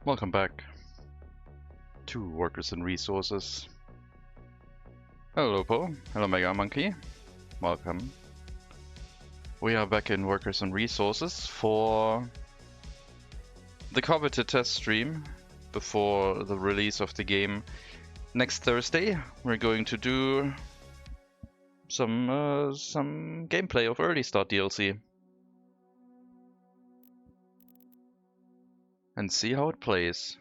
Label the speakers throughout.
Speaker 1: Welcome back to Workers and Resources. Hello Po, hello Mega Monkey, welcome. We are back in Workers and Resources for the coveted test stream before the release of the game next Thursday. We're going to do some gameplay of Early Start DLC and see how it plays.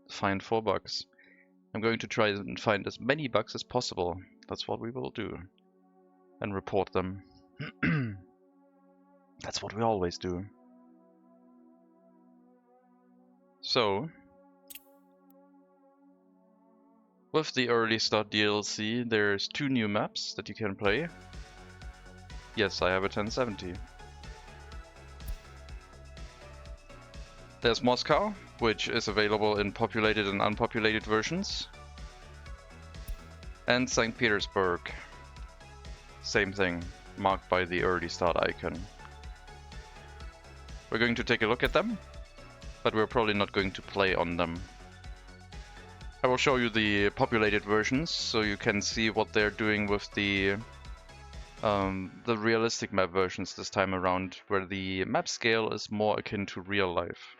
Speaker 1: Find 4 bugs. I'm going to try and find as many bugs as possible. That's what we will do. And report them. That's what we always do. So, with the Early Start DLC, there's 2 new maps that you can play. Yes, I have a 1070. There's Moscow, which is available in populated and unpopulated versions. And St. Petersburg. Same thing, marked by the Early Start icon. We're going to take a look at them, but we're probably not going to play on them. I will show you the populated versions, so you can see what they're doing with the realistic map versions this time around, where the map scale is more akin to real life.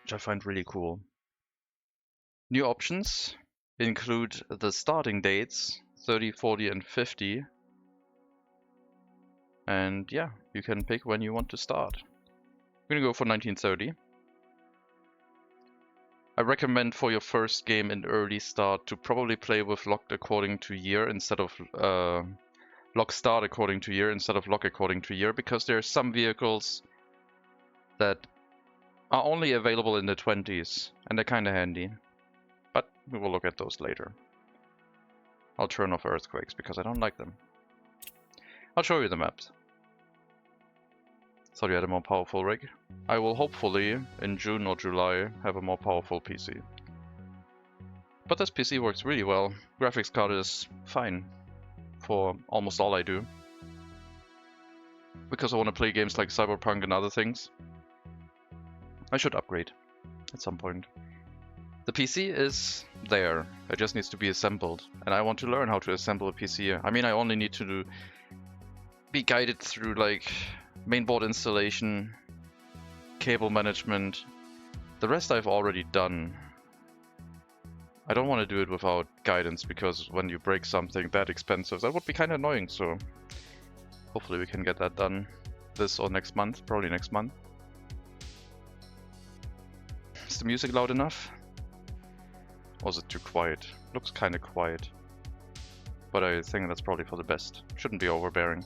Speaker 1: Which I find really cool. New options include the starting dates, 30, 40 and 50. And yeah, you can pick when you want to start. I'm gonna go for 1930. I recommend for your first game in Early Start to probably play with locked according to year instead of lock start according to year instead of lock according to year, because there are some vehicles that are only available in the 20s, and they're kinda handy. But we will look at those later. I'll turn off earthquakes because I don't like them. I'll show you the maps. Thought you had a more powerful rig. I will hopefully, in June or July, have a more powerful PC. But this PC works really well. Graphics card is fine for almost all I do. Because I want to play games like Cyberpunk and other things. I should upgrade at some point. The PC is there, it just needs to be assembled, and I want to learn how to assemble a PC. I mean, I only need to be guided through like mainboard installation, cable management. The rest I've already done. I don't want to do it without guidance, because when you break something that expensive, that would be kind of annoying, so hopefully we can get that done this or next month, probably next month. Is the music loud enough? Or is it too quiet? Looks kinda quiet. But I think that's probably for the best. Shouldn't be overbearing.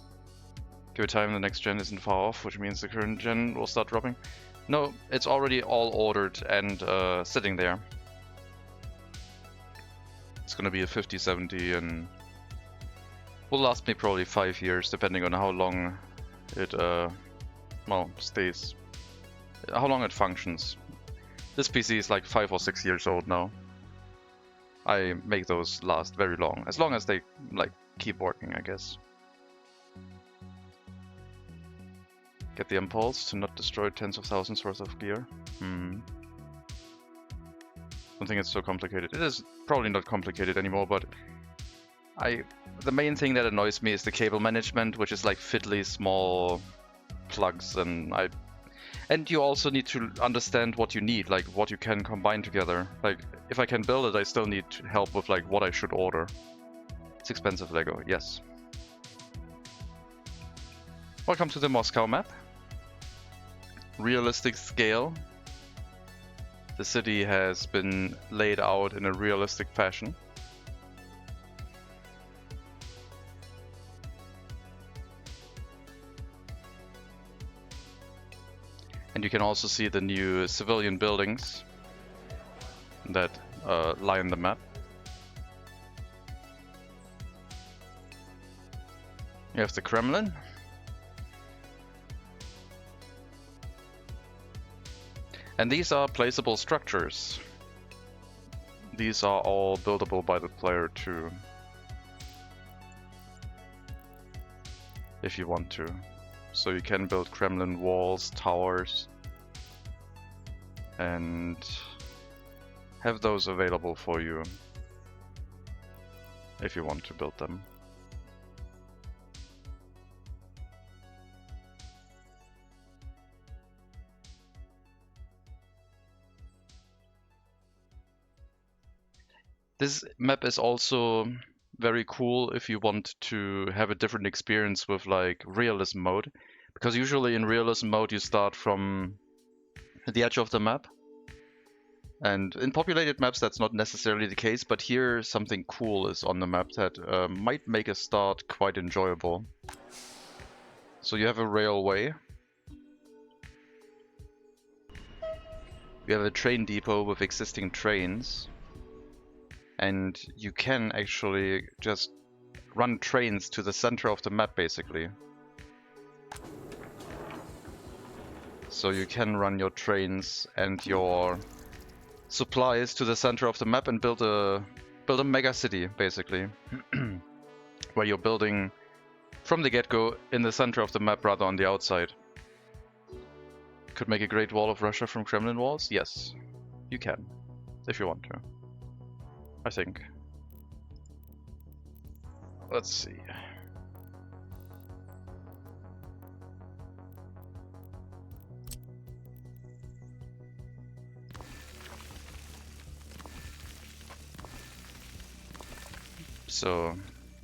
Speaker 1: Give it time, the next gen isn't far off, which means the current gen will start dropping. No, it's already all ordered and sitting there. It's gonna be a 5070 and will last me probably 5 years, depending on how long it stays. How long it functions. This PC is like 5 or 6 years old now. I make those last very long as they like keep working, I guess. Get the impulse to not destroy tens of thousands worth of gear. Don't think it's so complicated. It is probably not complicated anymore, but the main thing that annoys me is the cable management, which is like fiddly small plugs, and you also need to understand what you need, like what you can combine together. Like, if I can build it, I still need help with like what I should order. It's expensive Lego, yes. Welcome to the Moscow map. Realistic scale. The city has been laid out in a realistic fashion. And you can also see the new civilian buildings that line the map. You have the Kremlin. And these are placeable structures. These are all buildable by the player too, if you want to. So you can build Kremlin walls, towers, and have those available for you if you want to build them. This map is also very cool if you want to have a different experience with like realism mode, because usually in realism mode you start from the edge of the map, and in populated maps that's not necessarily the case, but here something cool is on the map that might make a start quite enjoyable. So you have a railway, you have a train depot with existing trains, and you can actually just run trains to the center of the map, basically. So you can run your trains and your supplies to the center of the map and build a mega city, basically. Where you're building from the get-go in the center of the map rather on the outside. Could make a Great Wall of Russia from Kremlin walls? Yes, you can, if you want to. I think. Let's see. So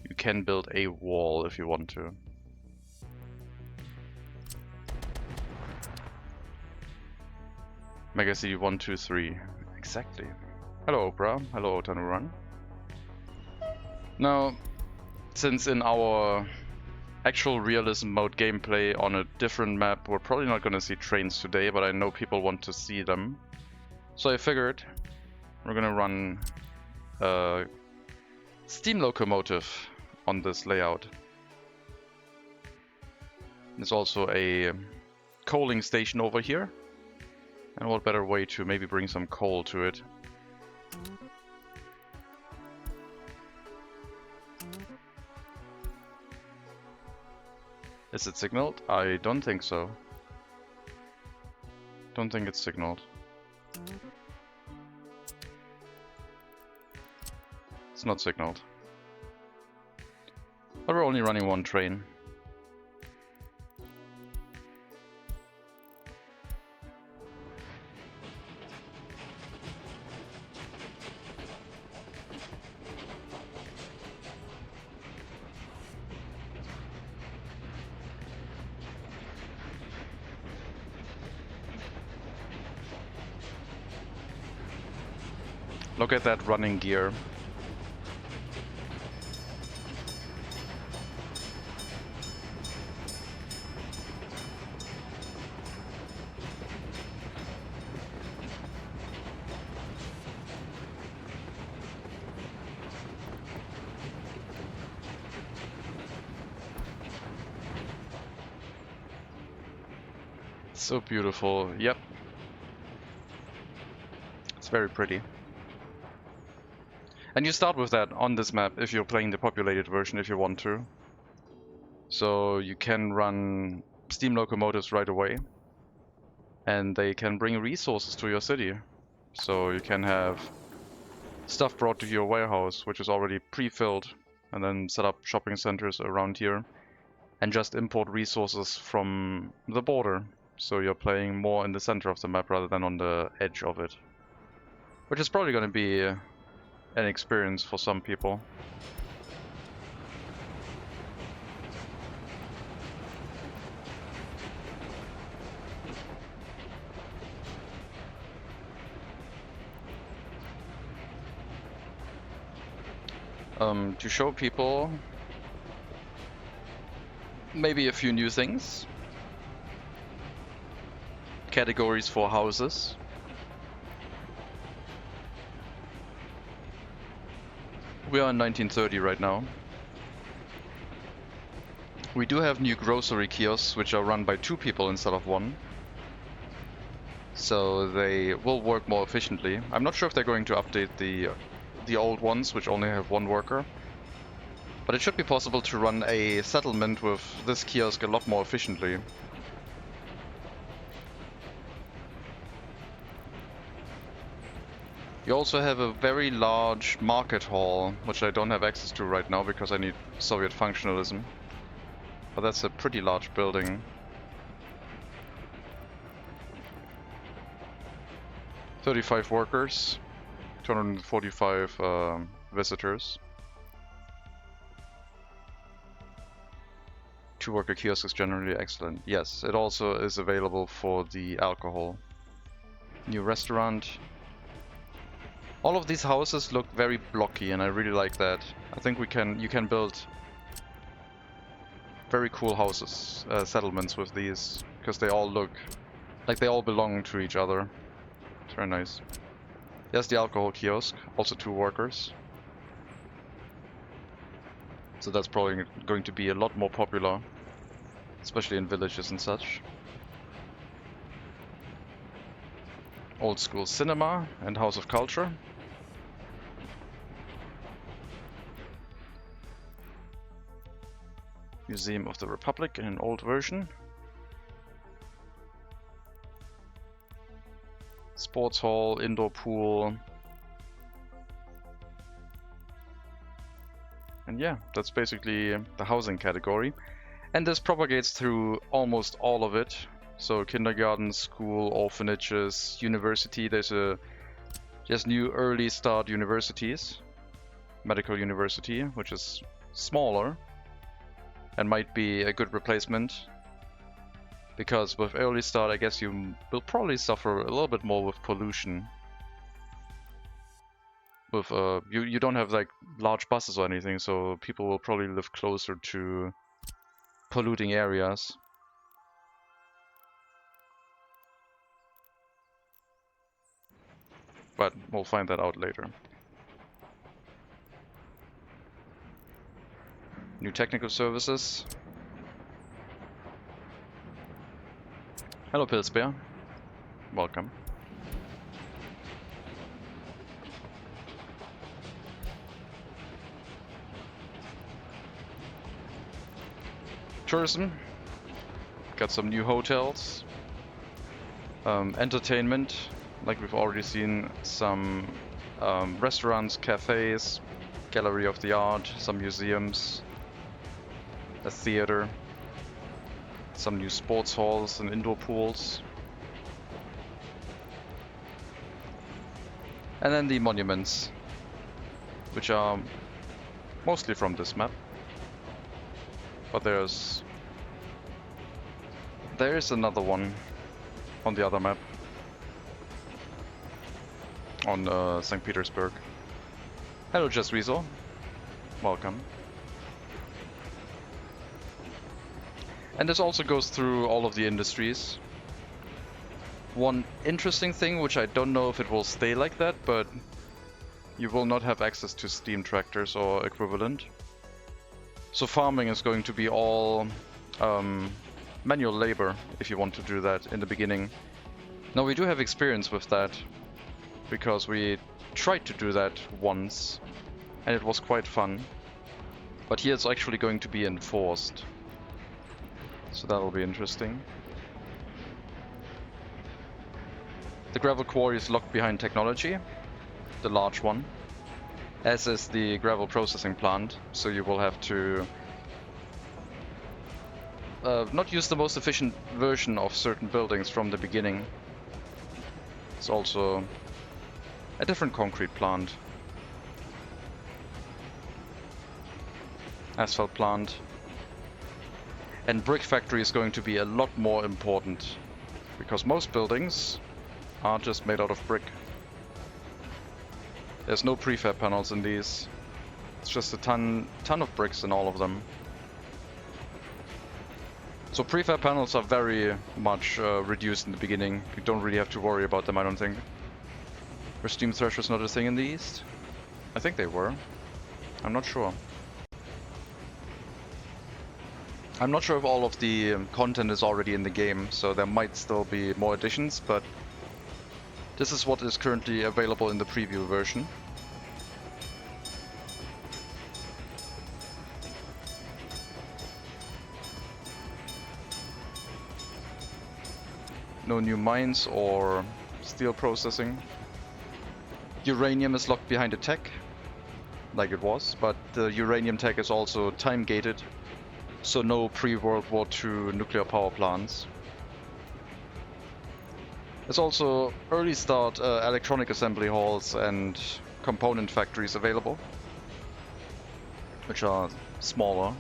Speaker 1: you can build a wall if you want to. Mega City 1, 2, 3. Exactly. Hello Oprah, hello Tanurang. Now, since in our actual realism mode gameplay on a different map, we're probably not gonna see trains today, but I know people want to see them. So I figured we're gonna run a steam locomotive on this layout. There's also a coaling station over here. And what better way to maybe bring some coal to it? Is it signaled? I don't think so. Don't think it's signaled. It's not signaled. But we're only running one train. Look at that running gear. So beautiful. Yep. It's very pretty. And you start with that on this map if you're playing the populated version if you want to. So you can run steam locomotives right away. And they can bring resources to your city. So you can have stuff brought to your warehouse, which is already pre-filled, and then set up shopping centers around here. And just import resources from the border. So you're playing more in the center of the map rather than on the edge of it. Which is probably going to be an experience for some people. To show people maybe a few new things. Categories for houses. We are in 1930 right now. We do have new grocery kiosks which are run by 2 people instead of 1. So they will work more efficiently. I'm not sure if they're going to update the old ones which only have 1 worker. But it should be possible to run a settlement with this kiosk a lot more efficiently. You also have a very large market hall, which I don't have access to right now because I need Soviet functionalism. But that's a pretty large building. 35 workers, 245 visitors. 2 worker kiosk is generally excellent. Yes, it also is available for the alcohol. New restaurant. All of these houses look very blocky, and I really like that. I think you can build very cool houses, settlements with these, because they all look like they all belong to each other. It's very nice. There's the alcohol kiosk, also 2 workers. So that's probably going to be a lot more popular, especially in villages and such. Old school cinema and House of Culture. Museum of the Republic in an old version. Sports hall, indoor pool. And yeah, that's basically the housing category. And this propagates through almost all of it. So kindergarten, school, orphanages, university. There's new early start universities. Medical university, which is smaller and might be a good replacement. Because with early start, I guess you will probably suffer a little bit more with pollution. With you don't have like large buses or anything, so people will probably live closer to polluting areas. But we'll find that out later. New technical services. Hello, Pilsbeer. Welcome. Tourism. Got some new hotels. Entertainment. Like we've already seen some restaurants, cafes, gallery of the art, some museums, a theater, some new sports halls and indoor pools. And then the monuments, which are mostly from this map. But there's another one on the other map. On St. Petersburg. Hello, Just Weasel. Welcome. And this also goes through all of the industries. One interesting thing, which I don't know if it will stay like that, but you will not have access to steam tractors or equivalent. So farming is going to be all manual labor if you want to do that in the beginning. Now we do have experience with that, because we tried to do that once and it was quite fun. But here it's actually going to be enforced. So that'll be interesting. The gravel quarry is locked behind technology, the large one, as is the gravel processing plant, so you will have to not use the most efficient version of certain buildings from the beginning. It's also a different concrete plant. Asphalt plant. And brick factory is going to be a lot more important, because most buildings are just made out of brick. There's no prefab panels in these. It's just a ton of bricks in all of them. So prefab panels are very much reduced in the beginning. You don't really have to worry about them, I don't think. Were steam threshers not a thing in the East? I think they were. I'm not sure. I'm not sure if all of the content is already in the game, so there might still be more additions, but this is what is currently available in the preview version. No new mines or steel processing. Uranium is locked behind a tech, like it was, but the uranium tech is also time-gated, so no pre-World War II nuclear power plants. There's also early start electronic assembly halls and component factories available, which are smaller.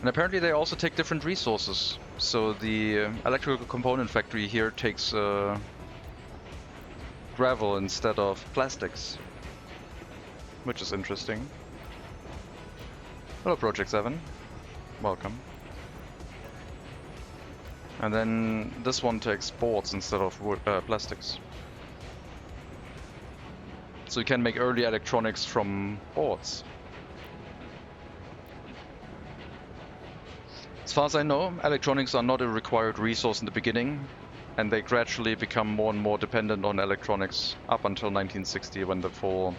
Speaker 1: And apparently they also take different resources. So the electrical component factory here takes gravel instead of plastics, which is interesting. Hello Project 7, welcome. And then this one takes boards instead of wood, plastics. So you can make early electronics from boards. As far as I know, electronics are not a required resource in the beginning, and they gradually become more and more dependent on electronics up until 1960, when the full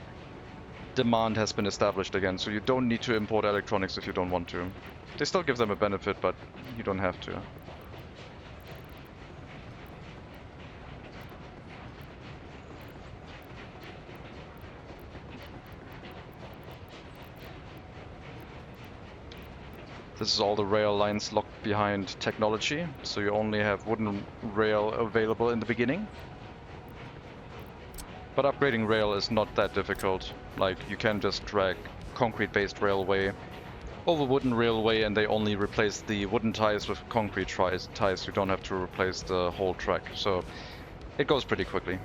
Speaker 1: demand has been established again. So you don't need to import electronics if you don't want to. They still give them a benefit, but you don't have to. This is all the rail lines locked behind technology, so you only have wooden rail available in the beginning. But upgrading rail is not that difficult. Like, you can just drag concrete-based railway over wooden railway, and they only replace the wooden ties with concrete ties. You don't have to replace the whole track, so it goes pretty quickly.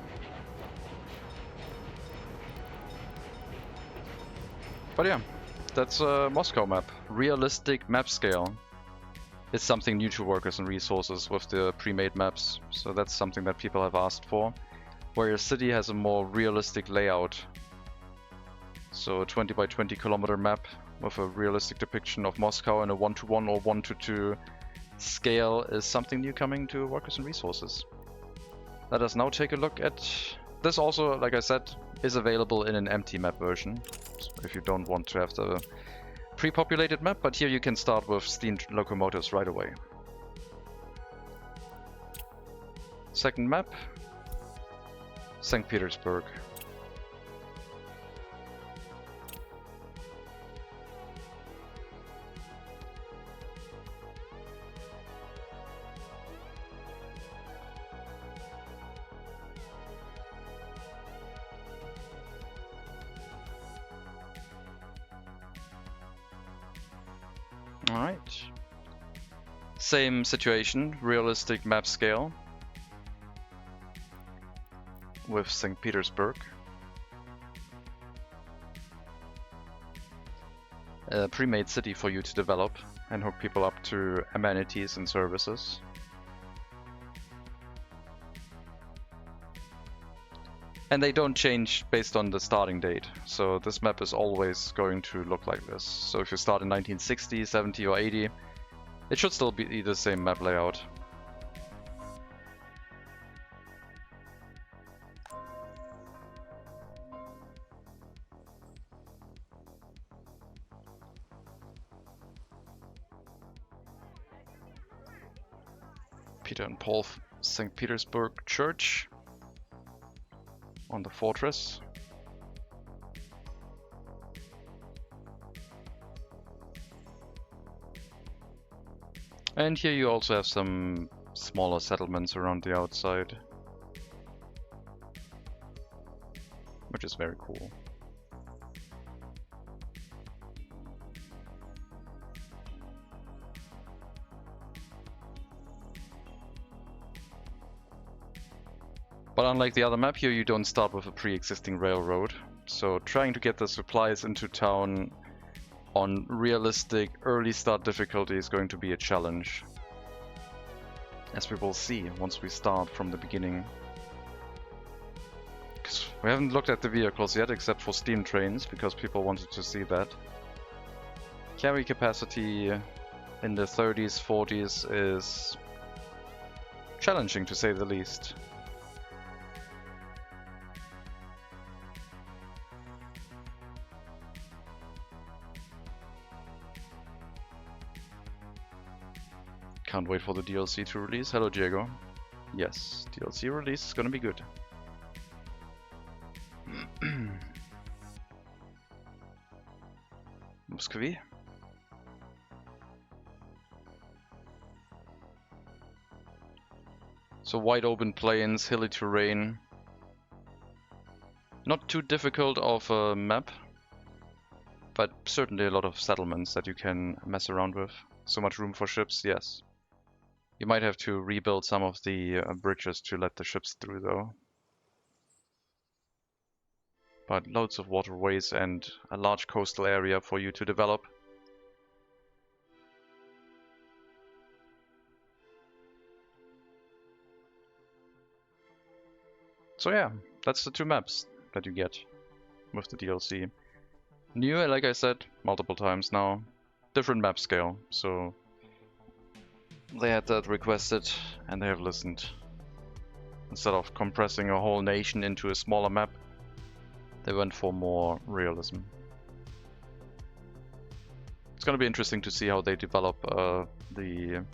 Speaker 1: But yeah. That's a Moscow map. Realistic map scale. It's something new to Workers and Resources with the pre-made maps, so that's something that people have asked for. Where your city has a more realistic layout. So a 20 by 20 kilometer map with a realistic depiction of Moscow in a 1:1 or 1:2 scale is something new coming to Workers and Resources. Let us now take a look at this. Also, like I said, is available in an empty map version, so if you don't want to have the pre-populated map, but here you can start with steam locomotives right away. Second map, St. Petersburg. Alright. Same situation, realistic map scale with St. Petersburg. A pre-made city for you to develop and hook people up to amenities and services. And they don't change based on the starting date, so this map is always going to look like this. So if you start in 1960, 70 or 80, it should still be the same map layout. Peter and Paul St. Petersburg Church on the fortress. And here you also have some smaller settlements around the outside, which is very cool. But unlike the other map here, you don't start with a pre-existing railroad. So trying to get the supplies into town on realistic early start difficulty is going to be a challenge, as we will see once we start from the beginning. Because we haven't looked at the vehicles yet, except for steam trains, because people wanted to see that. Carry capacity in the 30s, 40s is challenging to say the least. Can't wait for the DLC to release. Hello, Diego. Yes, DLC release is gonna be good. Moskvi. So wide open plains, hilly terrain. Not too difficult of a map, but certainly a lot of settlements that you can mess around with. So much room for ships, yes. You might have to rebuild some of the bridges to let the ships through though. But loads of waterways and a large coastal area for you to develop. So yeah, that's the two maps that you get with the DLC. New, like I said multiple times now, different map scale, so they had that requested and they have listened. Instead of compressing a whole nation into a smaller map, they went for more realism. It's gonna be interesting to see how they develop the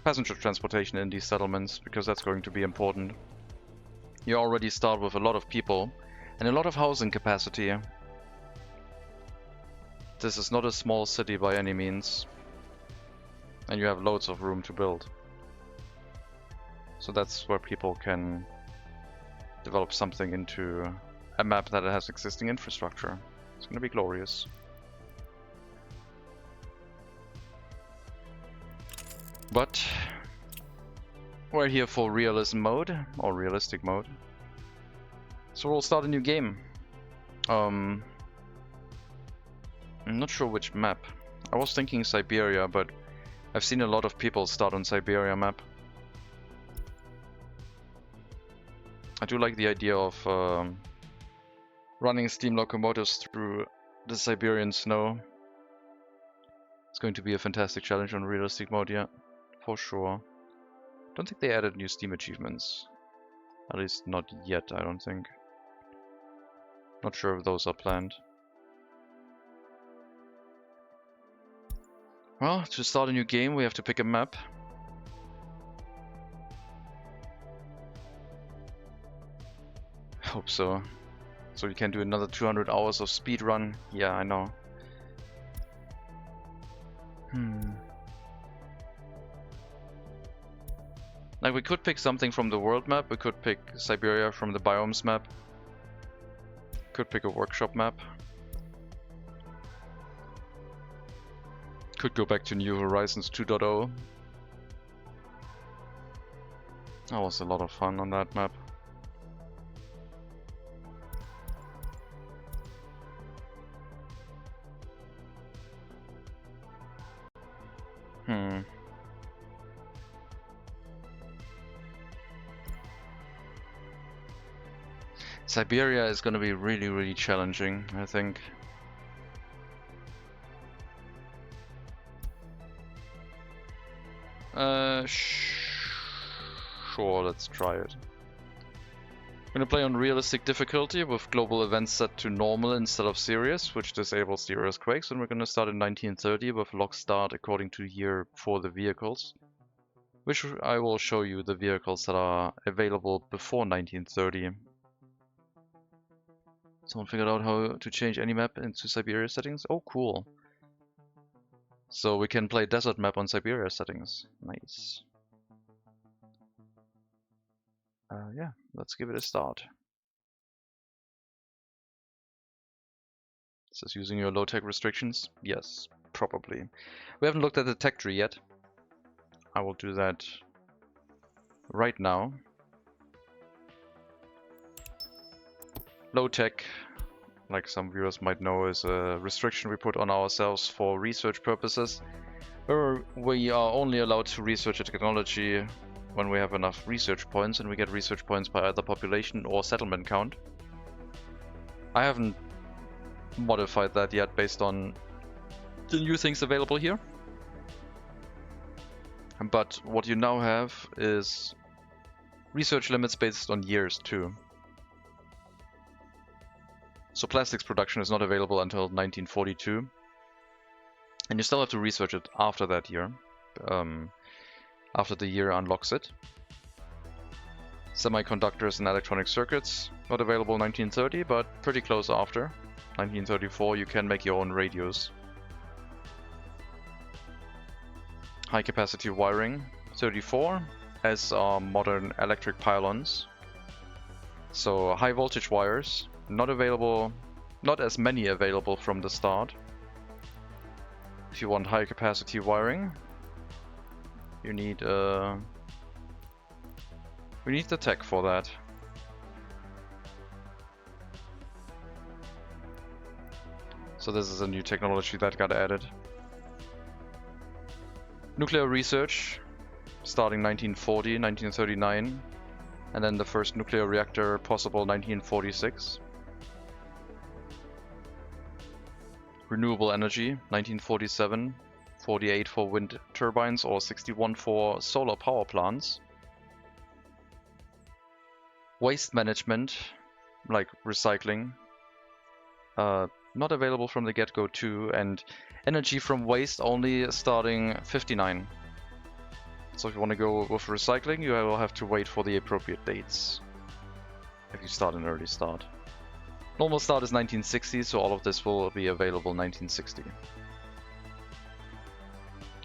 Speaker 1: passenger transportation in these settlements, because that's going to be important. You already start with a lot of people and a lot of housing capacity. This is not a small city by any means, and you have loads of room to build. So that's where people can develop something into a map that has existing infrastructure. It's going to be glorious. But we're here for realism mode, or realistic mode. So we'll start a new game. I'm not sure which map. I was thinking Siberia, but I've seen a lot of people start on Siberia map. I do like the idea of running steam locomotives through the Siberian snow. It's going to be a fantastic challenge on realistic mode, yeah, for sure. Don't think they added new Steam achievements. At least not yet, I don't think. Not sure if those are planned. Well, to start a new game we have to pick a map. Hope so. So we can do another 200 hours of speedrun. Yeah, I know. Like, we could pick something from the world map, we could pick Siberia from the biomes map. Could pick a workshop map. Could go back to New Horizons 2.0. That was a lot of fun on that map. Siberia is going to be really, really challenging, I think. Sure, let's try it. I'm going to play on realistic difficulty with global events set to normal instead of serious, which disables the earthquakes, and we're going to start in 1930 with lock start according to year for the vehicles, which I will show you the vehicles that are available before 1930. Someone figured out how to change any map into Siberia settings? Oh, cool. So we can play desert map on Siberia settings. Nice. Yeah, let's give it a start. Is this using your low-tech restrictions? Yes, probably. We haven't looked at the tech tree yet. I will do that right now. Low-tech, like some viewers might know, is a restriction we put on ourselves for research purposes, where we are only allowed to research a technology when we have enough research points, and we get research points by either population or settlement count. I haven't modified that yet based on the new things available here. But what you now have is research limits based on years too. So plastics production is not available until 1942, and you still have to research it after that year, after the year unlocks it. Semiconductors and electronic circuits, not available 1930, but pretty close after. 1934, you can make your own radios. High capacity wiring, 34, as are modern electric pylons. So high voltage wires, not available, not as many available from the start. If you want high capacity wiring, you need we need the tech for that. So this is a new technology that got added. Nuclear research, starting 1940, 1939, and then the first nuclear reactor possible 1946. Renewable energy, 1947, 48 for wind turbines or 61 for solar power plants. Waste management, like recycling, not available from the get-go too, and energy from waste only starting 59. So if you want to go with recycling, you will have to wait for the appropriate dates if you start an early start. Normal start is 1960, so all of this will be available 1960.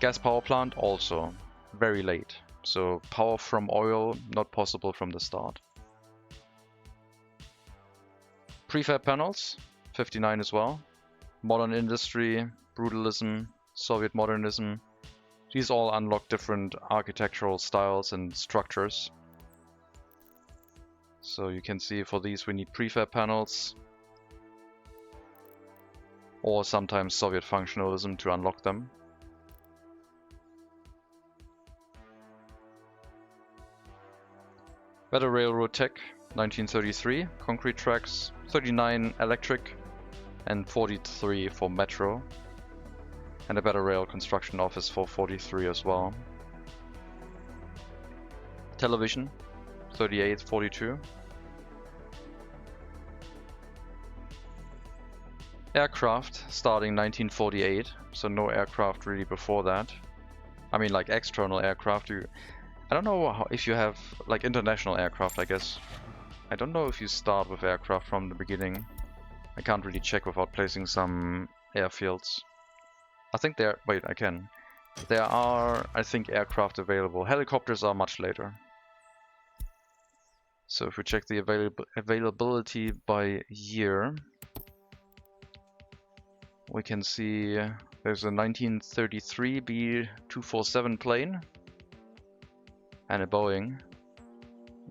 Speaker 1: Gas power plant also very late, so power from oil not possible from the start. Prefab panels, 59 as well. Modern industry, brutalism, Soviet modernism. These all unlock different architectural styles and structures. So you can see for these we need prefab panels, or sometimes Soviet functionalism to unlock them. Better railroad tech, 1933, concrete tracks, 39 electric, and 43 for metro. And a better rail construction office for 43 as well. Television, 38, 42. Aircraft, starting 1948, so no aircraft really before that. I mean, like external aircraft, I don't know if you have, like, international aircraft, I guess. I don't know if you start with aircraft from the beginning. I can't really check without placing some airfields. I think wait, I can. There are, I think, aircraft available. Helicopters are much later. So if we check the availability by year, we can see there's a 1933 B-247 plane and a Boeing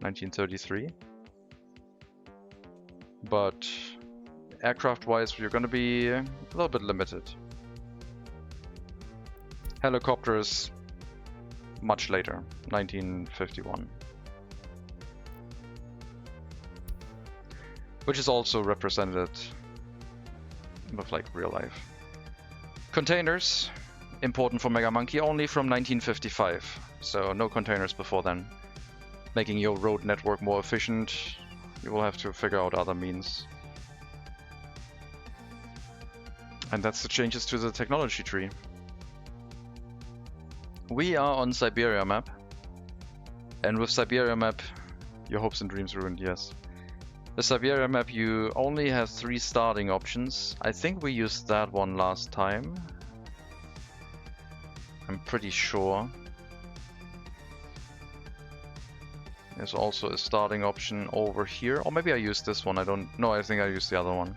Speaker 1: 1933. But aircraft-wise, you're going to be a little bit limited. Helicopters, much later, 1951. Which is also represented with, like, real life. Containers, important for Mega Monkey, only from 1955. So no containers before then. Making your road network more efficient, you will have to figure out other means. And that's the changes to the technology tree. We are on Siberia map. And with Siberia map, your hopes and dreams ruined, yes. The Siberia map, you only have 3 starting options. I think we used that one last time. I'm pretty sure. There's also a starting option over here. Or maybe I used this one, I don't know, I think I used the other one.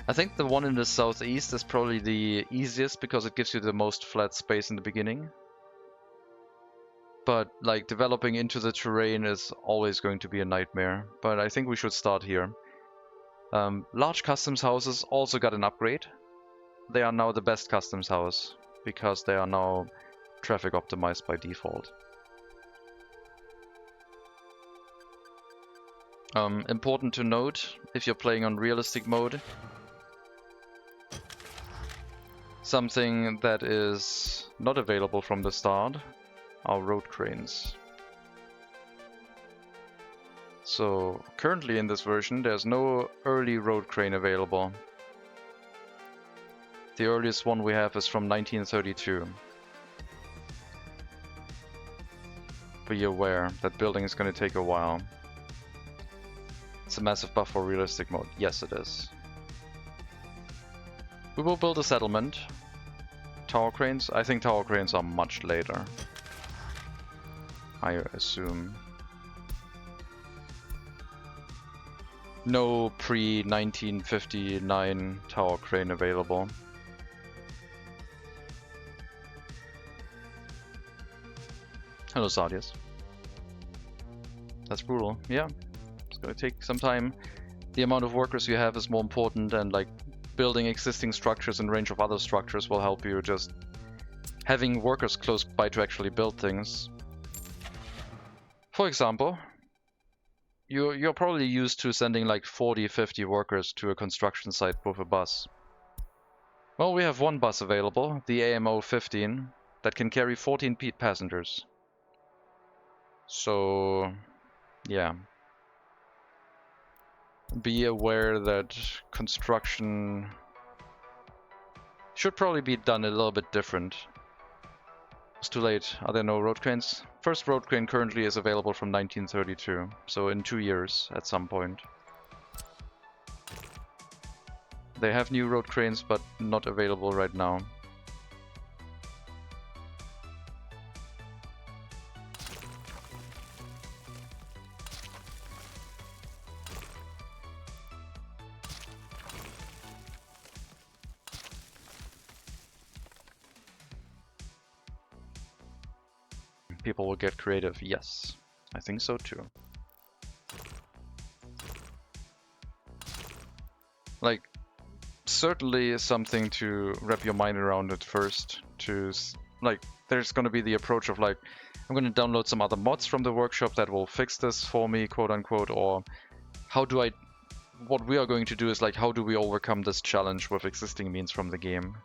Speaker 1: I think the one in the southeast is probably the easiest because it gives you the most flat space in the beginning. But, like, developing into the terrain is always going to be a nightmare. But I think we should start here. Large customs houses also got an upgrade. They are now the best customs house because they are now traffic optimized by default. Important to note, if you're playing on realistic mode, something that is not available from the start are road cranes. So currently in this version there's no early road crane available. The earliest one we have is from 1932. be aware that building is going to take a while. It's a massive buff for realistic mode. Yes, it is. We will build a settlement. Tower cranes? I think tower cranes are much later, I assume. No pre-1959 tower crane available. Hello, Sardius. That's brutal. Yeah, it's gonna take some time. The amount of workers you have is more important, and like building existing structures in range of other structures will help you. Just having workers close by to actually build things. For example, you're probably used to sending like 40-50 workers to a construction site with a bus. Well, we have one bus available, the AMO-15, that can carry 14 passengers. So, yeah. Be aware that construction should probably be done a little bit different. It's too late. Are there no road cranes? First road crane currently is available from 1932, so in 2 years at some point. They have new road cranes, but not available right now. People will get creative, yes. I think so too. Like, certainly something to wrap your mind around at first. Like, there's gonna be the approach of like, I'm gonna download some other mods from the workshop that will fix this for me, quote unquote, or what we are going to do is like, how do we overcome this challenge with existing means from the game?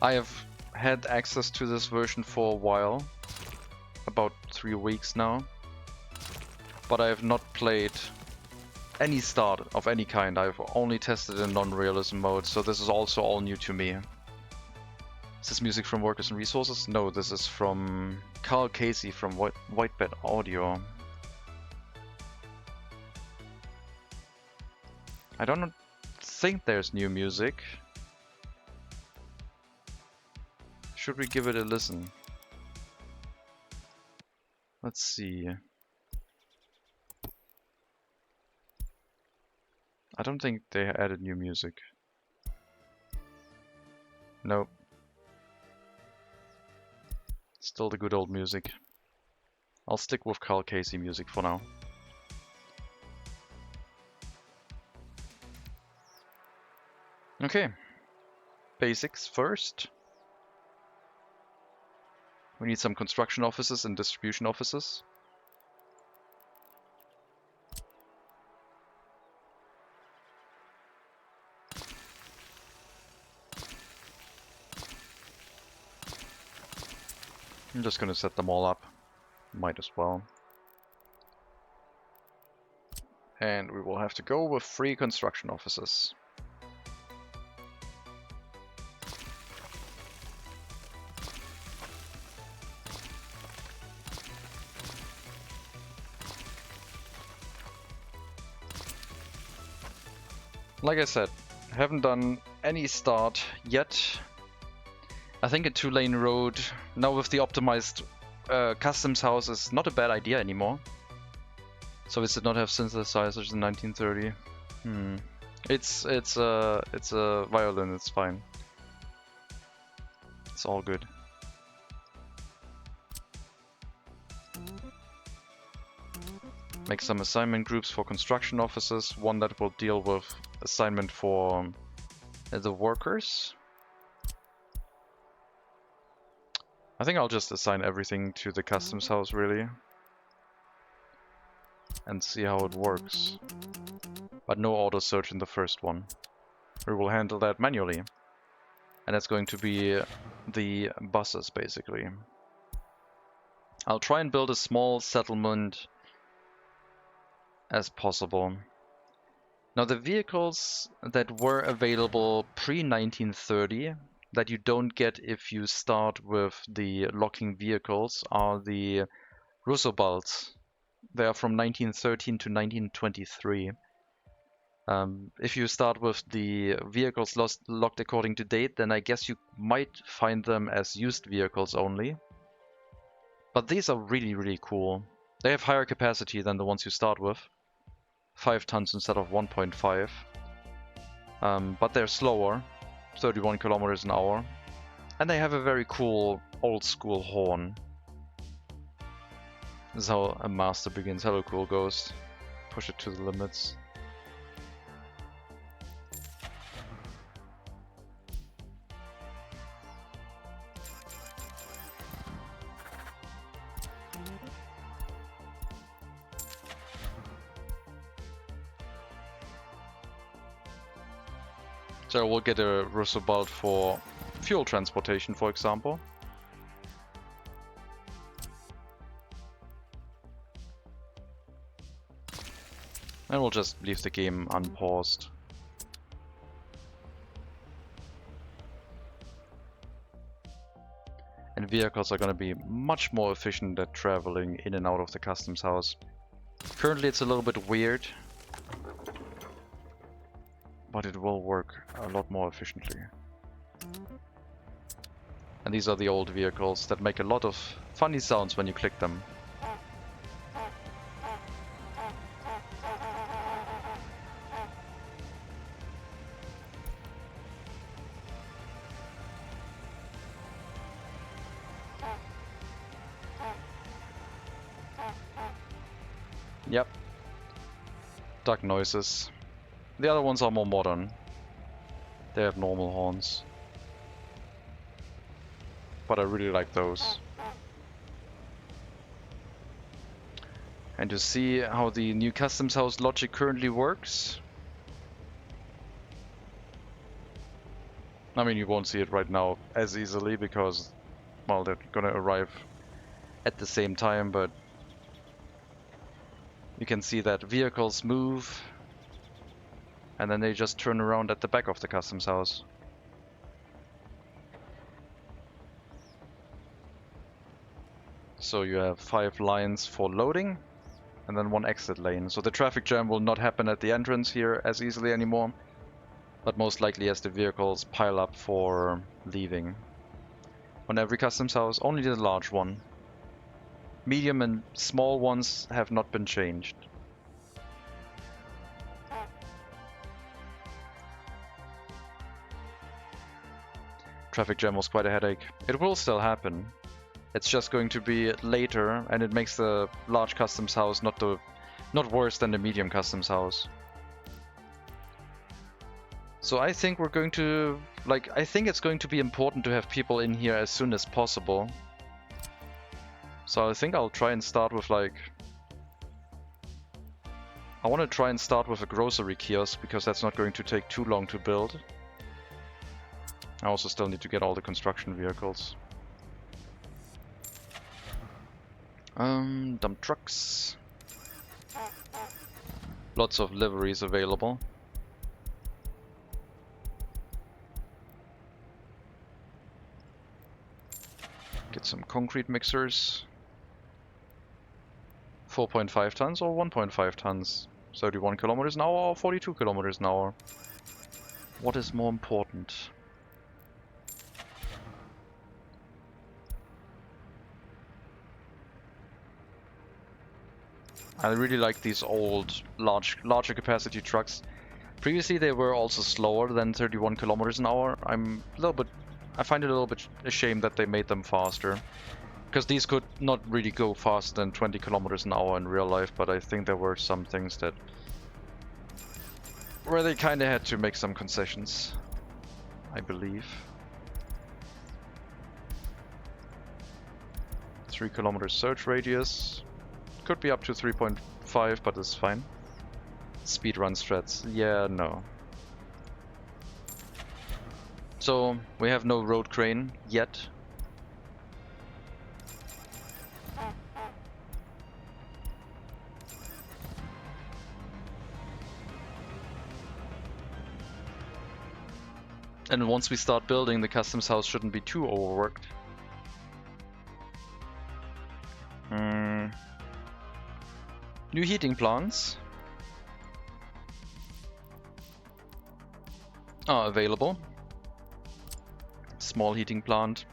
Speaker 1: I have had access to this version for a while, about 3 weeks now, but I have not played any start of any kind. I've only tested in non-realism mode, so this is also all new to me. Is this music from Workers and Resources? No, this is from Carl Casey from Whitebed Audio. I don't think there's new music. Should we give it a listen? Let's see. I don't think they added new music. Nope. Still the good old music. I'll stick with Carl Casey music for now. Okay. Basics first. We need some construction offices and distribution offices. I'm just gonna set them all up. Might as well. And we will have to go with 3 construction offices. Like I said, haven't done any start yet. I think a 2-lane road, now with the optimized customs house, is not a bad idea anymore. So it did not have synthesizers in 1930. It's a violin, it's fine. It's all good. Make some assignment groups for construction offices, one that will deal with assignment for the workers. I think I'll just assign everything to the customs house really and see how it works. But no auto search in the first one. We will handle that manually. And that's going to be the buses basically. I'll try and build a small settlement as possible. Now the vehicles that were available pre-1930 that you don't get if you start with the locking vehicles are the Rusobalts. They are from 1913 to 1923. If you start with the vehicles locked according to date, then I guess you might find them as used vehicles only. But these are really, really cool. They have higher capacity than the ones you start with. 5 tons instead of 1.5. But they're slower, 31 kilometers an hour. And they have a very cool old school horn. This is how a master begins. Hello, cool ghost. Push it to the limits. So we'll get a Rusobalt for fuel transportation, for example. And we'll just leave the game unpaused. And vehicles are going to be much more efficient at traveling in and out of the customs house. Currently it's a little bit weird, but it will work a lot more efficiently. And these are the old vehicles that make a lot of funny sounds when you click them. Yep. Duck noises. The other ones are more modern. They have normal horns. But I really like those. And to see how the new customs house logic currently works. I mean, you won't see it right now as easily because, well, they're gonna arrive at the same time, but you can see that vehicles move and then they just turn around at the back of the customs house. So you have 5 lines for loading and then 1 exit lane. So the traffic jam will not happen at the entrance here as easily anymore, but most likely as the vehicles pile up for leaving. On every customs house, only the large one. Medium and small ones have not been changed. Traffic jam was quite a headache. It will still happen. It's just going to be later, and it makes the large customs house not worse than the medium customs house. So I think we're going to, I think it's going to be important to have people in here as soon as possible. So I think I'll try and start with I want to try and start with a grocery kiosk because that's not going to take too long to build. I also still need to get all the construction vehicles. Dump trucks. Lots of liveries available. Get some concrete mixers. 4.5 tons or 1.5 tons? 31 kilometers an hour or 42 kilometers an hour? What is more important? I really like these old, larger capacity trucks. Previously they were also slower than 31 kilometers an hour. I find it a little bit a shame that they made them faster. Because these could not really go faster than 20 kilometers an hour in real life, but I think there were some things where they kinda had to make some concessions, I believe. 3 kilometers search radius. Could be up to 3.5, but it's fine. Speedrun strats, yeah, no. So, we have no road crane yet. And once we start building, the customs house shouldn't be too overworked. New heating plants are available. Small heating plant,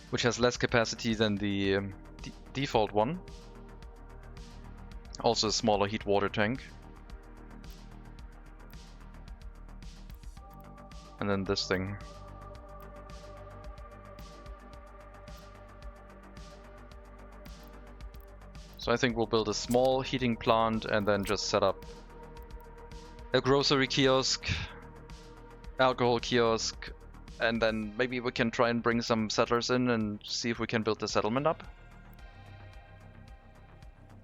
Speaker 1: which has less capacity than the default one. Also a smaller heat water tank. And then this thing. So I think we'll build a small heating plant and then just set up a grocery kiosk, alcohol kiosk, and then maybe we can try and bring some settlers in and see if we can build the settlement up.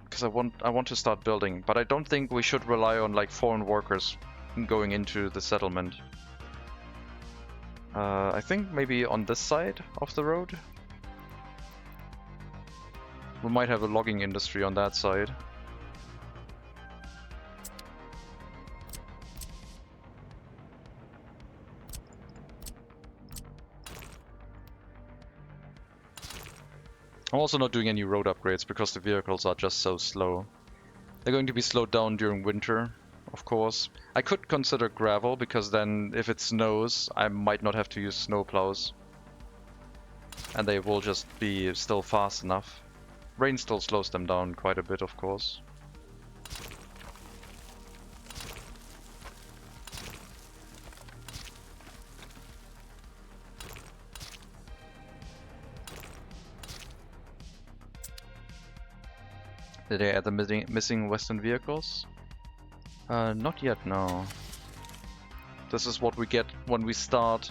Speaker 1: Because I want to start building, but I don't think we should rely on like foreign workers going into the settlement. I think maybe on this side of the road. We might have a logging industry on that side. I'm also not doing any road upgrades because the vehicles are just so slow. They're going to be slowed down during winter, of course. I could consider gravel because then if it snows, I might not have to use snowplows. And they will just be still fast enough. Rain still slows them down quite a bit, of course. Did they add the missing Western vehicles? Not yet, no. This is what we get when we start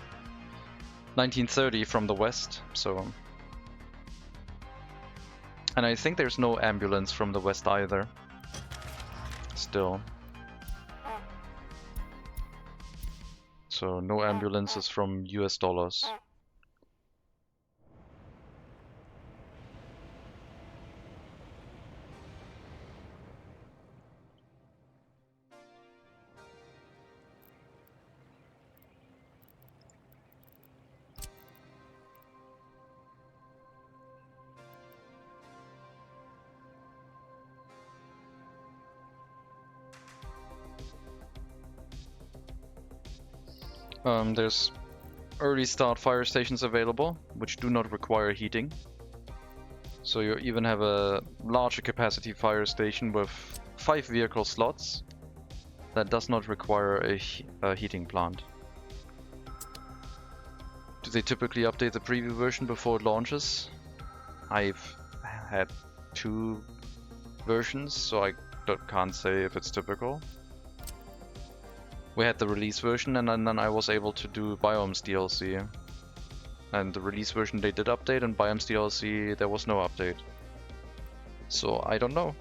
Speaker 1: 1930 from the west, so... And I think there's no ambulance from the west either. Still. So no ambulances from US dollars. There's early start fire stations available, which do not require heating. So you even have a larger capacity fire station with 5 vehicle slots that does not require a heating plant. Do they typically update the preview version before it launches? I've had 2 versions, so I can't say if it's typical. We had the release version and then I was able to do Biomes DLC. And the release version they did update, and Biomes DLC there was no update. So I don't know.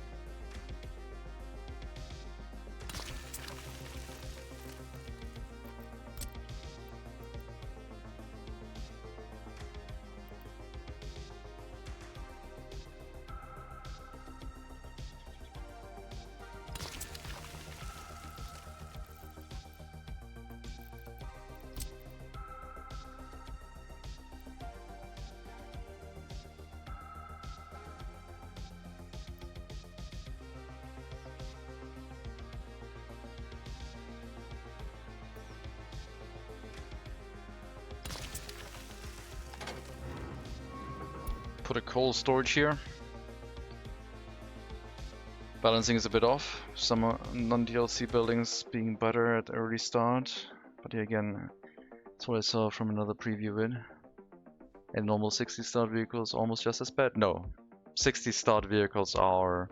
Speaker 1: Put a coal storage here. Balancing is a bit off. Some non-DLC buildings being better at early start. But yeah, again, that's what I saw from another preview vid. And normal 60 start vehicles almost just as bad? No. 60 start vehicles are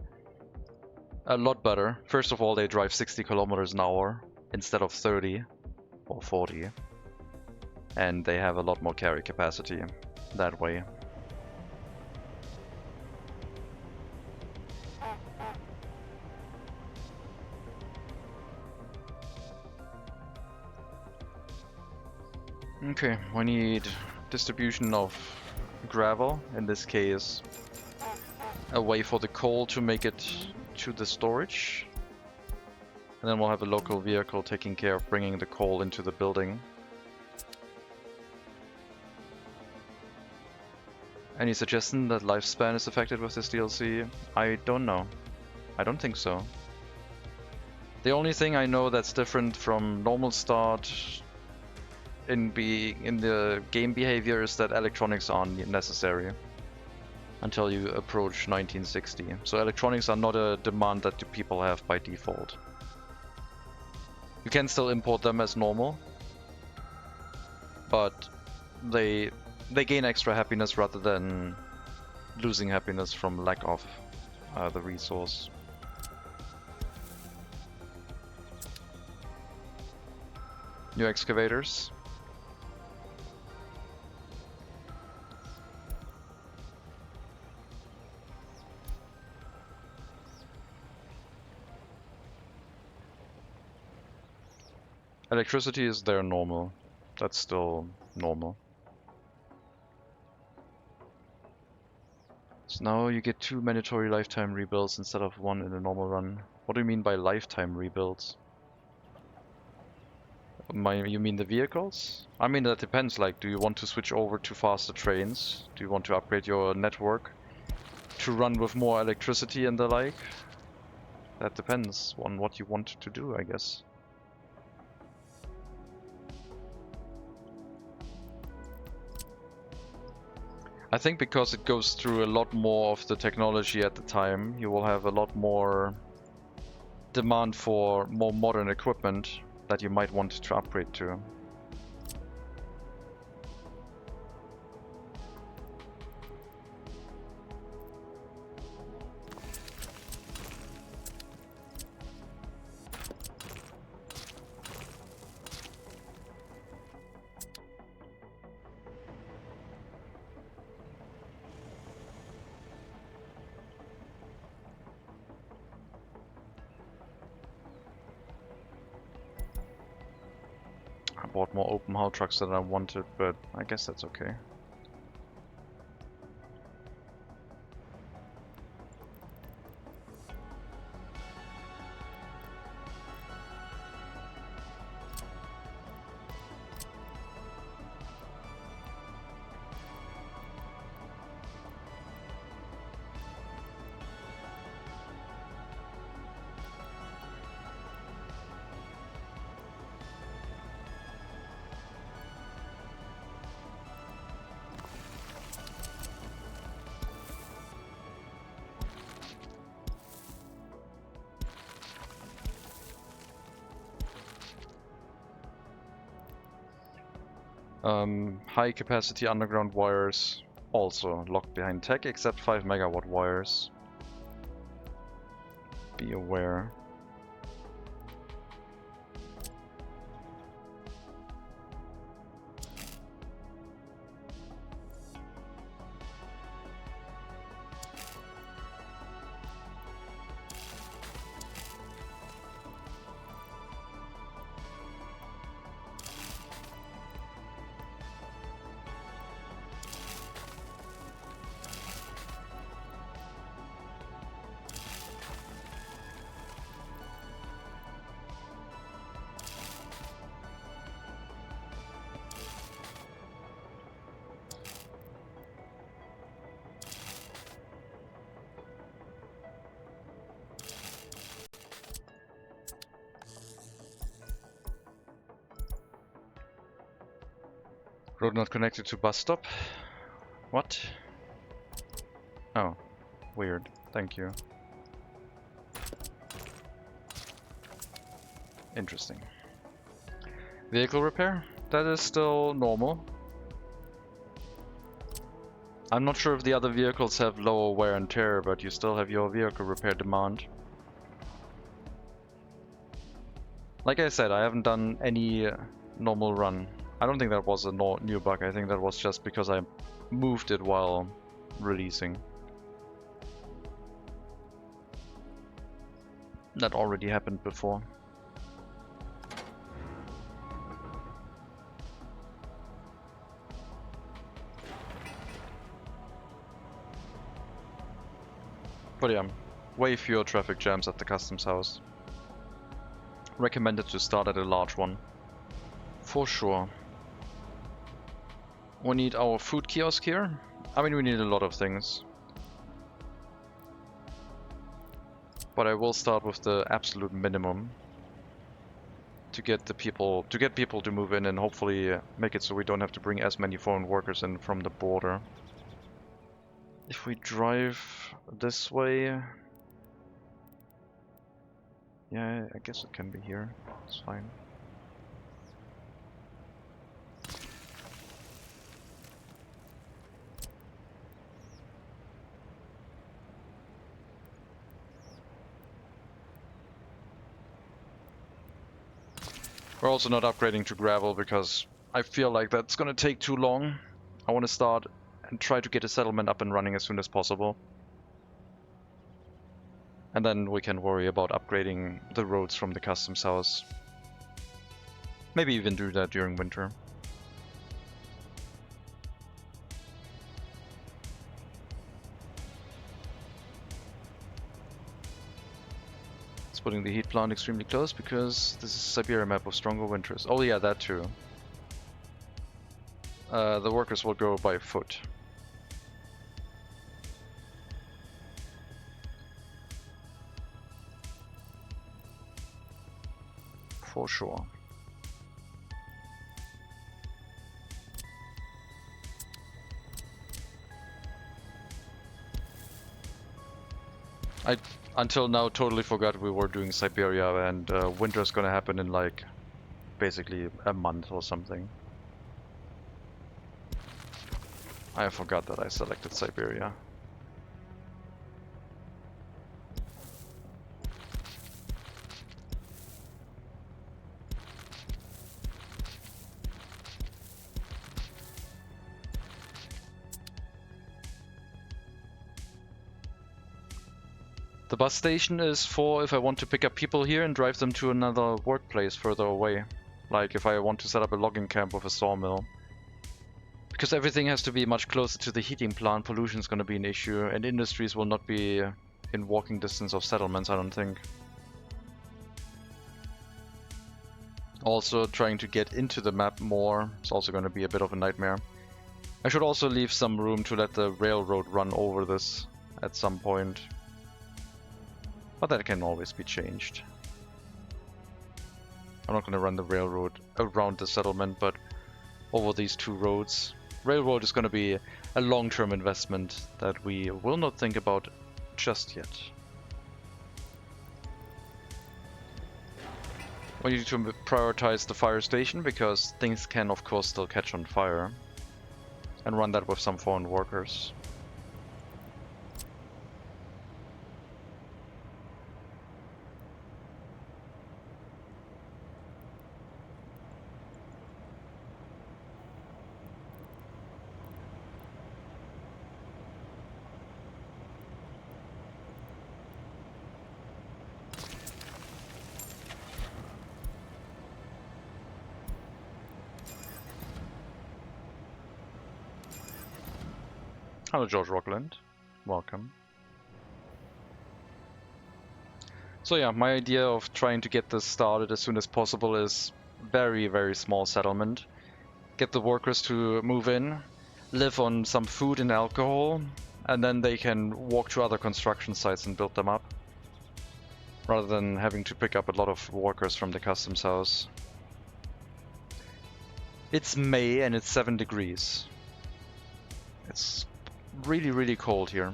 Speaker 1: a lot better. First of all, they drive 60 kilometers an hour instead of 30 or 40. And they have a lot more carry capacity that way. Okay, we need distribution of gravel, in this case a way for the coal to make it to the storage. And then we'll have a local vehicle taking care of bringing the coal into the building. Any suggestion that lifespan is affected with this DLC? I don't know. I don't think so. The only thing I know that's different from normal start in the game behavior is that electronics aren't necessary until you approach 1960. So electronics are not a demand that the people have by default. You can still import them as normal, but they gain extra happiness rather than losing happiness from lack of the resource. New excavators. Electricity is there normal. That's still normal. So now you get 2 mandatory lifetime rebuilds instead of 1 in a normal run. What do you mean by lifetime rebuilds? You mean the vehicles? I mean, that depends. Like, do you want to switch over to faster trains? Do you want to upgrade your network to run with more electricity and the like? That depends on what you want to do, I guess. I think because it goes through a lot more of the technology at the time, you will have a lot more demand for more modern equipment that you might want to upgrade to. I bought more open haul trucks than I wanted, but I guess that's okay. High capacity underground wires also locked behind tech, except 5 megawatt wires. Be aware. Road not connected to bus stop. What? Oh, weird. Thank you. Interesting. Vehicle repair? That is still normal. I'm not sure if the other vehicles have lower wear and tear, but you still have your vehicle repair demand. Like I said, I haven't done any normal run. I don't think that was a new bug. I think that was just because I moved it while releasing. That already happened before. But yeah, way fewer traffic jams at the customs house. Recommended to start at a large one. For sure. We need our food kiosk here, I mean, we need a lot of things. But I will start with the absolute minimum to get people to move in and hopefully make it so we don't have to bring as many foreign workers in from the border. If we drive this way, yeah, I guess it can be here. It's fine. We're also not upgrading to gravel because I feel like that's gonna take too long. I want to start and try to get a settlement up and running as soon as possible. And then we can worry about upgrading the roads from the customs house. Maybe even do that during winter. Putting the heat plant extremely close because this is a Siberia map with stronger winters. Oh yeah, that too. The workers will go by foot. For sure. I until now totally forgot we were doing Siberia, and winter's gonna happen in like basically a month or something. I forgot that I selected Siberia. The bus station is for if I want to pick up people here and drive them to another workplace further away. Like if I want to set up a logging camp with a sawmill. Because everything has to be much closer to the heating plant, pollution is going to be an issue, and industries will not be in walking distance of settlements, I don't think. Also, trying to get into the map more is also going to be a bit of a nightmare. I should also leave some room to let the railroad run over this at some point. But that can always be changed. I'm not going to run the railroad around the settlement, but over these two roads. Railroad is going to be a long-term investment that we will not think about just yet. We need to prioritize the fire station because things can of course still catch on fire. And run that with some foreign workers. Hello, George Rockland. Welcome. So yeah, my idea of trying to get this started as soon as possible is very, very small settlement. Get the workers to move in, live on some food and alcohol, and then they can walk to other construction sites and build them up. Rather than having to pick up a lot of workers from the customs house. It's May and it's 7 degrees. It's really, really cold here.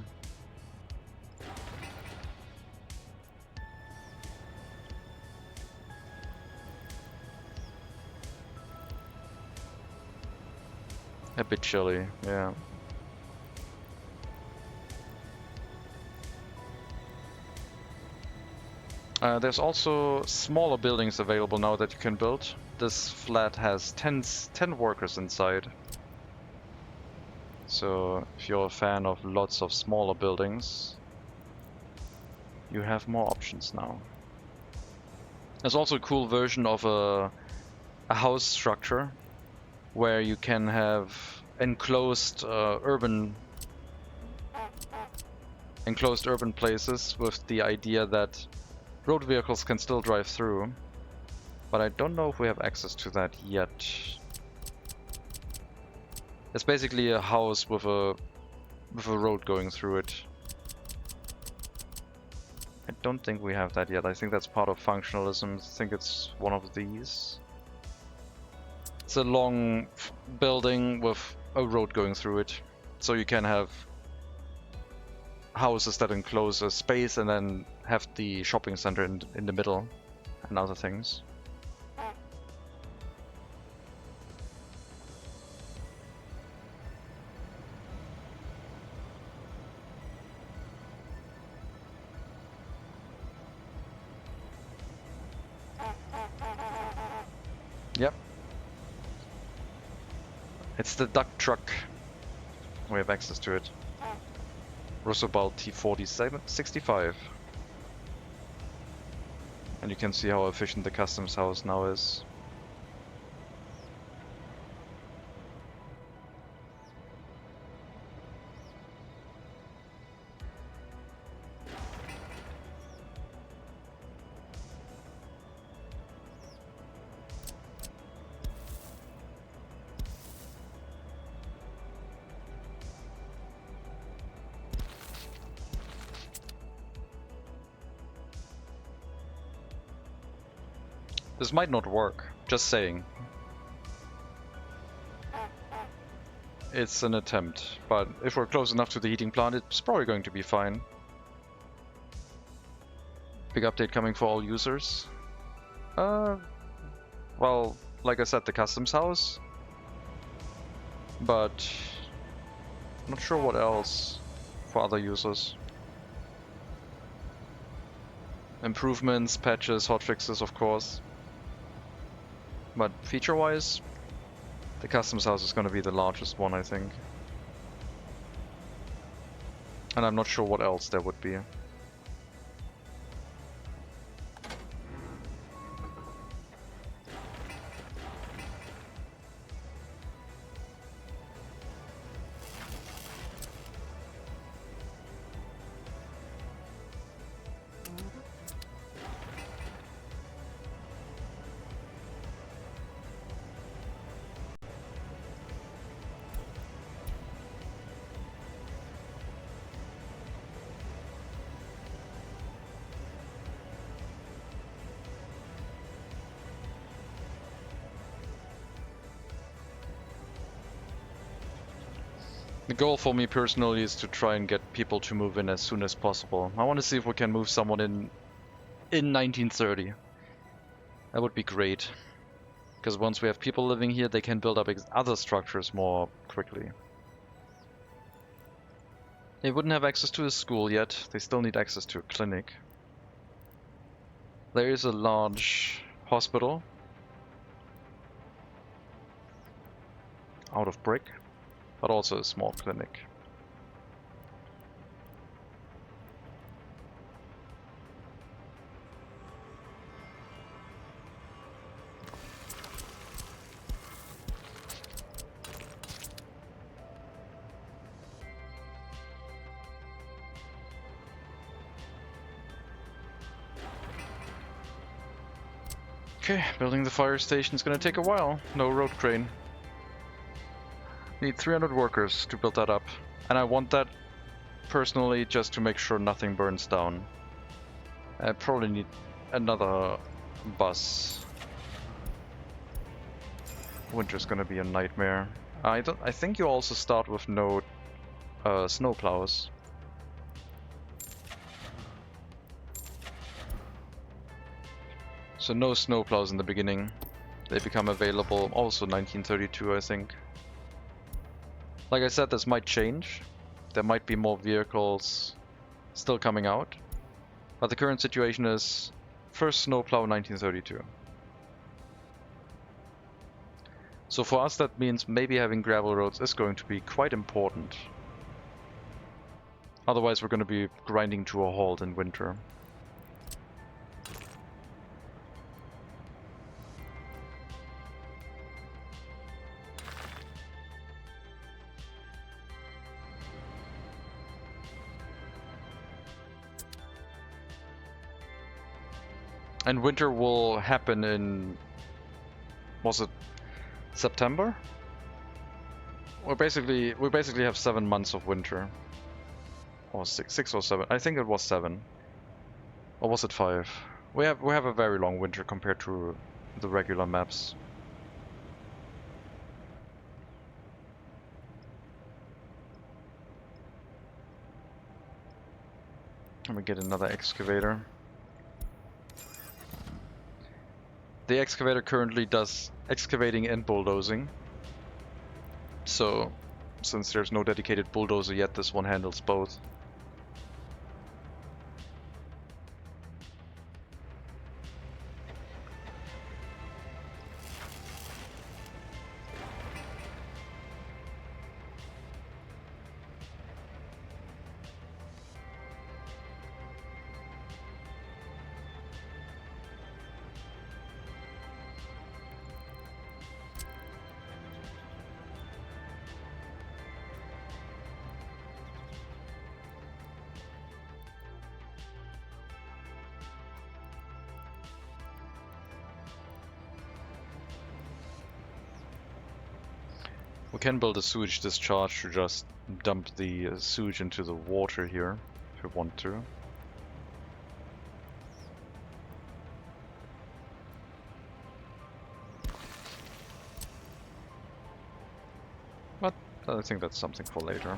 Speaker 1: A bit chilly, yeah. There's also smaller buildings available now that you can build. This flat has 10 workers inside. So if you're a fan of lots of smaller buildings, you have more options now. There's also a cool version of a house structure where you can have enclosed urban places with the idea that road vehicles can still drive through. But I don't know if we have access to that yet. It's basically a house with a with a road going through it. I don't think we have that yet. I think that's part of functionalism. I think it's one of these. It's a long building with a road going through it. So you can have houses that enclose a space and then have the shopping center in the middle and other things. Yep. It's the duck truck. We have access to it. Roosevelt T-4065. And you can see how efficient the customs house now is. This might not work, just saying. It's an attempt, but if we're close enough to the heating plant, it's probably going to be fine. Big update coming for all users. Well, like I said, the customs house. But I'm not sure what else for other users. Improvements, patches, hotfixes, of course. But feature-wise, the customs house is going to be the largest one, I think. And I'm not sure what else there would be. The goal for me personally is to try and get people to move in as soon as possible. I want to see if we can move someone in 1930. That would be great. Because once we have people living here, they can build up other structures more quickly. They wouldn't have access to a school yet. They still need access to a clinic. There is a large hospital. Out of brick. But also a small clinic. Okay, building the fire station is gonna take a while. No road crane. Need 300 workers to build that up. And I want that personally just to make sure nothing burns down. I probably need another bus. Winter's gonna be a nightmare. I think you also start with no snow plows. So no snow plows in the beginning. They become available also 1932, I think. Like I said, this might change. There might be more vehicles still coming out. But the current situation is first snowplow 1932. So for us that means maybe having gravel roads is going to be quite important. Otherwise we're going to be grinding to a halt in winter. And winter will happen in, was it September? we basically have 7 months of winter. Or 6 or 7. I think it was 7. Or was it 5? We have a very long winter compared to the regular maps. Let me get another excavator. The excavator currently does excavating and bulldozing. So, since there's no dedicated bulldozer yet, this one handles both. We can build a sewage discharge to just dump the sewage into the water here, if we want to. But I think that's something for later.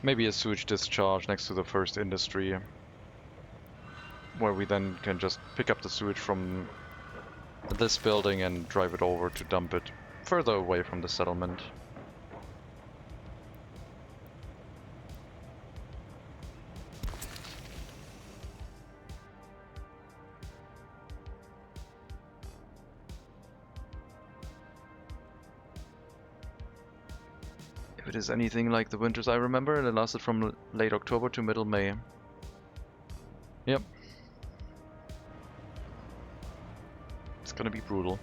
Speaker 1: Maybe a sewage discharge next to the first industry, where we then can just pick up the sewage from this building and drive it over to dump it further away from the settlement. If it is anything like the winters I remember, it lasted from late October to middle May. Yep. It's gonna be brutal.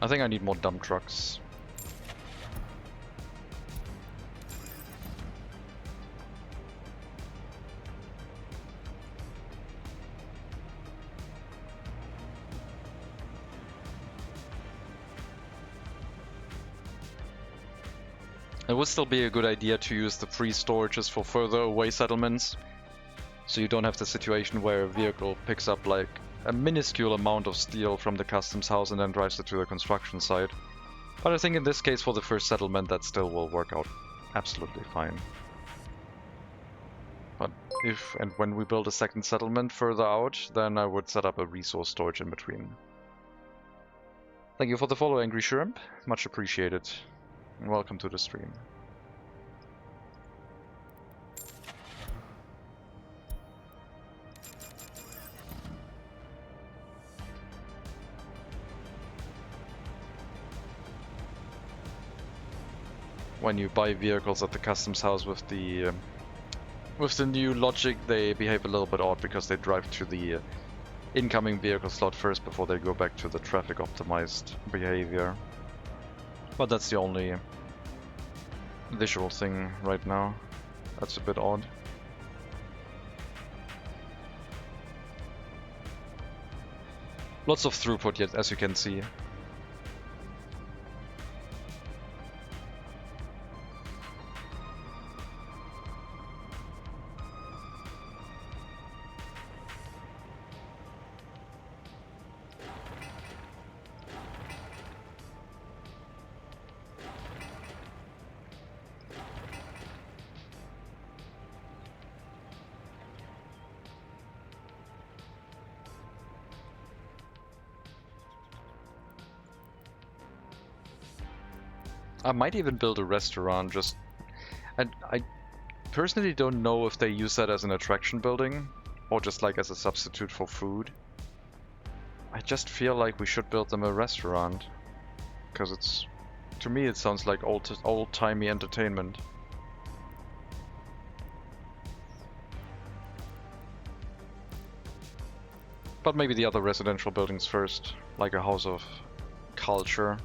Speaker 1: I think I need more dump trucks. It would still be a good idea to use the free storages for further away settlements, so you don't have the situation where a vehicle picks up like a minuscule amount of steel from the customs house and then drives it to the construction site. But I think in this case for the first settlement that still will work out absolutely fine. But if and when we build a second settlement further out, then I would set up a resource storage in between. Thank you for the follow, Angry Shrimp. Much appreciated. And welcome to the stream. When you buy vehicles at the customs house with the new logic, they behave a little bit odd because they drive to the incoming vehicle slot first before they go back to the traffic optimized behavior. But that's the only visual thing right now. That's a bit odd. Lots of throughput yet, as you can see. I might even build a restaurant, just... I personally don't know if they use that as an attraction building, or just like as a substitute for food. I just feel like we should build them a restaurant, because it's... to me it sounds like old-timey entertainment. But maybe the other residential buildings first, like a house of culture.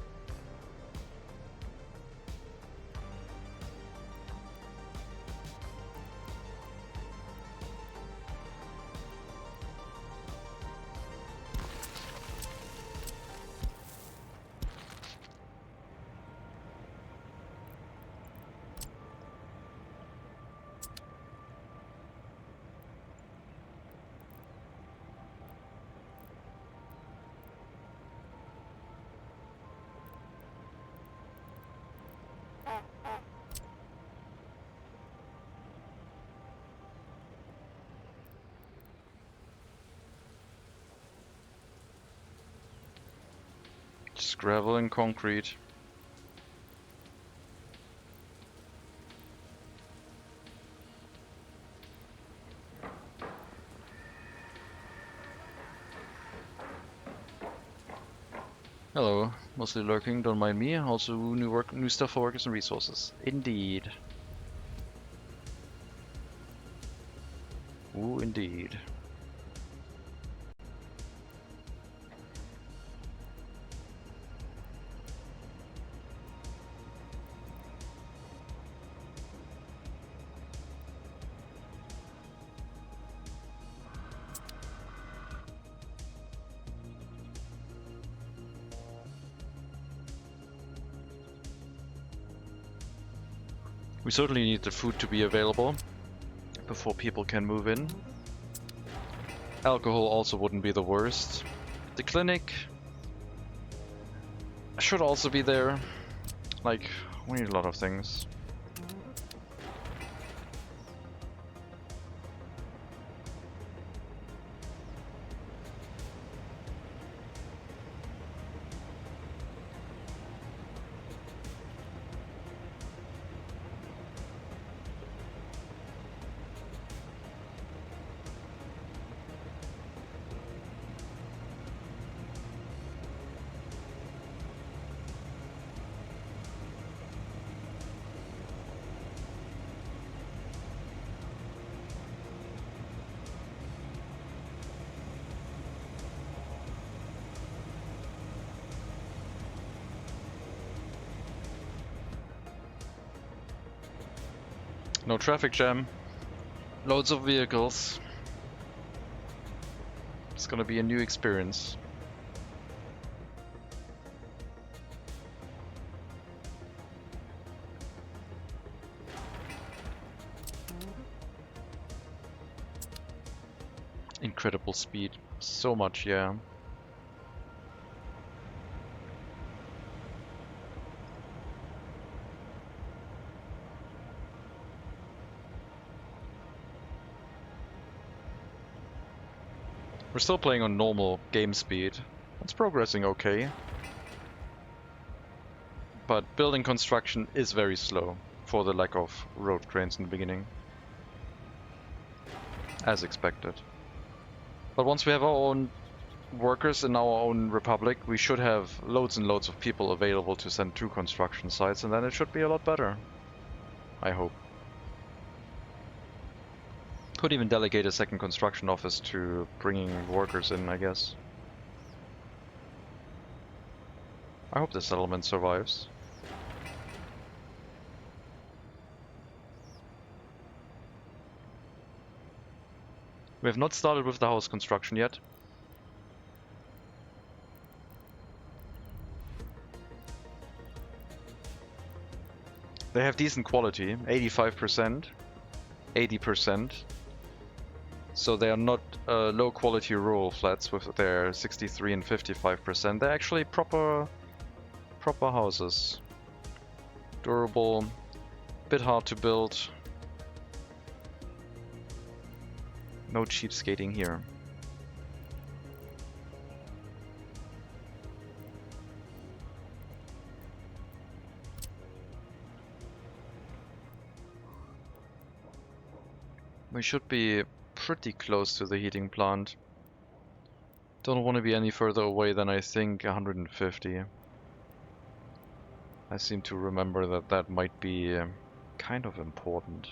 Speaker 1: There's gravel and concrete. Hello, mostly lurking, don't mind me. Also new stuff for workers and resources. Indeed. Ooh, indeed. We certainly need the food to be available before people can move in. Alcohol also wouldn't be the worst. The clinic should also be there. Like, we need a lot of things. No traffic jam. Loads of vehicles. It's gonna be a new experience. Incredible speed. So much, yeah. We're still playing on normal game speed. It's progressing okay. But building construction is very slow for the lack of road cranes in the beginning. As expected. But once we have our own workers in our own republic, we should have loads and loads of people available to send to construction sites, and then it should be a lot better. I hope. Could even delegate a second construction office to bringing workers in, I guess. I hope the settlement survives. We have not started with the house construction yet. They have decent quality, 85%, 80%. So they are not low quality rural flats with their 63 and 55%. They're actually proper houses. Durable, bit hard to build. No cheapskating here. We should be pretty close to the heating plant. Don't want to be any further away than I think 150. I seem to remember that that might be kind of important.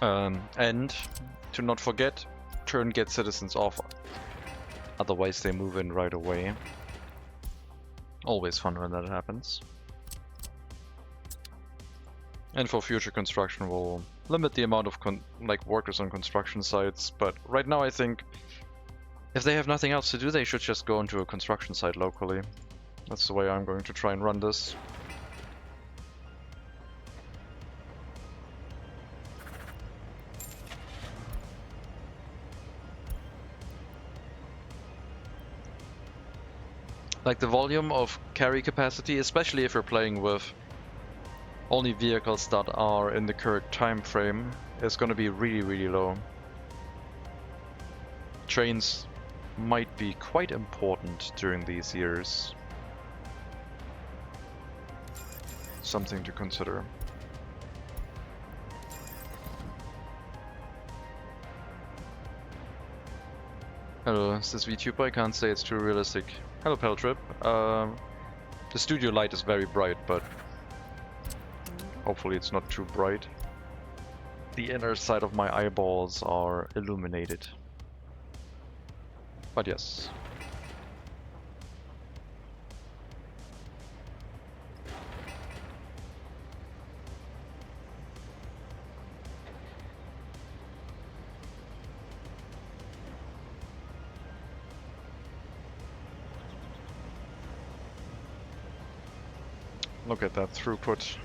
Speaker 1: And to not forget, turn get citizens off. Otherwise they move in right away. Always fun when that happens. And for future construction, we'll limit the amount of workers on construction sites. But right now, I think if they have nothing else to do, they should just go into a construction site locally. That's the way I'm going to try and run this. Like the volume of carry capacity, especially if you're playing with only vehicles that are in the current time frame, is going to be really, really low. Trains might be quite important during these years. Something to consider. Hello, is this VTuber? I can't say it's too realistic. Hello, Peltrip. The studio light is very bright, but hopefully it's not too bright. The inner side of my eyeballs are illuminated. But yes. Look at that throughput.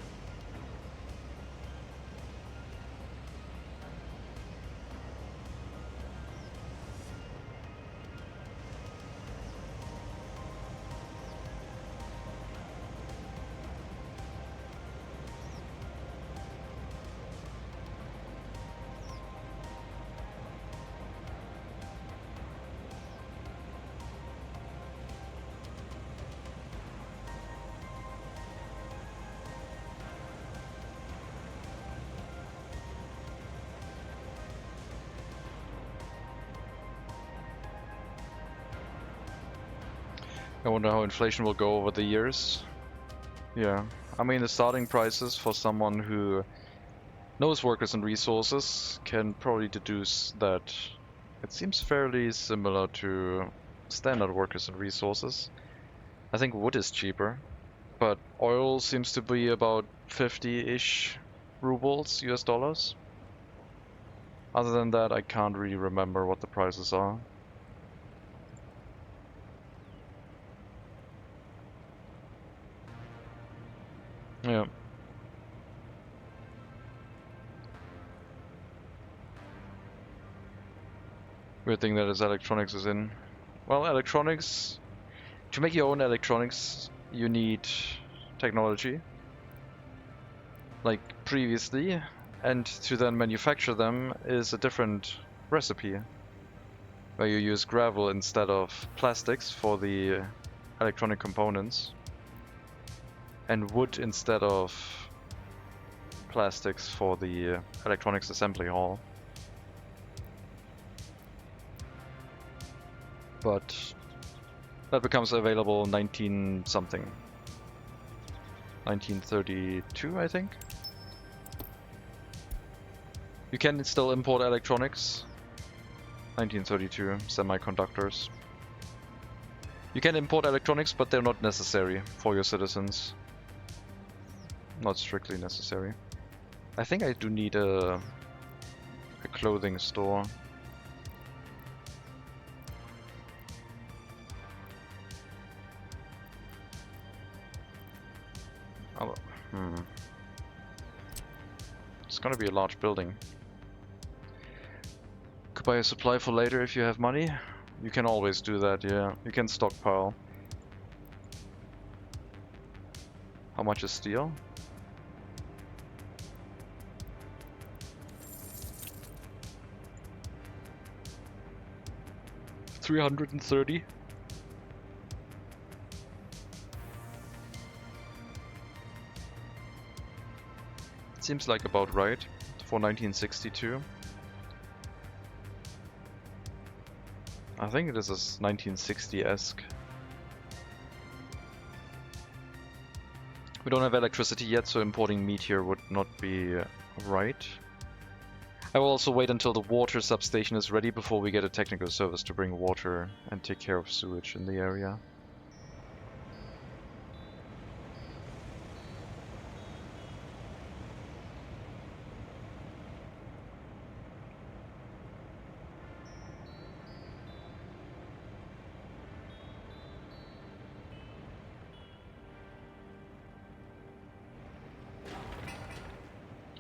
Speaker 1: I wonder how inflation will go over the years. Yeah, I mean the starting prices for someone who knows workers and resources can probably deduce that it seems fairly similar to standard workers and resources. I think wood is cheaper, but oil seems to be about 50-ish rubles, US dollars. Other than that, I can't really remember what the prices are. Yeah. Weird thing that is electronics is in. Well, electronics... To make your own electronics, you need technology. Like previously. And to then manufacture them is a different recipe. Where you use gravel instead of plastics for the electronic components. And wood instead of plastics for the electronics assembly hall. But that becomes available 19-something. 1932, I think. You can still import electronics. 1932, semiconductors. You can import electronics, but they're not necessary for your citizens. Not strictly necessary. I think I do need a clothing store. Oh, It's gonna be a large building. Could buy a supply for later if you have money. You can always do that, yeah. You can stockpile. How much is steel? 330. Seems like about right for 1962. I think this is 1960-esque. We don't have electricity yet, so importing meat here would not be right. I will also wait until the water substation is ready before we get a technical service to bring water and take care of sewage in the area.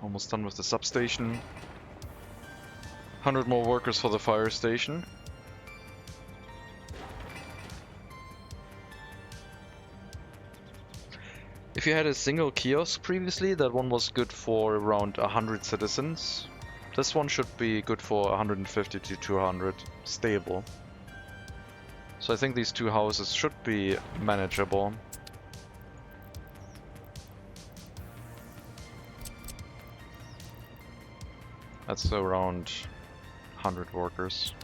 Speaker 1: Almost done with the substation. 100 more workers for the fire station. If you had a single kiosk previously, that one was good for around 100 citizens. This one should be good for 150 to 200, stable. So I think these two houses should be manageable. That's around 100 workers.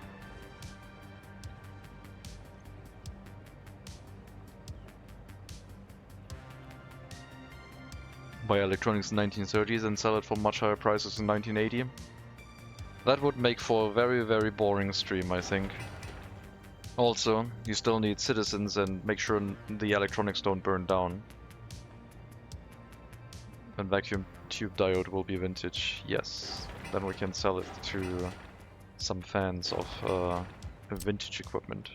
Speaker 1: Buy electronics in 1930s and sell it for much higher prices in 1980. That would make for a very, very boring stream, I think. Also, you still need citizens and make sure the electronics don't burn down. And vacuum tube diode will be vintage, yes. Then we can sell it to some fans of vintage equipment.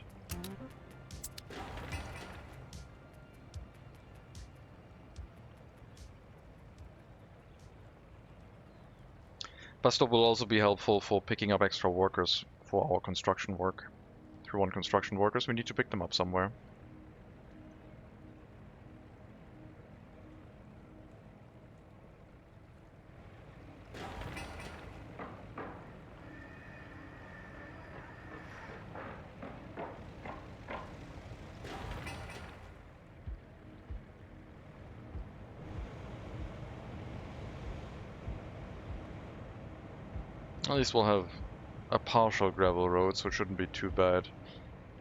Speaker 1: Bus stop will also be helpful for picking up extra workers for our construction work. If we want construction workers, we need to pick them up somewhere. At least we'll have a partial gravel road, so it shouldn't be too bad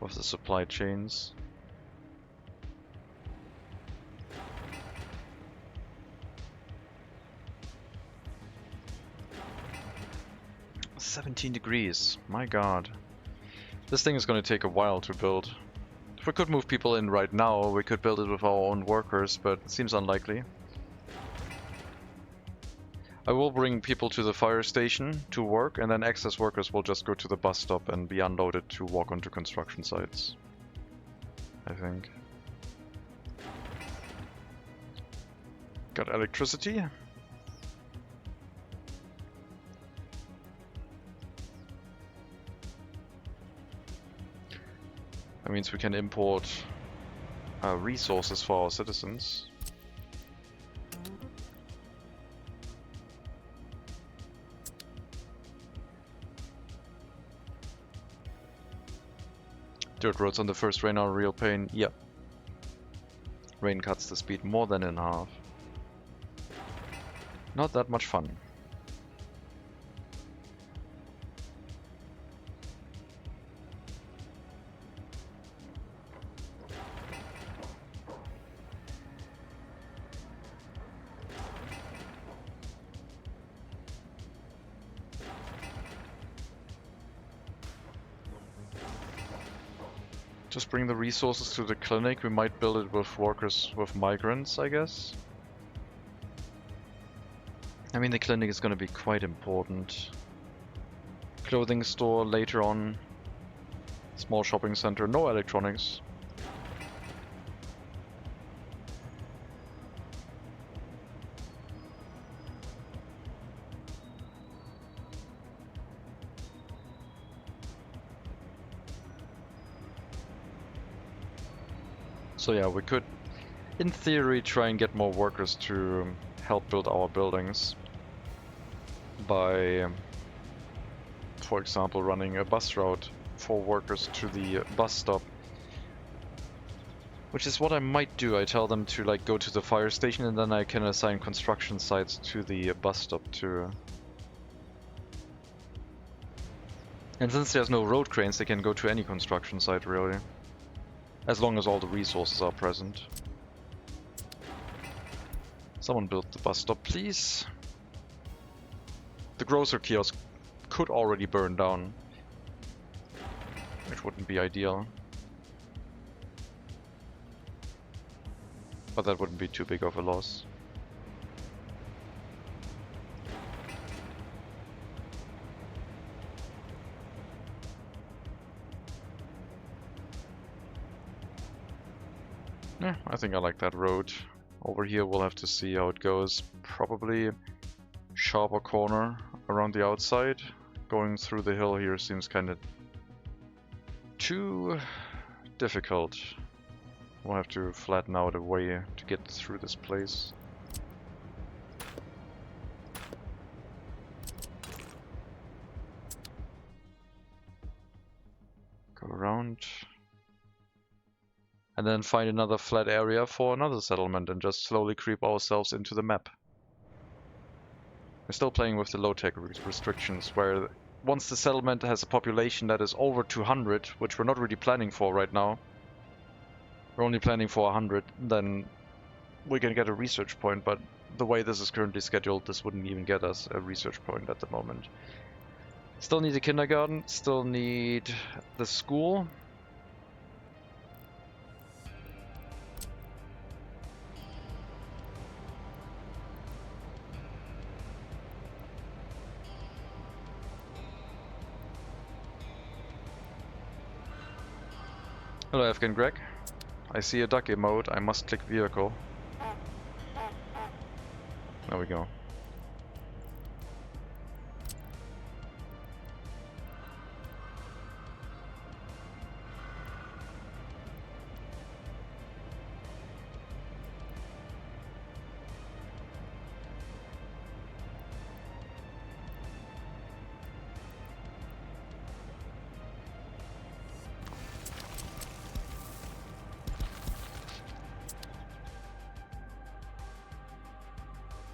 Speaker 1: with the supply chains. "17 degrees, my god. This thing is going to take a while to build. If we could move people in right now, we could build it with our own workers, but it seems unlikely. I will bring people to the fire station to work, and then excess workers will just go to the bus stop and be unloaded to walk onto construction sites, I think. Got electricity. That means we can import resources for our citizens. Dirt roads on the first rain are a real pain. Yep. Rain cuts the speed more than in half. Not that much fun. Just bring the resources to the clinic. We might build it with workers with migrants, I guess. I mean, the clinic is going to be quite important. Clothing store later on. Small shopping center, no electronics. So yeah, we could, in theory, try and get more workers to help build our buildings by, for example, running a bus route for workers to the bus stop. Which is what I might do. I tell them to like go to the fire station, and then I can assign construction sites to the bus stop too. And since there's no road cranes, they can go to any construction site really. As long as all the resources are present. Someone build the bus stop, please. The grocer kiosk could already burn down, which wouldn't be ideal. But that wouldn't be too big of a loss. Yeah, I think I like that road. Over here we'll have to see how it goes. Probably sharper corner around the outside. Going through the hill here seems kind of too difficult. We'll have to flatten out a way to get through this place. Go around. And then find another flat area for another settlement and just slowly creep ourselves into the map. We're still playing with the low-tech restrictions, where once the settlement has a population that is over 200, which we're not really planning for right now, we're only planning for 100, then we can get a research point, but the way this is currently scheduled, this wouldn't even get us a research point at the moment. Still need a kindergarten, still need the school. Hello Afghan Greg. I see a duck emote, I must click vehicle. There we go.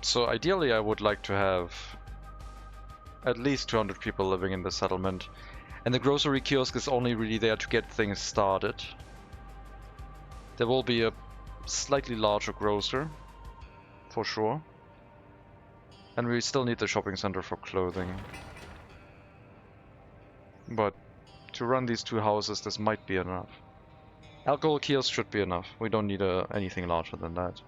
Speaker 1: So ideally I would like to have at least 200 people living in the settlement, and the grocery kiosk is only really there to get things started. There will be a slightly larger grocer, for sure, and we still need the shopping center for clothing. But to run these two houses, this might be enough. Alcohol kiosk should be enough, we don't need anything larger than that.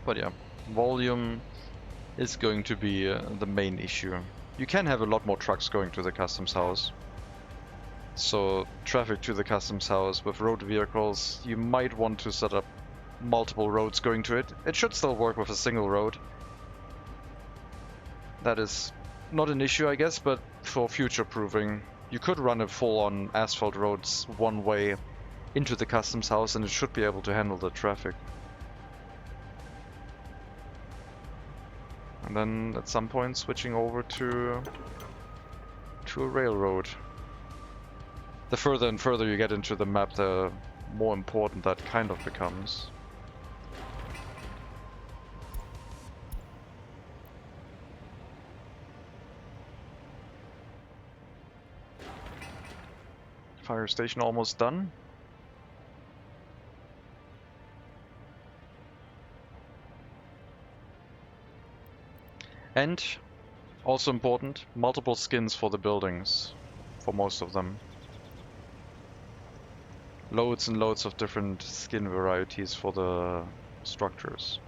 Speaker 1: But yeah, volume is going to be the main issue. You can have a lot more trucks going to the customs house. So traffic to the customs house with road vehicles, you might want to set up multiple roads going to it. It should still work with a single road. That is not an issue, I guess, but for future proofing, you could run a full-on asphalt roads one way into the customs house and it should be able to handle the traffic. And then at some point switching over to a railroad. The further and further you get into the map, the more important that kind of becomes. Fire station almost done. And, also important, multiple skins for the buildings, for most of them. Loads and loads of different skin varieties for the structures.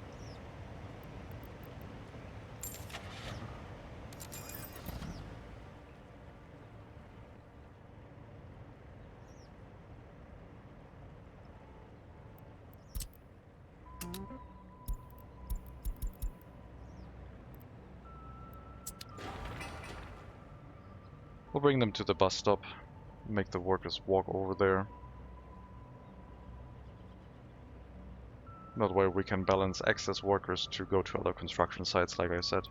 Speaker 1: We'll bring them to the bus stop, make the workers walk over there. That way we can balance excess workers to go to other construction sites, like I said.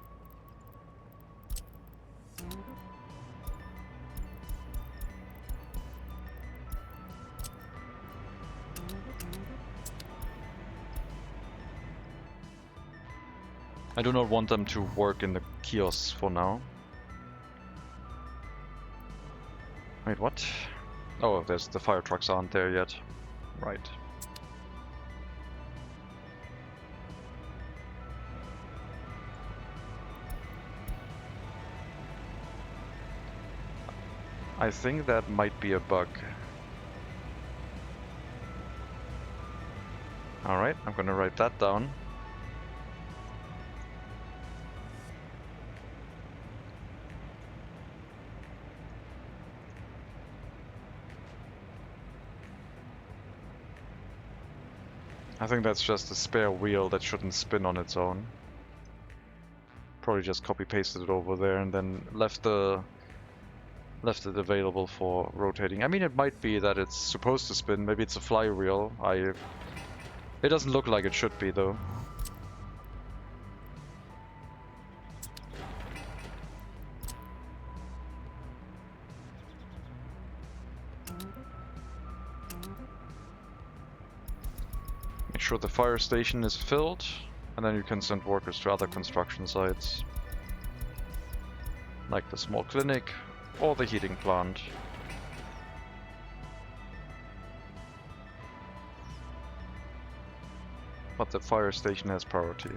Speaker 1: I do not want them to work in the kiosks for now. Wait, what? Oh, there's the fire trucks aren't there yet. Right. I think that might be a bug. Alright, I'm gonna write that down. I think that's just a spare wheel that shouldn't spin on its own. Probably just copy-pasted it over there and then left it available for rotating. I mean, it might be that it's supposed to spin. Maybe it's a flywheel. It doesn't look like it should be, though. Make sure the fire station is filled, and then you can send workers to other construction sites, like the small clinic or the heating plant. But the fire station has priority.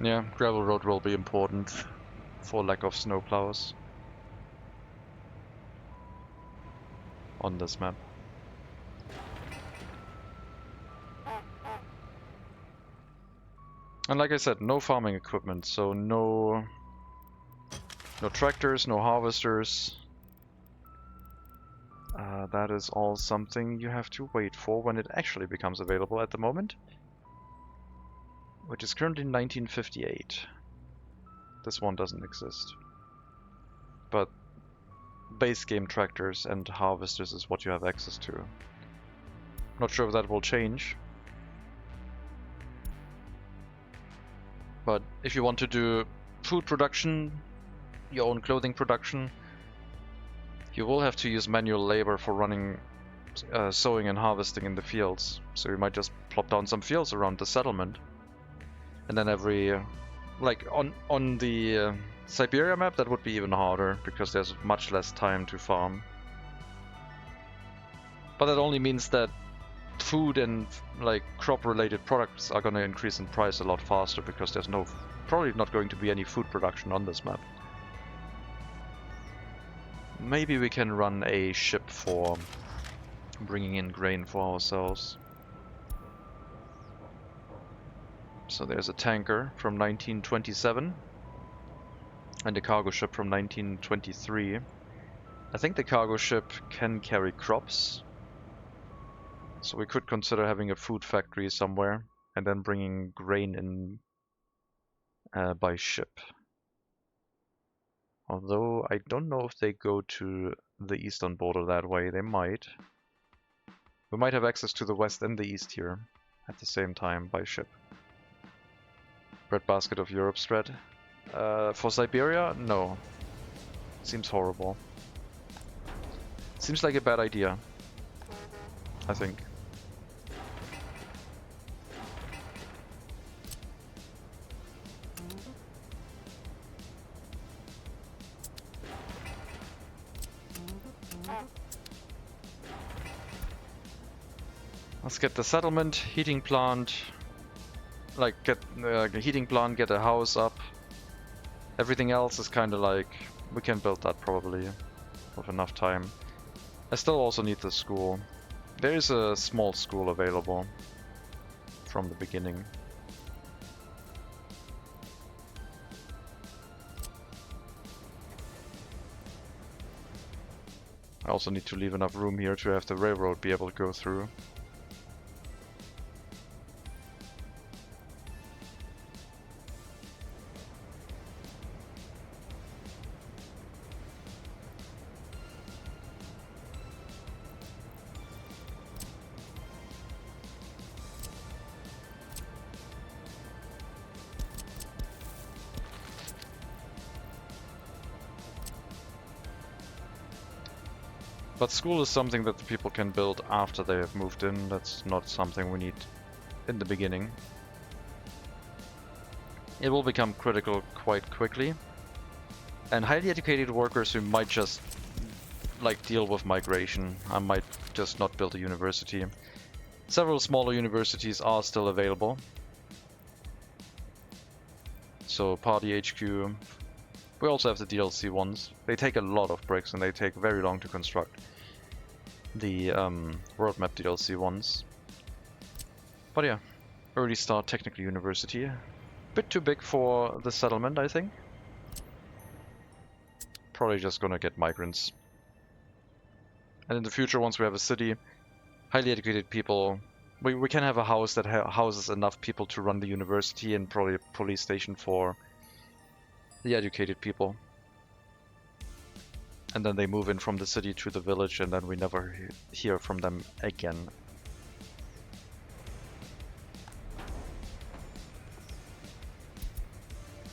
Speaker 1: Yeah, gravel road will be important for lack of snowplows on this map. And like I said, no farming equipment, so no tractors, no harvesters. That is all something you have to wait for when it actually becomes available. At the moment, which is currently 1958. This one doesn't exist. But base game tractors and harvesters is what you have access to. Not sure if that will change. But if you want to do food production, your own clothing production, you will have to use manual labor for running sowing and harvesting in the fields. So you might just plop down some fields around the settlement. And then like on the Siberia map, that would be even harder because there's much less time to farm. But that only means that food and like crop-related products are going to increase in price a lot faster because there's probably not going to be any food production on this map. Maybe we can run a ship for bringing in grain for ourselves. So there's a tanker from 1927 and a cargo ship from 1923. I think the cargo ship can carry crops, so we could consider having a food factory somewhere and then bringing grain in by ship. Although I don't know if they go to the eastern border that way. They might. We might have access to the west and the east here at the same time by ship. Breadbasket of Europe spread. For Siberia? No. Seems horrible. Seems like a bad idea, I think. Let's get the settlement, heating plant, like get a heating plant, get a house up. Everything else is kind of like, we can build that probably with enough time. I still also need the school. There is a small school available from the beginning. I also need to leave enough room here to have the railroad be able to go through. But school is something that the people can build after they have moved in. That's not something we need in the beginning. It will become critical quite quickly. And highly educated workers who might just like deal with migration. I might just not build a university. Several smaller universities are still available. So Party HQ. We also have the DLC ones. They take a lot of bricks and they take very long to construct. The world map DLC ones. But yeah, early start technical university. Bit too big for the settlement, I think. Probably just gonna get migrants. And in the future, once we have a city, highly educated people, we can have a house that houses enough people to run the university and probably a police station for the educated people. And then they move in from the city to the village and then we never hear from them again.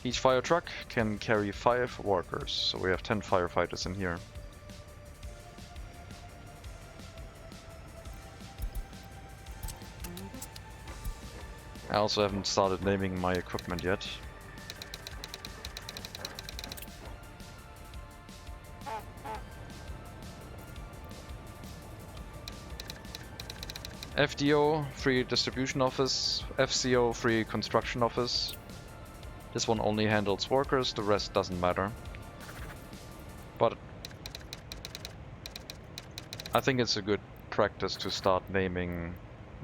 Speaker 1: Each fire truck can carry 5 workers, so we have 10 firefighters in here. I also haven't started naming my equipment yet. FDO, Free Distribution Office, FCO, Free Construction Office. This one only handles workers, the rest doesn't matter. But I think it's a good practice to start naming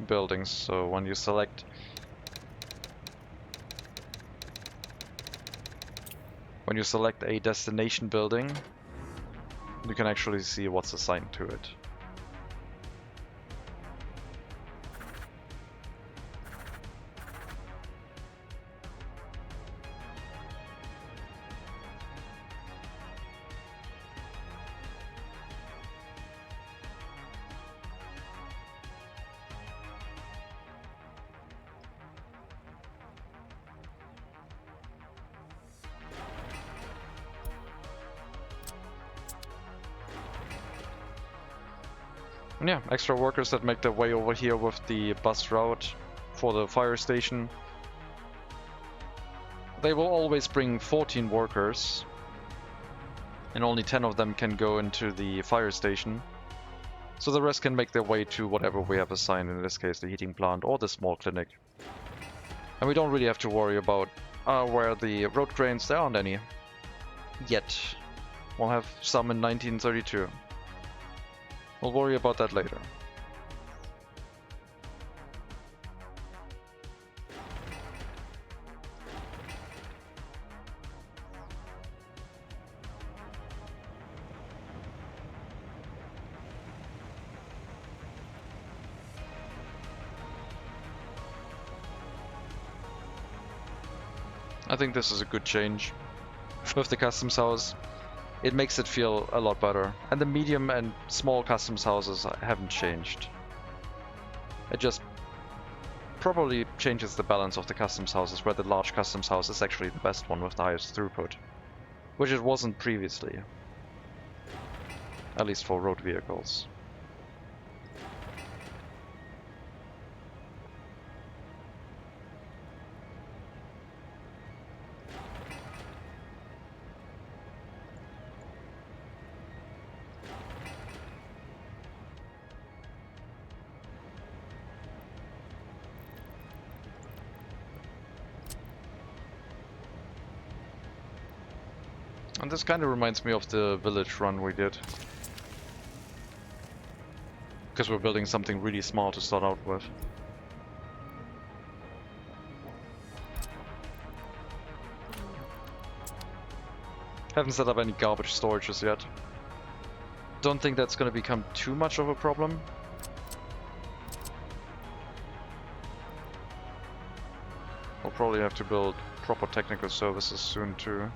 Speaker 1: buildings, so when you select a destination building, you can actually see what's assigned to it. And yeah, extra workers that make their way over here with the bus route for the fire station. They will always bring 14 workers, and only 10 of them can go into the fire station. So the rest can make their way to whatever we have assigned, in this case the heating plant or the small clinic. And we don't really have to worry about where the road cranes, there aren't any yet. We'll have some in 1932. We'll worry about that later. I think this is a good change with the customs house. It makes it feel a lot better. And the medium and small customs houses haven't changed. It just probably changes the balance of the customs houses, where the large customs house is actually the best one with the highest throughput. Which it wasn't previously. At least for road vehicles. And this kind of reminds me of the village run we did. Because we're building something really small to start out with. Haven't set up any garbage storages yet. Don't think that's going to become too much of a problem. We'll probably have to build proper technical services soon too.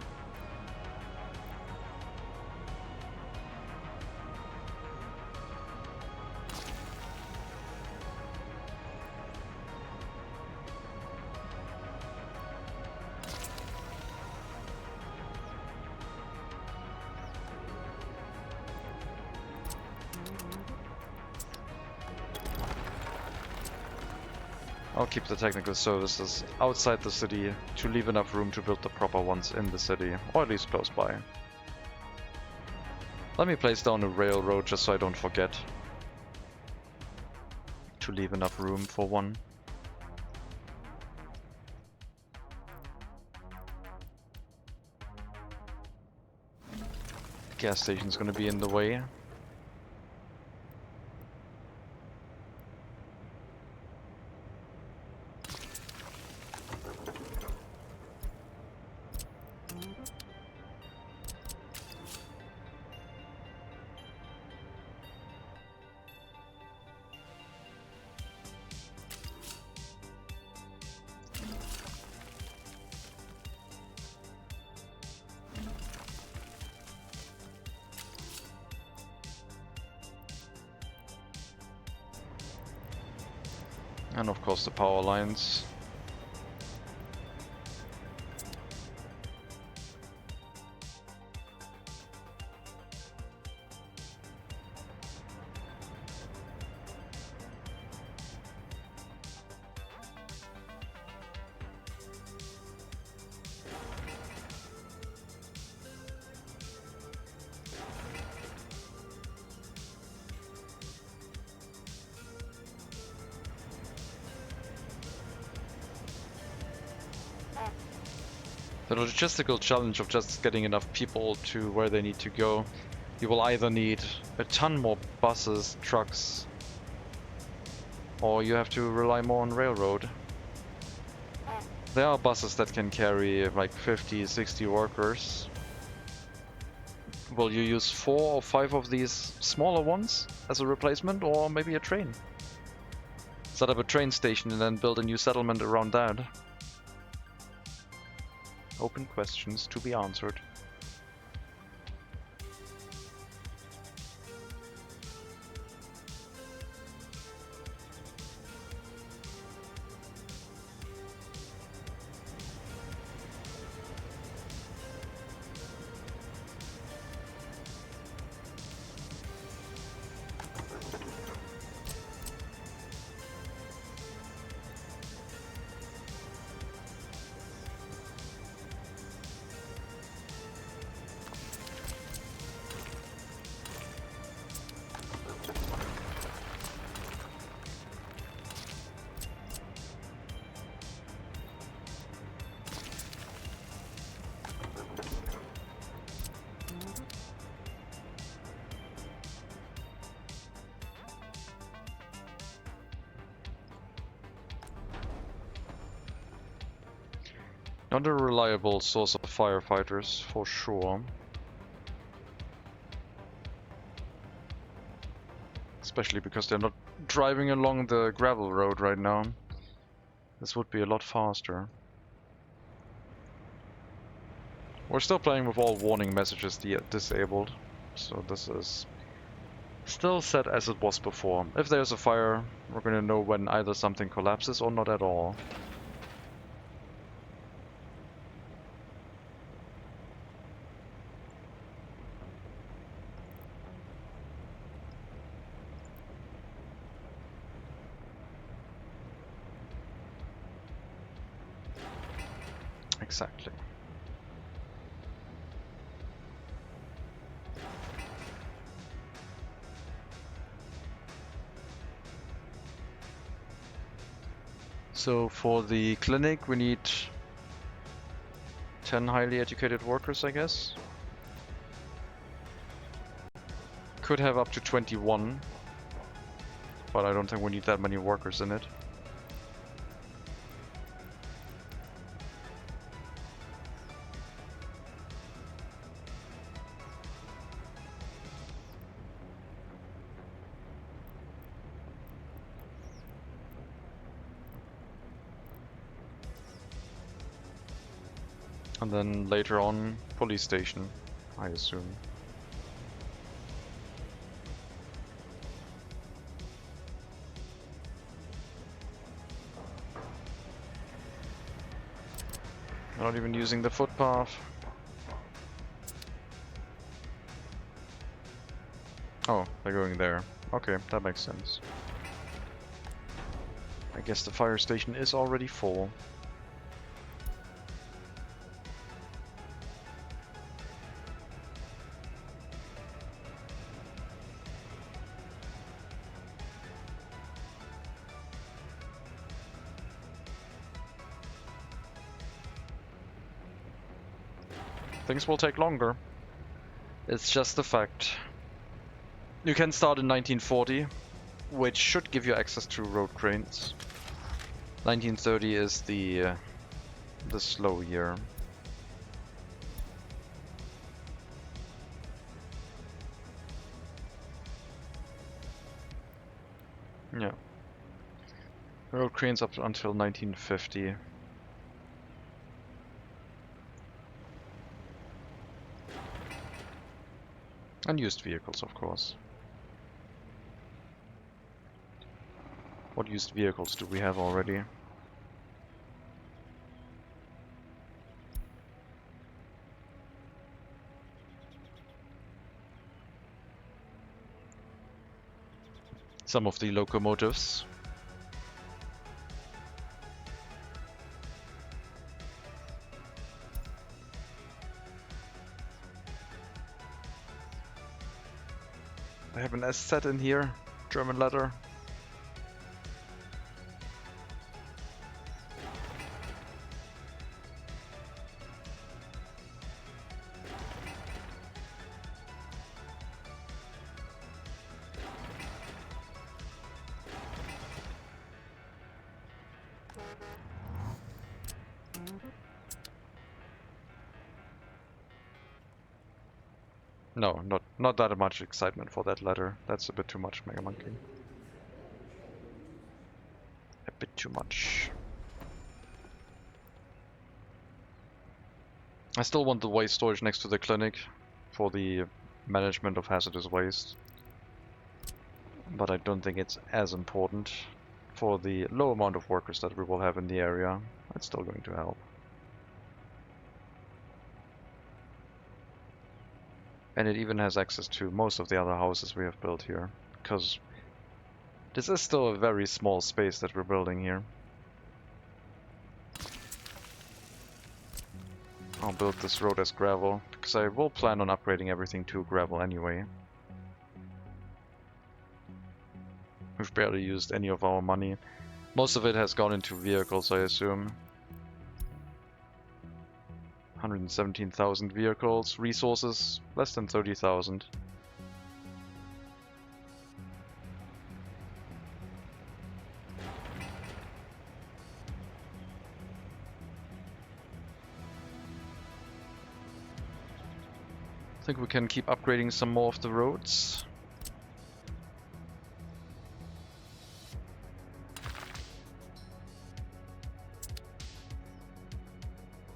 Speaker 1: I'll keep the technical services outside the city to leave enough room to build the proper ones in the city, or at least close by. Let me place down a railroad just so I don't forget to leave enough room for one. Gas station's gonna be in the way. And of course the power lines. The logistical challenge of just getting enough people to where they need to go. You will either need a ton more buses, trucks, or you have to rely more on railroad. There are buses that can carry like 50, 60 workers. Will you use 4 or 5 of these smaller ones as a replacement, or maybe a train? Set up a train station and then build a new settlement around that. Open questions to be answered. Not a reliable source of firefighters, for sure. Especially because they're not driving along the gravel road right now. This would be a lot faster. We're still playing with all warning messages disabled, so this is still set as it was before. If there's a fire, we're gonna know when either something collapses or not at all. Exactly. So for the clinic we need 10 highly educated workers, I guess. Could have up to 21, but I don't think we need that many workers in it. And then later on, police station, I assume. Not even using the footpath. Oh, they're going there. Okay, that makes sense.
Speaker 2: I guess the fire station is already full. Things will take longer. It's just a fact. You can start in 1940, which should give you access to road cranes. 1930 is the slow year. Yeah. Road cranes up until 1950. And used vehicles, of course. What used vehicles do we have already? Some of the locomotives. I have an S set in here, German letter. No, not that much excitement for that letter. That's a bit too much, Mega Monkey. A bit too much. I still want the waste storage next to the clinic for the management of hazardous waste. But I don't think it's as important for the low amount of workers that we will have in the area. It's still going to help. And it even has access to most of the other houses we have built here, because this is still a very small space that we're building here. I'll build this road as gravel, because I will plan on upgrading everything to gravel anyway. We've barely used any of our money. Most of it has gone into vehicles, I assume. 117,000 vehicles, resources, less than 30,000. I think we can keep upgrading some more of the roads.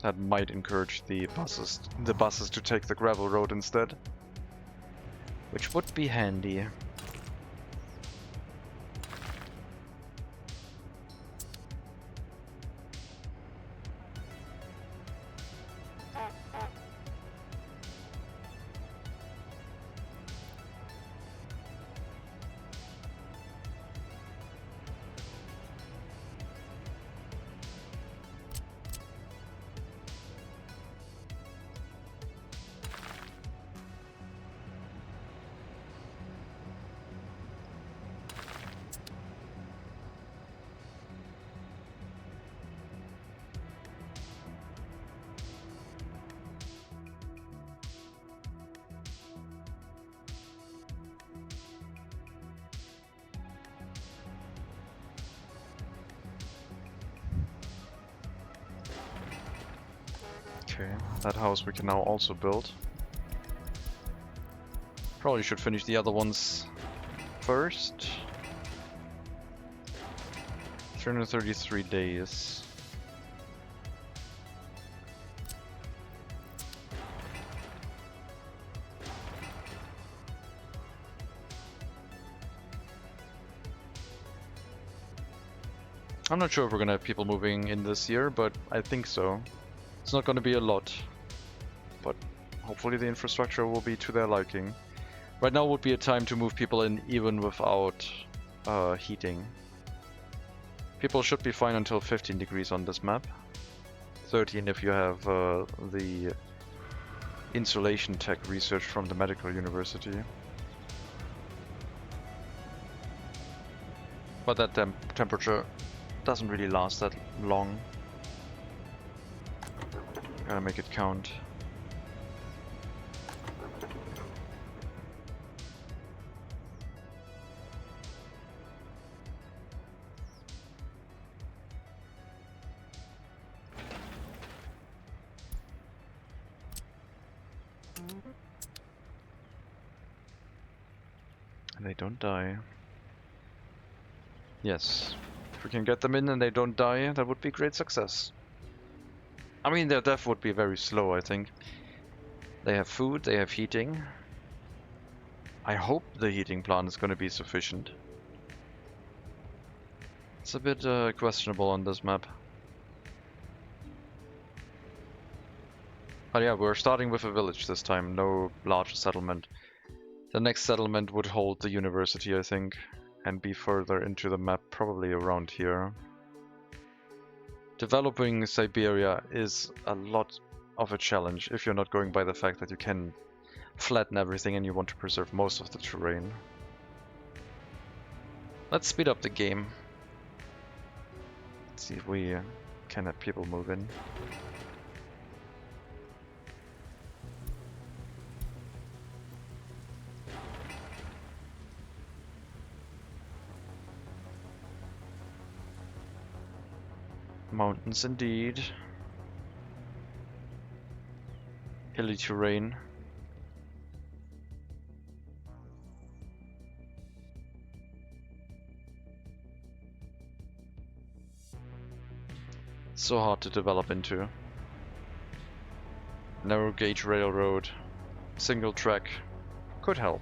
Speaker 2: That might encourage the buses to take the gravel road instead, which would be handy. Okay, that house we can now also build. Probably should finish the other ones first. 333 days. I'm not sure if we're gonna have people moving in this year, but I think so. It's not gonna be a lot, but hopefully the infrastructure will be to their liking. Right now would be a time to move people in even without heating. People should be fine until 15 degrees on this map. 13 if you have the insulation tech research from the medical university. But that temperature doesn't really last that long. Gotta make it count. And they don't die. Yes. If we can get them in and they don't die, that would be great success. I mean, their death would be very slow, I think. They have food, they have heating. I hope the heating plant is going to be sufficient. It's a bit questionable on this map. But yeah, we're starting with a village this time, no large settlement. The next settlement would hold the university, I think, and be further into the map, probably around here. Developing Siberia is a lot of a challenge if you're not going by the fact that you can flatten everything and you want to preserve most of the terrain. Let's speed up the game. Let's see if we can have people move in. Mountains indeed. Hilly terrain. So hard to develop into. Narrow gauge railroad, single track, could help.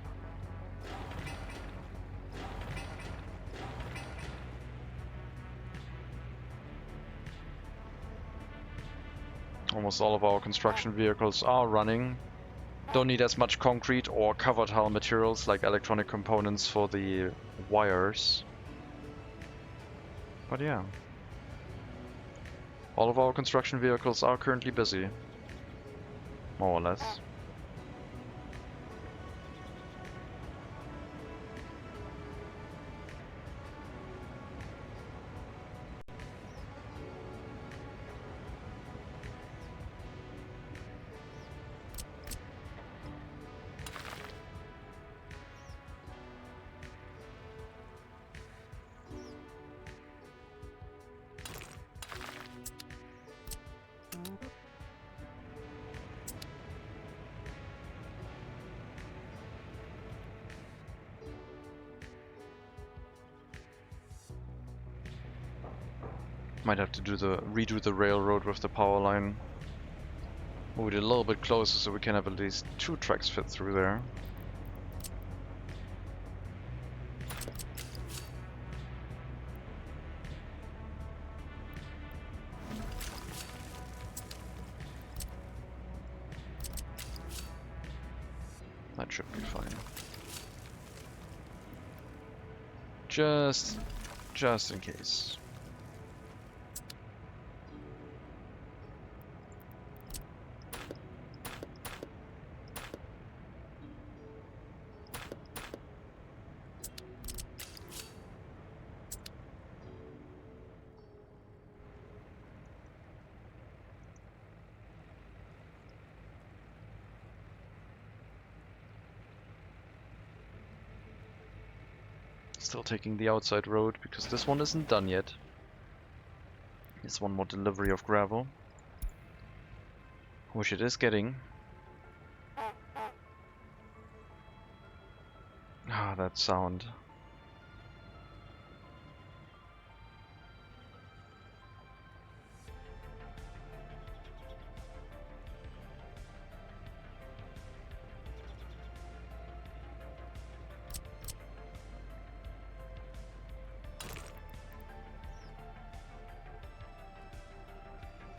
Speaker 2: Almost all of our construction vehicles are running. Don't need as much concrete or covered hull materials like electronic components for the wires. But yeah. All of our construction vehicles are currently busy. More or less. Might have to redo the railroad with the power line. Move it a little bit closer so we can have at least 2 tracks fit through there. That should be fine. Just in case. Still taking the outside road because this one isn't done yet. There's one more delivery of gravel, which it is getting. Ah, that sound.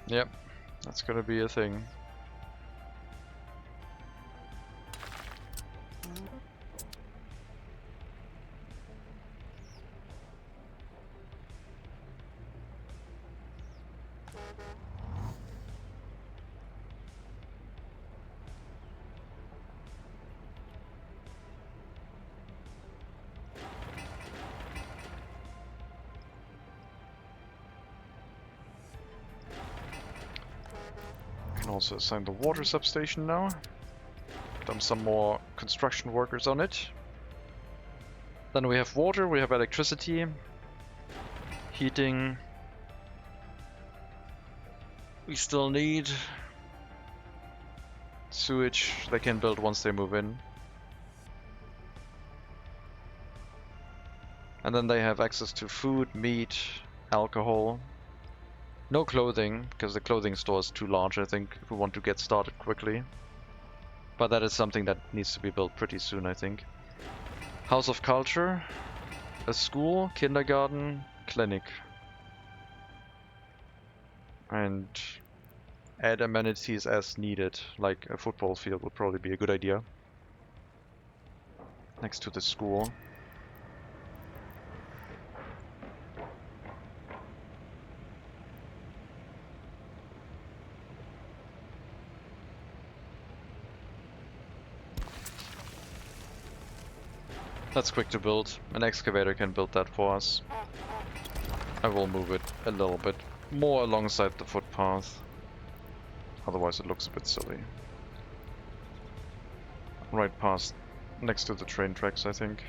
Speaker 2: Yep, that's gonna be a thing. Also assign the water substation now. Dump some more construction workers on it. Then we have water, we have electricity, heating. We still need sewage they can build once they move in. And then they have access to food, meat, alcohol. No clothing, because the clothing store is too large, I think, if we want to get started quickly. But that is something that needs to be built pretty soon, I think. House of Culture, a school, kindergarten, clinic. And add amenities as needed, like a football field would probably be a good idea. Next to the school. That's quick to build. An excavator can build that for us. I will move it a little bit more alongside the footpath. Otherwise it looks a bit silly. Right past, next to the train tracks, I think.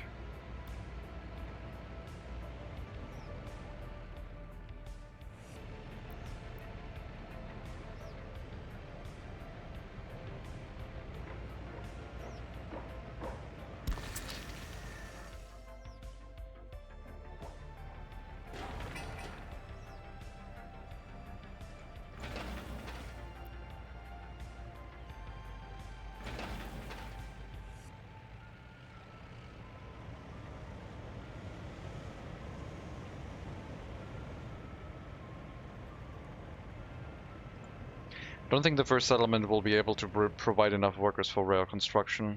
Speaker 2: I don't think the first settlement will be able to provide enough workers for rail construction.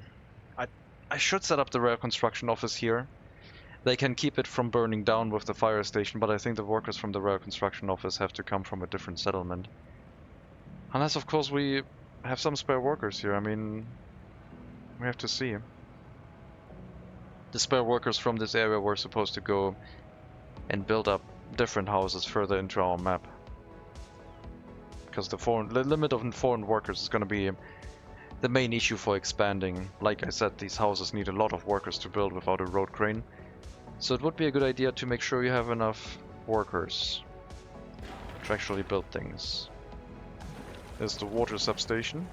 Speaker 2: I should set up the rail construction office here. They can keep it from burning down with the fire station, but I think the workers from the rail construction office have to come from a different settlement. Unless, of course, we have some spare workers here. I mean, we have to see. The spare workers from this area were supposed to go and build up different houses further into our map. Because the limit of foreign workers is going to be the main issue for expanding. Like I said, these houses need a lot of workers to build without a road crane. So it would be a good idea to make sure you have enough workers to actually build things. There's the water substation.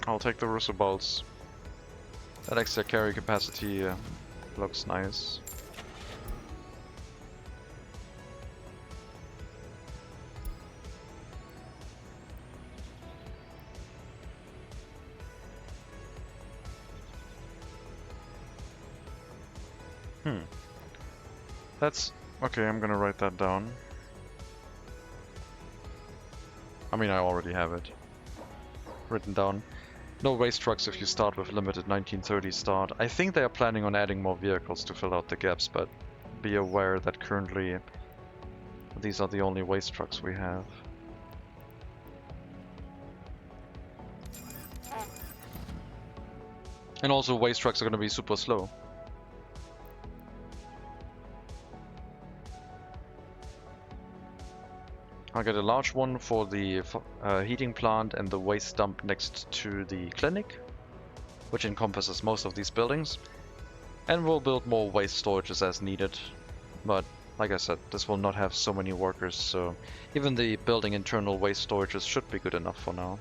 Speaker 2: I'll take the Russo-Bolts. That extra carry capacity looks nice. That's okay, I'm gonna write that down. I mean, I already have it written down. No waste trucks if you start with limited 1930 start. I think they are planning on adding more vehicles to fill out the gaps, but be aware that currently these are the only waste trucks we have. And also waste trucks are going to be super slow. I'll get a large one for the heating plant and the waste dump next to the clinic, which encompasses most of these buildings. And we'll build more waste storages as needed. But like I said, this will not have so many workers, so even the building internal waste storages should be good enough for now.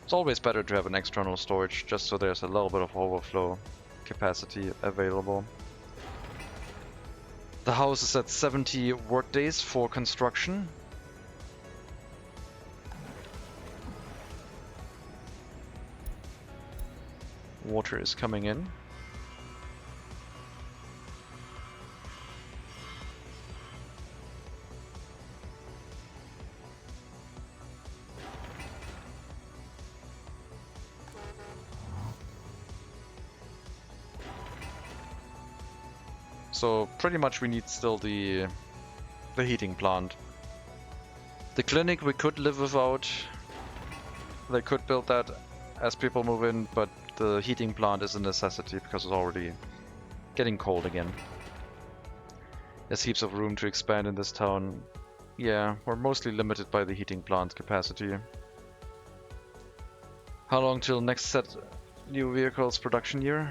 Speaker 2: It's always better to have an external storage, just so there's a little bit of overflow capacity available. The house is at 70 workdays for construction. Water is coming in. So pretty much we need still the heating plant. The clinic we could live without. They could build that as people move in, but the heating plant is a necessity because it's already getting cold again. There's heaps of room to expand in this town. Yeah, we're mostly limited by the heating plant capacity. How long till next set new vehicles production year?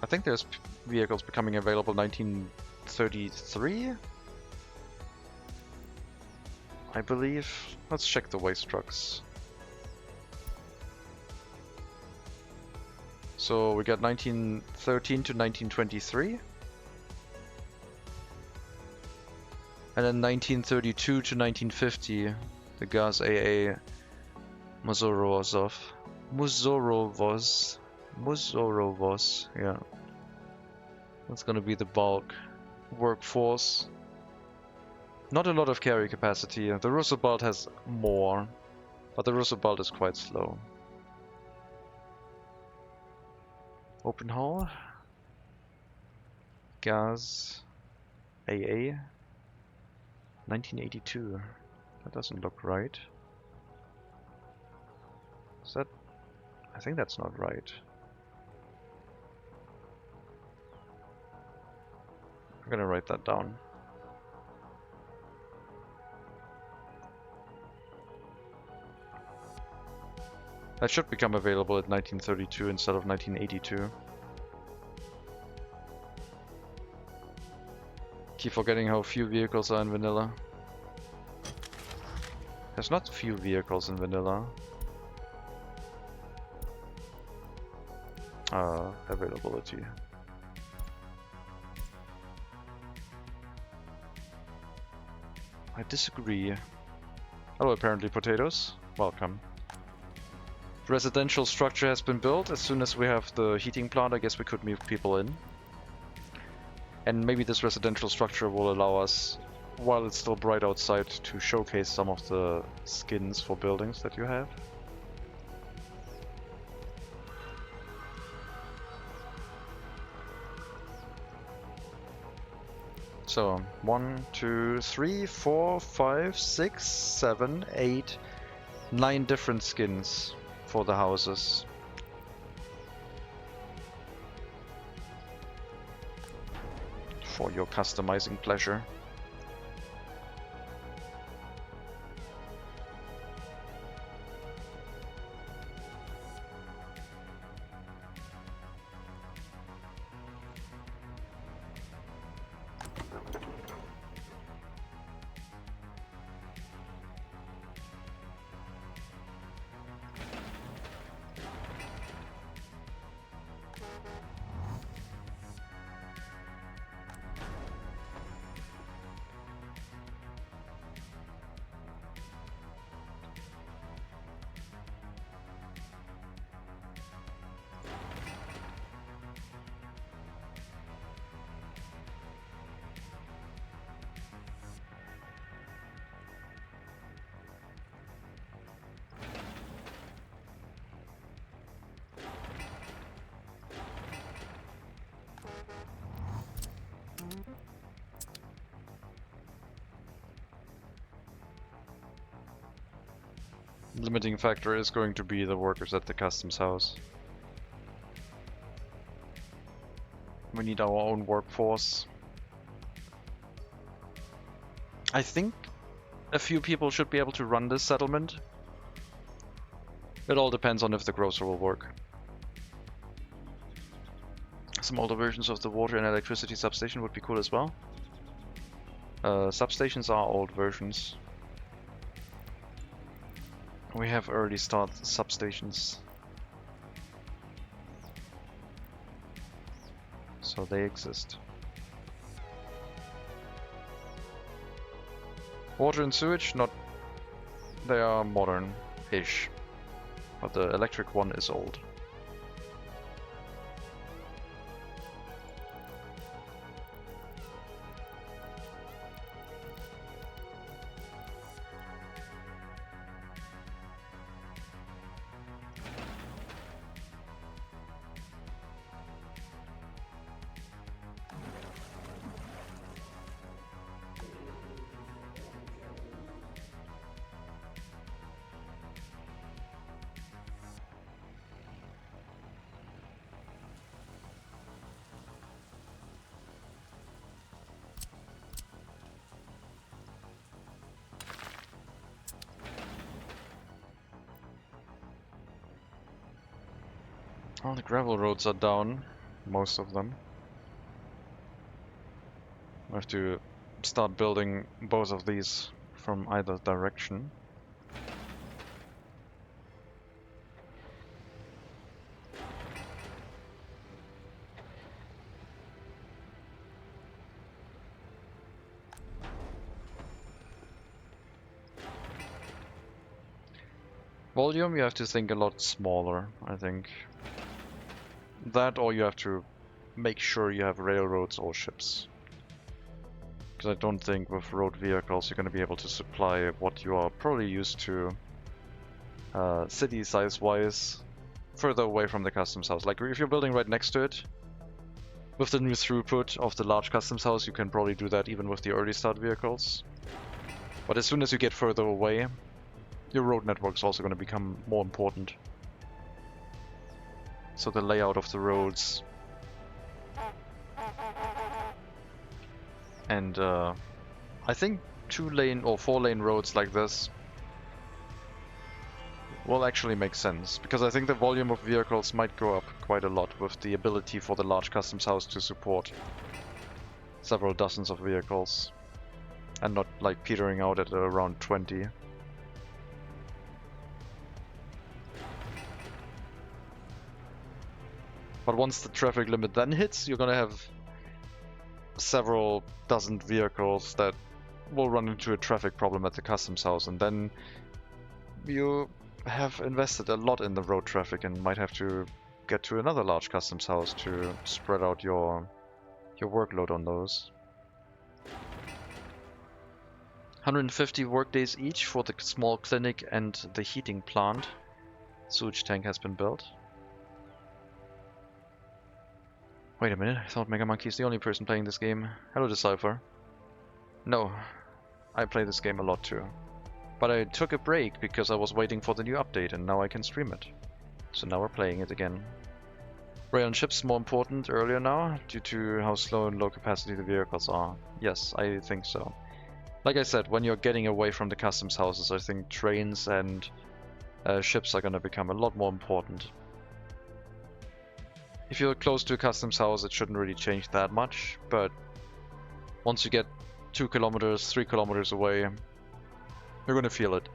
Speaker 2: I think there's vehicles becoming available 1933? I believe. Let's check the waste trucks. So we got 1913 to 1923. And then 1932 to 1950, the Gaz AA Muzorovos, yeah. That's gonna be the bulk workforce. Not a lot of carry capacity. The Roosevelt has more, but the Roosevelt is quite slow. Open hull. Gaz AA 1982. That doesn't look right. Is that? I think that's not right. I'm gonna write that down. That should become available at 1932 instead of 1982. Keep forgetting how few vehicles are in vanilla. There's not few vehicles in vanilla. Availability. I disagree. Hello, apparently potatoes. Welcome. Residential structure has been built. As soon as we have the heating plant, I guess we could move people in. And maybe this residential structure will allow us, while it's still bright outside, to showcase some of the skins for buildings that you have. So, 1, 2, 3, 4, 5, 6, 7, 8, 9 different skins for the houses. For your customizing pleasure. Limiting factor is going to be the workers at the customs house. We need our own workforce. I think a few people should be able to run this settlement. It all depends on if the grocer will work. Some older versions of the water and electricity substation would be cool as well. Substations are old versions. We have early start substations. So they exist. Water and sewage, not... They are modern-ish. But the electric one is old. Oh, the gravel roads are down, most of them. I have to start building both of these from either direction. Volume, you have to think a lot smaller, I think. That, or you have to make sure you have railroads or ships. Because I don't think with road vehicles you're going to be able to supply what you are probably used to city size wise further away from the customs house. Like if you're building right next to it, with the new throughput of the large customs house, you can probably do that even with the early start vehicles. But as soon as you get further away, your road network is also going to become more important. So the layout of the roads and I think 2-lane or 4-lane roads like this will actually make sense, because I think the volume of vehicles might go up quite a lot with the ability for the large customs house to support several dozens of vehicles and not like petering out at around 20. But once the traffic limit then hits, you're gonna have several dozen vehicles that will run into a traffic problem at the customs house, and then you have invested a lot in the road traffic and might have to get to another large customs house to spread out your workload on those. 150 workdays each for the small clinic and the heating plant. Sewage tank has been built. Wait a minute, I thought Mega Monkey is the only person playing this game. Hello, Decipher. No, I play this game a lot too. But I took a break because I was waiting for the new update and now I can stream it. So now we're playing it again. Rail and ships more important earlier now, due to how slow and low capacity the vehicles are. Yes, I think so. Like I said, when you're getting away from the customs houses, I think trains and ships are going to become a lot more important. If you're close to a customs house, it shouldn't really change that much, but once you get 2 kilometers, 3 kilometers away, you're going to feel it.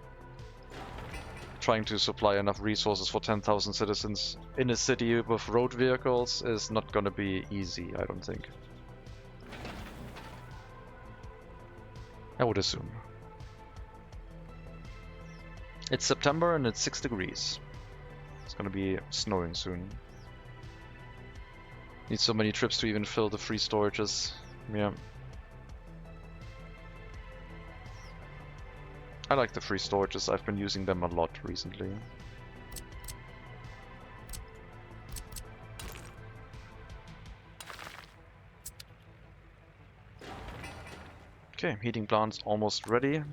Speaker 2: Trying to supply enough resources for 10,000 citizens in a city with road vehicles is not going to be easy, I don't think. I would assume. It's September and it's 6 degrees. It's going to be snowing soon. Need so many trips to even fill the free storages. Yeah. I like the free storages, I've been using them a lot recently. Okay, heating plant's almost ready.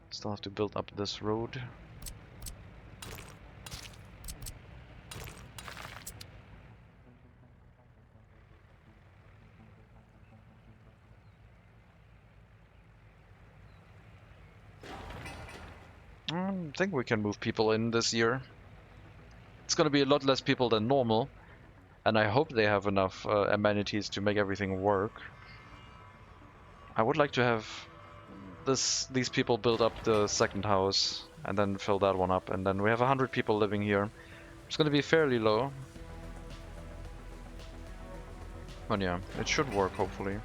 Speaker 2: Still have to build up this road. I think we can move people in this year. It's gonna be a lot less people than normal, and I hope they have enough amenities to make everything work. I would like to have these people build up the second house and then fill that one up, and then we have 100 people living here. It's gonna be fairly low. But yeah, it should work hopefully.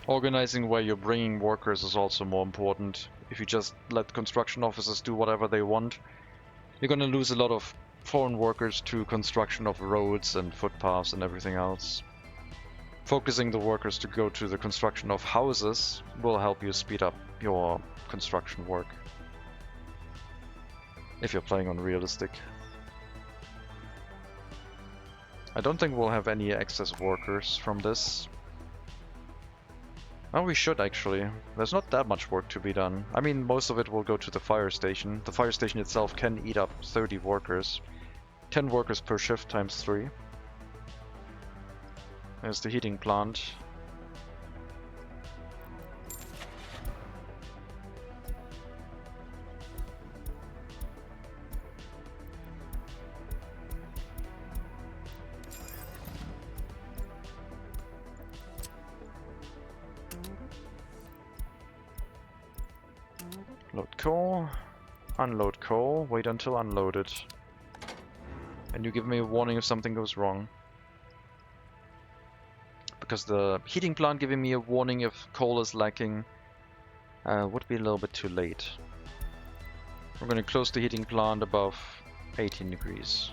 Speaker 2: Organizing where you're bringing workers is also more important. If you just let construction officers do whatever they want, you're gonna lose a lot of foreign workers to construction of roads and footpaths and everything else. Focusing the workers to go to the construction of houses will help you speed up your construction work. If you're playing on realistic. I don't think we'll have any excess workers from this. Well, we should actually. There's not that much work to be done. I mean, most of it will go to the fire station. The fire station itself can eat up 30 workers. 10 workers per shift times 3. There's the heating plant. Load coal, unload coal, wait until unloaded. And you give me a warning if something goes wrong. Because the heating plant giving me a warning if coal is lacking would be a little bit too late. We're going to close the heating plant above 18 degrees.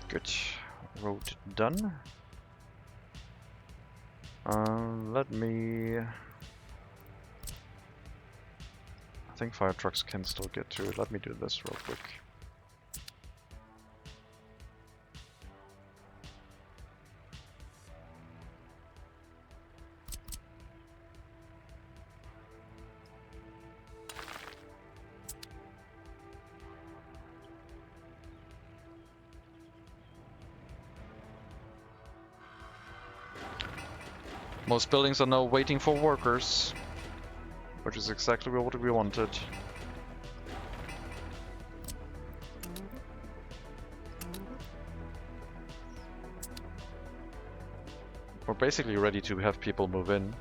Speaker 2: Good. Road done. Let me... I think fire trucks can still get to it. Let me do this real quick. Most buildings are now waiting for workers, which is exactly what we wanted. We're basically ready to have people move in.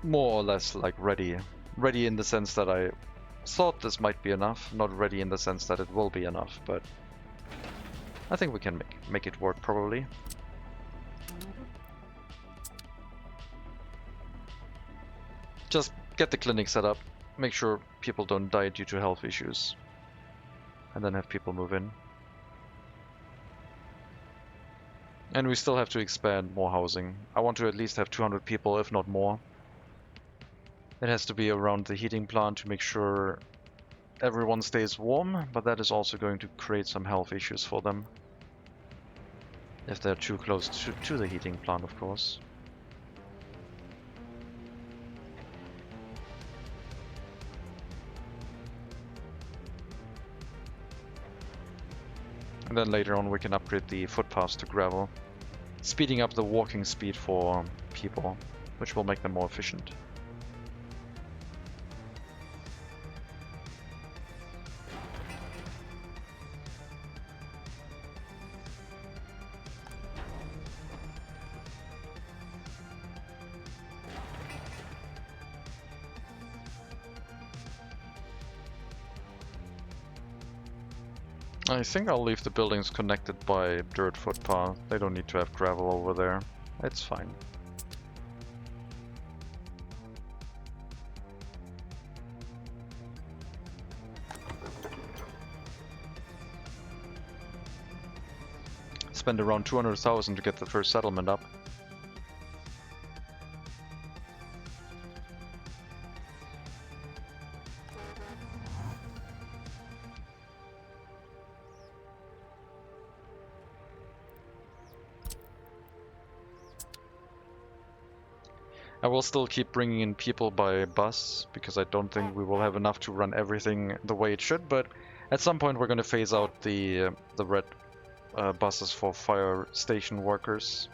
Speaker 2: More or less like ready. Ready in the sense that I thought this might be enough, not ready in the sense that it will be enough, but I think we can make it work probably. Just get the clinic set up, make sure people don't die due to health issues, and then have people move in. And we still have to expand more housing. I want to at least have 200 people, if not more. It has to be around the heating plant to make sure everyone stays warm, but that is also going to create some health issues for them. If they're too close to the heating plant, of course. And then later on we can upgrade the footpaths to gravel, speeding up the walking speed for people, which will make them more efficient. I think I'll leave the buildings connected by dirt footpath. They don't need to have gravel over there. It's fine. Spend around 200,000 to get the first settlement up. I will still keep bringing in people by bus, because I don't think we will have enough to run everything the way it should, but at some point we're going to phase out the red buses for fire station workers.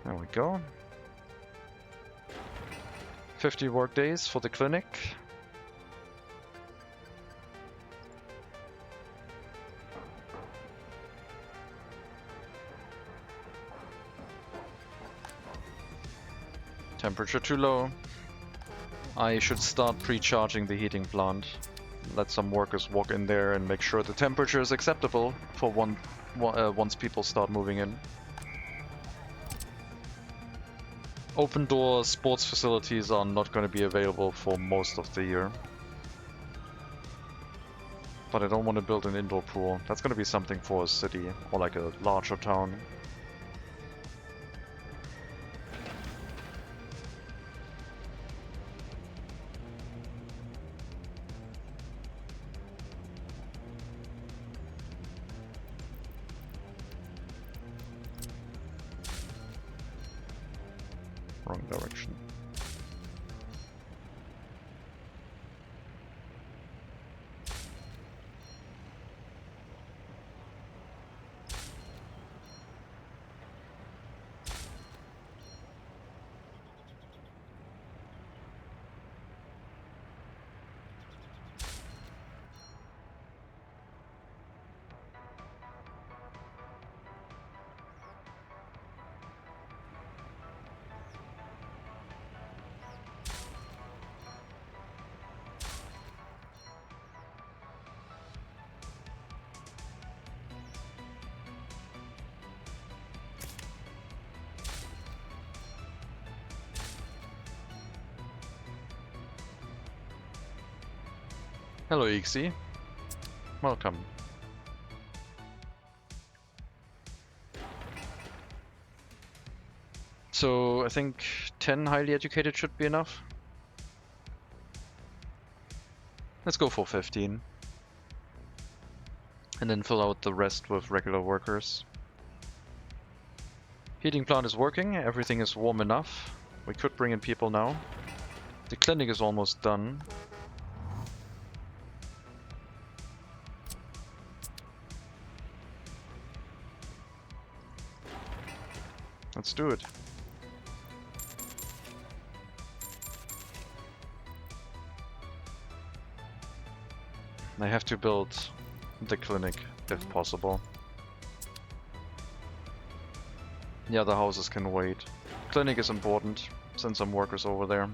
Speaker 2: There we go. 50 work days for the clinic. Temperature too low. I should start pre-charging the heating plant. Let some workers walk in there and make sure the temperature is acceptable for once people start moving in. Open door sports facilities are not going to be available for most of the year. But I don't want to build an indoor pool. That's gonna be something for a city or like a larger town. Wrong direction. Hello, Ixie. Welcome. So I think 10 highly educated should be enough. Let's go for 15. And then fill out the rest with regular workers. Heating plant is working, everything is warm enough. We could bring in people now. The clinic is almost done. Let's do it. I have to build the clinic if possible. The other houses can wait. Clinic is important. Send some workers over there.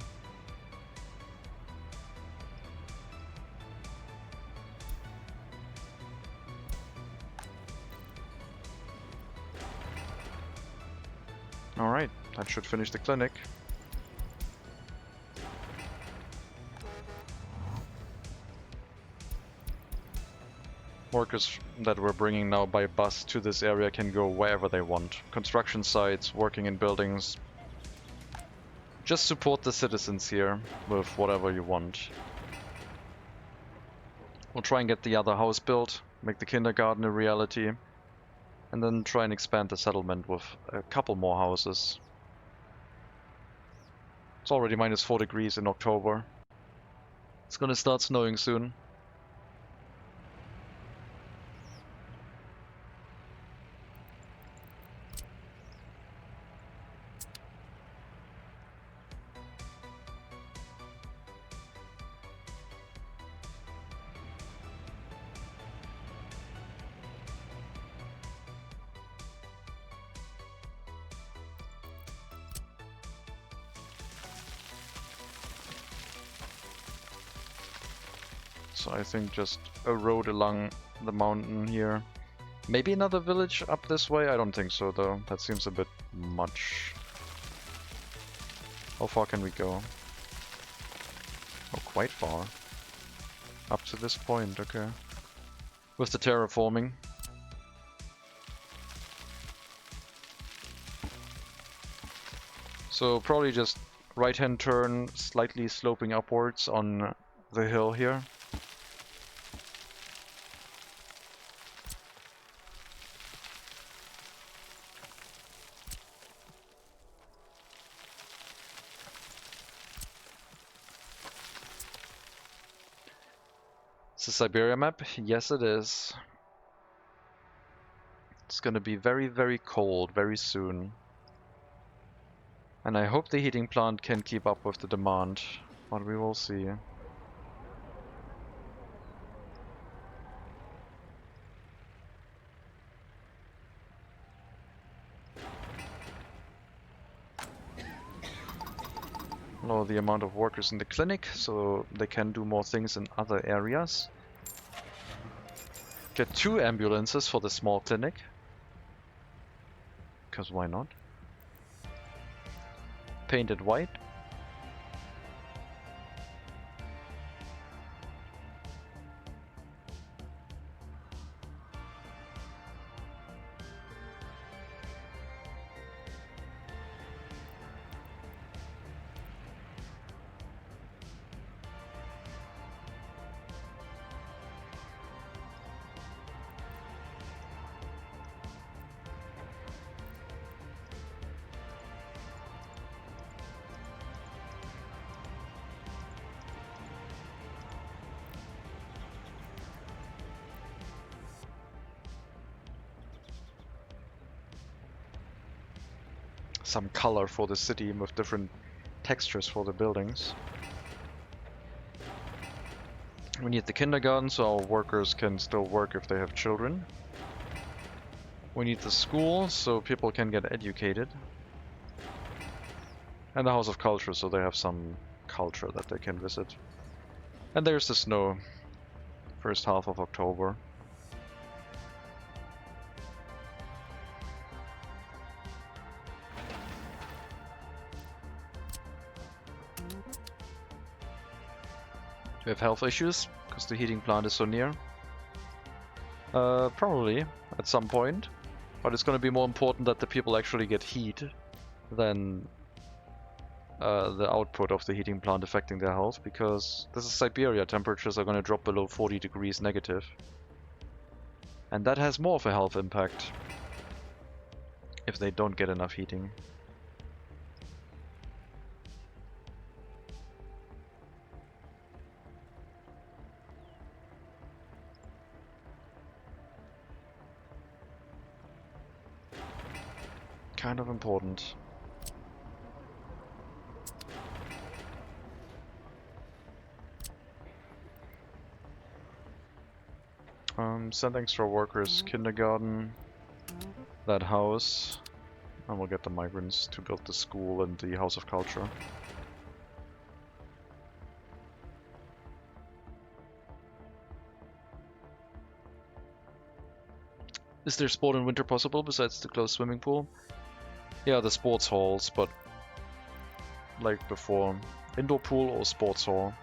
Speaker 2: Alright, that should finish the clinic. Workers that we're bringing now by bus to this area can go wherever they want. Construction sites, working in buildings. Just support the citizens here with whatever you want. We'll try and get the other house built, make the kindergarten a reality, and then try and expand the settlement with a couple more houses. It's already minus 4 degrees in October. It's gonna start snowing soon. So I think just a road along the mountain here. Maybe another village up this way? I don't think so though. That seems a bit much. How far can we go? Oh, quite far. Up to this point, okay. With the terraforming. So probably just right-hand turn, slightly sloping upwards on the hill here. It's a Siberia map? Yes, it is. It's gonna be very, very cold very soon. And I hope the heating plant can keep up with the demand, but we will see. Lower the amount of workers in the clinic so they can do more things in other areas. Get 2 ambulances for the small clinic. Because why not? Paint it white. some color for the city with different textures for the buildings. We need the kindergarten so our workers can still work if they have children. We need the school so people can get educated. And the House of Culture so they have some culture that they can visit. And there's the snow. First half of October. Do we have health issues because the heating plant is so near? Probably at some point, but it's going to be more important that the people actually get heat than the output of the heating plant affecting their health, because this is Siberia. Temperatures are going to drop below 40 degrees negative, and that has more of a health impact if they don't get enough heating. Kind of important. Send extra workers, kindergarten, that house, and we'll get the migrants to build the school and the House of Culture. Is there sport in winter possible besides the closed swimming pool? Yeah, the sports halls, but like before, indoor pool or sports hall.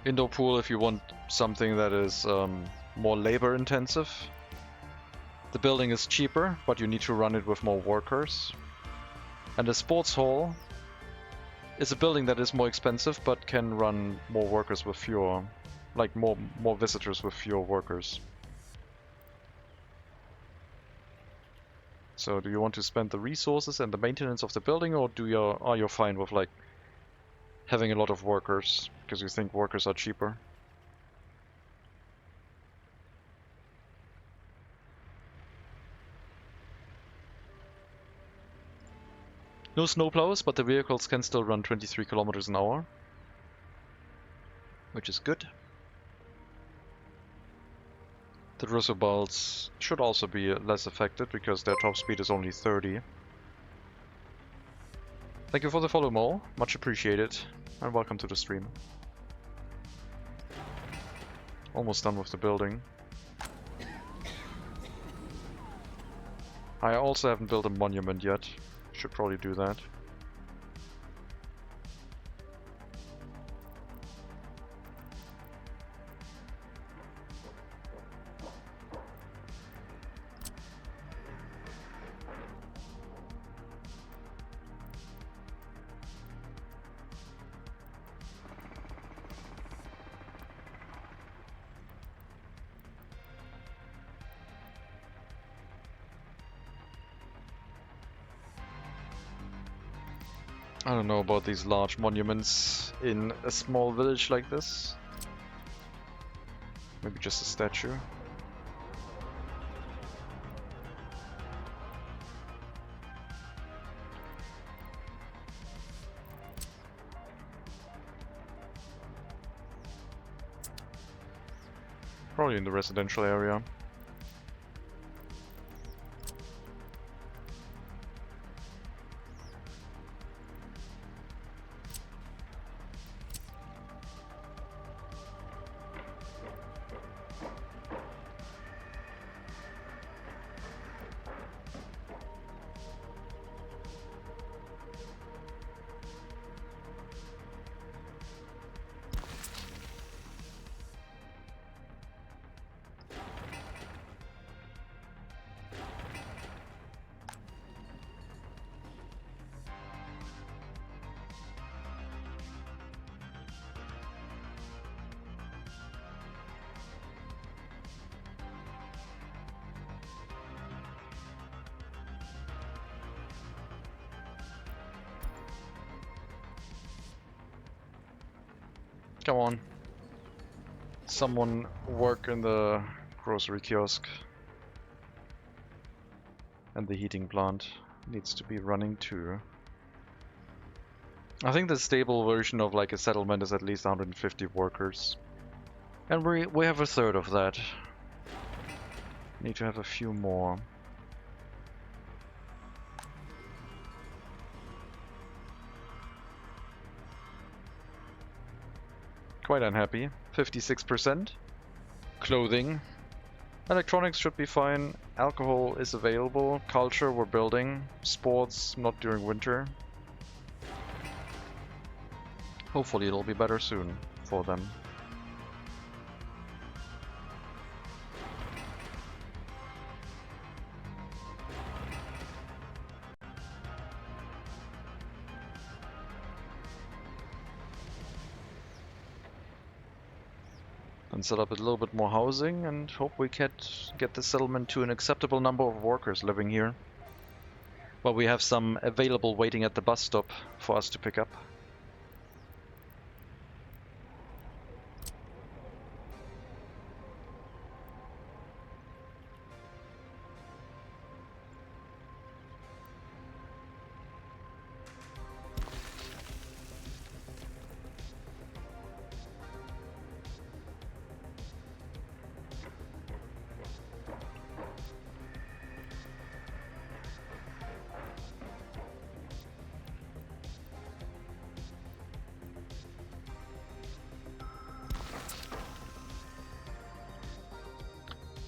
Speaker 2: Indoor pool if you want something that is more labor intensive. The building is cheaper, but you need to run it with more workers. And the sports hall is a building that is more expensive, but can run more workers with fewer, like more visitors with fewer workers. So do you want to spend the resources and the maintenance of the building, or are you fine with like having a lot of workers because you think workers are cheaper? No snowplows, but the vehicles can still run 23 kilometers an hour, which is good. The Russell should also be less affected because their top speed is only 30. Thank you for the follow, Mo. Much appreciated. And welcome to the stream. Almost done with the building. I also haven't built a monument yet. Should probably do that. I don't know about these large monuments in a small village like this. Maybe just a statue. Probably in the residential area. Come on. Someone work in the grocery kiosk. And the heating plant needs to be running too. I think the stable version of like a settlement is at least 150 workers. And we have a third of that. Need to have a few more. Quite unhappy. 56%. Clothing. Electronics should be fine. Alcohol is available. Culture we're building. Sports not during winter. Hopefully it'll be better soon for them. And set up a little bit more housing and hope we get the settlement to an acceptable number of workers living here. Well, we have some available waiting at the bus stop for us to pick up.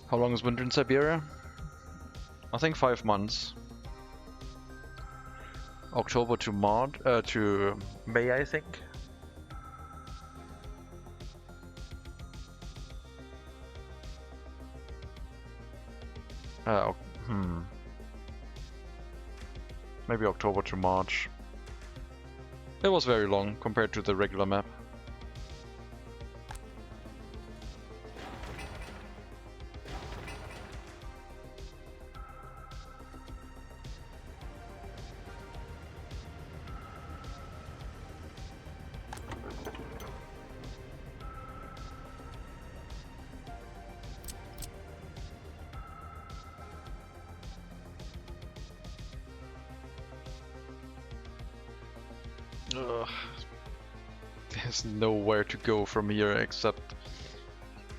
Speaker 2: How long is winter in Siberia? I think 5 months. October to March, to May, I think. Maybe October to March. It was very long compared to the regular map. Ugh. There's nowhere to go from here except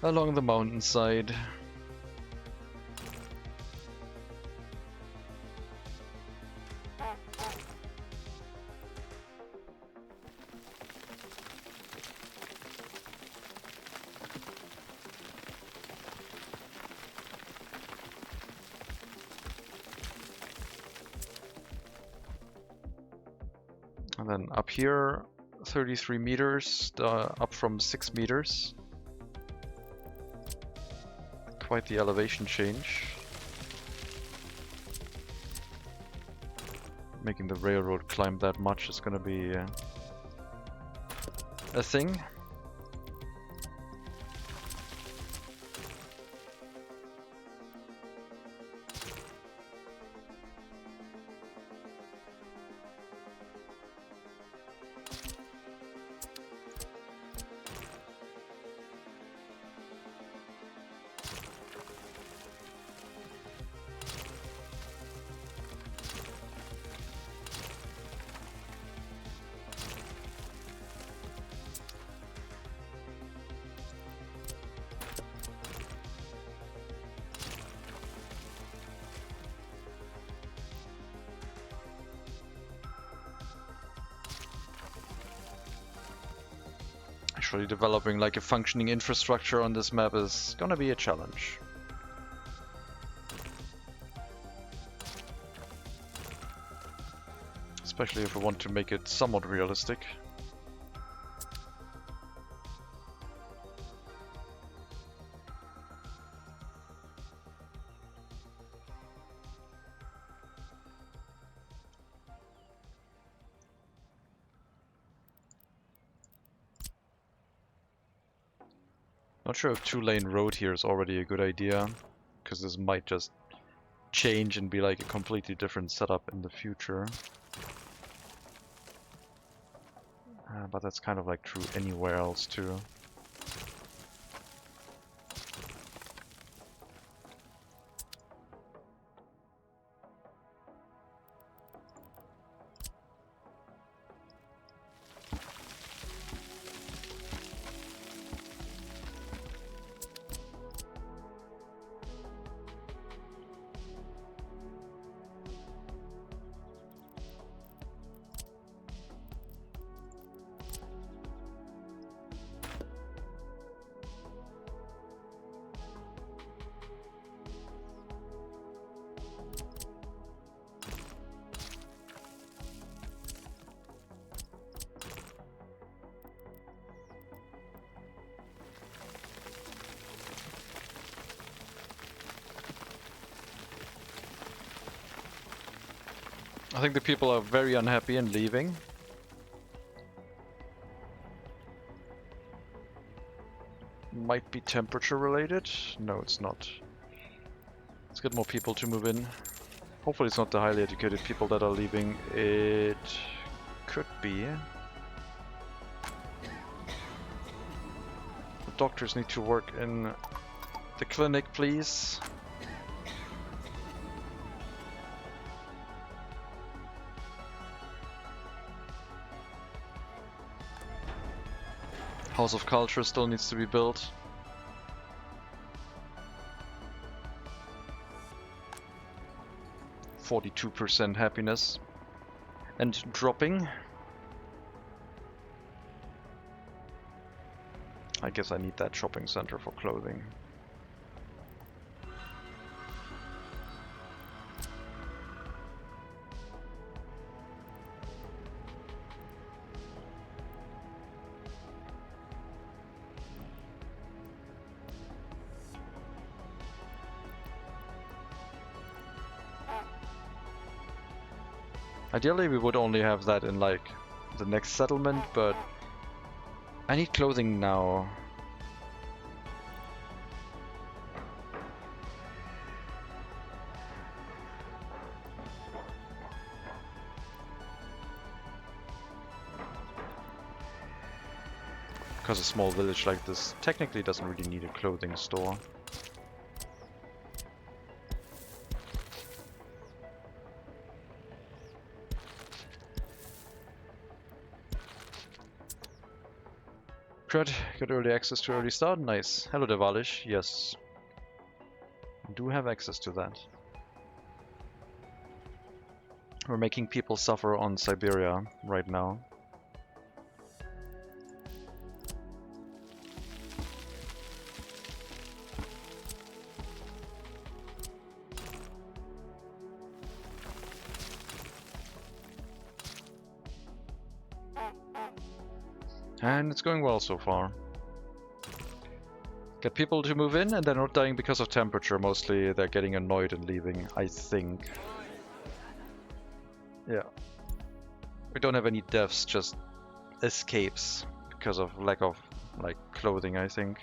Speaker 2: along the mountainside. And then up here, 33 meters, up from 6 meters. Quite the elevation change. Making the railroad climb that much is gonna be a thing. Actually developing like a functioning infrastructure on this map is gonna be a challenge. Especially if we want to make it somewhat realistic. Not sure if 2-lane road here is already a good idea, because this might just change and be like a completely different setup in the future. But that's kind of like true anywhere else too. I think the people are very unhappy and leaving. Might be temperature related. No, it's not. Let's get more people to move in. Hopefully it's not the highly educated people that are leaving. It could be. The doctors need to work in the clinic, please. House of Culture still needs to be built. %42 happiness. And dropping. I guess I need that shopping center for clothing. Ideally, we would only have that in like the next settlement, but I need clothing now. Because a small village like this technically doesn't really need a clothing store. Crud, got early access to early start, nice. Hello Devalish, yes. I do have access to that. We're making people suffer on Siberia right now. And it's going well so far. Get people to move in and they're not dying because of temperature. Mostly they're getting annoyed and leaving, I think. Yeah. We don't have any deaths, just escapes because of lack of like clothing, I think.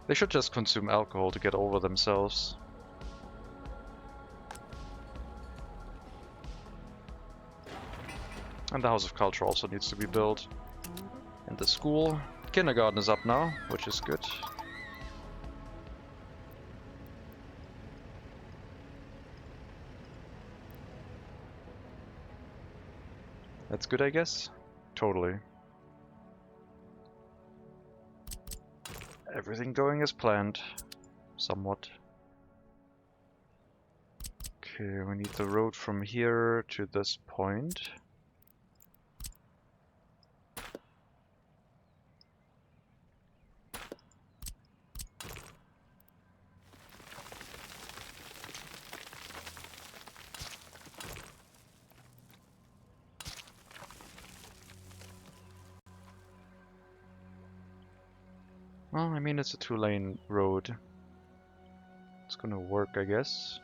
Speaker 2: They should just consume alcohol to get over themselves. And the House of Culture also needs to be built. And the school. Kindergarten is up now, which is good. That's good, I guess. Totally. Everything going as planned. Somewhat. Okay, we need the road from here to this point. Well, I mean, it's a 2-lane road. It's gonna work, I guess.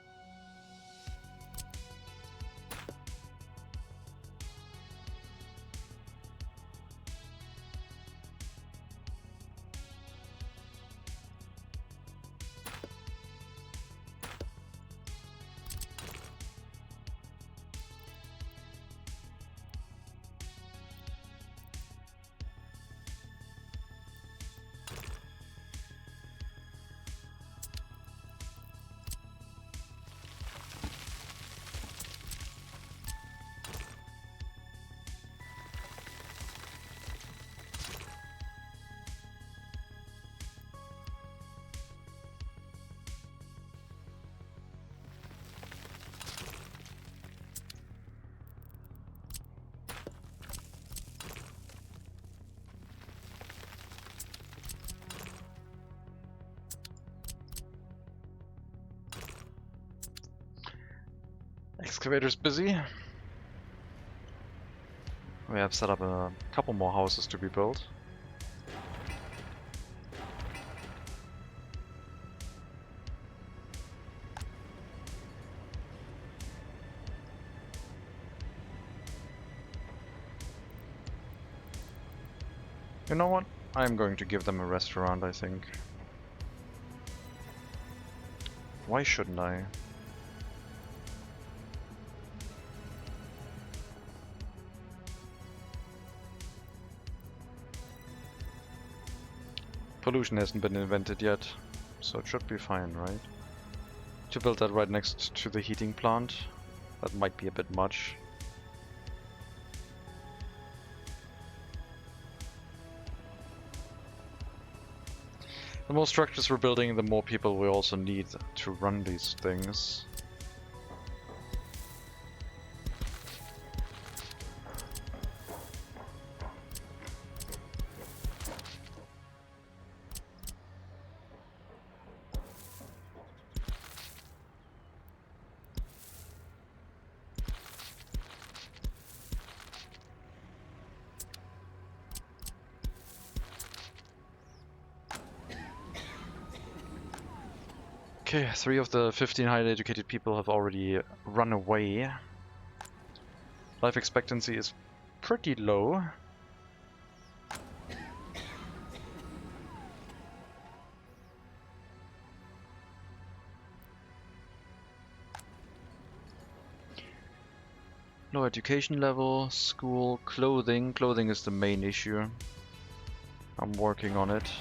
Speaker 2: Excavator's busy. We have set up a couple more houses to be built. You know what? I'm going to give them a restaurant, I think. Why shouldn't I? Pollution hasn't been invented yet, so it should be fine, right? To build that right next to the heating plant, that might be a bit much. The more structures we're building, the more people we also need to run these things. Okay, 3 of the 15 highly educated people have already run away. Life expectancy is pretty low. Low education level, school, clothing. Clothing is the main issue. I'm working on it.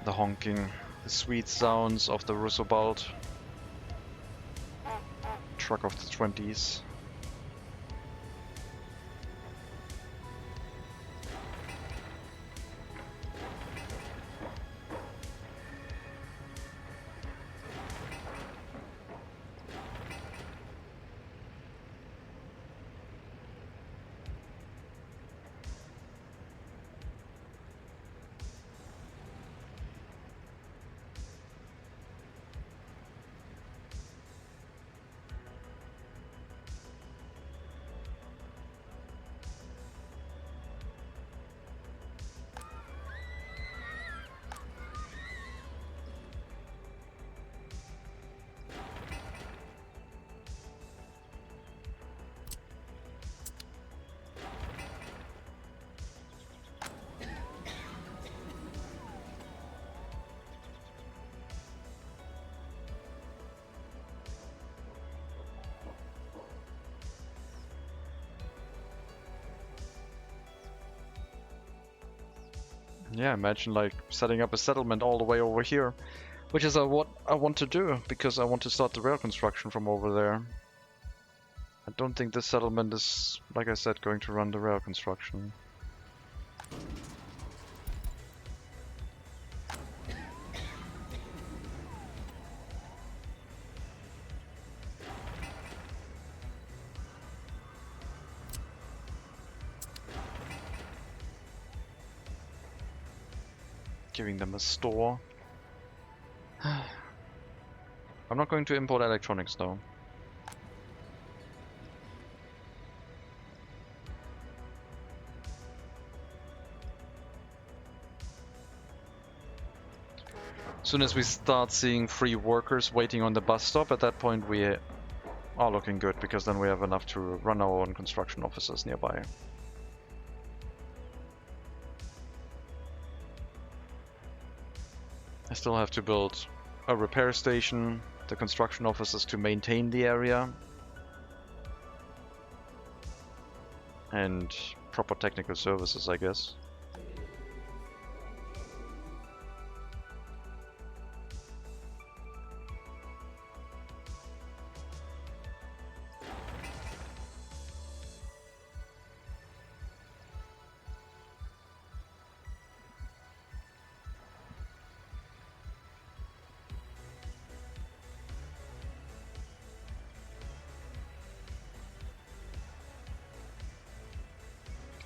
Speaker 2: The honking, the sweet sounds of the Russo-Balt truck of the 20s. Yeah, imagine like setting up a settlement all the way over here, which is what I want to do because I want to start the rail construction from over there. I don't think this settlement is, like I said, going to run the rail construction. Giving them a store. I'm not going to import electronics though. As soon as we start seeing free workers waiting on the bus stop, at that point we are looking good, because then we have enough to run our own construction offices nearby. I still have to build a repair station, the construction offices to maintain the area, and proper technical services, I guess.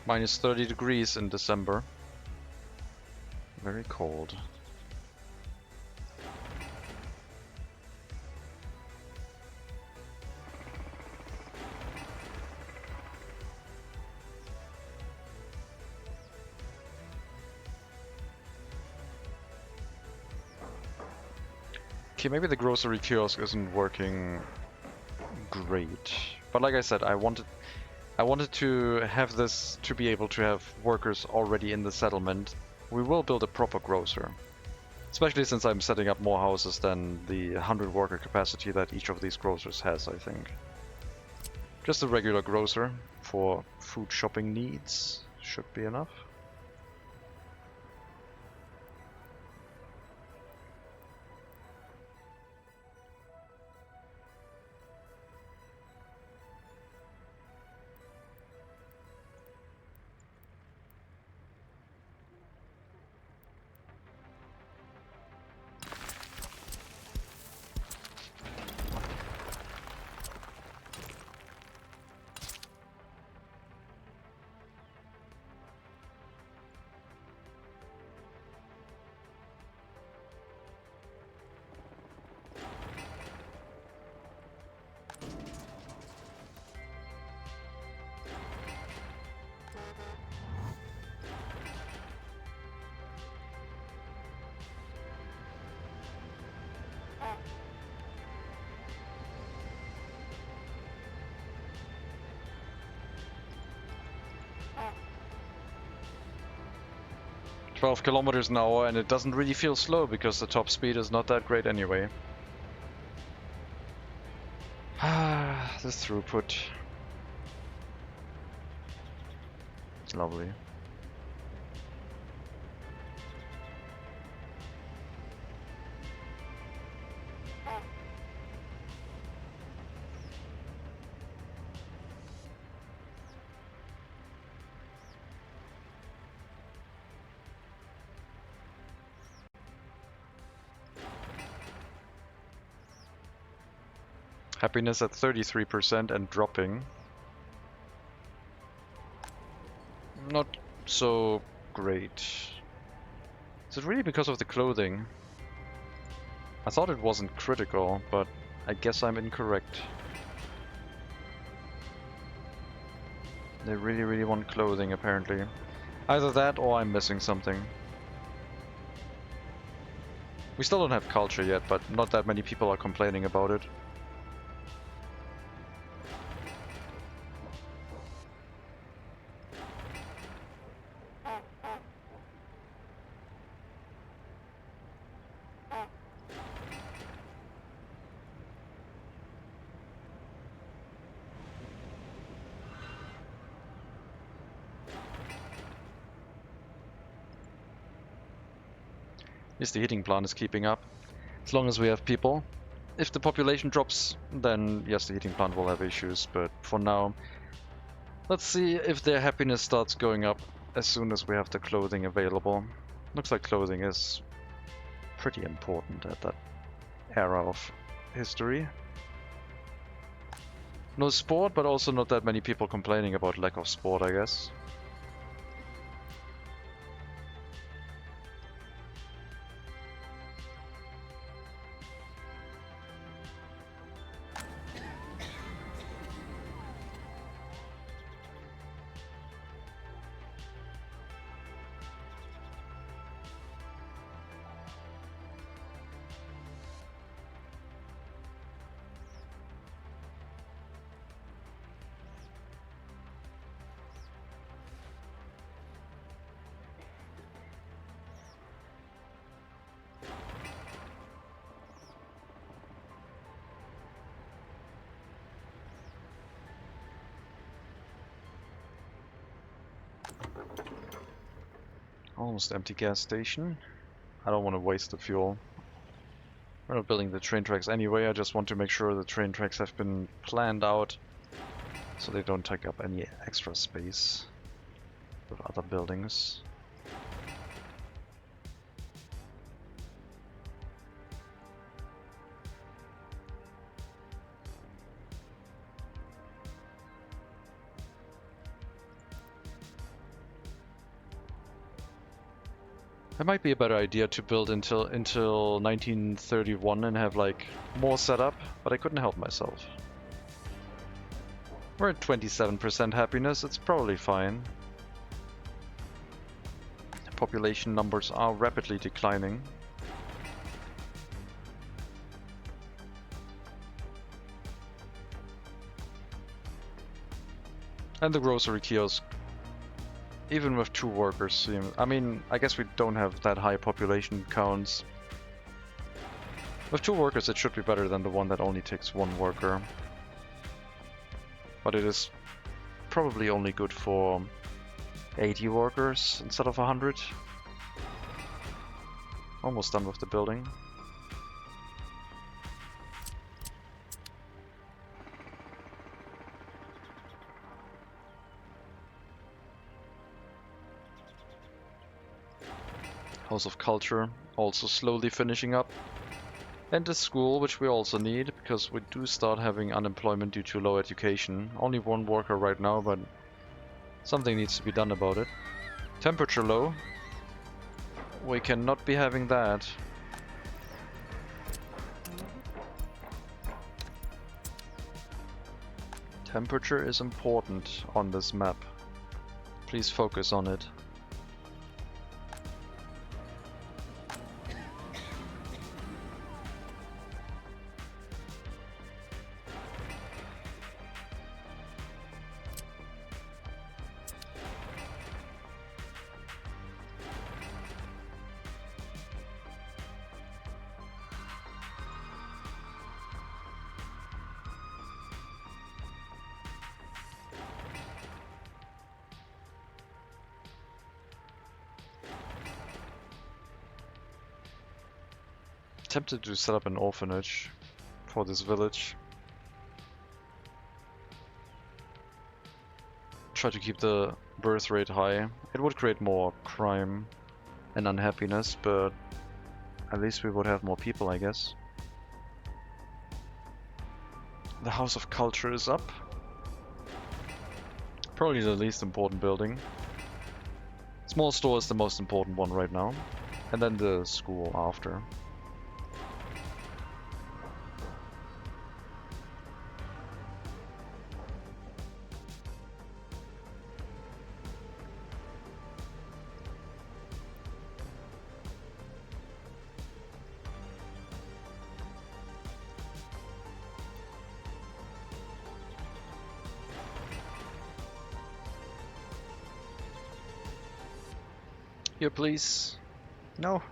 Speaker 2: Minus 30 degrees in December. Very cold. Okay, maybe the grocery kiosk isn't working great. But like I said, I wanted to have this to be able to have workers already in the settlement. We will build a proper grocer. Especially since I'm setting up more houses than the 100 worker capacity that each of these grocers has, I think. Just a regular grocer for food shopping needs should be enough. "12 kilometers an hour, and it doesn't really feel slow because the top speed is not that great anyway." This throughput. It's lovely. Happiness at 33% and dropping. Not so great. Is it really because of the clothing? I thought it wasn't critical, but I guess I'm incorrect. They really want clothing, apparently. Either that or I'm missing something. We still don't have culture yet, but not that many people are complaining about it. At least the heating plant is keeping up, as long as we have people. If the population drops, then yes, the heating plant will have issues, but for now, let's see if their happiness starts going up as soon as we have the clothing available. Looks like clothing is pretty important at that era of history. No sport, but also not that many people complaining about lack of sport, I guess. Almost empty gas station. I don't want to waste the fuel. We're not building the train tracks anyway, I just want to make sure the train tracks have been planned out so they don't take up any extra space with other buildings. It might be a better idea to build until 1931 and have like more setup, but I couldn't help myself. We're at 27% happiness, it's probably fine. Population numbers are rapidly declining. And the grocery kiosk, even with 2 workers, I mean, I guess we don't have that high population counts. With 2 workers it should be better than the one that only takes 1 worker. But it is probably only good for 80 workers instead of 100. Almost done with the building. House of Culture also slowly finishing up. And the school, which we also need, because we do start having unemployment due to low education. Only 1 worker right now, but something needs to be done about it. Temperature low. We cannot be having that. Temperature is important on this map. Please focus on it. Tempted to set up an orphanage for this village. Try to keep the birth rate high. It would create more crime and unhappiness, but at least we would have more people, I guess. The House of Culture is up. Probably the least important building. Small store is the most important one right now, and then the school after. Here, please. No.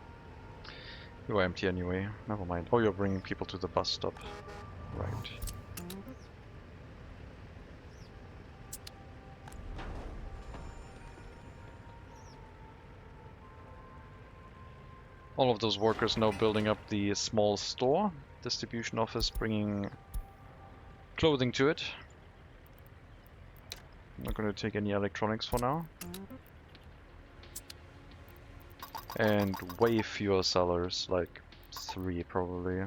Speaker 2: You are empty anyway. Never mind. Oh, you're bringing people to the bus stop. Right. All of those workers now building up the small store. Distribution office bringing clothing to it. I'm not going to take any electronics for now. And way fewer sellers, like 3 probably.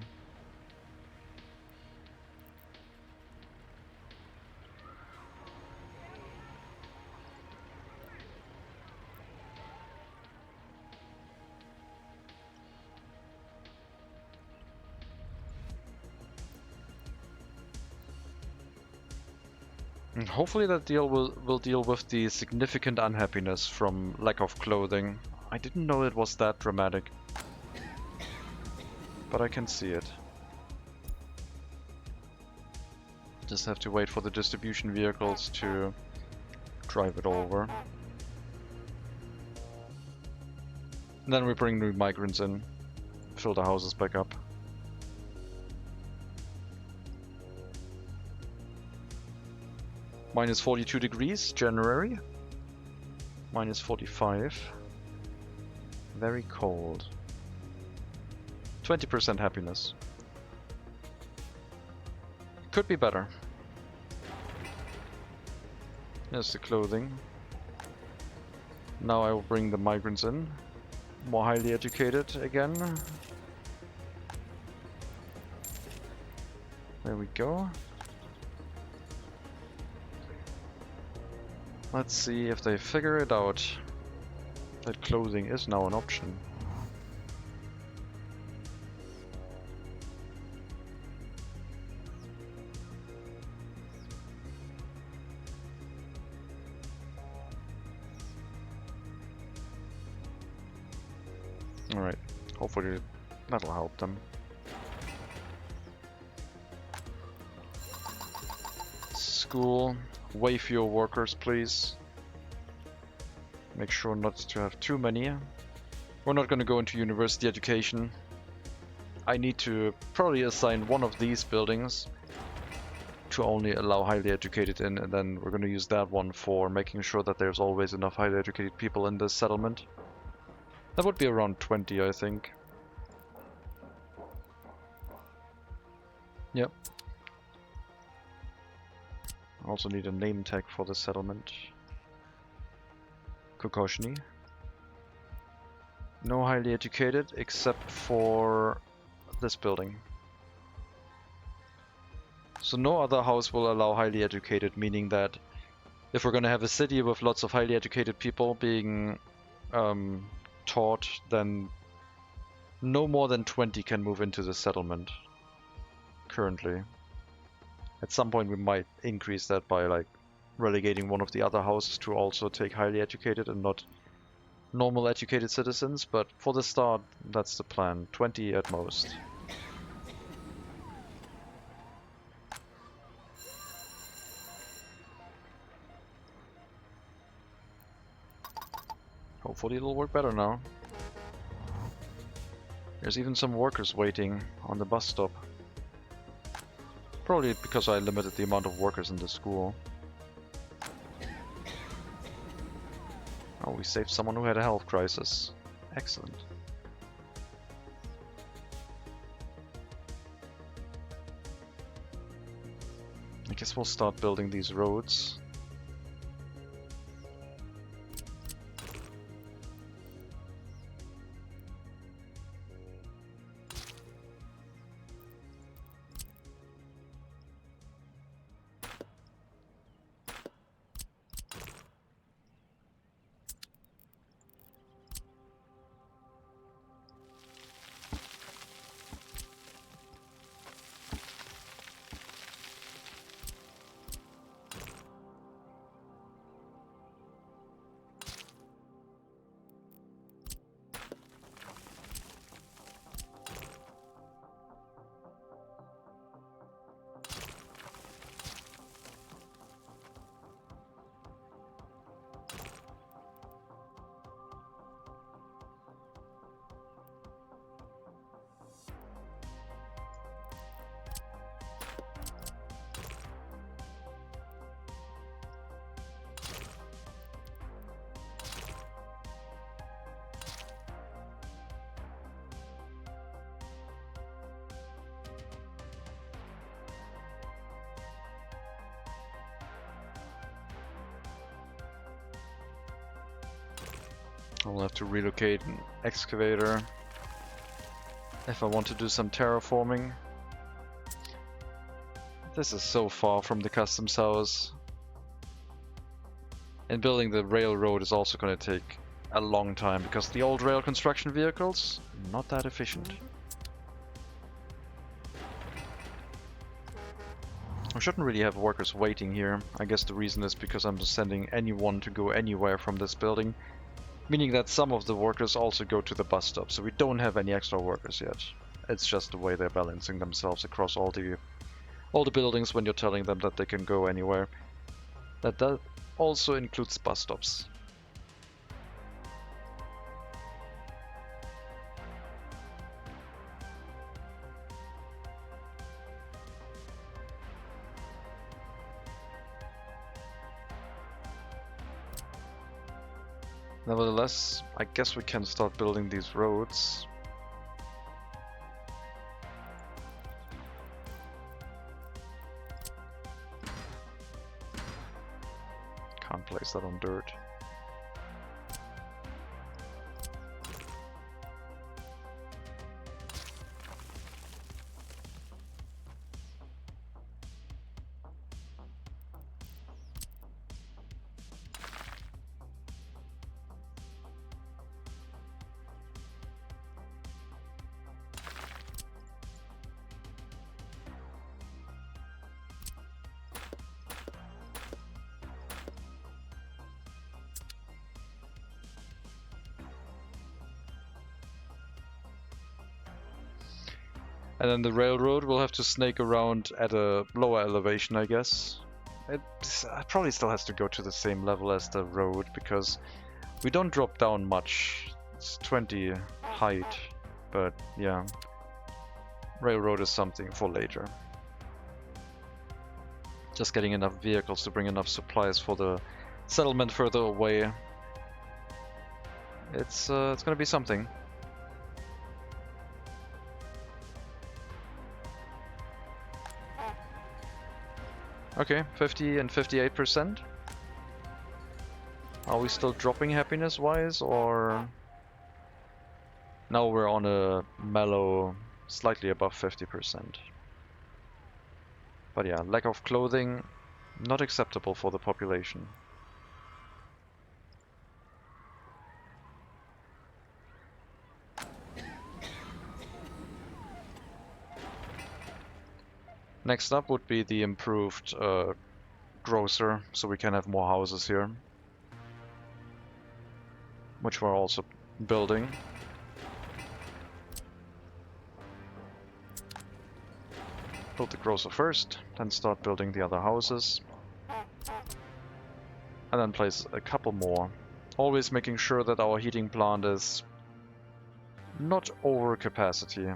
Speaker 2: And hopefully that deal will deal with the significant unhappiness from lack of clothing. I didn't know it was that dramatic, but I can see it. Just have to wait for the distribution vehicles to drive it over. And then we bring new migrants in, fill the houses back up. Minus 42 degrees, January. Minus 45. Very cold. 20% happiness. Could be better. There's the clothing. Now I will bring the migrants in. More highly educated again. There we go. Let's see if they figure it out. that clothing is now an option. Alright, hopefully that'll help them. School, waive your workers please. Make sure not to have too many. We're not going to go into university education. I need to probably assign one of these buildings to only allow highly educated in, and then we're going to use that one for making sure that there's always enough highly educated people in this settlement. That would be around 20, I think. Yep. I also need a name tag for the settlement. Kokoshny. No highly educated except for this building. So no other house will allow highly educated, meaning that if we're going to have a city with lots of highly educated people being taught, then no more than 20 can move into the settlement currently. At some point we might increase that by like relegating one of the other houses to also take highly educated and not normal educated citizens, but for the start that's the plan, 20 at most. Hopefully it'll work better now. There's even some workers waiting on the bus stop. Probably because I limited the amount of workers in the school. Oh, we saved someone who had a health crisis. Excellent. I guess we'll start building these roads. I'll have to relocate an excavator if I want to do some terraforming. This is so far from the customs house. And building the railroad is also going to take a long time because the old rail construction vehicles, not that efficient. I shouldn't really have workers waiting here. I guess the reason is because I'm just sending anyone to go anywhere from this building. Meaning that some of the workers also go to the bus stop, so we don't have any extra workers yet. It's just the way they're balancing themselves across all the buildings when you're telling them that they can go anywhere. That also includes bus stops. Nevertheless, I guess we can start building these roads. Can't place that on dirt. And then the railroad will have to snake around at a lower elevation, I guess. It probably still has to go to the same level as the road, because we don't drop down much. It's 20 height, but yeah. Railroad is something for later. Just getting enough vehicles to bring enough supplies for the settlement further away. It's gonna be something. Okay, 50 and 58%. Are we still dropping happiness-wise, or... Now we're on a mellow, slightly above 50%. But yeah, lack of clothing, not acceptable for the population. Next up would be the improved grocer, so we can have more houses here. Which we're also building. Build the grocer first, then start building the other houses. And then place a couple more. Always making sure that our heating plant is not over capacity.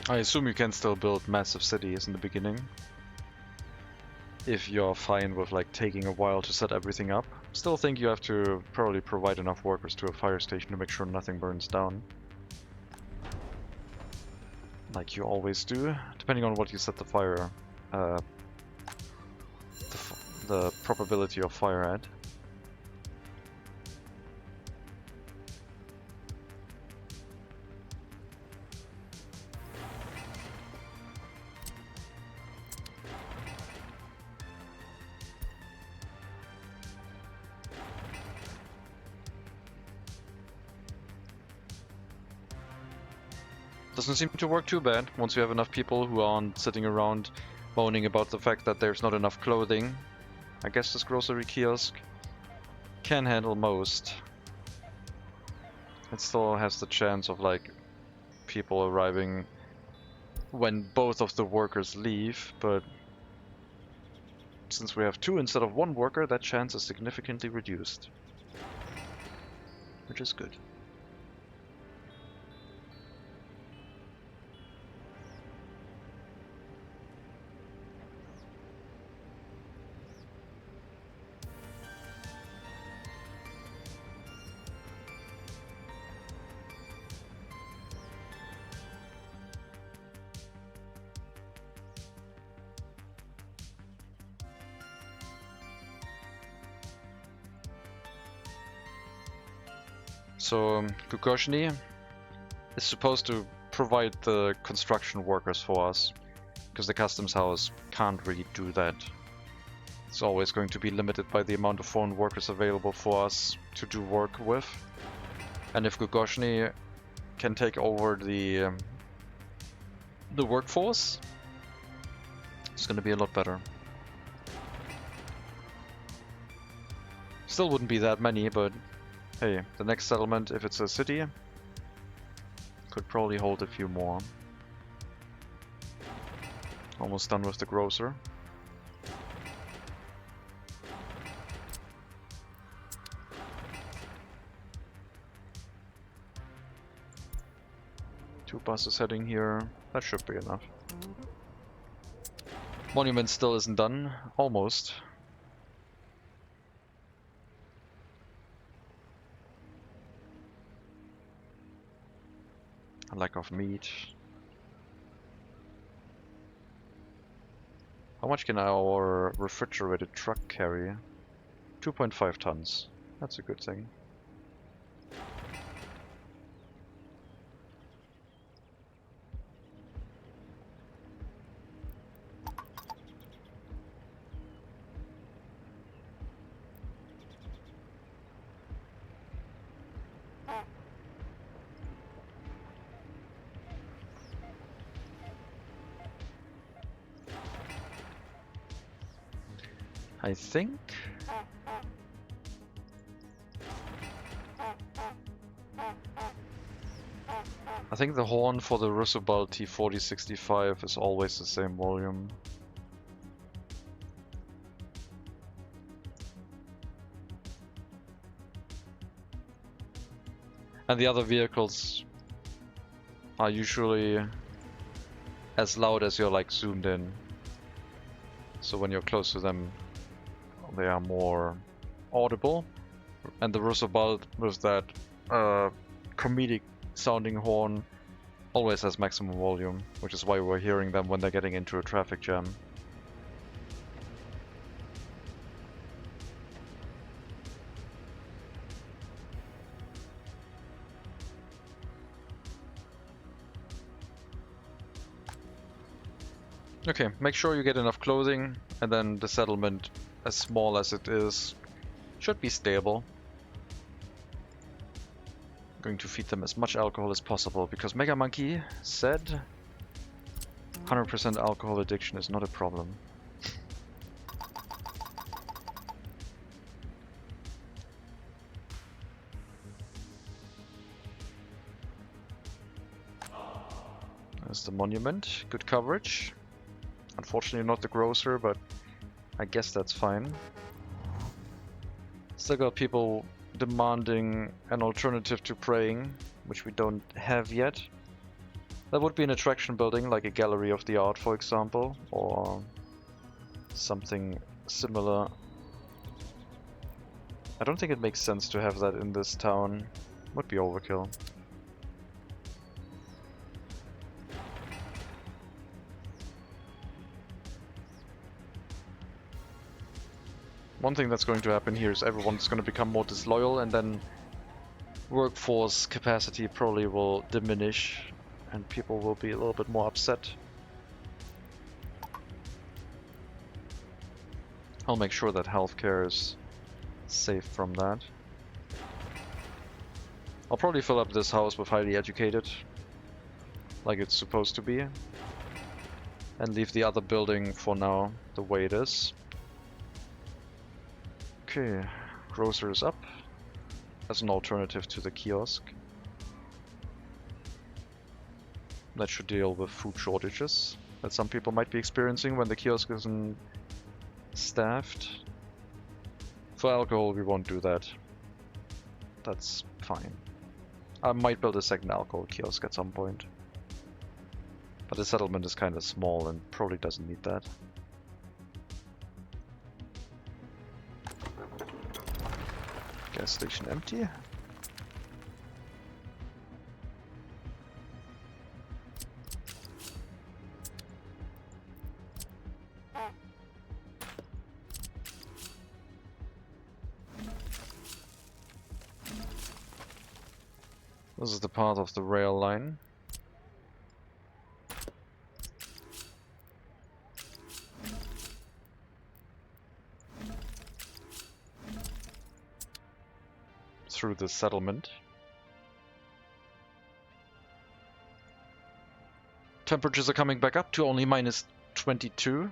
Speaker 2: I assume you can still build massive cities in the beginning. If you're fine with like taking a while to set everything up. Still think you have to probably provide enough workers to a fire station to make sure nothing burns down. Like you always do, depending on what you set the fire, the probability of fire at. Doesn't seem to work too bad once you have enough people who aren't sitting around moaning about the fact that there's not enough clothing. I guess this grocery kiosk can handle most. It still has the chance of like people arriving when both of the workers leave, but since we have two instead of one worker, that chance is significantly reduced. Which is good. So Gugozhny is supposed to provide the construction workers for us, because the customs house can't really do that. It's always going to be limited by the amount of foreign workers available for us to do work with. And if Gugozhny can take over the workforce, it's going to be a lot better. Still wouldn't be that many, but hey, the next settlement, if it's a city, could probably hold a few more. Almost done with the grocer. Two buses heading here. That should be enough. Monument still isn't done. Almost. Lack of meat. How much can our refrigerated truck carry? 2.5 tons. That's a good thing. I think the horn for the Russobal T4065 is always the same volume. And the other vehicles are usually as loud as you're like zoomed in. So when you're close to them, they are more audible. And the Russobal with that comedic sounding horn always has maximum volume, which is why we're hearing them when they're getting into a traffic jam. Okay, make sure you get enough clothing, and then the settlement, as small as it is, should be stable. I'm going to feed them as much alcohol as possible, because Mega Monkey said 100% alcohol addiction is not a problem. There's the monument, good coverage. Unfortunately not the grocer, but I guess that's fine. Still got people demanding an alternative to praying, which we don't have yet. That would be an attraction building, like a gallery of the art, for example, or something similar. I don't think it makes sense to have that in this town. Would be overkill. One thing that's going to happen here is everyone's going to become more disloyal, and then workforce capacity probably will diminish and people will be a little bit more upset. I'll make sure that healthcare is safe from that. I'll probably fill up this house with highly educated, like it's supposed to be, and leave the other building for now the way it is. Okay, grocer is up as an alternative to the kiosk. That should deal with food shortages that some people might be experiencing when the kiosk isn't staffed. For alcohol we won't do that. That's fine. I might build a second alcohol kiosk at some point. But the settlement is kind of small and probably doesn't need that. Gas station empty. This is the part of the rail line. Through the settlement. Temperatures are coming back up to only minus 22.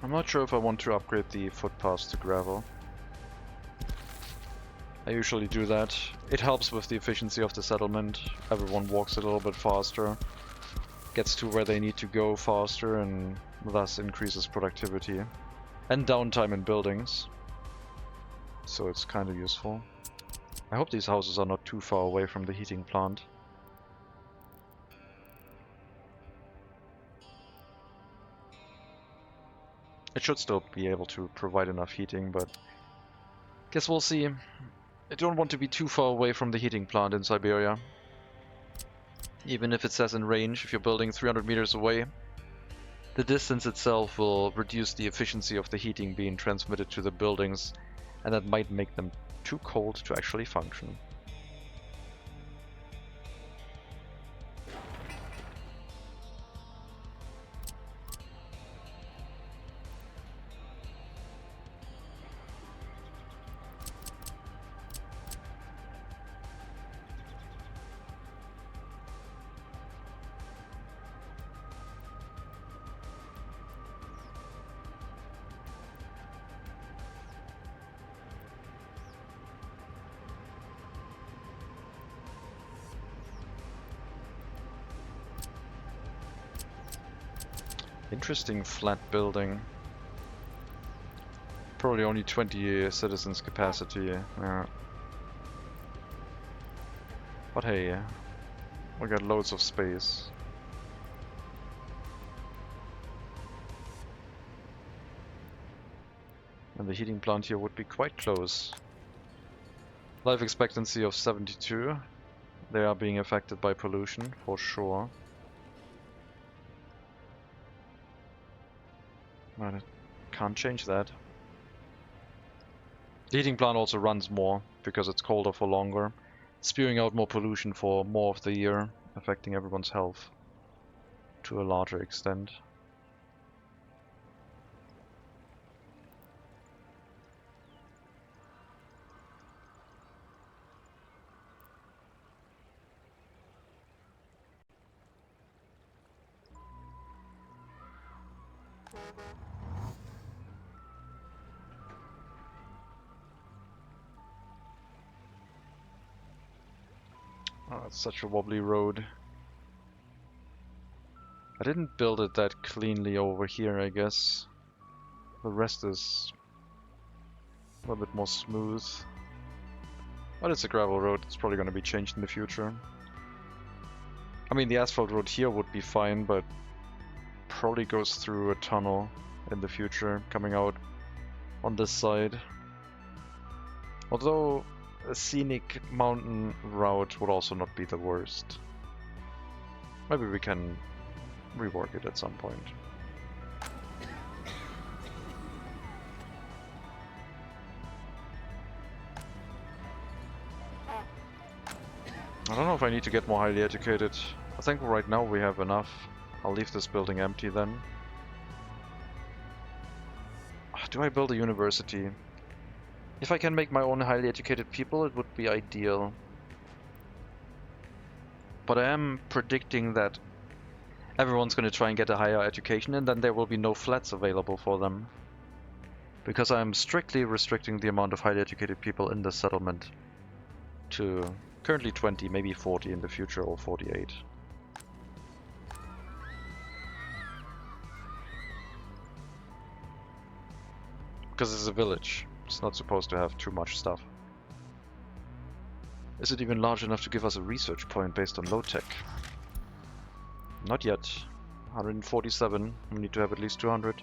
Speaker 2: I'm not sure if I want to upgrade the footpaths to gravel. I usually do that. It helps with the efficiency of the settlement. Everyone walks a little bit faster, gets to where they need to go faster, and thus increases productivity and downtime in buildings. So it's kind of useful. I hope these houses are not too far away from the heating plant. It should still be able to provide enough heating, but guess we'll see. I don't want to be too far away from the heating plant in Siberia. Even if it says in range, if you're building 300 meters away, the distance itself will reduce the efficiency of the heating being transmitted to the buildings, and that might make them too cold to actually function. Interesting flat building. Probably only 20 citizens capacity. Yeah. But hey, we got loads of space. And the heating plant here would be quite close. Life expectancy of 72. They are being affected by pollution, for sure. But I can't change that. The heating plant also runs more, because it's colder for longer, spewing out more pollution for more of the year, affecting everyone's health to a larger extent. Oh, it's such a wobbly road. I didn't build it that cleanly over here, I guess. The rest is a little bit more smooth. But it's a gravel road, it's probably going to be changed in the future. I mean, the asphalt road here would be fine, but probably goes through a tunnel in the future, coming out on this side. Although a scenic mountain route would also not be the worst. Maybe we can rework it at some point. I don't know if I need to get more highly educated. I think right now we have enough. I'll leave this building empty then. Do I build a university? If I can make my own highly educated people, it would be ideal. But I am predicting that everyone's going to try and get a higher education, and then there will be no flats available for them. Because I'm strictly restricting the amount of highly educated people in the settlement to currently 20, maybe 40 in the future, or 48. Because it's a village. It's not supposed to have too much stuff. Is it even large enough to give us a research point based on low tech? Not yet. 147. We need to have at least 200.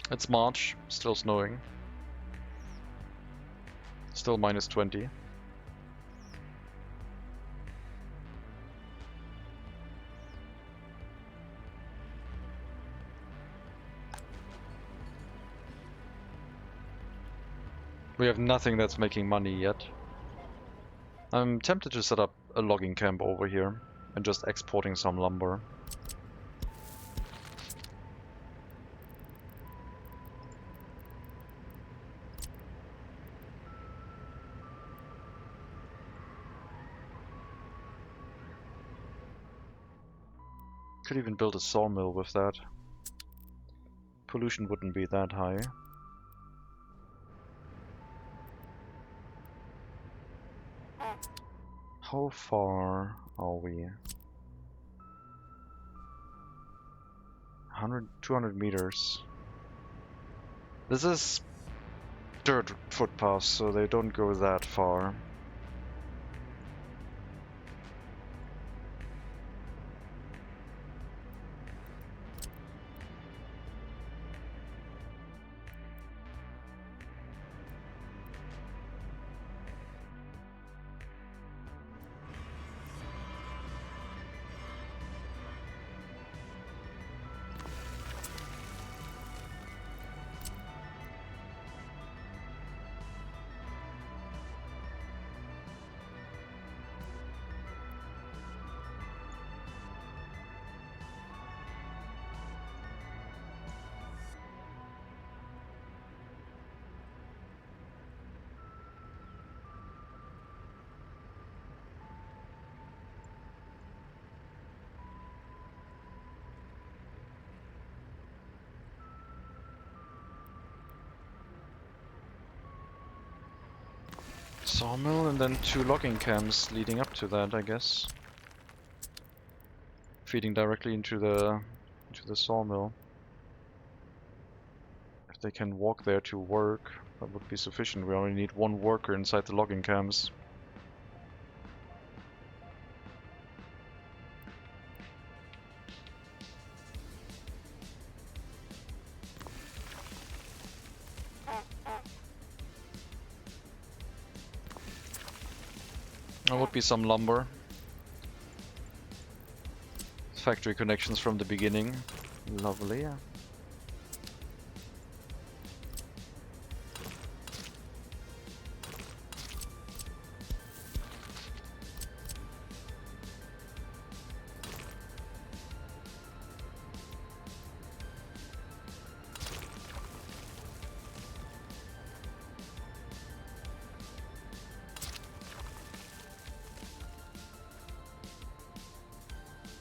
Speaker 2: It's March, still snowing. Still minus 20. We have nothing that's making money yet. I'm tempted to set up a logging camp over here and just exporting some lumber. Could even build a sawmill with that. Pollution wouldn't be that high. How far are we? 100, 200 meters. This is dirt footpaths, so they don't go that far. Sawmill and then 2 logging camps leading up to that, I guess. Feeding directly into the sawmill. If they can walk there to work, that would be sufficient. We only need 1 worker inside the logging camps. There would be some lumber. Factory connections from the beginning. Lovely.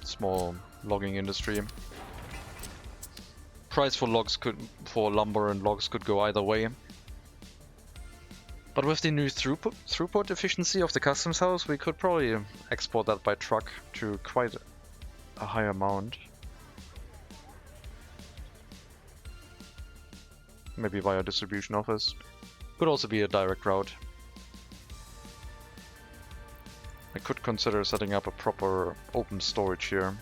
Speaker 2: Small logging industry. Price for lumber and logs could go either way. But with the new throughput efficiency of the customs house, we could probably export that by truck to quite a high amount. Maybe via distribution office. Could also be a direct route. I could consider setting up a proper open storage here.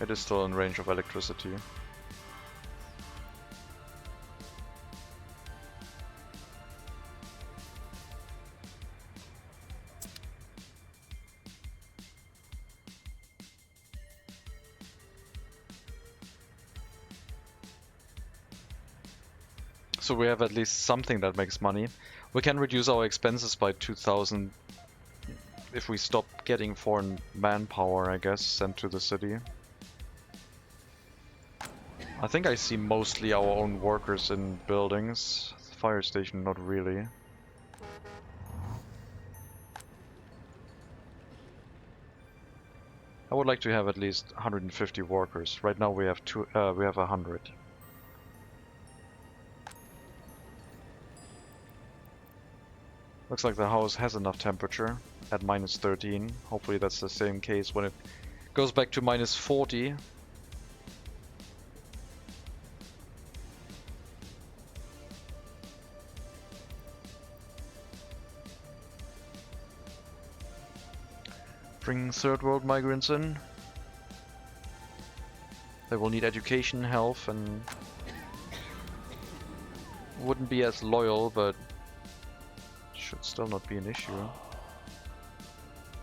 Speaker 2: It is still in range of electricity. So we have at least something that makes money. We can reduce our expenses by 2,000 if we stop getting foreign manpower, I guess, sent to the city. I think I see mostly our own workers in buildings. The fire station, not really. I would like to have at least 150 workers. Right now we have 100. Looks like the house has enough temperature at -13. Hopefully that's the same case when it goes back to -40. Bring third world migrants in. They will need education, health, and wouldn't be as loyal, but should still not be an issue.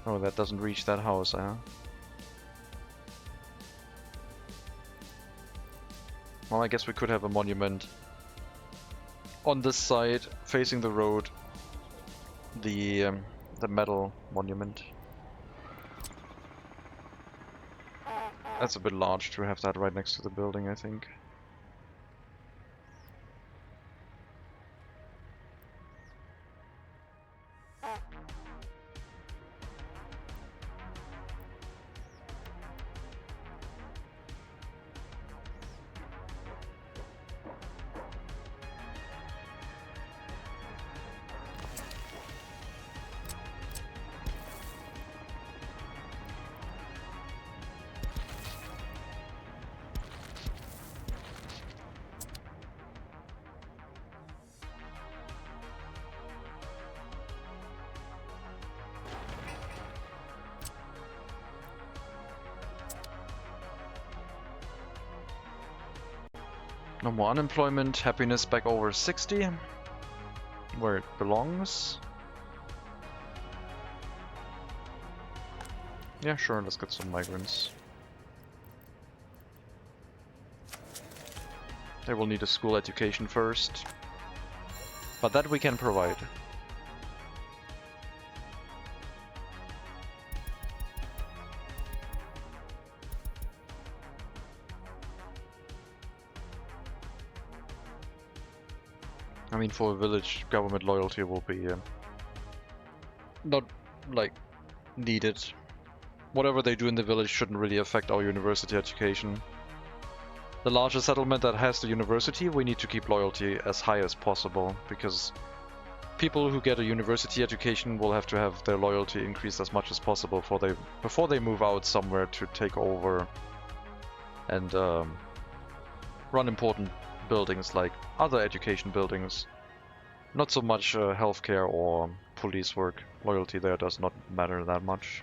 Speaker 2: Oh, that doesn't reach that house, huh? Well, I guess we could have a monument on this side, facing the road. The metal monument. That's a bit large to have that right next to the building, I think. No more unemployment, happiness back over 60, where it belongs. Yeah, sure, let's get some migrants. They will need a school education first, but that we can provide. I mean, for a village, government loyalty will be not, like, needed. Whatever they do in the village shouldn't really affect our university education. The larger settlement that has the university, we need to keep loyalty as high as possible, because people who get a university education will have to have their loyalty increased as much as possible before they move out somewhere to take over and run important buildings like other education buildings. Not so much healthcare or police work. Loyalty there does not matter that much.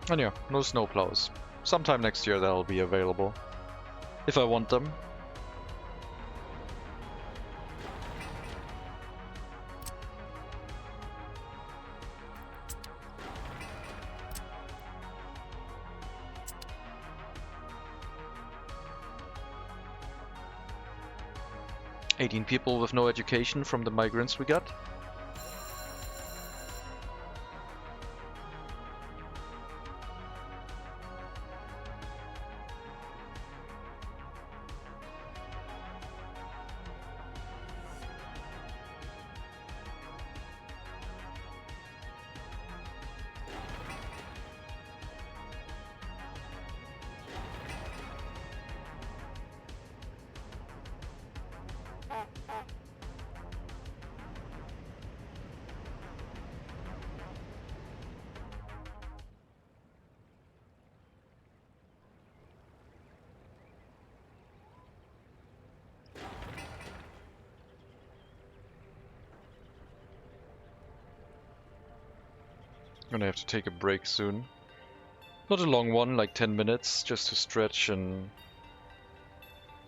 Speaker 2: And yeah, no snowplows. Sometime next year they'll be available. If I want them. "18 people with no education from the migrants we got." Gonna have to take a break soon. Not a long one, like 10 minutes, just to stretch and...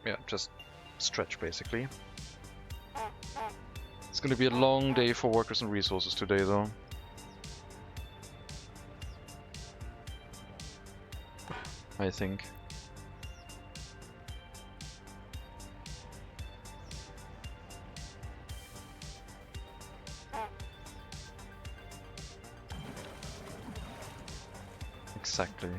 Speaker 2: yeah, just stretch basically. It's gonna be a long day for workers and resources today though. I think. Exactly.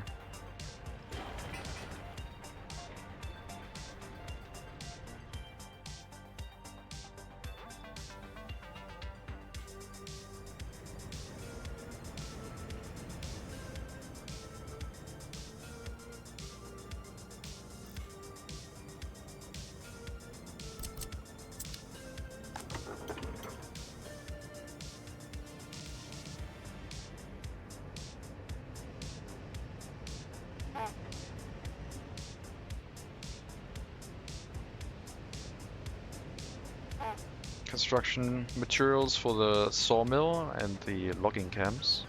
Speaker 2: construction materials for the sawmill and the logging camps.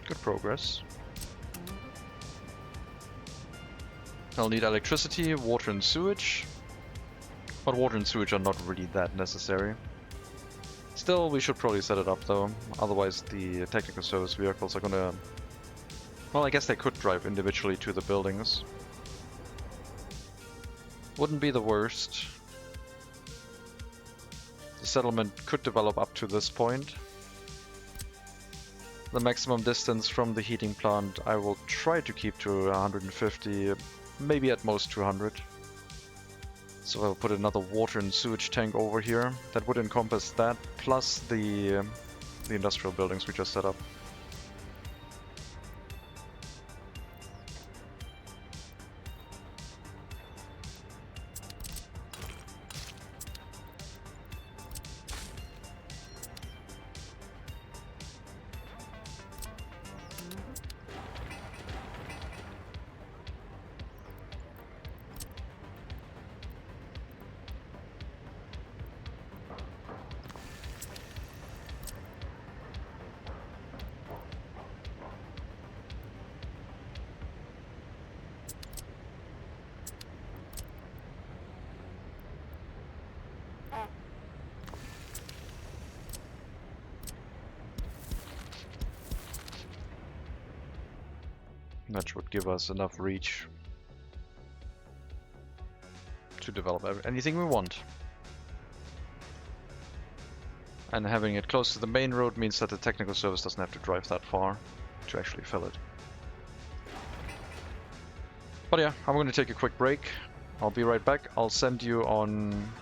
Speaker 2: Good progress. I'll need electricity, water and sewage. But water and sewage are not really that necessary. Still, we should probably set it up though, otherwise the technical service vehicles are gonna... Well, I guess they could drive individually to the buildings. Wouldn't be the worst. The settlement could develop up to this point. The maximum distance from the heating plant I will try to keep to 150, maybe at most 200. So I'll put another water and sewage tank over here. That would encompass that, plus the industrial buildings we just set up. That should give us enough reach to develop anything we want. And having it close to the main road means that the technical service doesn't have to drive that far to actually fill it. But yeah, I'm going to take a quick break. I'll be right back. I'll send you on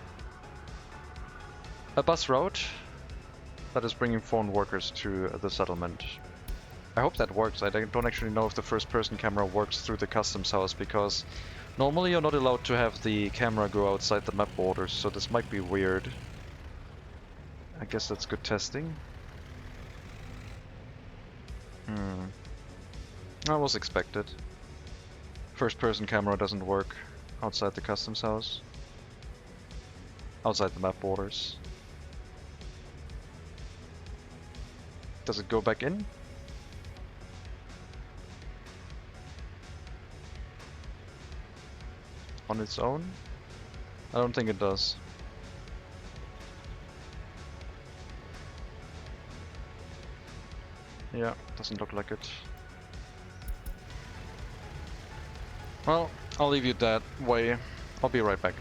Speaker 2: a bus route that is bringing foreign workers to the settlement. I hope that works. I don't actually know if the first-person camera works through the customs house, because normally you're not allowed to have the camera go outside the map borders, so this might be weird. I guess that's good testing. That was expected. First-person camera doesn't work outside the customs house. Outside the map borders. Does it go back in? On its own? I don't think it does. Yeah, doesn't look like it. Well, I'll leave you that way. I'll be right back.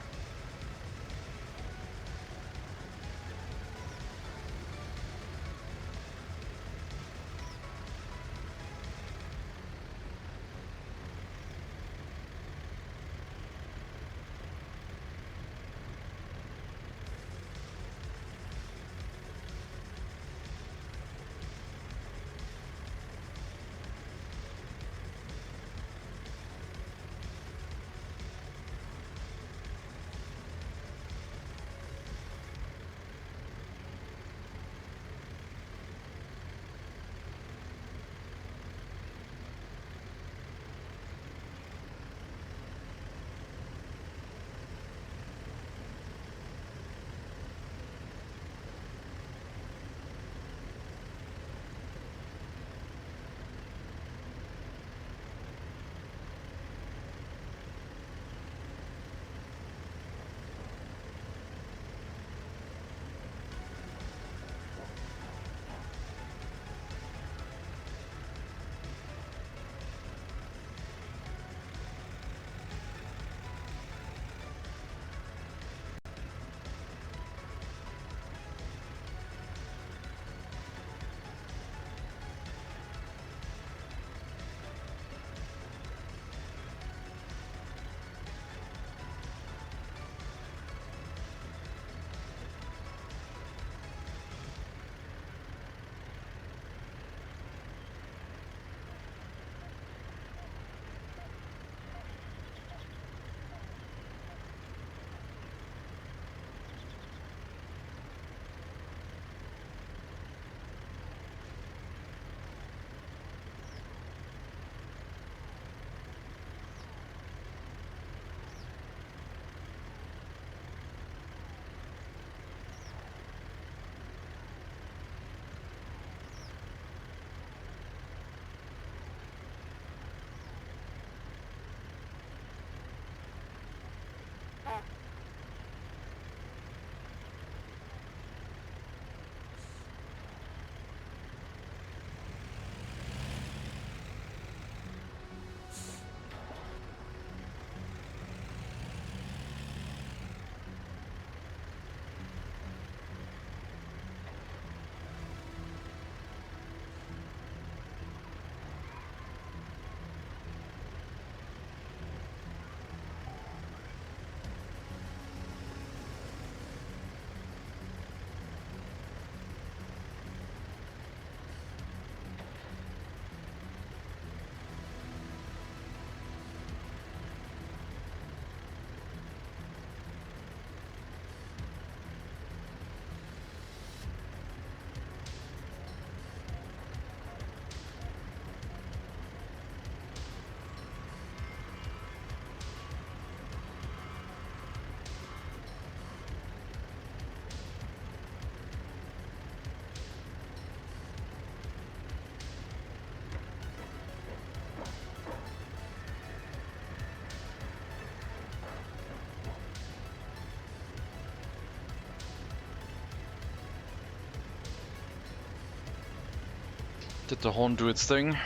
Speaker 2: Did the horn do its thing?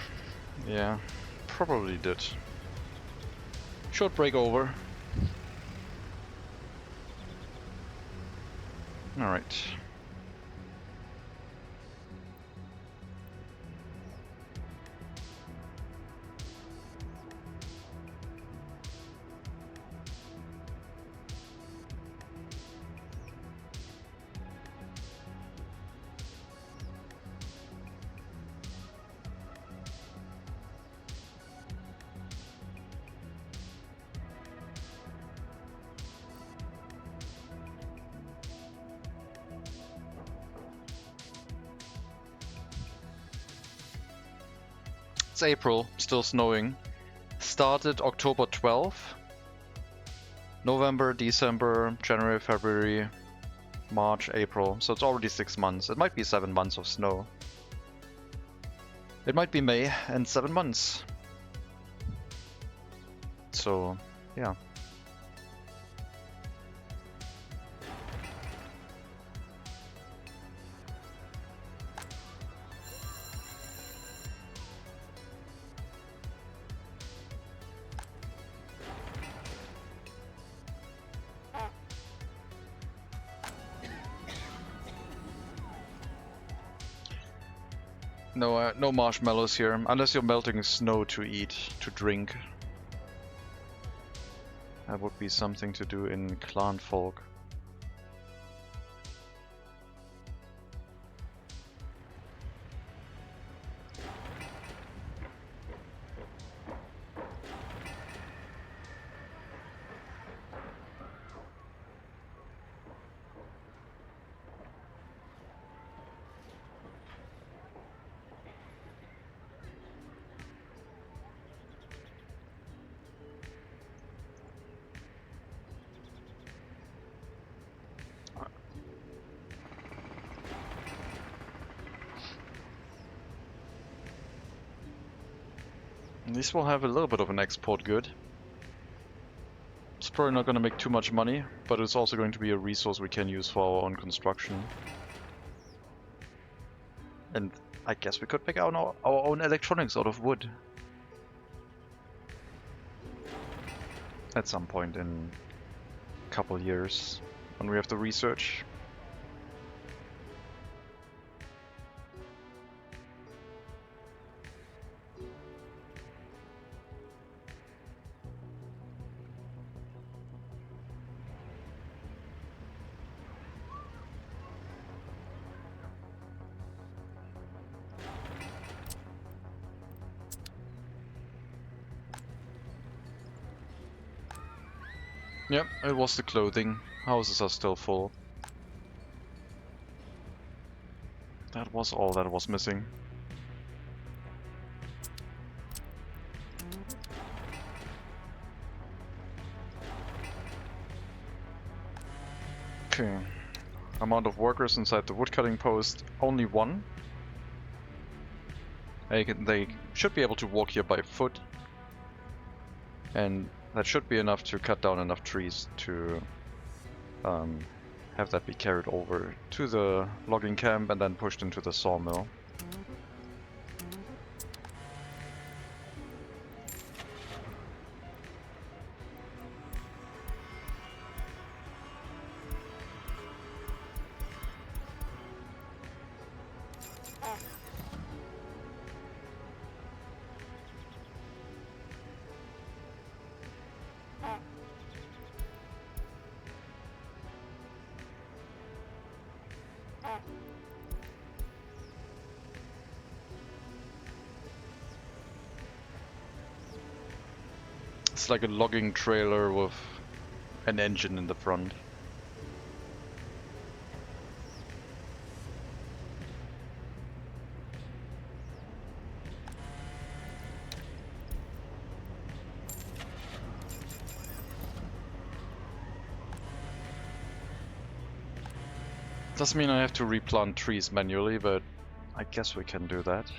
Speaker 2: Yeah, probably did. Short break over. Alright. It's April, still snowing. Started October 12th. November, December, January, February, March, April. So it's already 6 months. It might be 7 months of snow. It might be May and 7 months. So, yeah. No, no marshmallows here, unless you're melting snow to eat, to drink. That would be something to do in Clan Folk. At least we'll have a little bit of an export good. It's probably not going to make too much money, but it's also going to be a resource we can use for our own construction. And I guess we could make our own electronics out of wood. At some point in a couple years, when we have the research. Yep, it was the clothing. Houses are still full. That was all that was missing. Okay. Amount of workers inside the woodcutting post, only 1. They should be able to walk here by foot. And that should be enough to cut down enough trees to have that be carried over to the logging camp and then pushed into the sawmill. It's like a logging trailer with an engine in the front. Doesn't mean I have to replant trees manually, but I guess we can do that.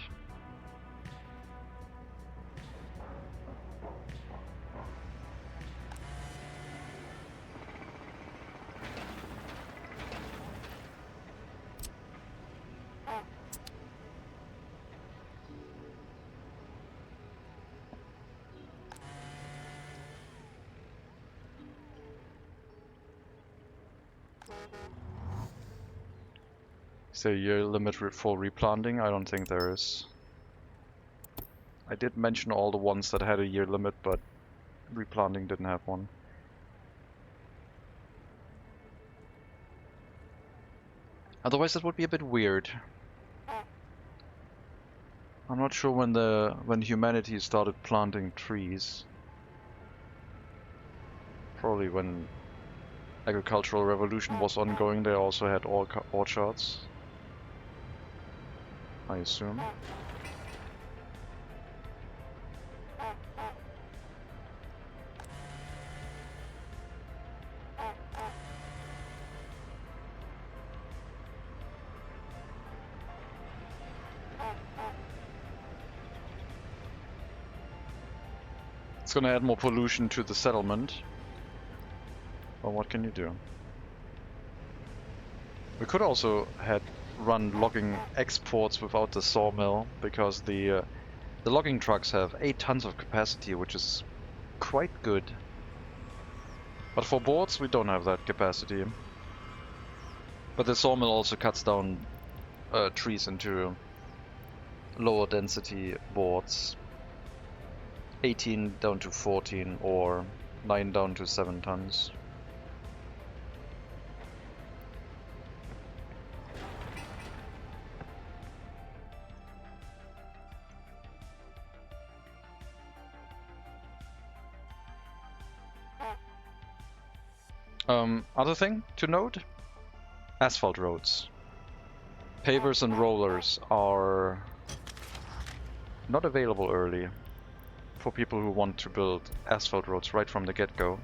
Speaker 2: Is there a year limit for replanting? I don't think there is. I did mention all the ones that had a year limit, but replanting didn't have one. Otherwise that would be a bit weird. I'm not sure when humanity started planting trees. Probably when agricultural revolution was ongoing, they also had orchards, I assume. It's gonna add more pollution to the settlement. Well, what can you do? We could also run logging exports without the sawmill, because the logging trucks have 8 tons of capacity, which is quite good. But for boards, we don't have that capacity. But the sawmill also cuts down trees into lower density boards. 18 down to 14 or 9 down to 7 tons. Other thing to note, asphalt roads. Pavers and rollers are not available early for people who want to build asphalt roads right from the get-go.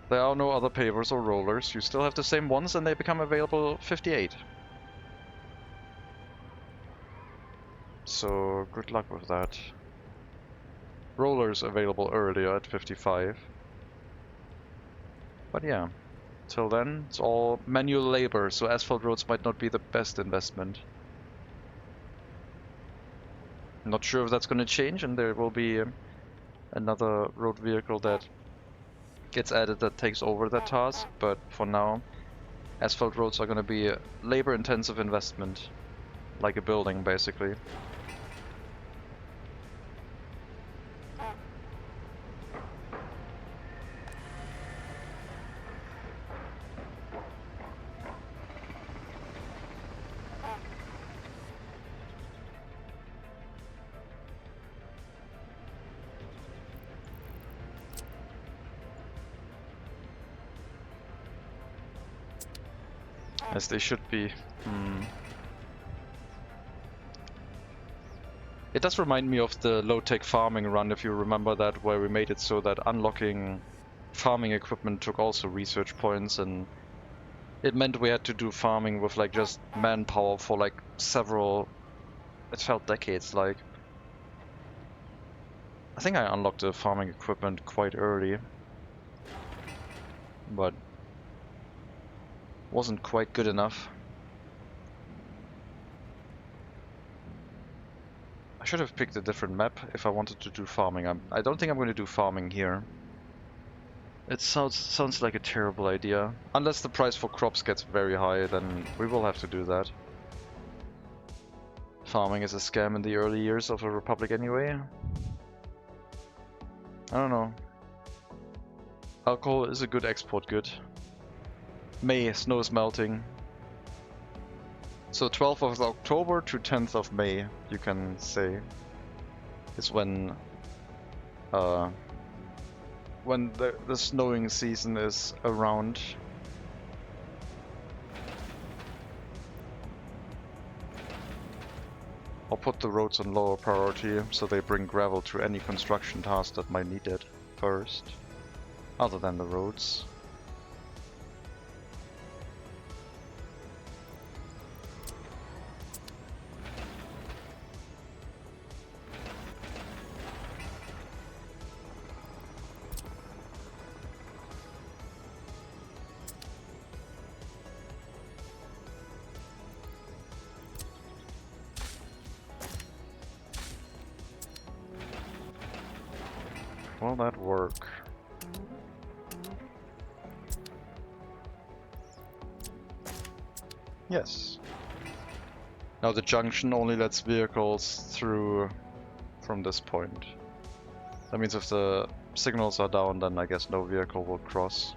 Speaker 2: There are no other pavers or rollers. You still have the same ones and they become available 58. So good luck with that. Rollers available earlier at 55. But yeah, till then it's all manual labor, so asphalt roads might not be the best investment. I'm not sure if that's going to change, and there will be another road vehicle that gets added that takes over that task, but for now asphalt roads are going to be a labor intensive investment, like a building basically. As they should be. It does remind me of the low-tech farming run, if you remember that, where we made it so that unlocking farming equipment took also research points, and it meant we had to do farming with like just manpower for like several, it felt decades like. I think I unlocked the farming equipment quite early, but wasn't quite good enough. I should have picked a different map if I wanted to do farming. I don't think I'm going to do farming here. It sounds like a terrible idea. Unless the price for crops gets very high, then we will have to do that. Farming is a scam in the early years of a republic anyway. I don't know. Alcohol is a good export good. May, snow is melting. So 12th of October to 10th of May, you can say, is when the snowing season is around. I'll put the roads on lower priority so they bring gravel to any construction task that might need it first, other than the roads. Will that work? Yes. Now the junction only lets vehicles through from this point. That means if the signals are down, then I guess no vehicle will cross.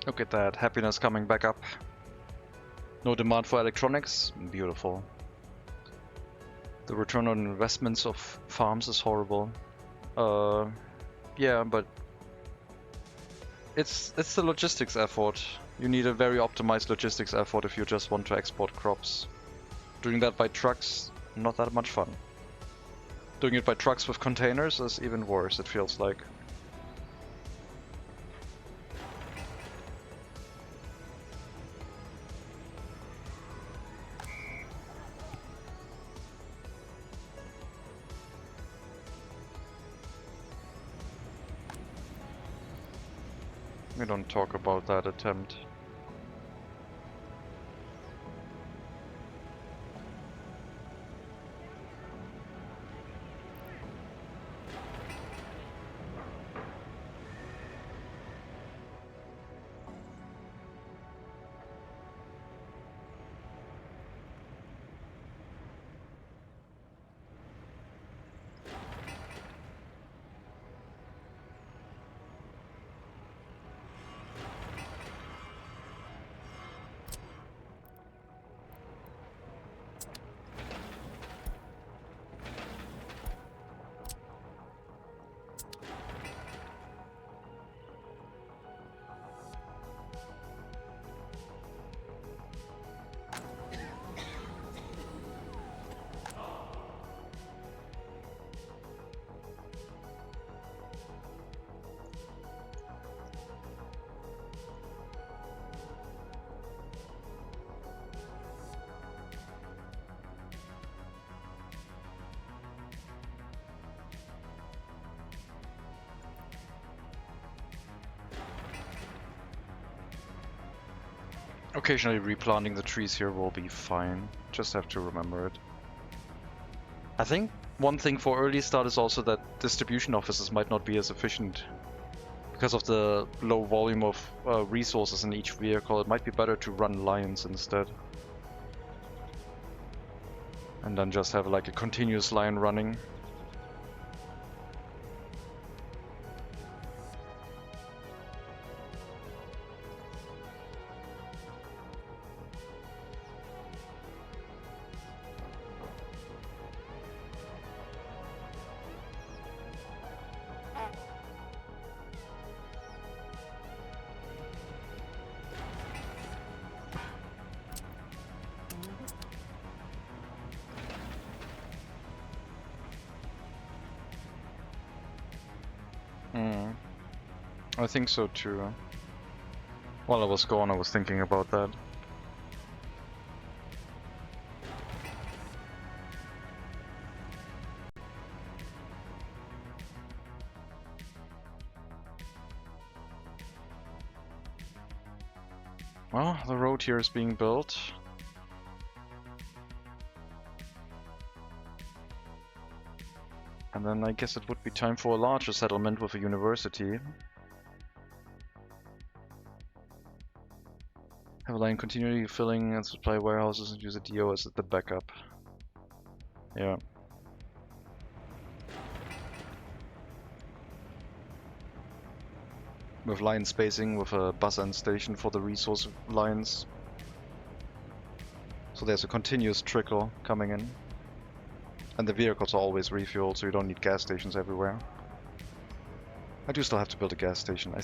Speaker 2: Look at that, happiness coming back up. No demand for electronics? Beautiful. The return on investments of farms is horrible. Yeah, but it's the logistics effort. You need a very optimized logistics effort if you just want to export crops. Doing that by trucks, not that much fun. Doing it by trucks with containers is even worse, it feels like. We don't talk about that attempt. Occasionally replanting the trees here will be fine, just have to remember it. I think one thing for early start is also that distribution offices might not be as efficient. Because of the low volume of resources in each vehicle, it might be better to run lines instead. And then just have like a continuous line running. I think so too. While I was gone, I was thinking about that. Well, the road here is being built. And then I guess it would be time for a larger settlement with a university. Have a line continually filling and supply warehouses and use a DO as the backup. Yeah. With line spacing, with a bus end station for the resource lines. So there's a continuous trickle coming in. And the vehicles are always refueled, so you don't need gas stations everywhere. I do still have to build a gas station. I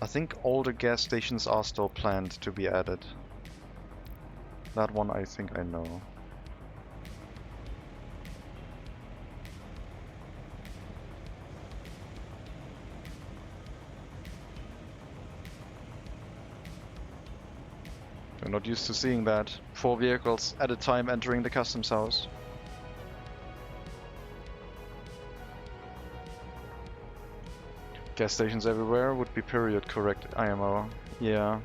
Speaker 2: think all the gas stations are still planned to be added. That one I think I know. We're not used to seeing that. 4 vehicles at a time entering the customs house. Gas stations everywhere would be period correct IMO. Yeah.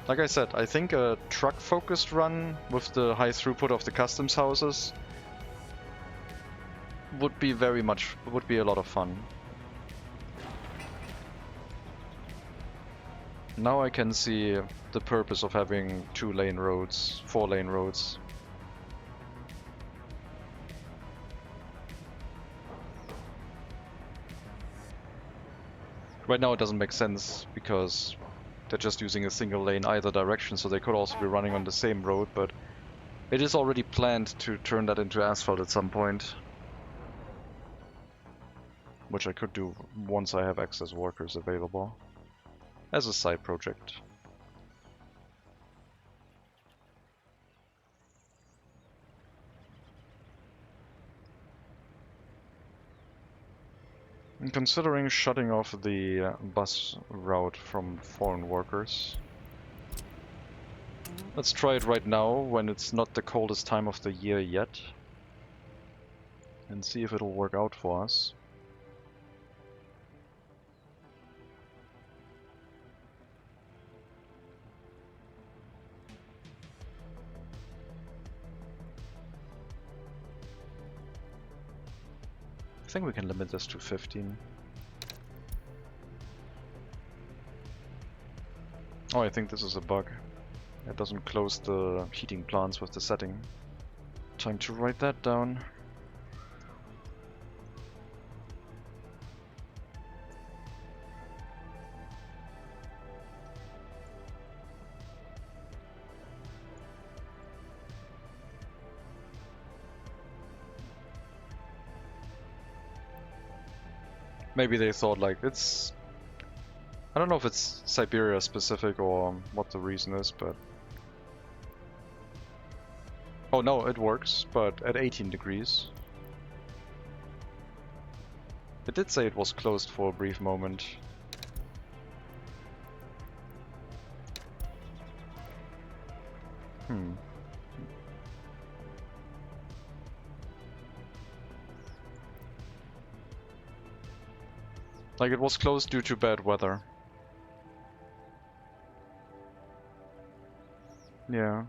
Speaker 2: Like I said, I think a truck focused run with the high throughput of the customs houses would be a lot of fun. Now I can see the purpose of having 2-lane roads, 4-lane roads. Right now it doesn't make sense because they're just using a single lane either direction, so they could also be running on the same road, but it is already planned to turn that into asphalt at some point. Which I could do once I have excess workers available. As a side project. I'm considering shutting off the bus route from foreign workers. Let's try it right now when it's not the coldest time of the year yet. And see if it'll work out for us. I think we can limit this to 15. Oh, I think this is a bug. It doesn't close the heating plants with the setting. Time to write that down. Maybe they thought like it's... I don't know if it's Siberia specific or what the reason is, but... Oh no, it works, but at 18 degrees. It did say it was closed for a brief moment. Like it was closed due to bad weather. Yeah.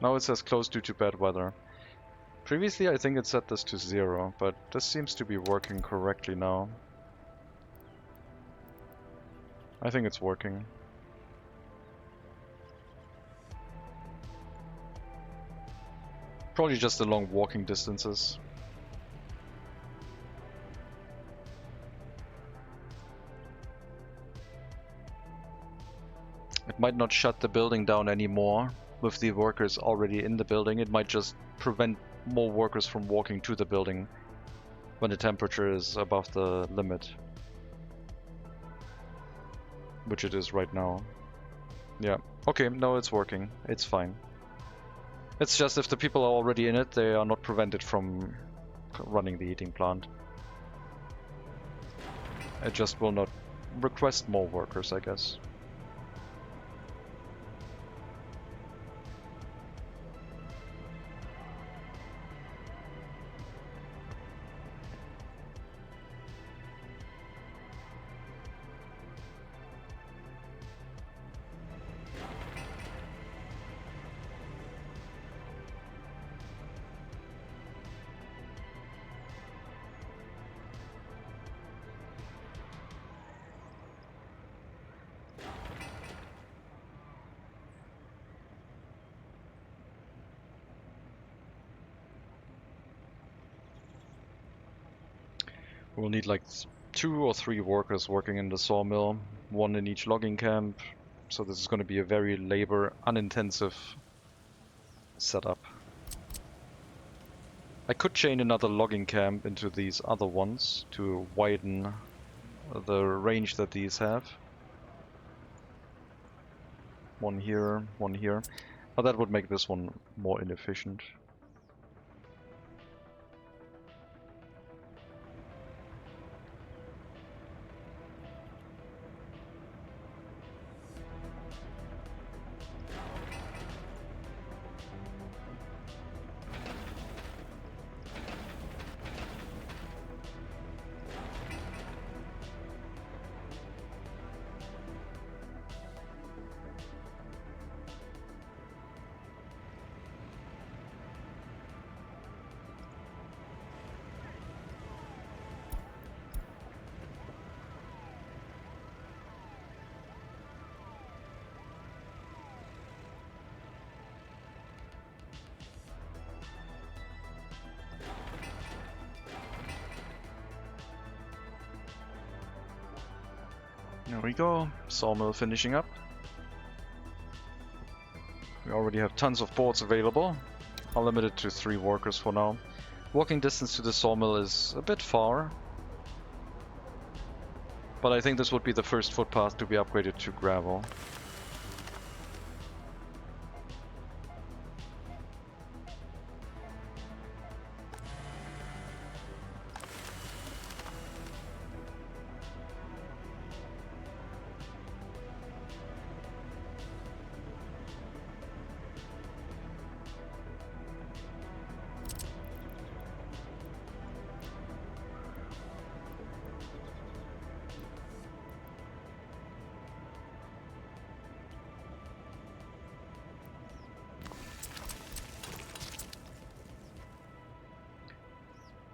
Speaker 2: Now it says closed due to bad weather. Previously I think it set this to 0, but this seems to be working correctly now. I think it's working. Probably just the long walking distances. It might not shut the building down anymore with the workers already in the building. It might just prevent more workers from walking to the building when the temperature is above the limit. Which it is right now. Yeah. Okay, no, it's working. It's fine. It's just if the people are already in it, they are not prevented from running the heating plant. It just will not request more workers, I guess. We'll need like 2 or 3 workers working in the sawmill, 1 in each logging camp. So this is going to be a very labor unintensive setup. I could chain another logging camp into these other ones to widen the range that these have. 1 here, 1 here. But that would make this one more inefficient. There we go, sawmill finishing up. We already have tons of boards available. I'll limit it to 3 workers for now. Walking distance to the sawmill is a bit far, but I think this would be the first footpath to be upgraded to gravel.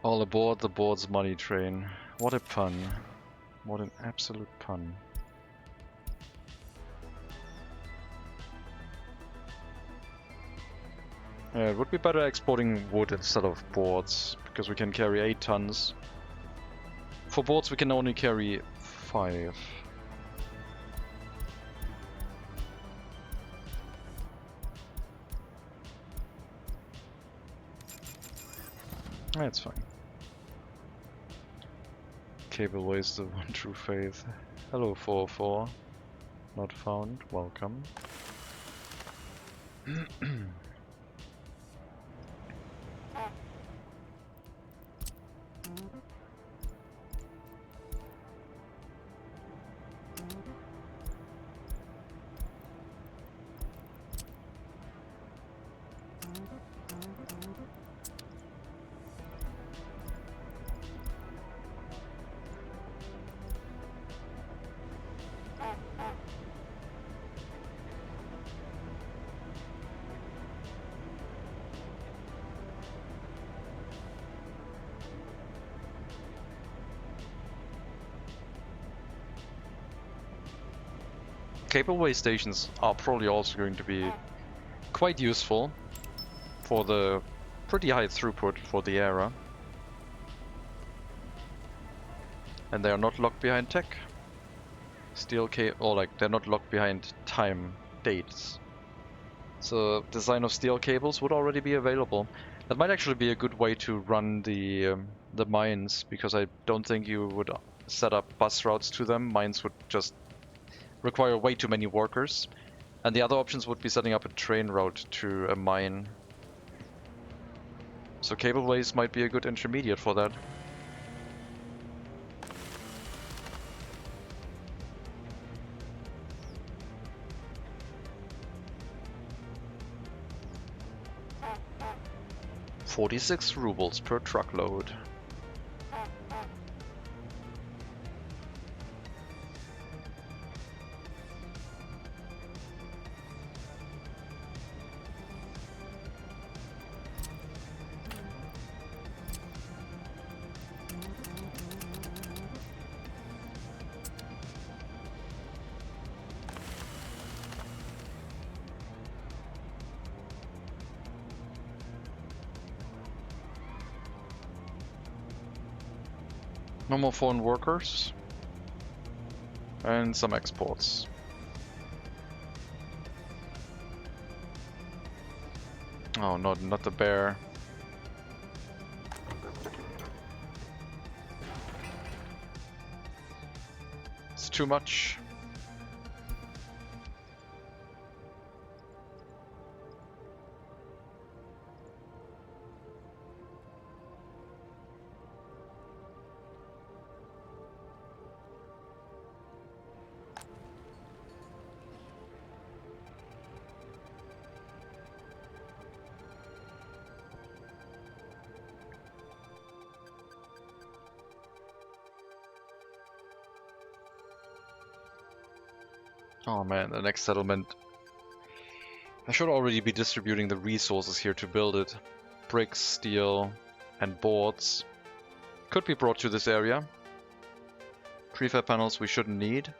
Speaker 2: All aboard the board's money train. What a pun. What an absolute pun. Yeah, it would be better exporting wood instead of boards, because we can carry 8 tons. For boards we can only carry 5. That's fine. Cableways, the one true faith. Hello 404. Not found. Welcome. Cableway stations are probably also going to be quite useful for the pretty high throughput for the era. And they are not locked behind tech. They're not locked behind time dates. So design of steel cables would already be available. That might actually be a good way to run the mines, because I don't think you would set up bus routes to them. Mines would just require way too many workers, and the other options would be setting up a train route to a mine. So cableways might be a good intermediate for that. $46 rubles per truckload. No more foreign workers. And some exports. Oh, not the bear. It's too much. Oh man, the next settlement. I should already be distributing the resources here to build it. Bricks, steel, and boards could be brought to this area. Prefab panels we shouldn't need.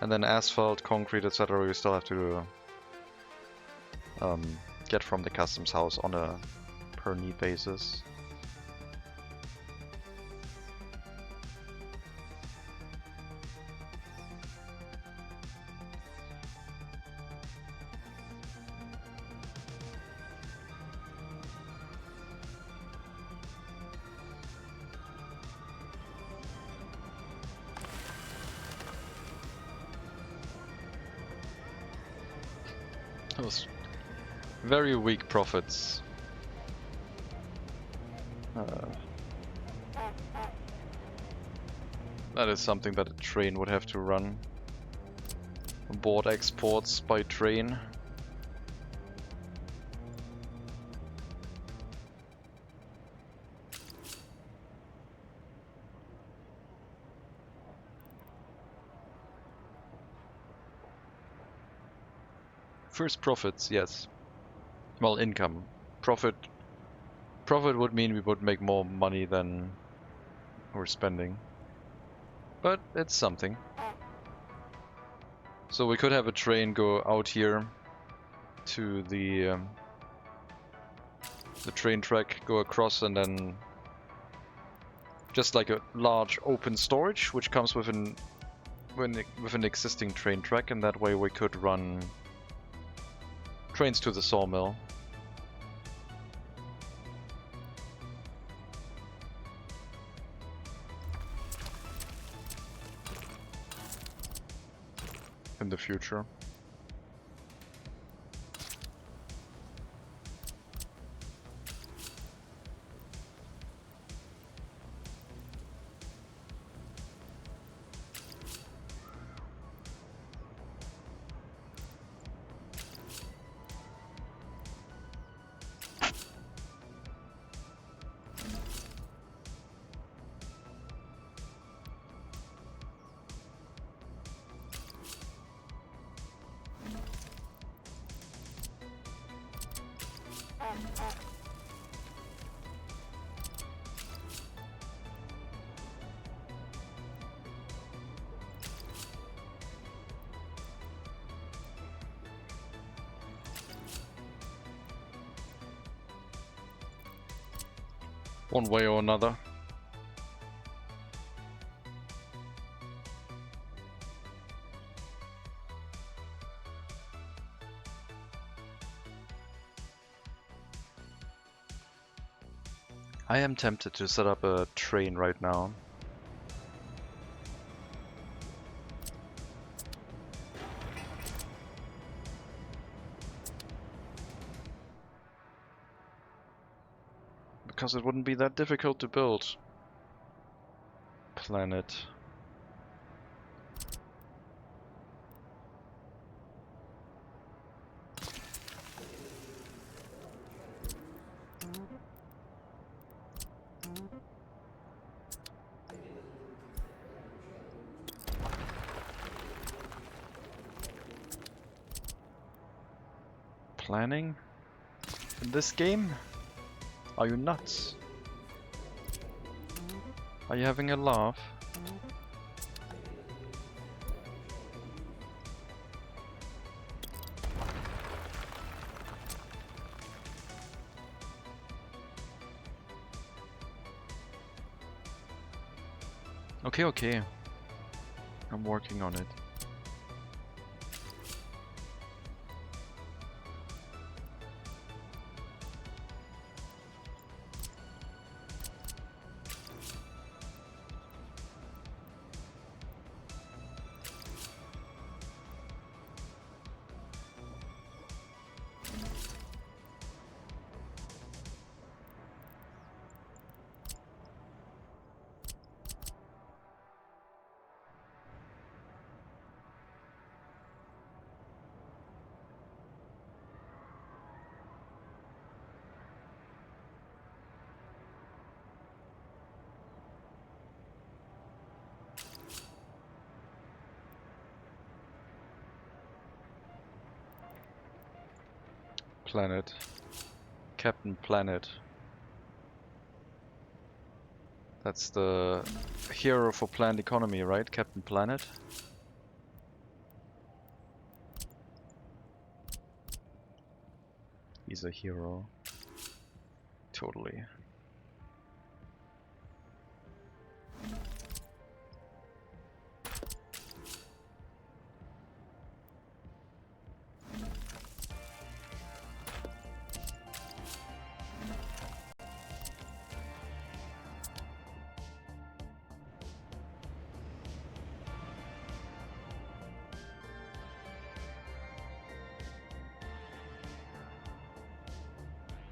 Speaker 2: And then asphalt, concrete, etc. we still have to get from the customs house on a per need basis. Those very weak profits. That is something that a train would have to run. Board exports by train. First profits, yes. Well, income. Profit would mean we would make more money than we're spending. But it's something. So we could have a train go out here to the train track, go across, and then just like a large open storage, which comes with an existing train track, and that way we could run trains to the sawmill. In the future. One way or another. I am tempted to set up a train right now. Because it wouldn't be that difficult to build. Planet. Planning? In this game? Are you nuts? Are you having a laugh?
Speaker 1: Okay, okay. I'm working on it. Planet. Captain Planet. That's the hero for planned economy, right? Captain Planet? He's a hero. Totally.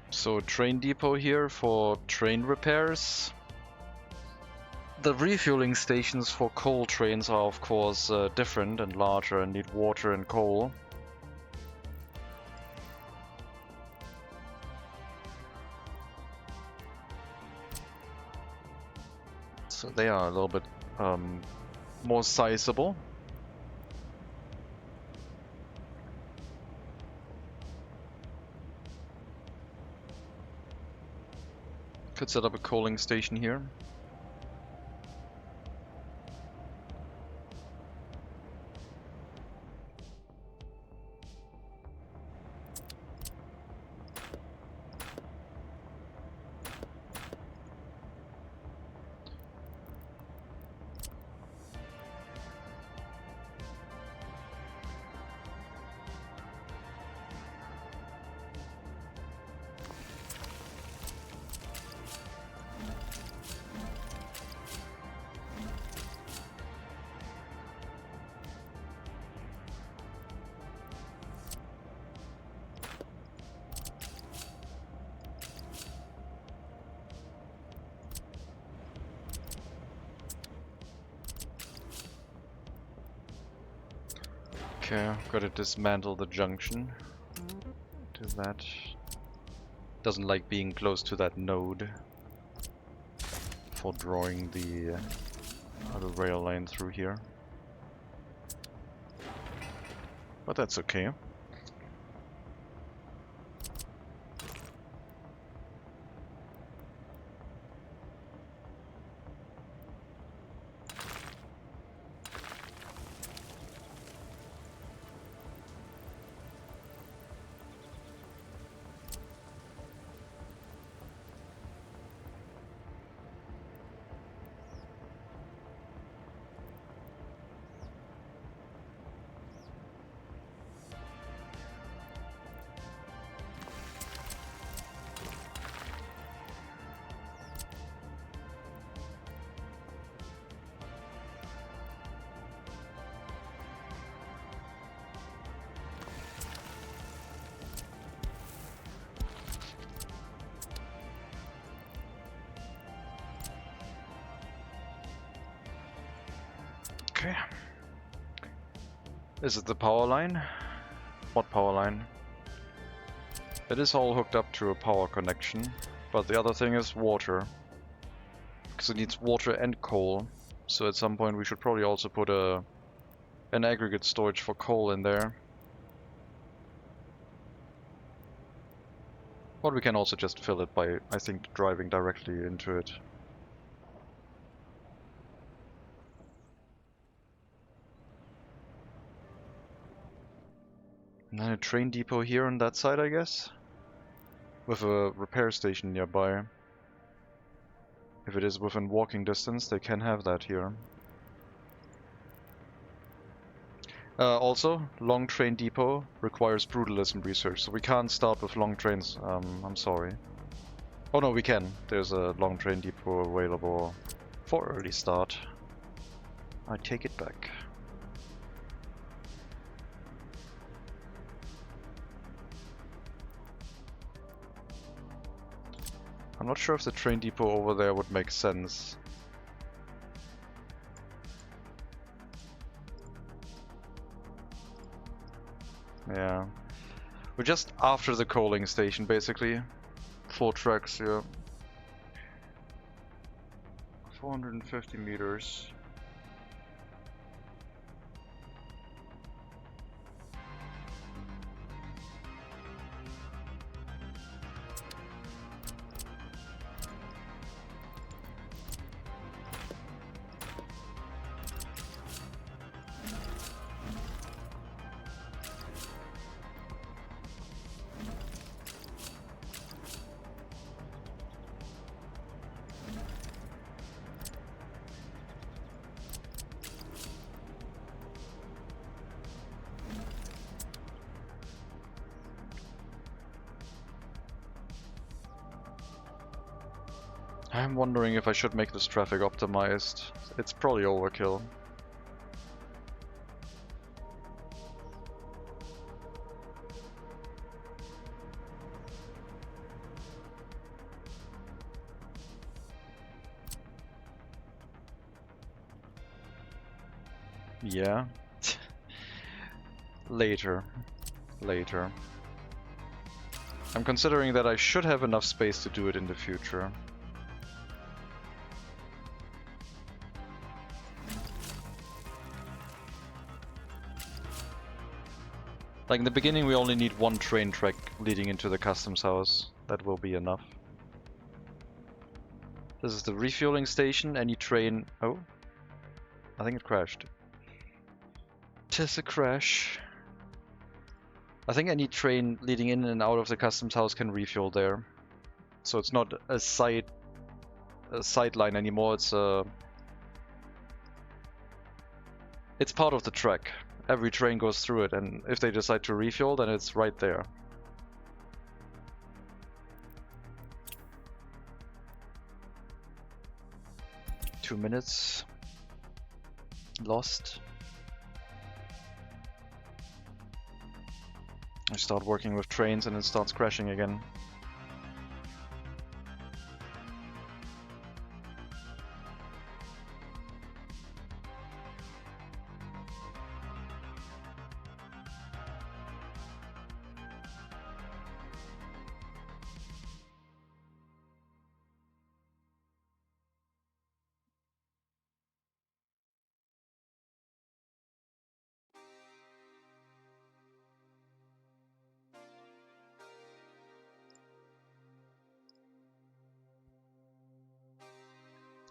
Speaker 1: So train depot here for train repairs. The refueling stations for coal trains are of course different and larger and need water and coal. So they are a little bit more sizable. Could set up a coaling station here. Okay, gotta dismantle the junction. Do that. Doesn't like being close to that node for drawing the other rail line through here. But that's okay. Okay. Is it the power line? What power line? It is all hooked up to a power connection, but the other thing is water. Because it needs water and coal. So at some point we should probably also put an aggregate storage for coal in there. But we can also just fill it by, I think, driving directly into it. And then a train depot here on that side, I guess? With a repair station nearby.
Speaker 2: If it is within walking distance, they can have that here. Also, long train depot requires brutalism research, so we can't start with long trains. I'm sorry. Oh no, we can. There's a long train depot available for early start. I take it back. I'm not sure if the train depot over there would make sense. Yeah. We're just after the coaling station, basically. 4 tracks, yeah. 450 meters. I'm wondering if I should make this traffic optimized. It's probably overkill. Yeah. Later. I'm considering that I should have enough space to do it in the future. Like in the beginning we only need 1 train track leading into the customs house. That will be enough. This is the refueling station. Any train... Oh. I think it crashed. Tis a crash. I think any train leading in and out of the customs house can refuel there. So it's not a sideline anymore, it's part of the track. Every train goes through it, and if they decide to refuel, then it's right there. Two minutes lost. I start working with trains and it starts crashing again.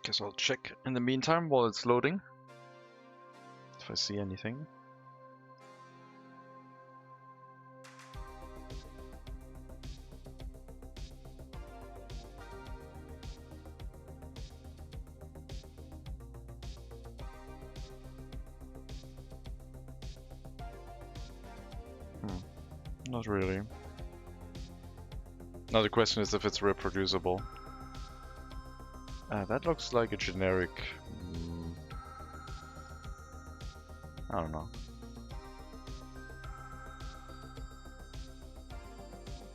Speaker 2: Guess I'll check in the meantime while it's loading, if I see anything. Not really. Now the question is if it's reproducible. That looks like a generic... I don't know.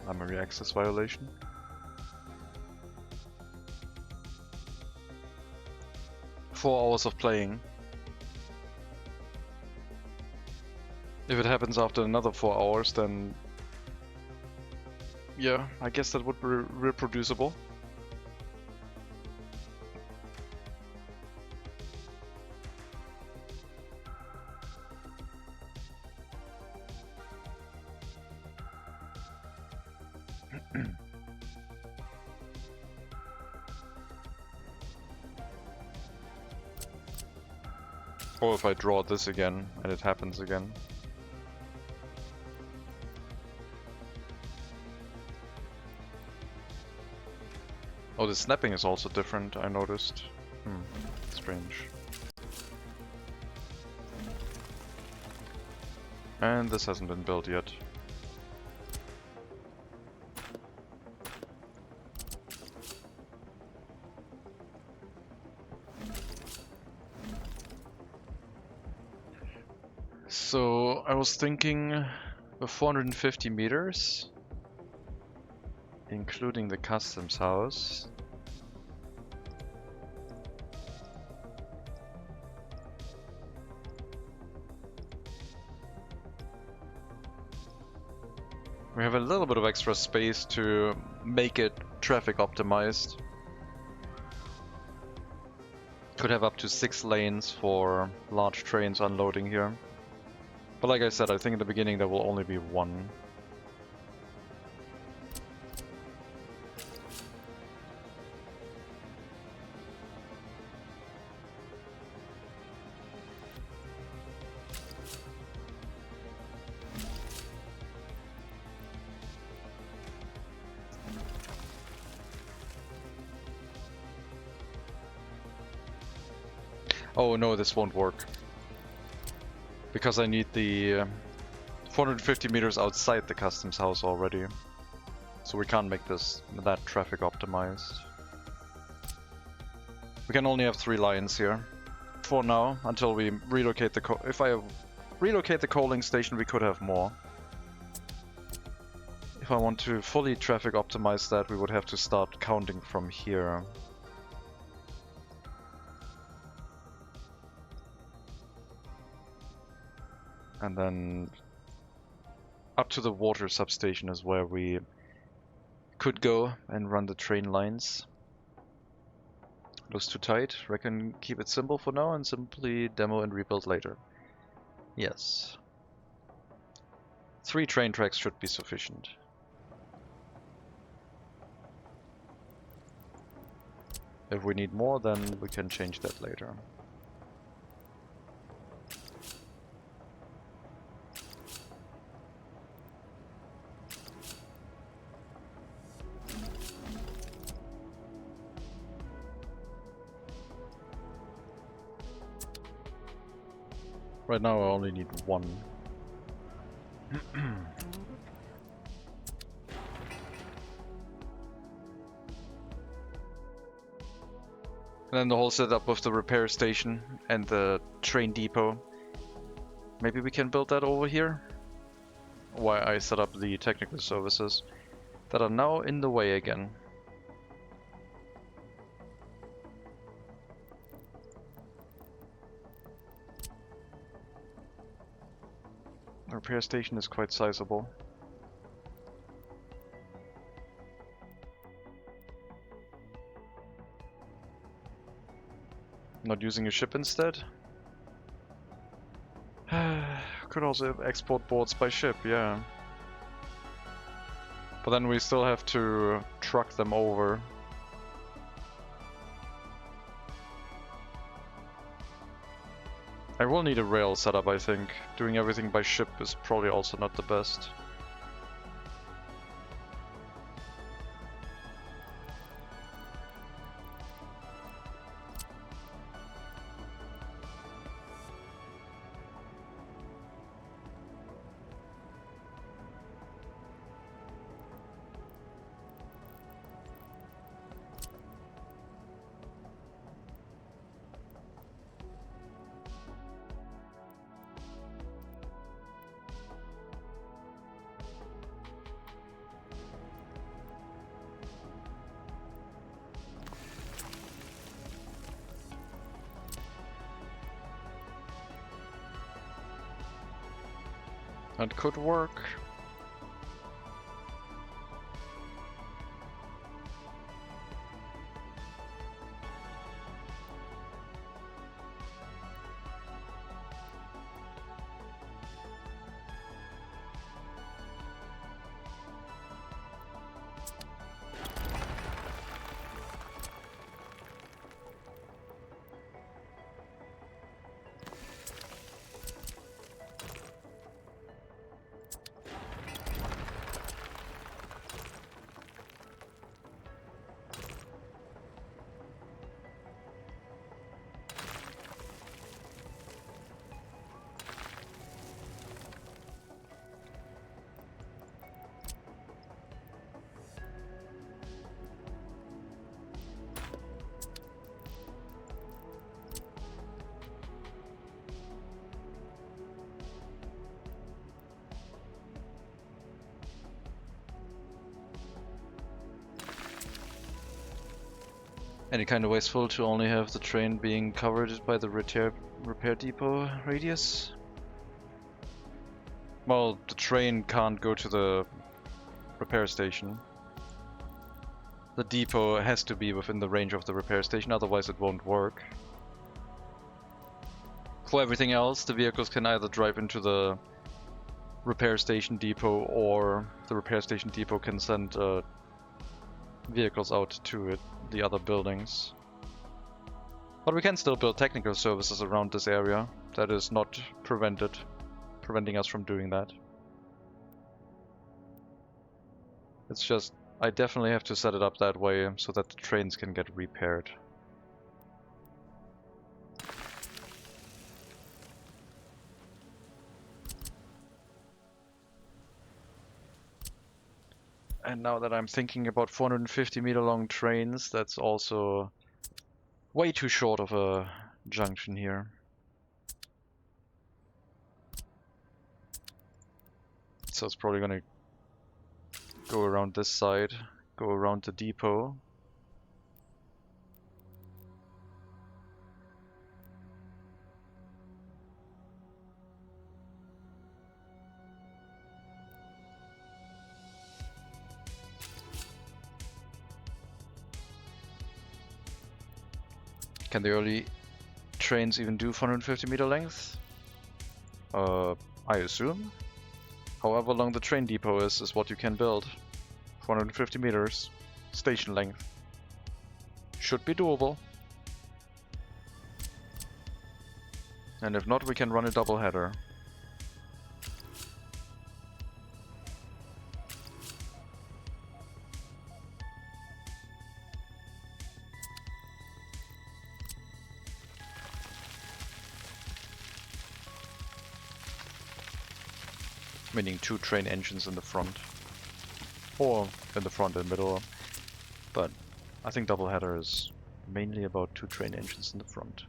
Speaker 2: Memory access violation? Four hours of playing. If it happens after another 4 hours, then... yeah, I guess that would be reproducible. Or if I draw this again and it happens again. Oh, the snapping is also different, I noticed. Strange. And this hasn't been built yet. So I was thinking the 450 meters, including the customs house. We have a little bit of extra space to make it traffic optimized. Could have up to 6 lanes for large trains unloading here. But like I said, I think in the beginning there will only be 1. Oh no, this won't work. Because I need the 450 meters outside the customs house already. So we can't make this that traffic optimized. We can only have 3 lines here. For now, until we relocate the if I relocate the coaling station, we could have more. If I want to fully traffic optimize that, we would have to start counting from here. And then up to the water substation is where we could go and run the train lines. Looks too tight. Reckon keep it simple for now and simply demo and rebuild later. Yes. 3 train tracks should be sufficient. If we need more, then we can change that later. Right now I only need 1. And then the whole setup with the repair station and the train depot. Maybe we can build that over here? Why I set up the technical services that are now in the way again. The repair station is quite sizable. Not using a ship instead? Could also export boards by ship, yeah. But then we still have to truck them over. I will need a rail setup, I think. Doing everything by ship is probably also not the best. That could work. Any kind of wasteful to only have the train being covered by the repair depot radius? Well, the train can't go to the repair station. The depot has to be within the range of the repair station, otherwise it won't work. For everything else, the vehicles can either drive into the repair station depot, or the repair station depot can send vehicles out to the other buildings. But we can still build technical services around this area. That is not preventing us from doing that. It's just, I definitely have to set it up that way so that the trains can get repaired. And now that I'm thinking about 450-meter long trains, that's also way too short of a junction here. So it's probably gonna go around this side, go around the depot. Can the early trains even do 450-meter length? I assume. However long the train depot is what you can build. 450 meters, station length. Should be doable. And if not, we can run a double header. Meaning 2 train engines in the front. Or in the front and middle. But I think double header is mainly about 2 train engines in the front.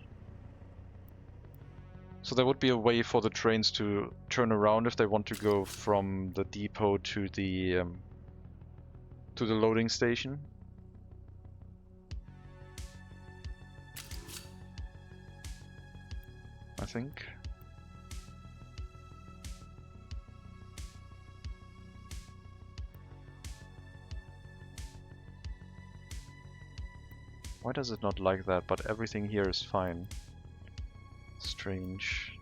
Speaker 2: So there would be a way for the trains to turn around if they want to go from the depot to the loading station. I think. Why does it not like that, but everything here is fine? Strange.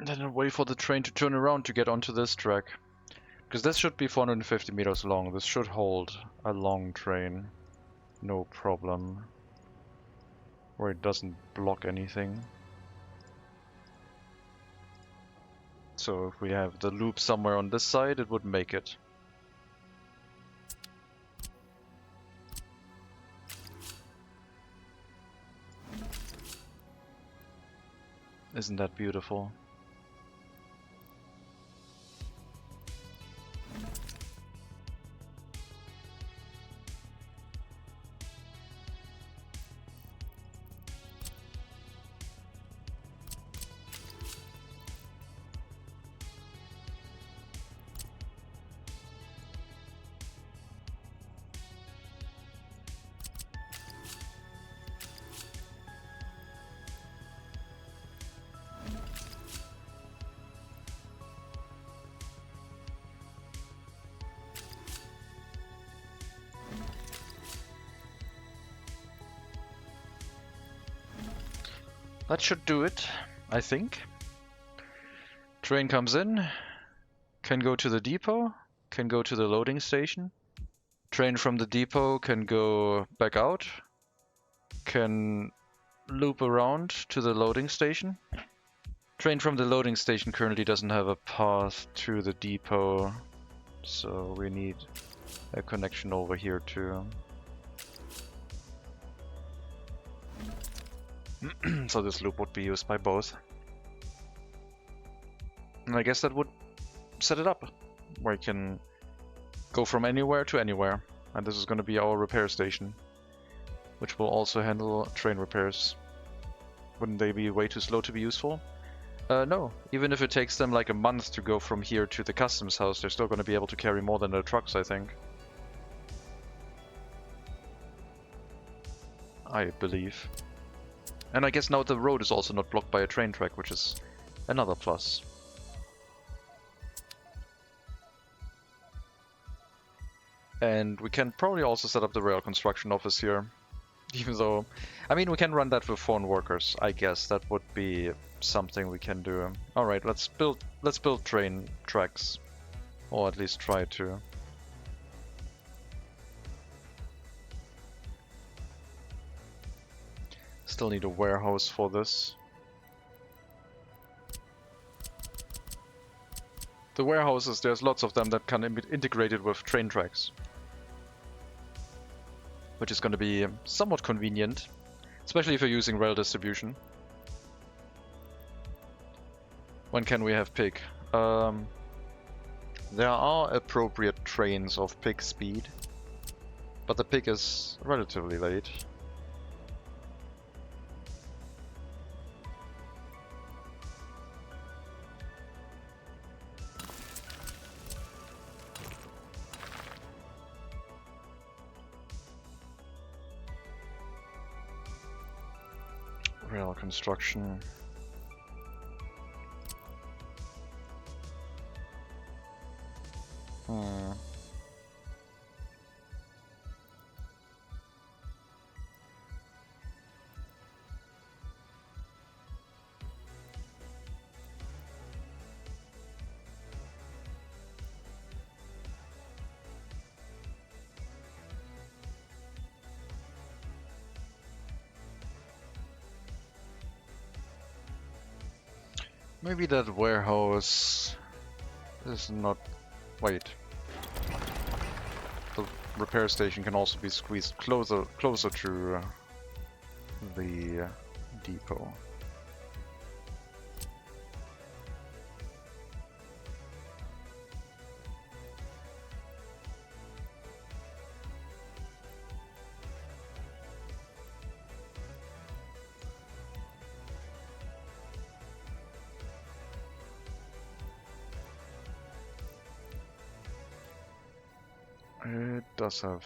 Speaker 2: Then a way for the train to turn around to get onto this track. Because this should be 450 meters long. This should hold a long train. No problem. Where it doesn't block anything. So if we have the loop somewhere on this side, it would make it. Isn't that beautiful? That should do it, I think. Train comes in, can go to the depot, can go to the loading station. Train from the depot can go back out, can loop around to the loading station. Train from the loading station currently doesn't have a path to the depot, so we need a connection over here too. So this loop would be used by both. And I guess that would set it up, where you can go from anywhere to anywhere. And this is going to be our repair station, which will also handle train repairs. Wouldn't they be way too slow to be useful? No, even if it takes them like a month to go from here to the customs house, they're still going to be able to carry more than their trucks, I think. I believe. And I guess now the road is also not blocked by a train track, which is another plus. And we can probably also set up the rail construction office here. Even though, I mean, we can run that with foreign workers. I guess that would be something we can do. All right, let's build train tracks, or at least try to. Still need a warehouse for this. The warehouses, there's lots of them that can be integrated with train tracks, which is going to be somewhat convenient, especially if you're using rail distribution. When can we have pig? There are appropriate trains of pig speed, but the pig is relatively late. Rail construction. Maybe that warehouse is not... Wait. The repair station can also be squeezed closer to the depot. It does have...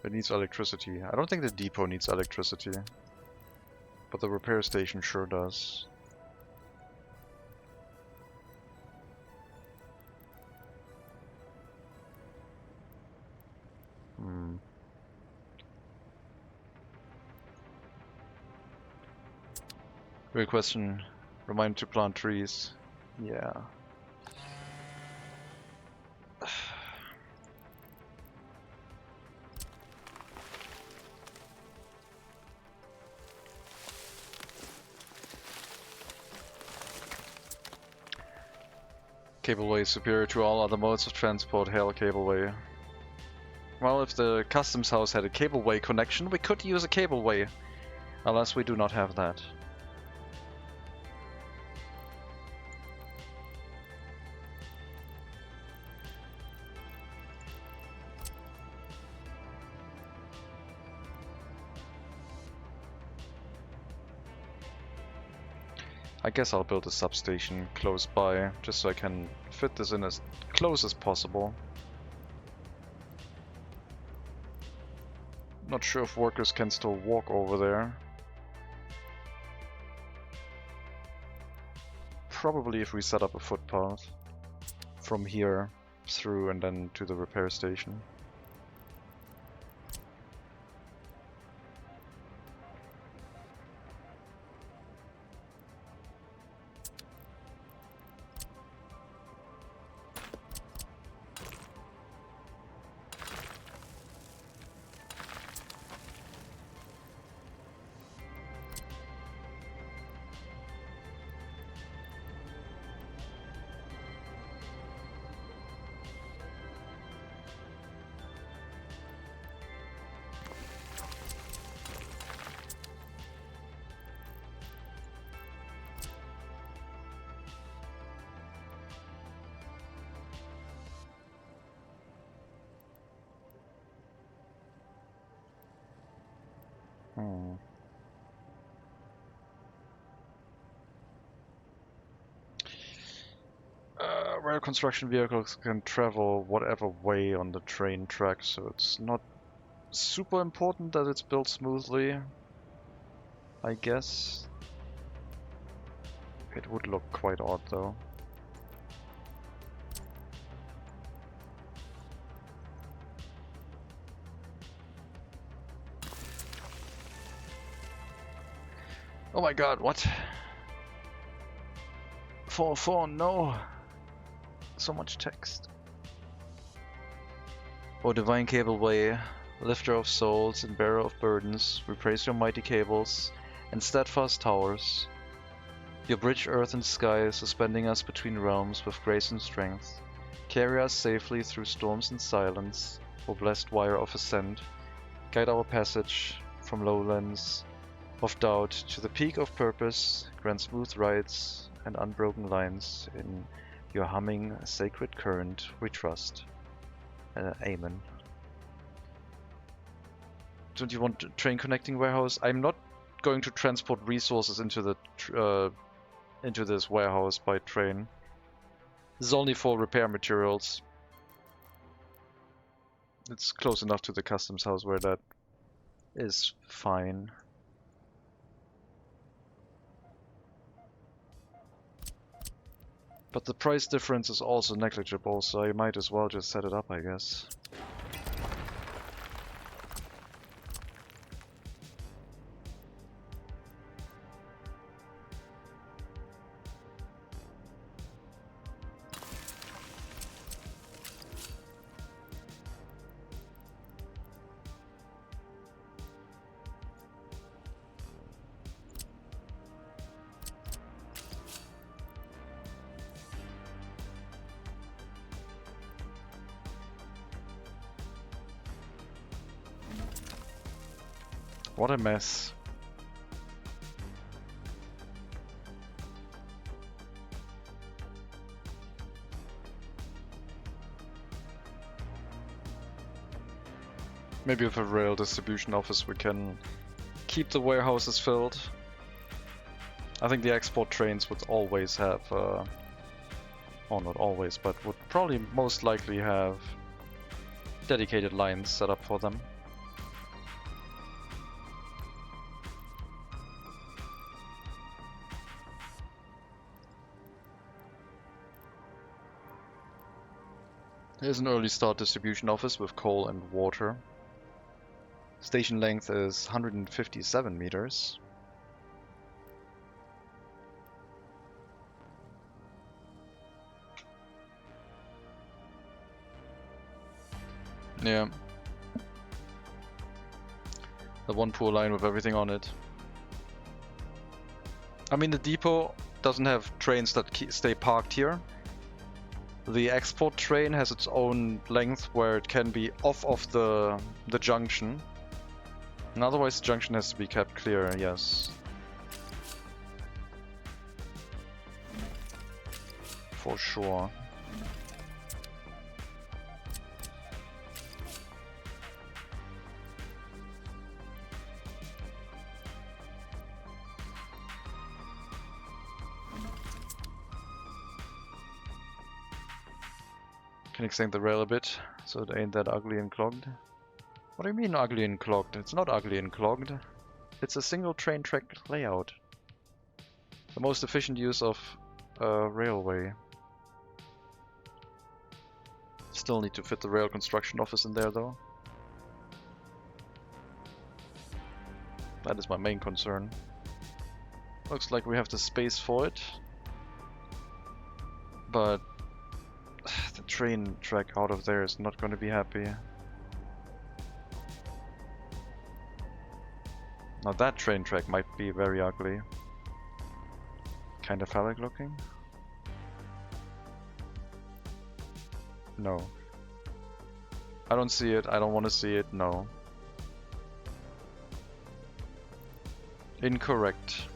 Speaker 2: It needs electricity. I don't think the depot needs electricity, but the repair station sure does. Great question. Remind to plant trees. Yeah. Cableway is superior to all other modes of transport. Hail cableway. Well, if the customs house had a cableway connection, we could use a cableway. Alas, we do not have that. I guess I'll build a substation close by, just so I can fit this in as close as possible. Not sure if workers can still walk over there. Probably if we set up a footpath from here through and then to the repair station. Rail construction vehicles can travel whatever way on the train track, so it's not super important that it's built smoothly, I guess. It would look quite odd though. Oh my god, what? 404, no! So much text. O divine cableway, lifter of souls and bearer of burdens, we praise your mighty cables and steadfast towers. Your bridge earth and sky, suspending us between realms with grace and strength. Carry us safely through storms and silence, O blessed wire of ascent. Guide our passage from lowlands of doubt to the peak of purpose, grant smooth rides and unbroken lines in your humming sacred current we trust. Amen. Don't you want a train connecting warehouse? I'm not going to transport resources into the into this warehouse by train. This is only for repair materials. It's close enough to the customs house where that is fine. But the price difference is also negligible, so I might as well just set it up, I guess. What a mess. Maybe with a rail distribution office we can keep the warehouses filled. I think the export trains would always have, or not always, but would probably most likely have dedicated lines set up for them. Here's an early start distribution office with coal and water. Station length is 157 meters. Yeah. The one poor line with everything on it. I mean, the depot doesn't have trains that stay parked here. The export train has its own length where it can be off of the junction. And otherwise the junction has to be kept clear, yes. For sure. Can extend the rail a bit, so it ain't that ugly and clogged. What do you mean ugly and clogged? It's not ugly and clogged. It's a single train track layout. The most efficient use of a railway. Still need to fit the rail construction office in there though. That is my main concern. Looks like we have the space for it. But the train track out of there is not going to be happy. Now that train track might be very ugly. Kind of phallic looking. No. I don't see it, I don't want to see it, no. Incorrect.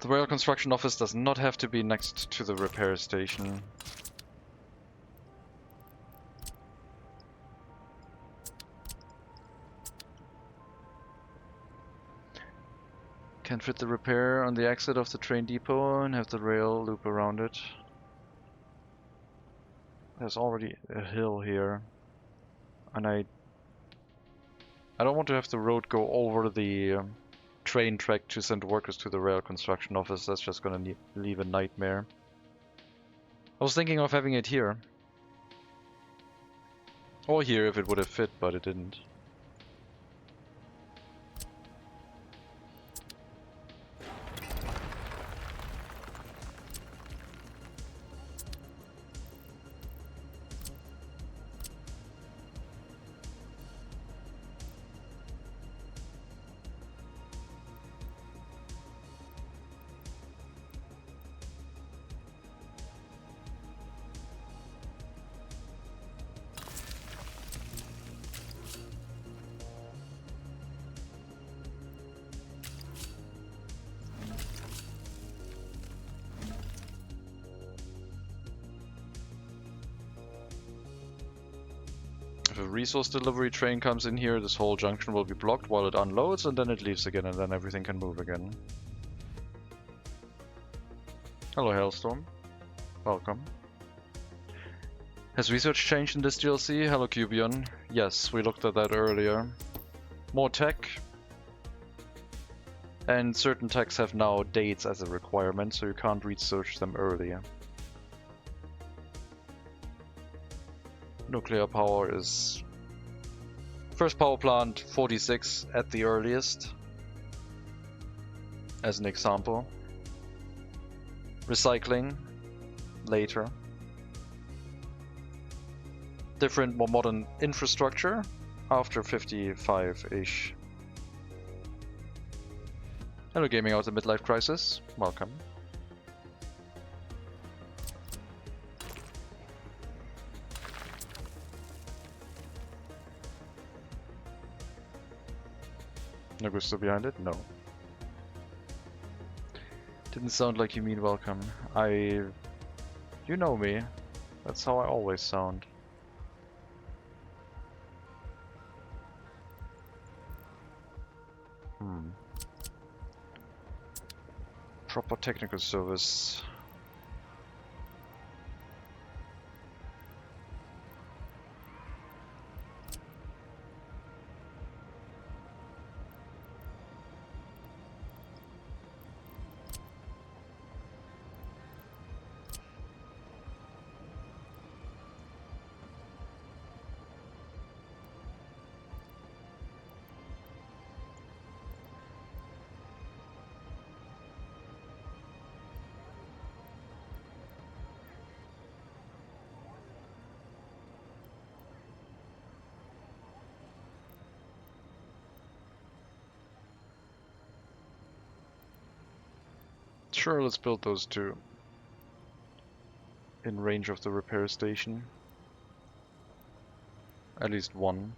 Speaker 2: The rail construction office does not have to be next to the repair station. Can fit the repair on the exit of the train depot and have the rail loop around it. There's already a hill here, and I don't want to have the road go over the train track to send workers to the rail construction office. That's just gonna leave a nightmare. I was thinking of having it here. Or here if it would have fit, but it didn't. If a resource delivery train comes in here, this whole junction will be blocked while it unloads, and then it leaves again, and then everything can move again. Hello, Hailstorm. Welcome. Has research changed in this DLC? Hello, Cubion. Yes, we looked at that earlier. More tech. And certain techs have now dates as a requirement, so you can't research them earlier. Nuclear power is first power plant 46 at the earliest, as an example. Recycling later. Different, more modern infrastructure after 55-ish. Hello, gaming out of midlife crisis. Welcome. No gusto behind it? No. Didn't sound like you mean welcome. You know me. That's how I always sound. Proper technical service. Sure, let's build those two in range of the repair station. At least one.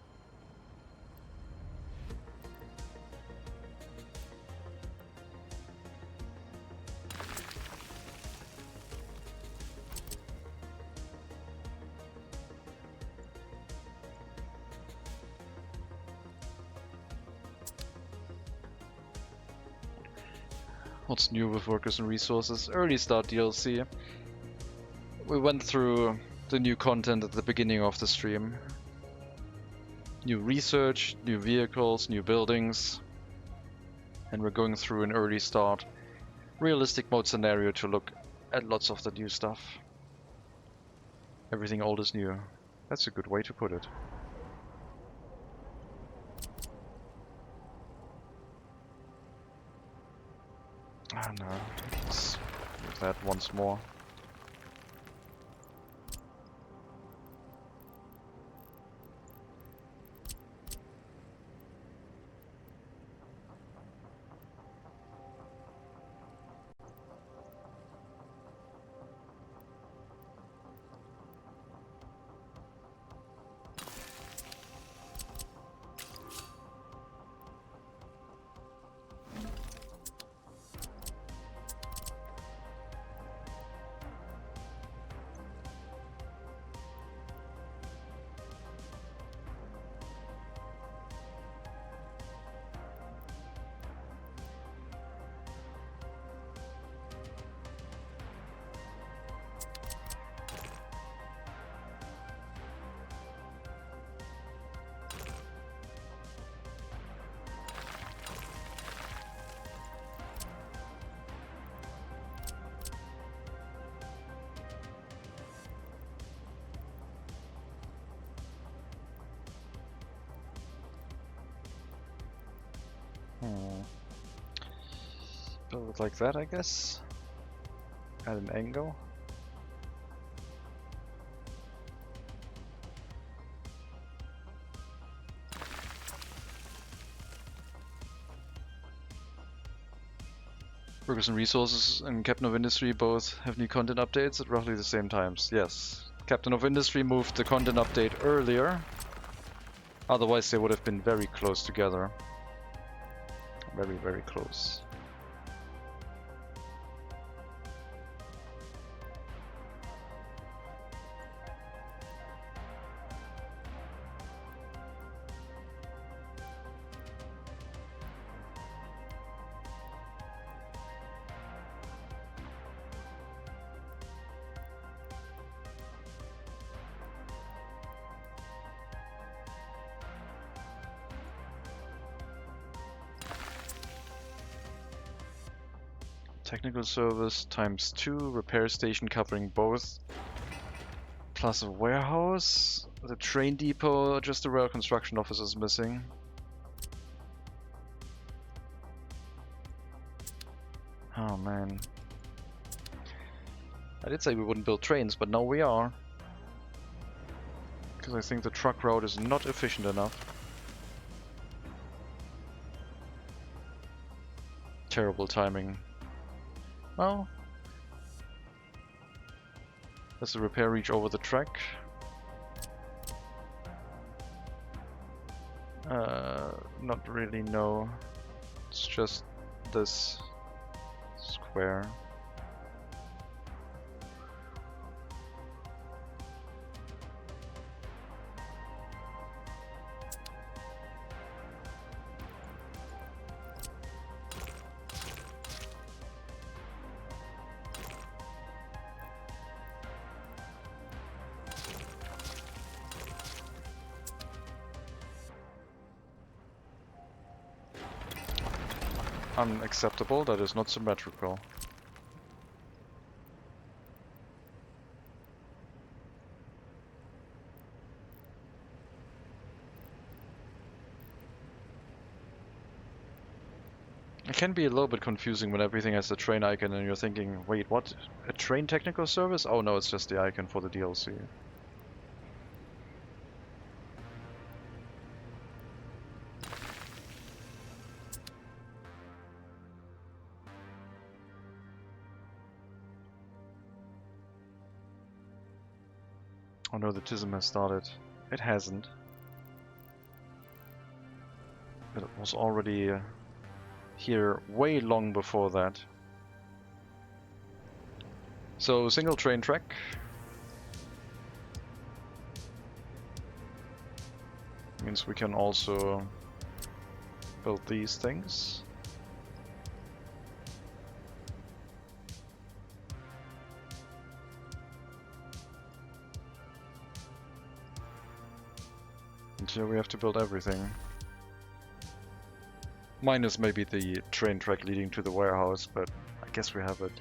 Speaker 2: What's new with workers and resources? Early start DLC. We went through the new content at the beginning of the stream. New research, new vehicles, new buildings. And we're going through an early start realistic mode scenario to look at lots of the new stuff. Everything old is new. That's a good way to put it. Ah, no. Let's do that once more. Look like that, I guess. At an angle. Workers and Resources and Captain of Industry both have new content updates at roughly the same times. Yes. Captain of Industry moved the content update earlier. Otherwise they would have been very close together. Very, very close. Technical service ×2, repair station covering both, plus a warehouse, the train depot, just the rail construction office is missing. Oh man. I did say we wouldn't build trains, but now we are. Because I think the truck route is not efficient enough. Terrible timing. Well, does the repair reach over the track? Not really, no. It's just this square. Unacceptable, that is not symmetrical. It can be a little bit confusing when everything has the train icon and you're thinking, wait, what? A train technical service? Oh no, it's just the icon for the DLC. Oh no, the TISM has started. It hasn't. But it was already here way long before that. So, single train track. Means we can also build these things. And here we have to build everything. Minus maybe the train track leading to the warehouse, but I guess we have it.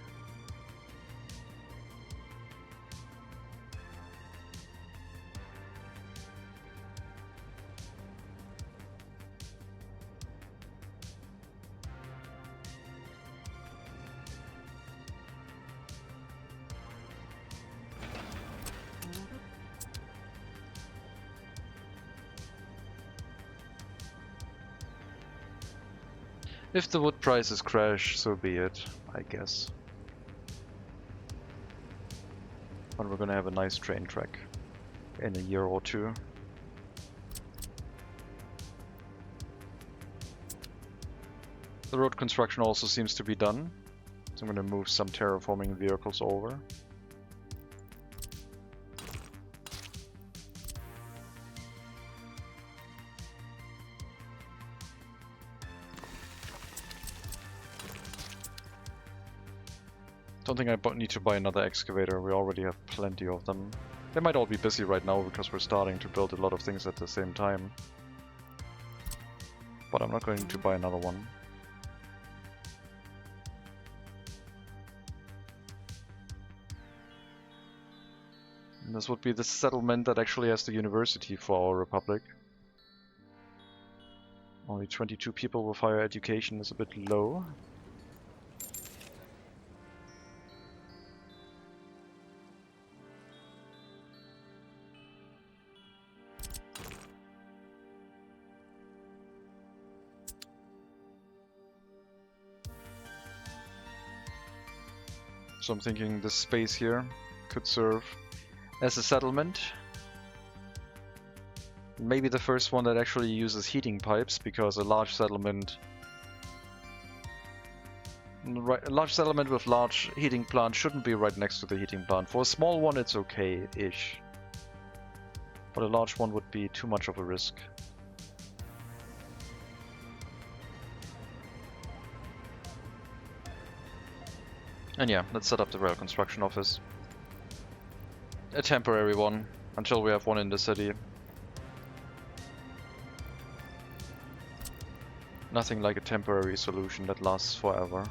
Speaker 2: If the wood prices crash, so be it, I guess. But we're gonna have a nice train track in a year or two. The road construction also seems to be done, so I'm gonna move some terraforming vehicles over. Don't think I need to buy another excavator, we already have plenty of them. They might all be busy right now because we're starting to build a lot of things at the same time. But I'm not going to buy another one. And this would be the settlement that actually has the university for our republic. Only 22 people with higher education is a bit low. So I'm thinking this space here could serve as a settlement. Maybe the first one that actually uses heating pipes, because a large settlement with large heating plant shouldn't be right next to the heating plant. For a small one it's okay-ish, but a large one would be too much of a risk. And yeah, let's set up the rail construction office. A temporary one, until we have one in the city. Nothing like a temporary solution that lasts forever.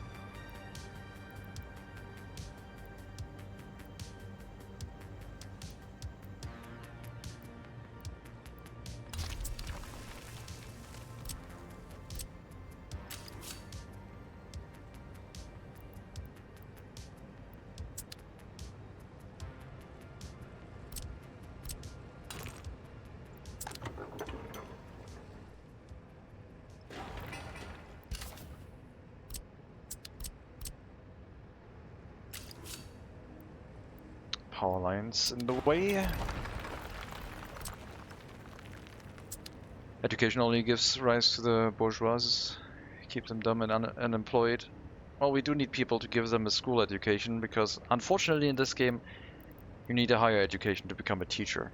Speaker 2: Power lines in the way. Education only gives rise to the bourgeois, keep them dumb and unemployed. Well, we do need people to give them a school education, because unfortunately in this game you need a higher education to become a teacher.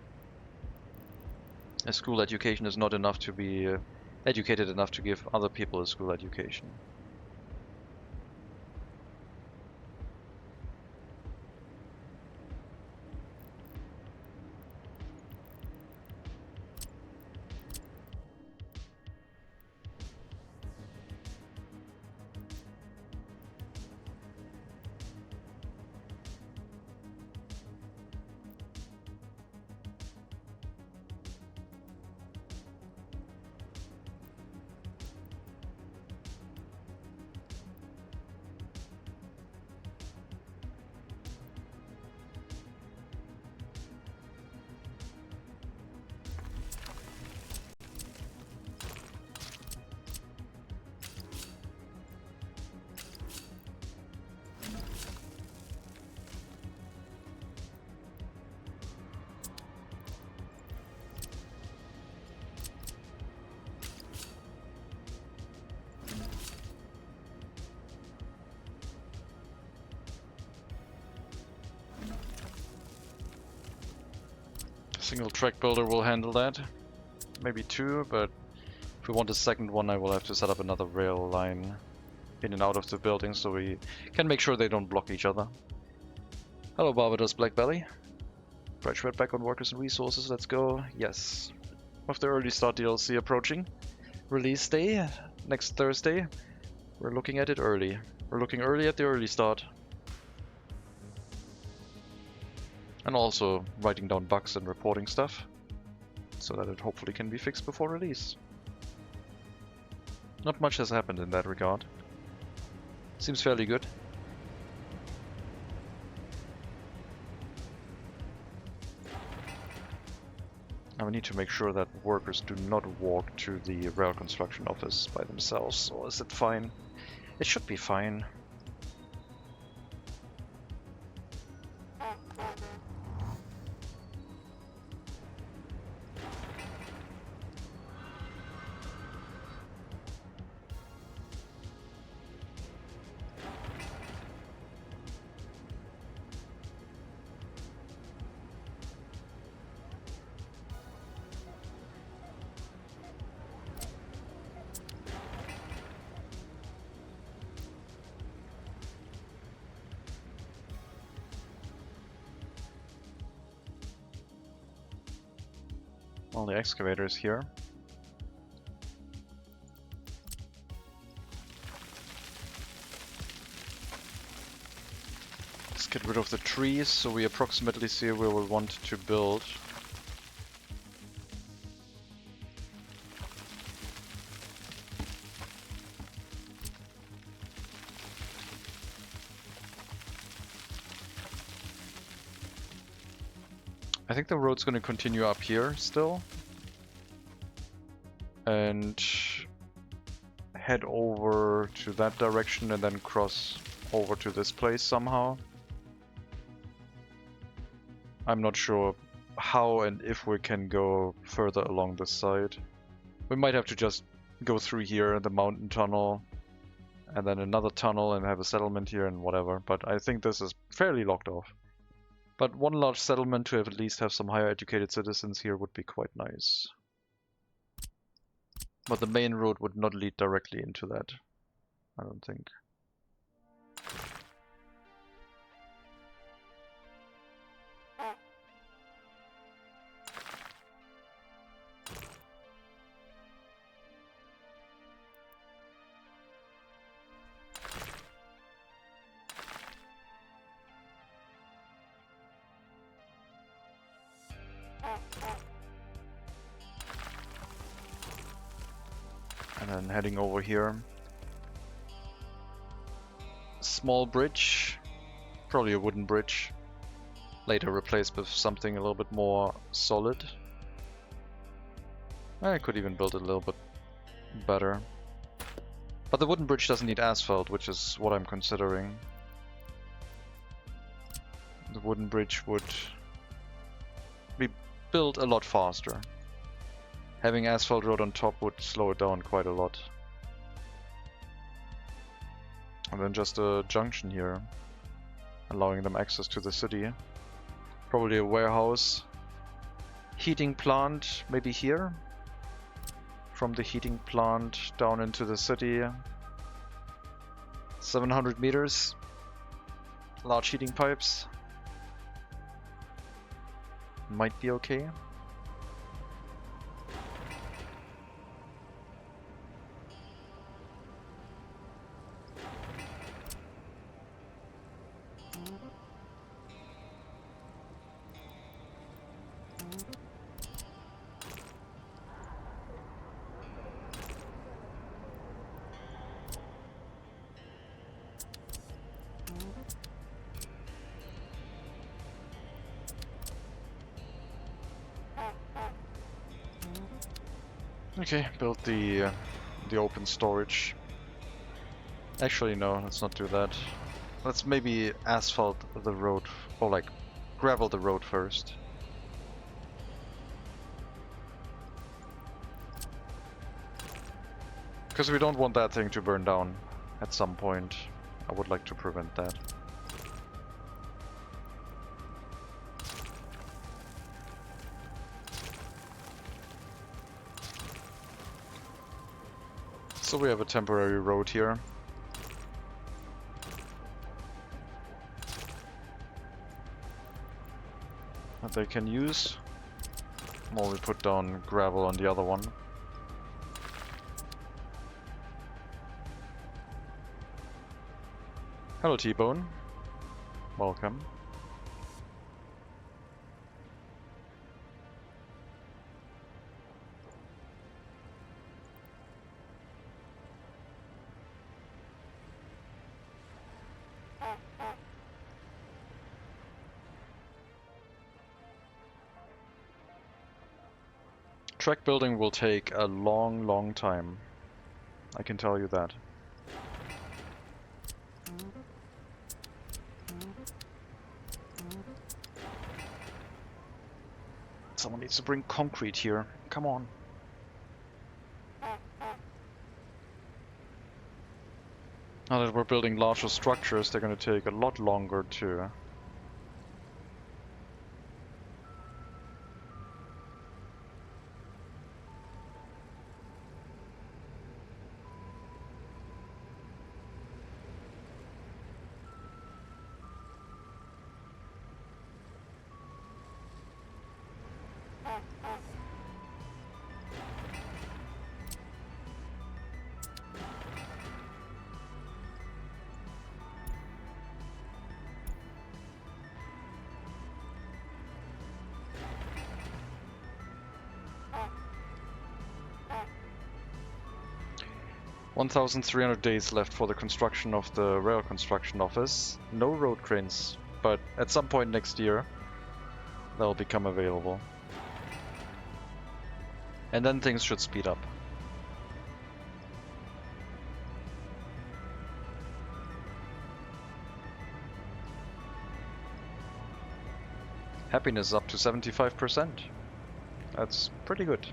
Speaker 2: A school education is not enough to be educated enough to give other people a school education. Single track builder will handle that. Maybe two, but if we want a second one I will have to set up another rail line in and out of the building so we can make sure they don't block each other. Hello Barbados Black Belly. Fresh red back on workers and resources, let's go. Yes. With the early start DLC approaching. Release day, next Thursday. We're looking at it early. We're looking early at the early start. And also writing down bugs and reporting stuff, so that it hopefully can be fixed before release. Not much has happened in that regard. Seems fairly good. Now we need to make sure that workers do not walk to the rail construction office by themselves, or is it fine? It should be fine. All the excavators here. Let's get rid of the trees so we approximately see where we want to build. I think the road's going to continue up here still and head over to that direction and then cross over to this place somehow. I'm not sure how and if we can go further along this side. We might have to just go through here, the mountain tunnel, and then another tunnel and have a settlement here and whatever, but I think this is fairly locked off. But one large settlement to at least have some higher educated citizens here would be quite nice. But the main road would not lead directly into that, I don't think. And then heading over here. Small bridge, probably a wooden bridge. Later replaced with something a little bit more solid. I could even build it a little bit better. But the wooden bridge doesn't need asphalt, which is what I'm considering. The wooden bridge would be built a lot faster. Having asphalt road on top would slow it down quite a lot. And then just a junction here, allowing them access to the city. Probably a warehouse. Heating plant, maybe here. From the heating plant down into the city. 700 meters. Large heating pipes. Might be okay. Okay, build the open storage. Actually, no, let's not do that. Let's maybe asphalt the road, or like gravel the road first. Because we don't want that thing to burn down at some point. I would like to prevent that. So we have a temporary road here. That they can use. While we put down gravel on the other one. Hello T-Bone. Welcome. Track building will take a long time. I can tell you that. Someone needs to bring concrete here. Come on. Now that we're building larger structures, they're going to take a lot longer to $1,300 days left for the construction of the rail construction office. No road cranes, but at some point next year they'll become available. And then things should speed up. Happiness is up to 75%. That's pretty good.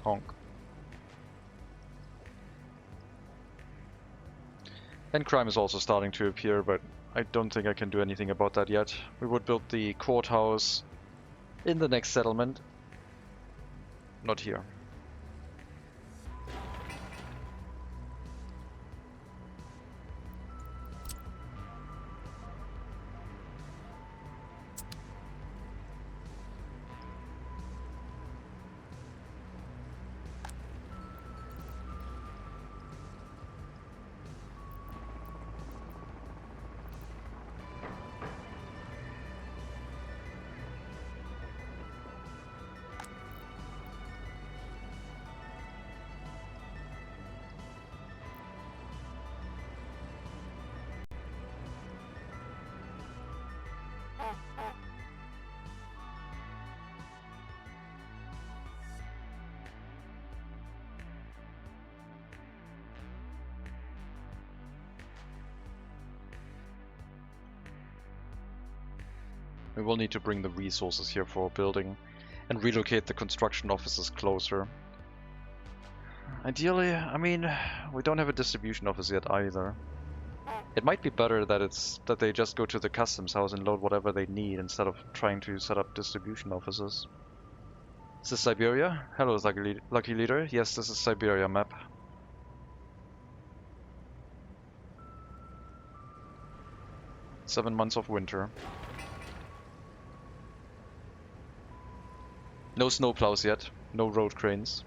Speaker 2: Honk. And crime is also starting to appear, but I don't think I can do anything about that yet. We would build the courthouse in the next settlement. Not here. We will need to bring the resources here for building and relocate the construction offices closer. Ideally, I mean, we don't have a distribution office yet either. It might be better that they just go to the customs house and load whatever they need instead of trying to set up distribution offices. Is this Siberia? Hello, lucky leader. Yes, this is Siberia map. Seven months of winter. No snowplows yet, no road cranes.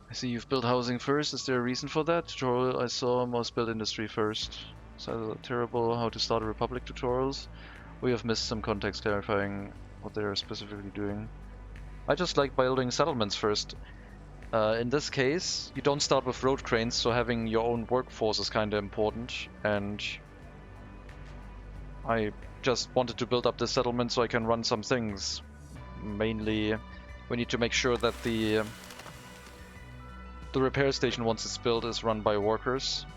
Speaker 2: I see you've built housing first. Is there a reason for that? Tutorial I saw most build industry first. So terrible how to start a republic tutorials. We have missed some context clarifying what they're specifically doing. I just like building settlements first. In this case, you don't start with road cranes, so having your own workforce is kind of important, and I just wanted to build up this settlement so I can run some things. Mainly, we need to make sure that the repair station, once it's built, is run by workers.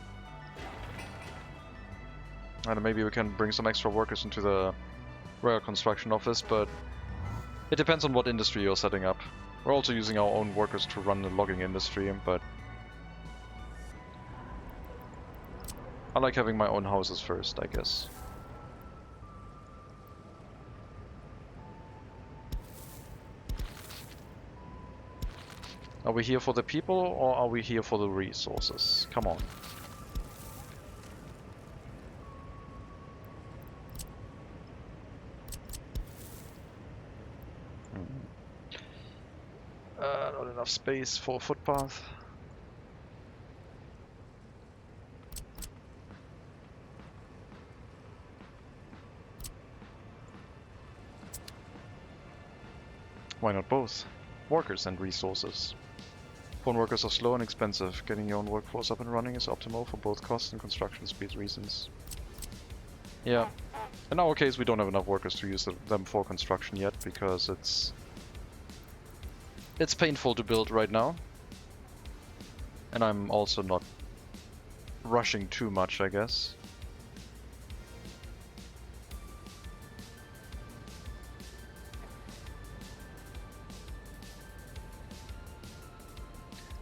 Speaker 2: And maybe we can bring some extra workers into the rail construction office, but it depends on what industry you're setting up. We're also using our own workers to run the logging industry, but I like having my own houses first, I guess. Are we here for the people or are we here for the resources? Come on. Not enough space for a footpath. Why not both? Workers and resources. Phone workers are slow and expensive. Getting your own workforce up and running is optimal for both cost and construction speed reasons. Yeah. In our case, we don't have enough workers to use them for construction yet, because it's painful to build right now. And I'm also not rushing too much, I guess.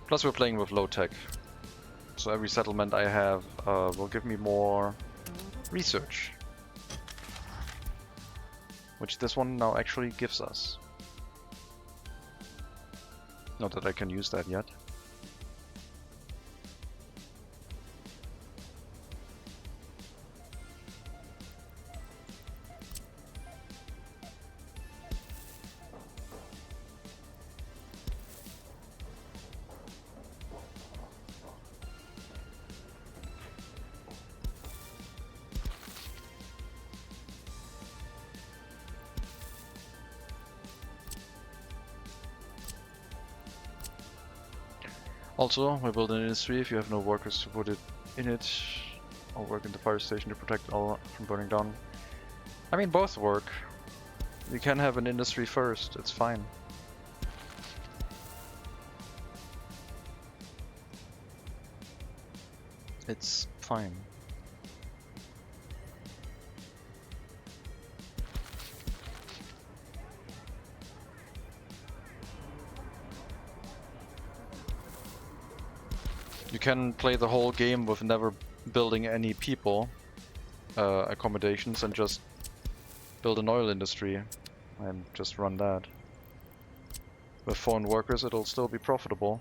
Speaker 2: Plus we're playing with low tech. So every settlement I have will give me more research. Which this one now actually gives us. Not that I can use that yet. Also, we build an industry. If you have no workers to put it in it, or work in the fire station to protect all from burning down. I mean, both work. You can have an industry first, it's fine. It's fine. You can play the whole game with never building any people accommodations and just build an oil industry and just run that. With foreign workers it'll still be profitable.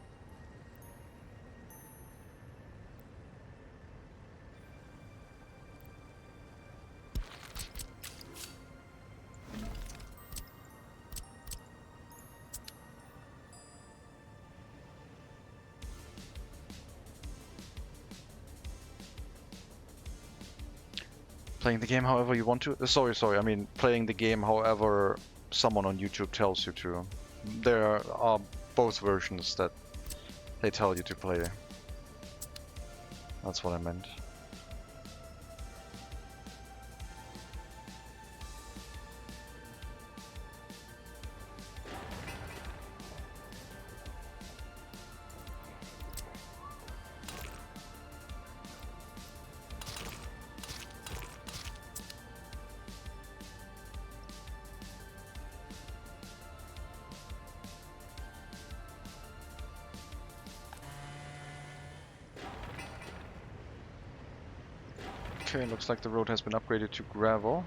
Speaker 2: Playing the game however you want to. Sorry, I mean playing the game however someone on YouTube tells you to. There are both versions that they tell you to play. That's what I meant. Okay, looks like the road has been upgraded to gravel.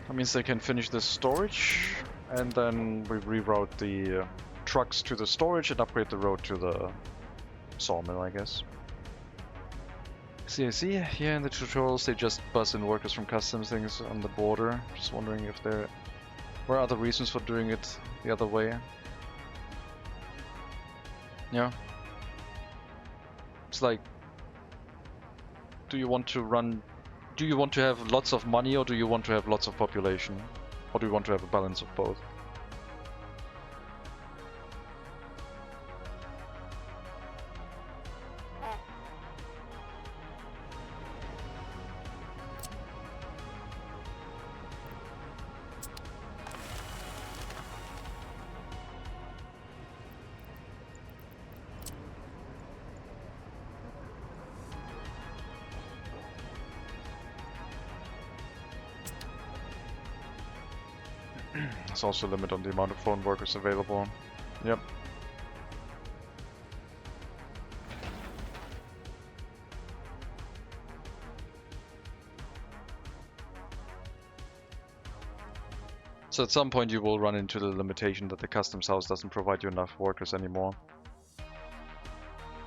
Speaker 2: That means they can finish the storage, and then we reroute the trucks to the storage and upgrade the road to the sawmill, I guess. See, here in the tutorials they just buzz in workers from customs things on the border. Just wondering if there were other reasons for doing it the other way. Yeah. It's like, do you want to have lots of money or do you want to have lots of population? Or do you want to have a balance of both? There's also a limit on the amount of foreign workers available. Yep. So at some point you will run into the limitation that the customs house doesn't provide you enough workers anymore.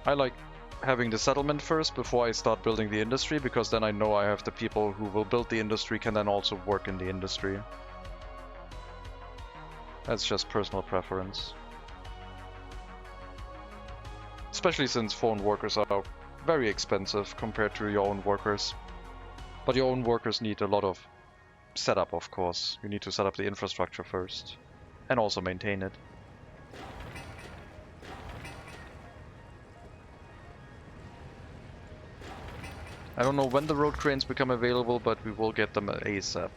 Speaker 2: I like having the settlement first before I start building the industry, because then I know I have the people who will build the industry can then also work in the industry. That's just personal preference. Especially since foreign workers are very expensive compared to your own workers. But your own workers need a lot of setup, of course. You need to set up the infrastructure first. And also maintain it. I don't know when the road cranes become available, but we will get them ASAP.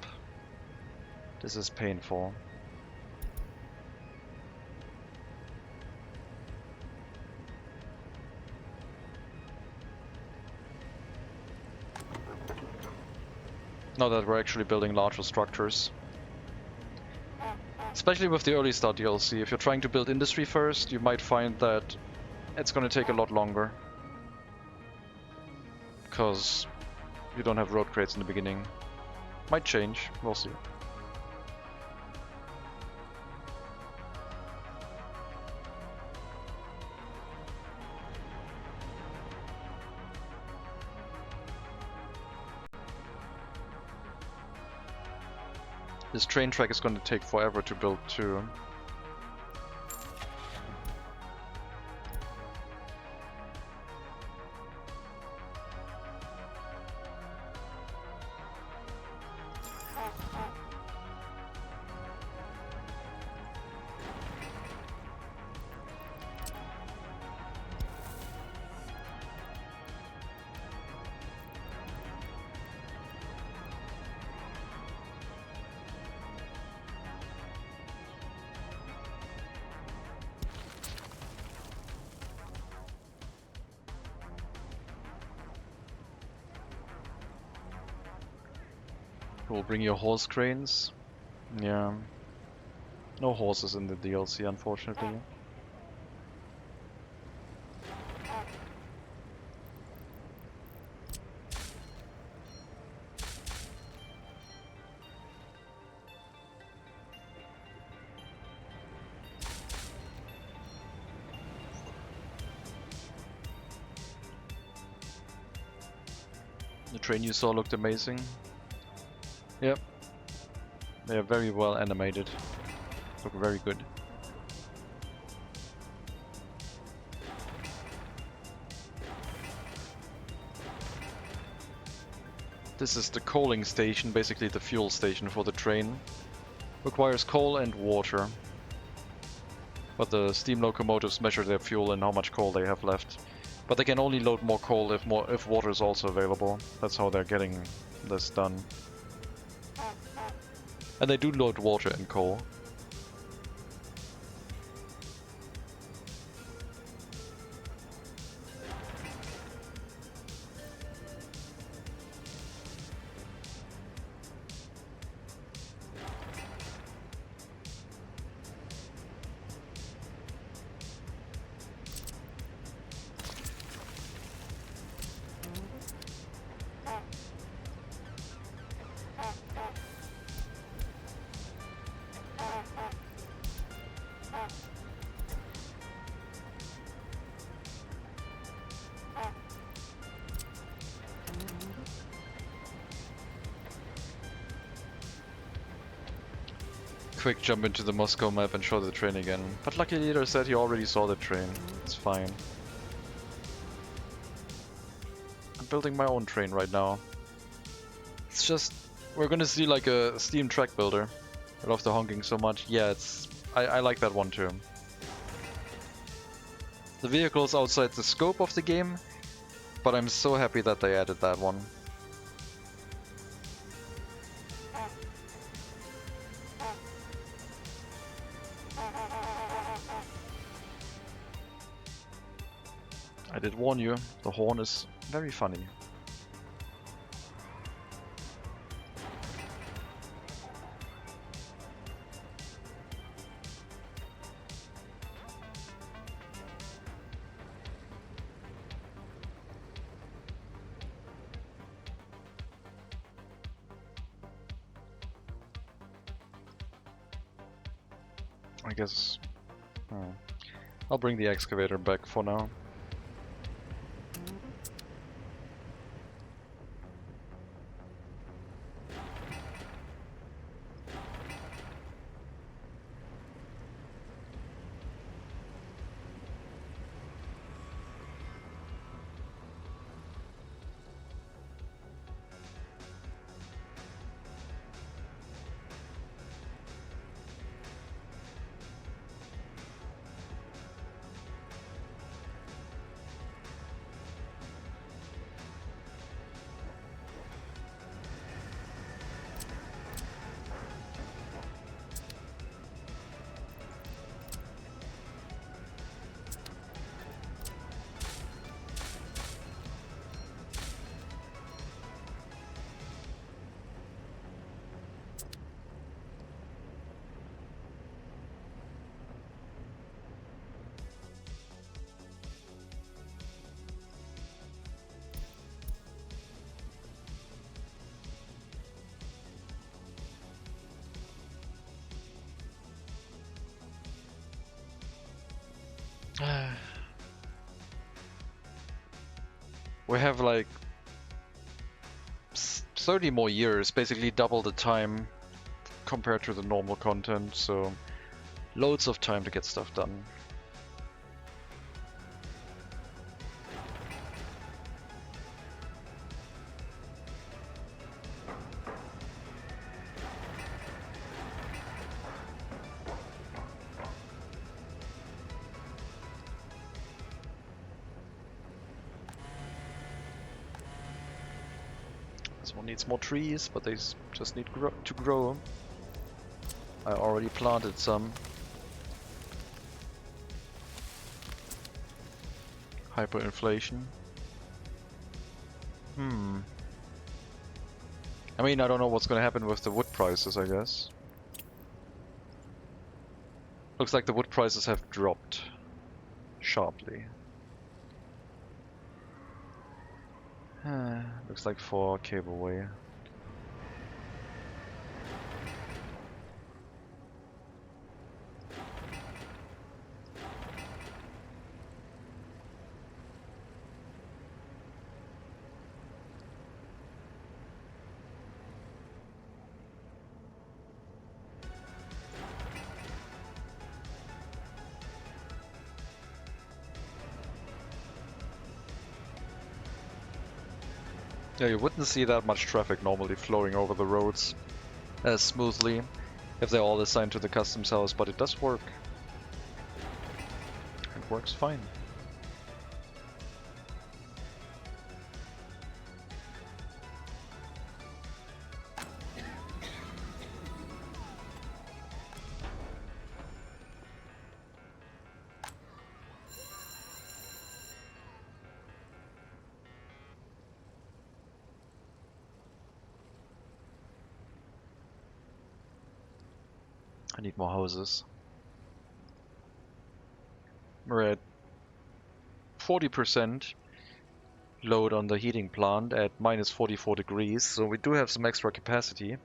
Speaker 2: This is painful. Now that we're actually building larger structures. Especially with the early start DLC, if you're trying to build industry first, you might find that it's gonna take a lot longer. Because you don't have road crates in the beginning. Might change, we'll see. This train track is going to take forever to build too. We'll bring your horse cranes. Yeah. No horses in the DLC, unfortunately. The train you saw looked amazing. Yep. They are very well animated. Look very good. This is the coaling station, basically the fuel station for the train. Requires coal and water. But the steam locomotives measure their fuel and how much coal they have left. But they can only load more coal if water is also available. That's how they're getting this done. And they do load water and coal. Quick jump into the Moscow map and show the train again. But lucky leader said he already saw the train. It's fine. I'm building my own train right now. It's just... we're gonna see like a steam track builder. I love the honking so much. Yeah, it's... I like that one too. The vehicle is outside the scope of the game, but I'm so happy that they added that one. I did warn you, the horn is very funny. I guess... I'll bring the excavator back for now. We have like 30 more years, basically double the time compared to the normal content, so loads of time to get stuff done. This one needs more trees, but they just need to grow. I already planted some. Hyperinflation. I mean, I don't know what's gonna happen with the wood prices, I guess. Looks like the wood prices have dropped sharply. Looks like for cableway. Yeah, you wouldn't see that much traffic normally flowing over the roads as smoothly if they're all assigned to the customs house, but it does work. It works fine. I need more houses. We're at 40% load on the heating plant at minus 44 degrees, so we do have some extra capacity.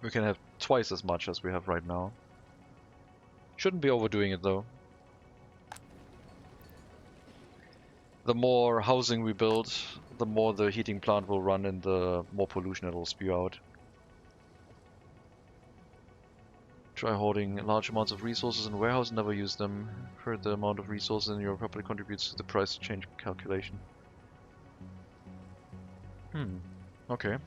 Speaker 2: We can have twice as much as we have right now. Shouldn't be overdoing it though. The more housing we build, the more the heating plant will run and the more pollution it will spew out. Try hoarding large amounts of resources in a warehouse and never use them. For the amount of resources in your property contributes to the price change calculation. Okay.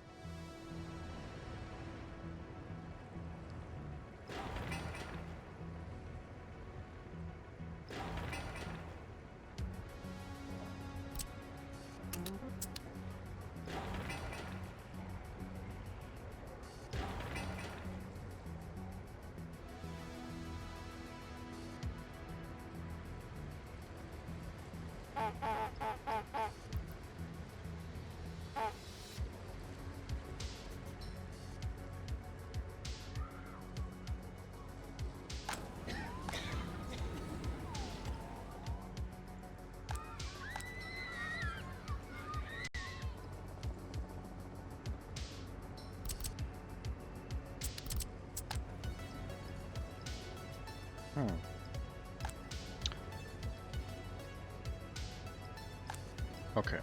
Speaker 2: Okay.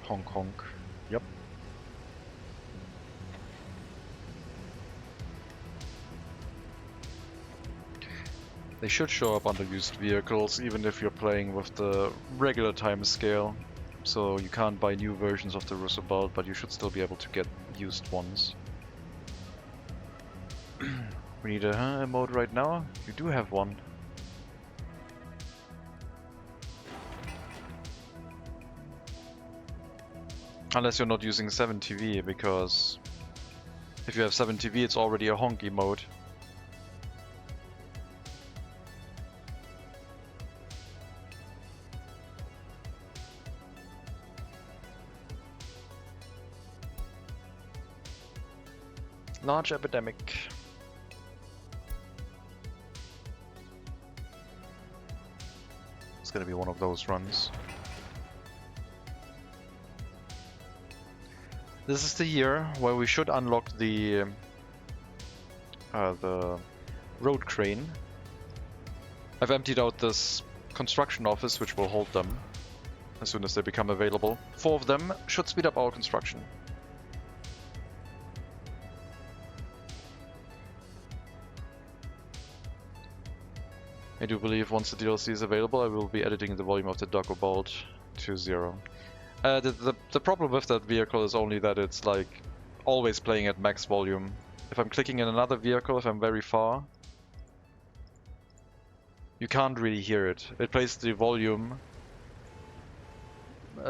Speaker 2: Honk honk. Yep. They should show up under used vehicles, even if you're playing with the regular time scale. So you can't buy new versions of the Russo-Belt, but you should still be able to get used ones. We need a mode right now? You do have one. Unless you're not using 7TV, because if you have 7TV, it's already a honky mode. Large epidemic. It's gonna be one of those runs. This is the year where we should unlock the road crane. I've emptied out this construction office, which will hold them as soon as they become available. 4 of them should speed up our construction. I do believe once the DLC is available, I will be editing the volume of the Doggo Bolt to 0. The problem with that vehicle is only that it's like always playing at max volume. If I'm clicking in another vehicle, if I'm very far, you can't really hear it. It plays the volume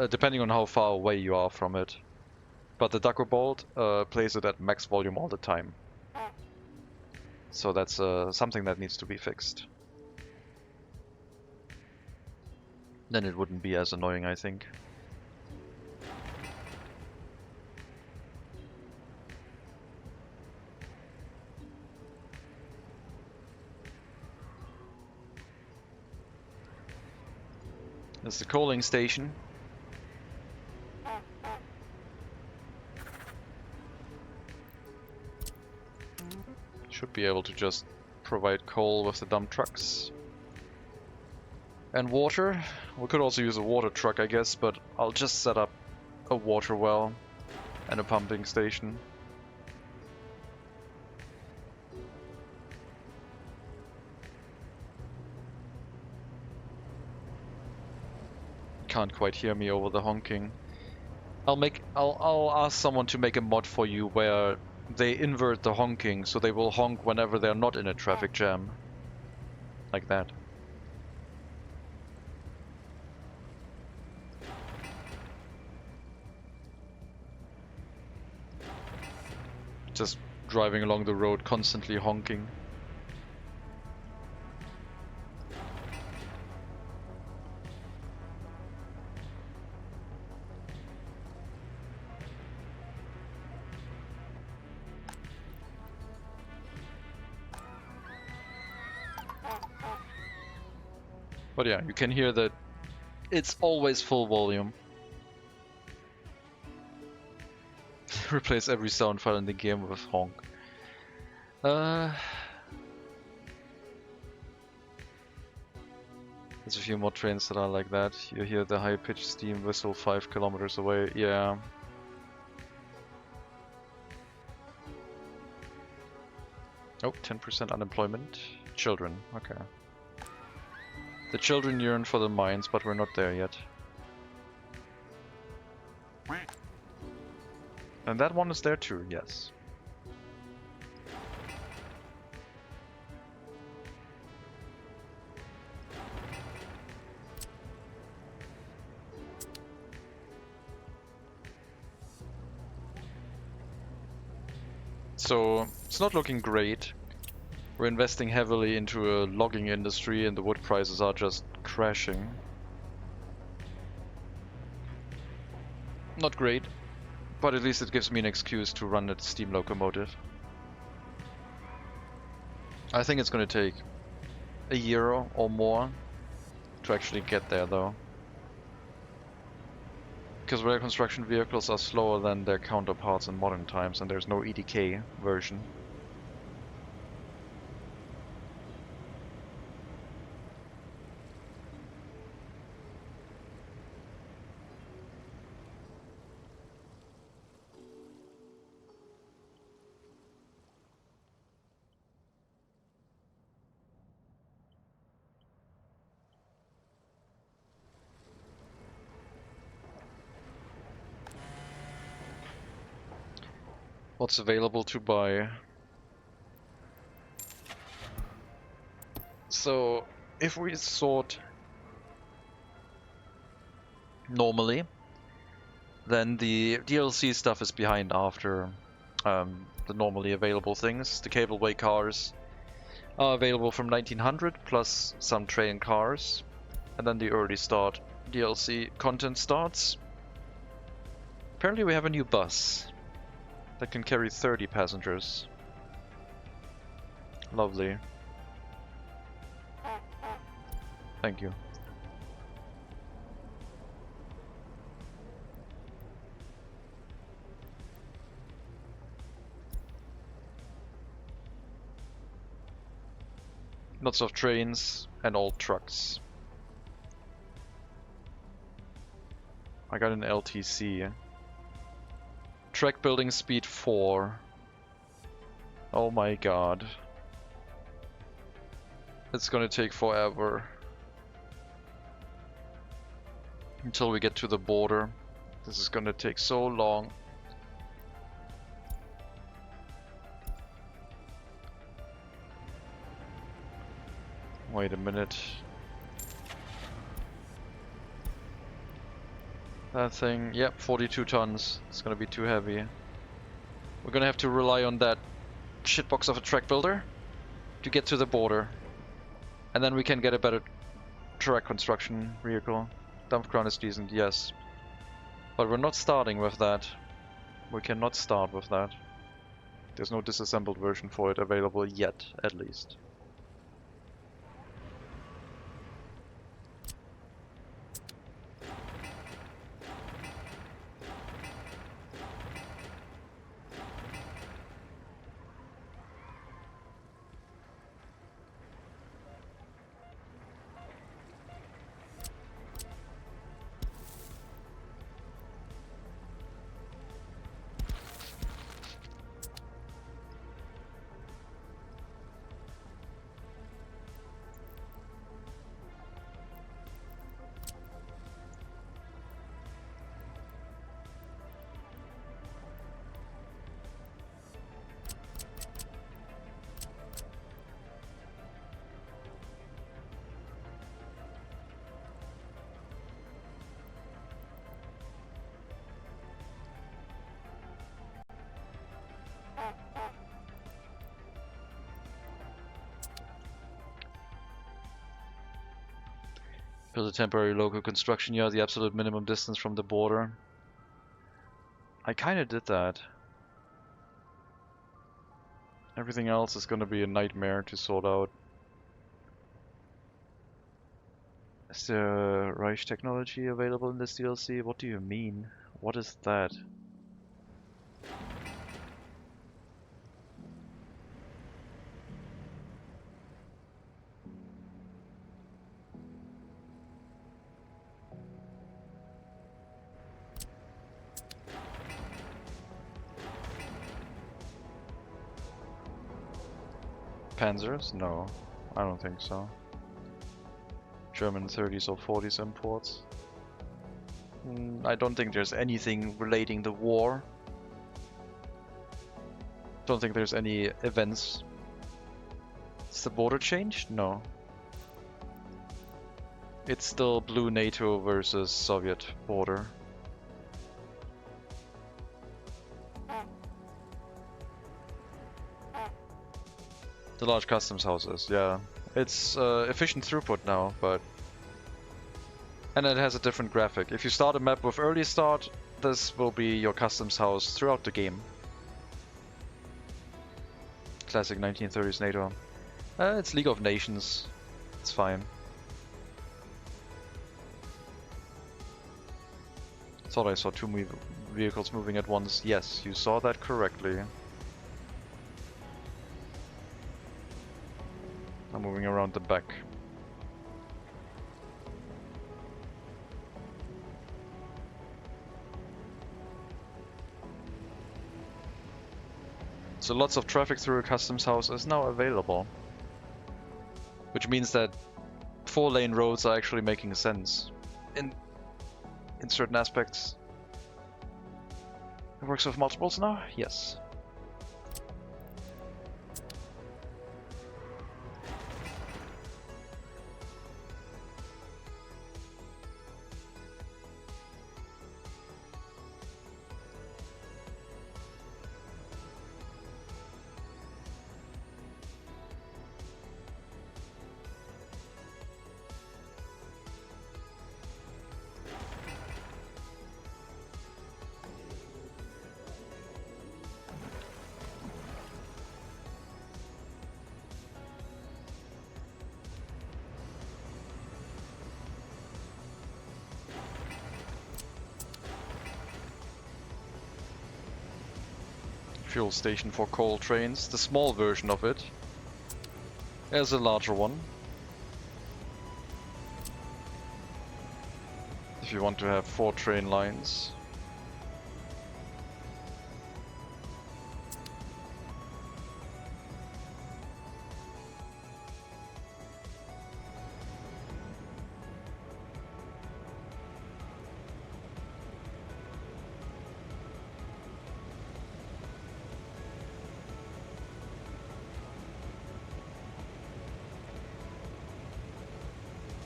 Speaker 2: depending on how far away you are from it. But the Ducker Bolt plays it at max volume all the time. So that's something that needs to be fixed. Then it wouldn't be as annoying, I think. There's the coaling station. Should be able to just provide coal with the dump trucks. And water. We could also use a water truck, I guess, but I'll just set up a water well and a pumping station. Can't quite hear me over the honking. I'll ask someone to make a mod for you where they invert the honking, so they will honk whenever they're not in a traffic jam. Like that. Just driving along the road, constantly honking. But yeah, you can hear that it's always full volume. Replace every sound file in the game with honk. There's a few more trains that are like that. You hear the high-pitched steam whistle 5 kilometers away. Yeah. Oh, 10% unemployment. Children. Okay. The children yearn for the mines, but we're not there yet. And that one is there too, yes. So, it's not looking great. We're investing heavily into a logging industry and the wood prices are just crashing. Not great, but at least it gives me an excuse to run a steam locomotive. I think it's going to take a year or more to actually get there though. Because rail construction vehicles are slower than their counterparts in modern times and there's no EDK version. What's available to buy? So, if we sort normally, then the DLC stuff is behind after the normally available things. The cableway cars are available from 1900 plus some train cars, and then the early start DLC content starts. Apparently we have a new bus that can carry 30 passengers. Lovely. Thank you. Lots of trains and old trucks. I got an LTC. Track building speed 4. Oh my god. It's gonna take forever. Until we get to the border. This is gonna take so long. Wait a minute. That thing, yep, 42 tons. It's gonna be too heavy. We're gonna have to rely on that shitbox of a track builder to get to the border. And then we can get a better track construction vehicle. Dump ground is decent, yes. But we're not starting with that. We cannot start with that. There's no disassembled version for it available yet, at least. Build a temporary local construction yard, the absolute minimum distance from the border. I kinda did that. Everything else is gonna be a nightmare to sort out. Is there Reich technology available in this DLC? What do you mean? What is that? Panzers? No, I don't think so. German 30s or 40s imports? I don't think there's anything relating the war. Don't think there's any events. Is the border changed? No. It's still blue NATO versus Soviet border. The large customs houses, yeah. It's efficient throughput now, but... And it has a different graphic. If you start a map with early start, this will be your customs house throughout the game. Classic 1930s NATO. It's League of Nations. It's fine. Thought I saw two vehicles moving at once. Yes, you saw that correctly. I'm moving around the back. So lots of traffic through a customs house is now available. Which means that 4-lane roads are actually making sense. In certain aspects. It works with multiples now? Yes. Fuel station for coal trains, the small version of it. There's a larger one. If you want to have 4 train lines.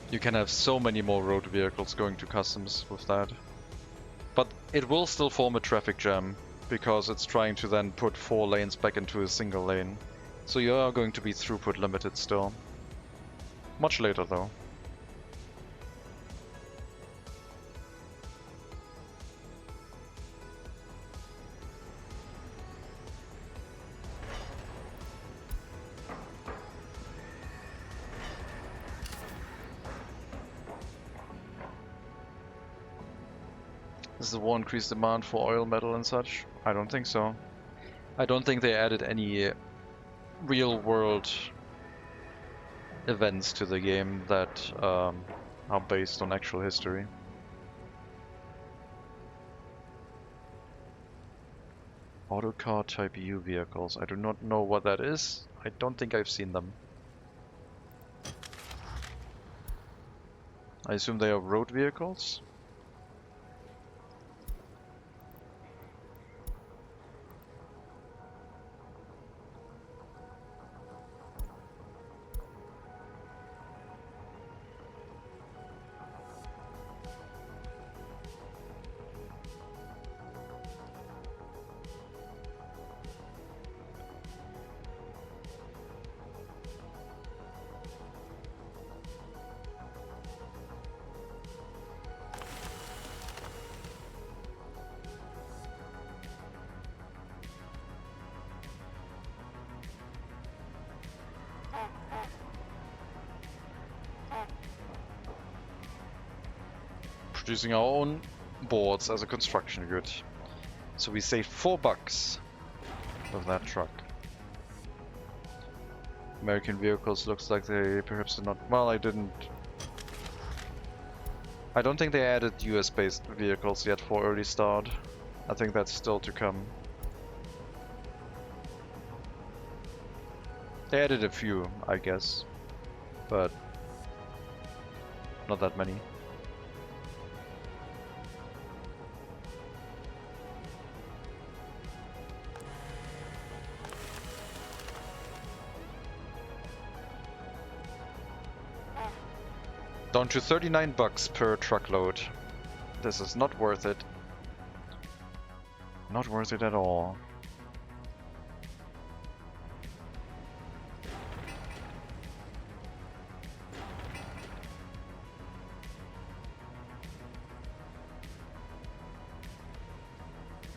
Speaker 2: You can have so many more road vehicles going to customs with that. But it will still form a traffic jam, because it's trying to then put 4 lanes back into a single lane. So you are going to be throughput limited still. Much later though. Does the war increase demand for oil, metal and such? I don't think so. I don't think they added any real world events to the game that are based on actual history. Autocar Type U vehicles. I do not know what that is. I don't think I've seen them. I assume they are road vehicles? Producing our own boards as a construction good. So we saved $4 with that truck. American vehicles looks like they perhaps did not. Well, I don't think they added US based vehicles yet for early start. I think that's still to come. They added a few, I guess, but not that many. Down to $39 per truckload. This is not worth it. Not worth it at all.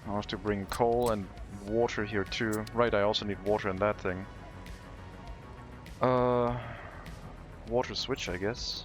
Speaker 2: I'll have to bring coal and water here too. Right, I also need water in that thing. Water switch, I guess.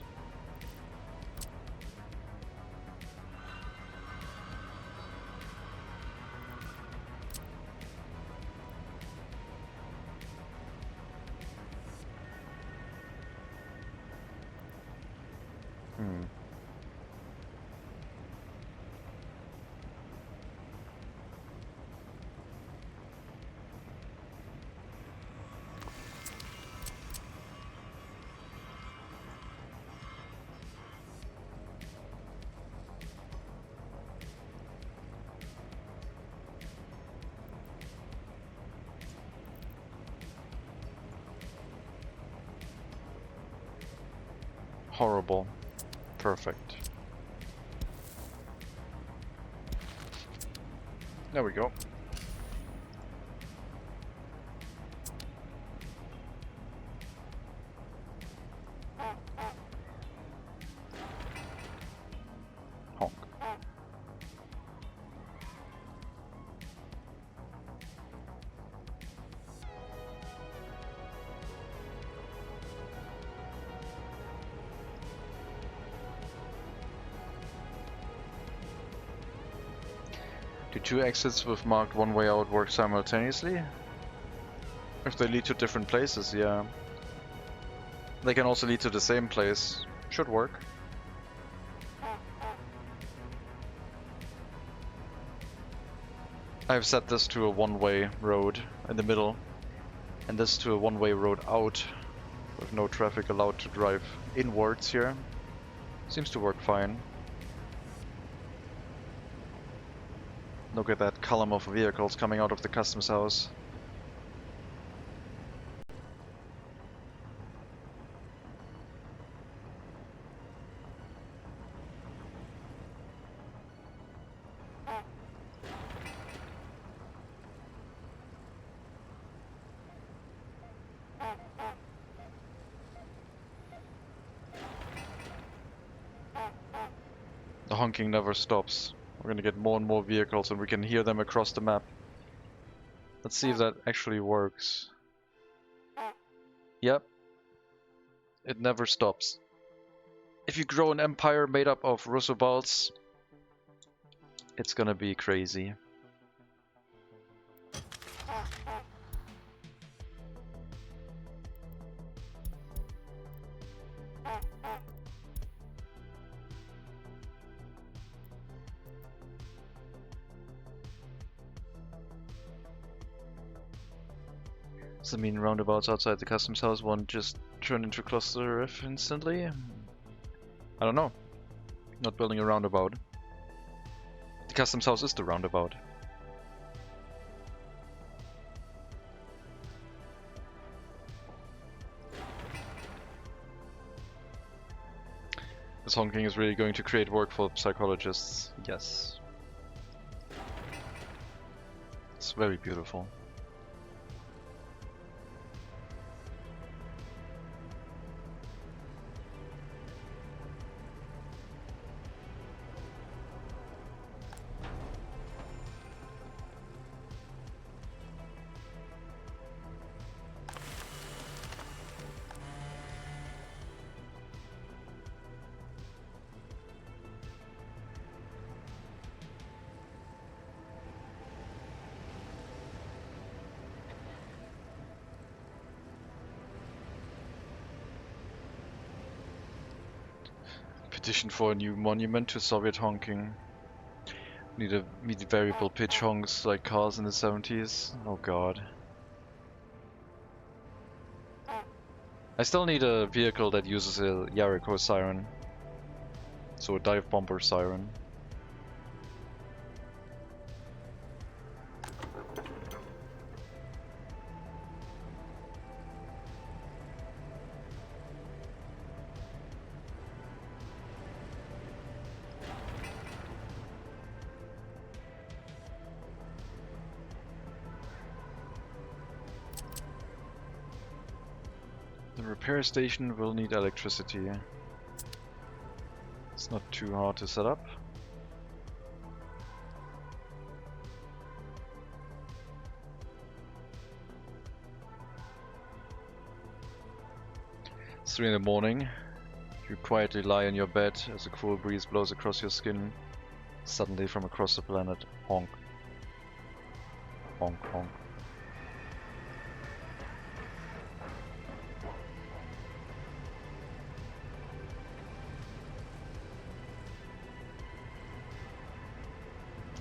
Speaker 2: Horrible. Perfect. There we go. Honk. Do 2 exits with marked one way out work simultaneously? If they lead to different places, yeah. They can also lead to the same place. Should work. I've set this to a one-way road in the middle, and this to a one-way road out, with no traffic allowed to drive inwards here. Seems to work fine. Look at that column of vehicles coming out of the customs house. The honking never stops. We're gonna get more and more vehicles and we can hear them across the map. Let's see if that actually works. Yep. It never stops. If you grow an empire made up of Russo-Balts, it's gonna be crazy. Does that mean roundabouts outside the customs house won't just turn into cluster F instantly? I don't know. Not building a roundabout. The customs house is the roundabout. This honking is really going to create work for psychologists. Yes. It's very beautiful. Petition for a new monument to Soviet honking. Need variable pitch honks like cars in the 70s. Oh god. I still need a vehicle that uses a Jericho siren. So a dive bomber siren. The repair station will need electricity. It's not too hard to set up. It's 3 in the morning. You quietly lie in your bed as a cool breeze blows across your skin. Suddenly from across the planet, honk. Honk, honk.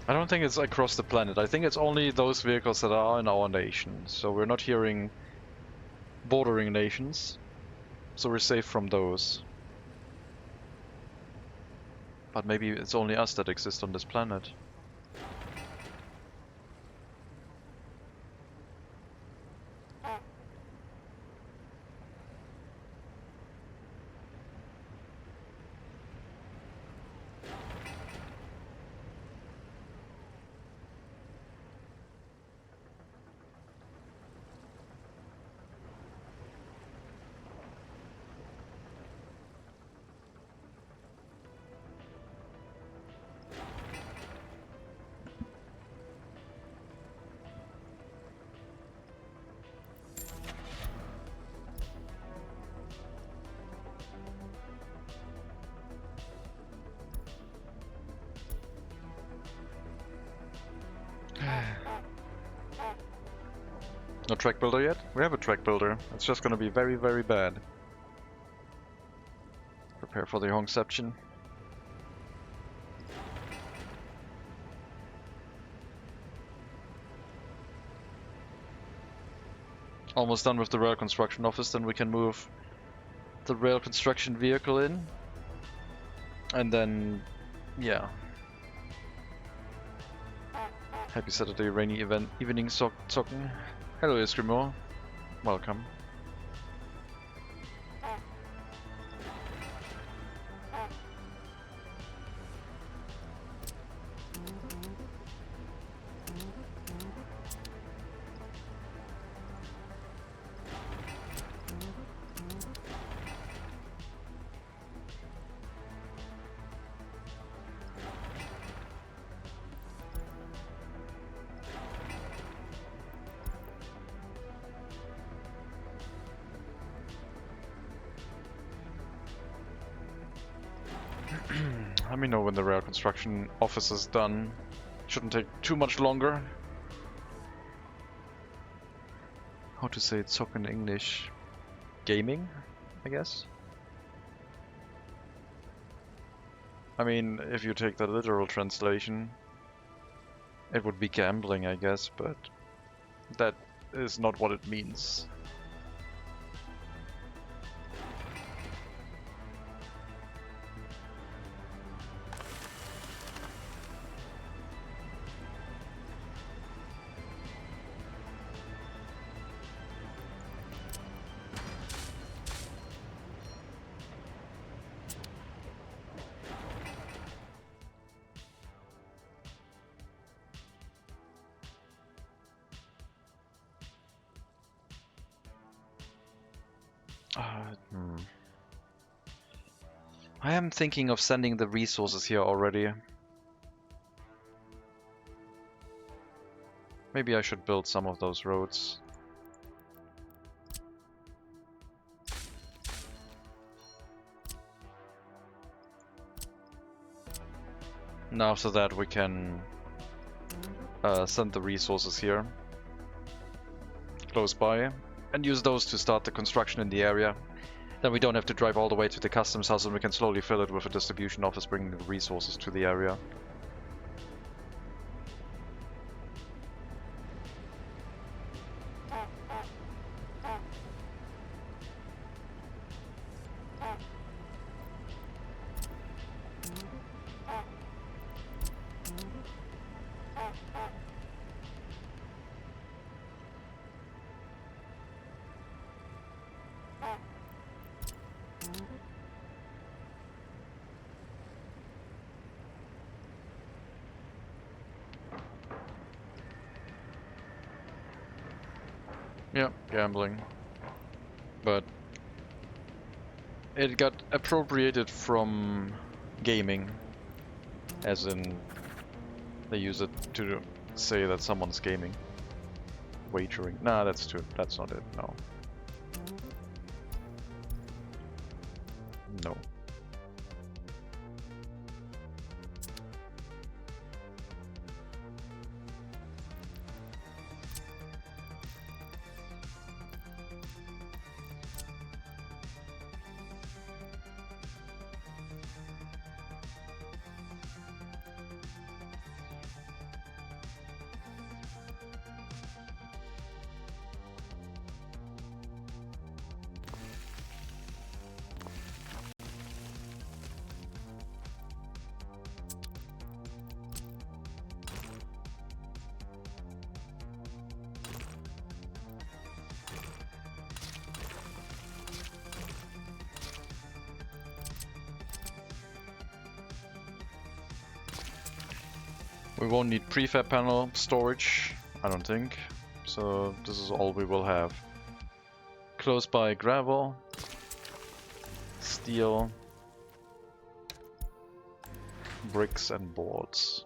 Speaker 2: I don't think it's across the planet. I think it's only those vehicles that are in our nation. So we're not hearing bordering nations. So we're safe from those. But maybe it's only us that exist on this planet. No track builder yet? We have a track builder. It's just gonna be very, very bad. Prepare for the honkception. Almost done with the rail construction office, then we can move the rail construction vehicle in. And then, yeah. Happy Saturday, rainy evening zocken. Hello Eskimo, welcome. Let me know when the rail construction office is done. Shouldn't take too much longer. How to say Zock in English? Gaming, I guess? I mean, if you take the literal translation, it would be gambling, I guess, but that is not what it means. I am thinking of sending the resources here already. Maybe I should build some of those roads. And after that we can send the resources here, close by, and use those to start the construction in the area. Then we don't have to drive all the way to the customs house, and we can slowly fill it with a distribution office bringing the resources to the area. Yeah, gambling. But it got appropriated from gaming, as in they use it to say that someone's gaming. Wagering. Nah, that's not it, no. No. We won't need prefab panel storage, I don't think. So this is all we will have. Close by gravel, steel, bricks and boards.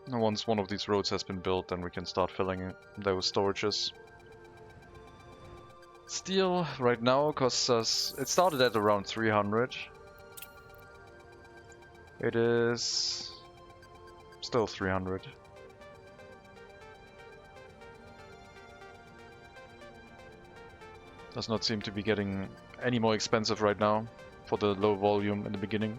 Speaker 2: And once one of these roads has been built, then we can start filling those storages. Steel right now costs us, it started at around 300. It is still 300. Does not seem to be getting any more expensive right now for the low volume in the beginning.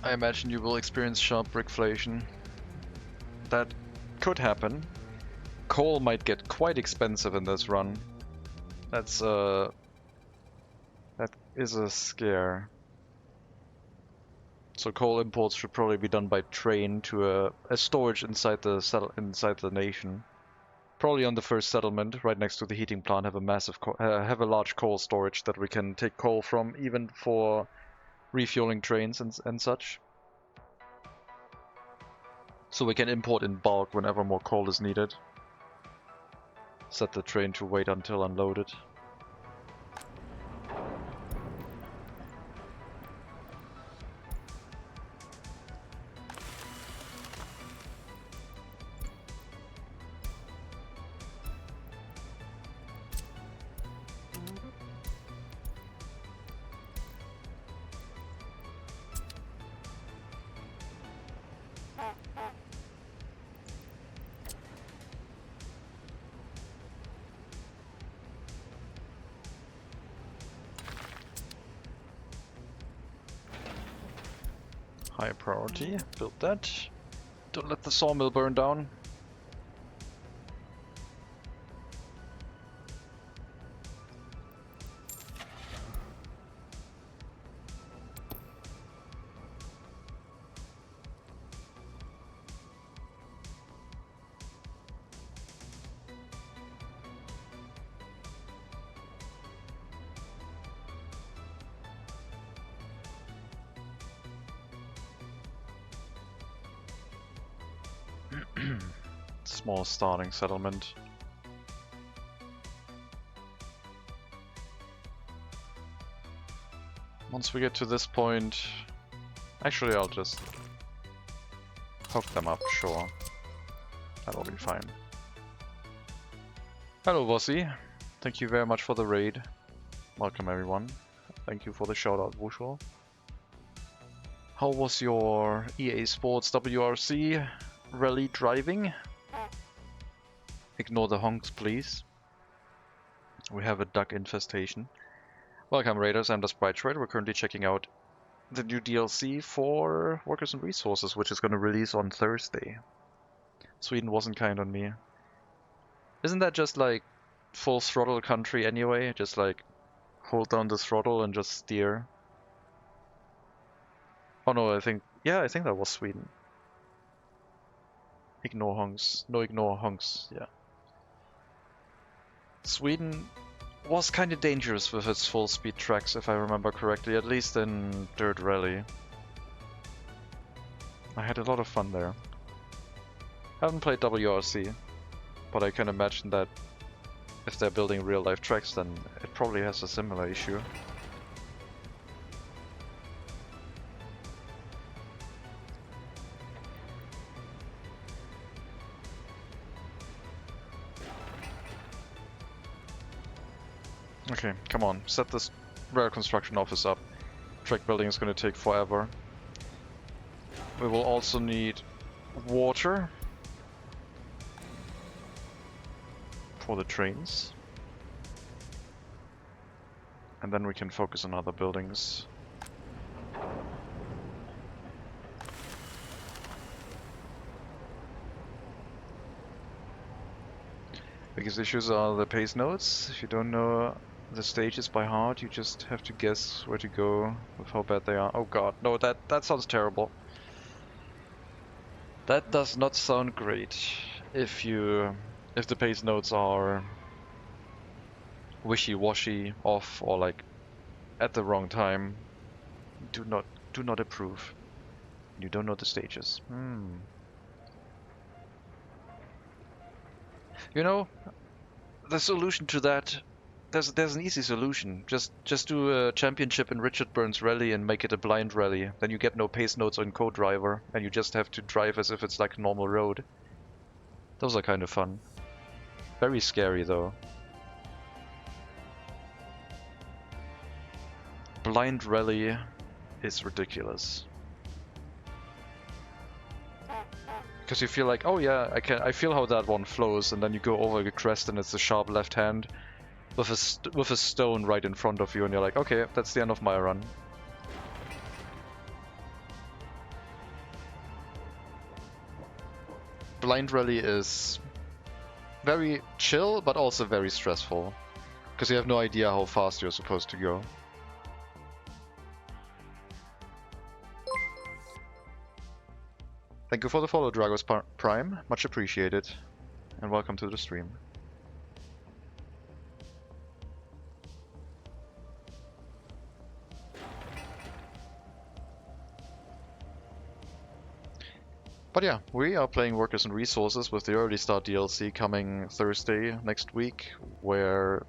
Speaker 2: I imagine you will experience sharp brickflation. That could happen. Coal might get quite expensive in this run. That's That is a scare. So coal imports should probably be done by train to a storage inside the nation. Probably on the first settlement, right next to the heating plant, have a large coal storage that we can take coal from, even for refueling trains and such. So we can import in bulk whenever more coal is needed. Set the train to wait until unloaded. High priority, build that. Don't let the sawmill burn down. Small starting settlement. Once we get to this point, actually I'll just hook them up, sure. That'll be fine. Hello Bossy, thank you very much for the raid. Welcome everyone. Thank you for the shout out, Wushel. How was your EA Sports WRC rally driving? Ignore the honks, please. We have a duck infestation. Welcome, Raiders. I'm the Sprite Trade. We're currently checking out the new DLC for Workers and Resources, which is going to release on Thursday. Sweden wasn't kind on me. Isn't that just like full throttle country anyway? Just like hold down the throttle and just steer. Oh no, I think that was Sweden. Ignore honks. No, ignore honks. Yeah. Sweden was kind of dangerous with its full speed tracks, if I remember correctly, at least in Dirt Rally. I had a lot of fun there. Haven't played WRC, but I can imagine that if they're building real life tracks, then it probably has a similar issue. Okay, come on, set this rail construction office up. Track building is going to take forever. We will also need water for the trains. And then we can focus on other buildings. Biggest issues are the pace notes. If you don't know the stages by heart, you just have to guess where to go with how bad they are. Oh god, no, that sounds terrible. That does not sound great. If the pace notes are wishy-washy, off, or like at the wrong time, do not approve. You don't know the stages. You know, the solution to that, there's an easy solution. Just do a championship in Richard Burns Rally and make it a blind rally. Then you get no pace notes on co-driver, and you just have to drive as if it's like a normal road. Those are kind of fun. Very scary though. Blind rally is ridiculous. Because you feel like, oh yeah, I feel how that one flows, and then you go over the crest and it's a sharp left hand with a stone right in front of you, and you're like, okay, that's the end of my run. Blind rally is very chill, but also very stressful, because you have no idea how fast you're supposed to go. Thank you for the follow, Dragos Prime. Much appreciated. And welcome to the stream. But yeah, we are playing Workers and Resources with the Early Start DLC coming Thursday next week, where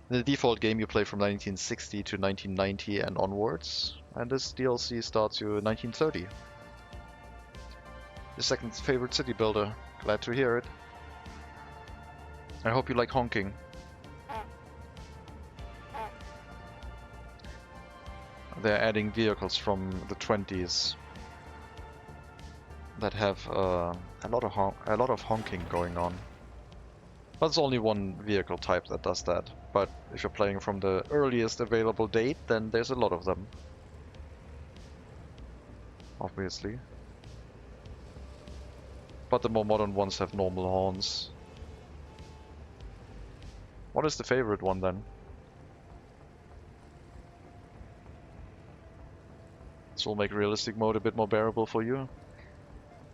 Speaker 2: in the default game you play from 1960 to 1990 and onwards, and this DLC starts you in 1930. Your second favorite city builder. Glad to hear it. I hope you like honking. They're adding vehicles from the 20s that have a lot of honking going on. But it's only one vehicle type that does that. But if you're playing from the earliest available date, then there's a lot of them. Obviously. But the more modern ones have normal horns. What is the favorite one then? This will make realistic mode a bit more bearable for you.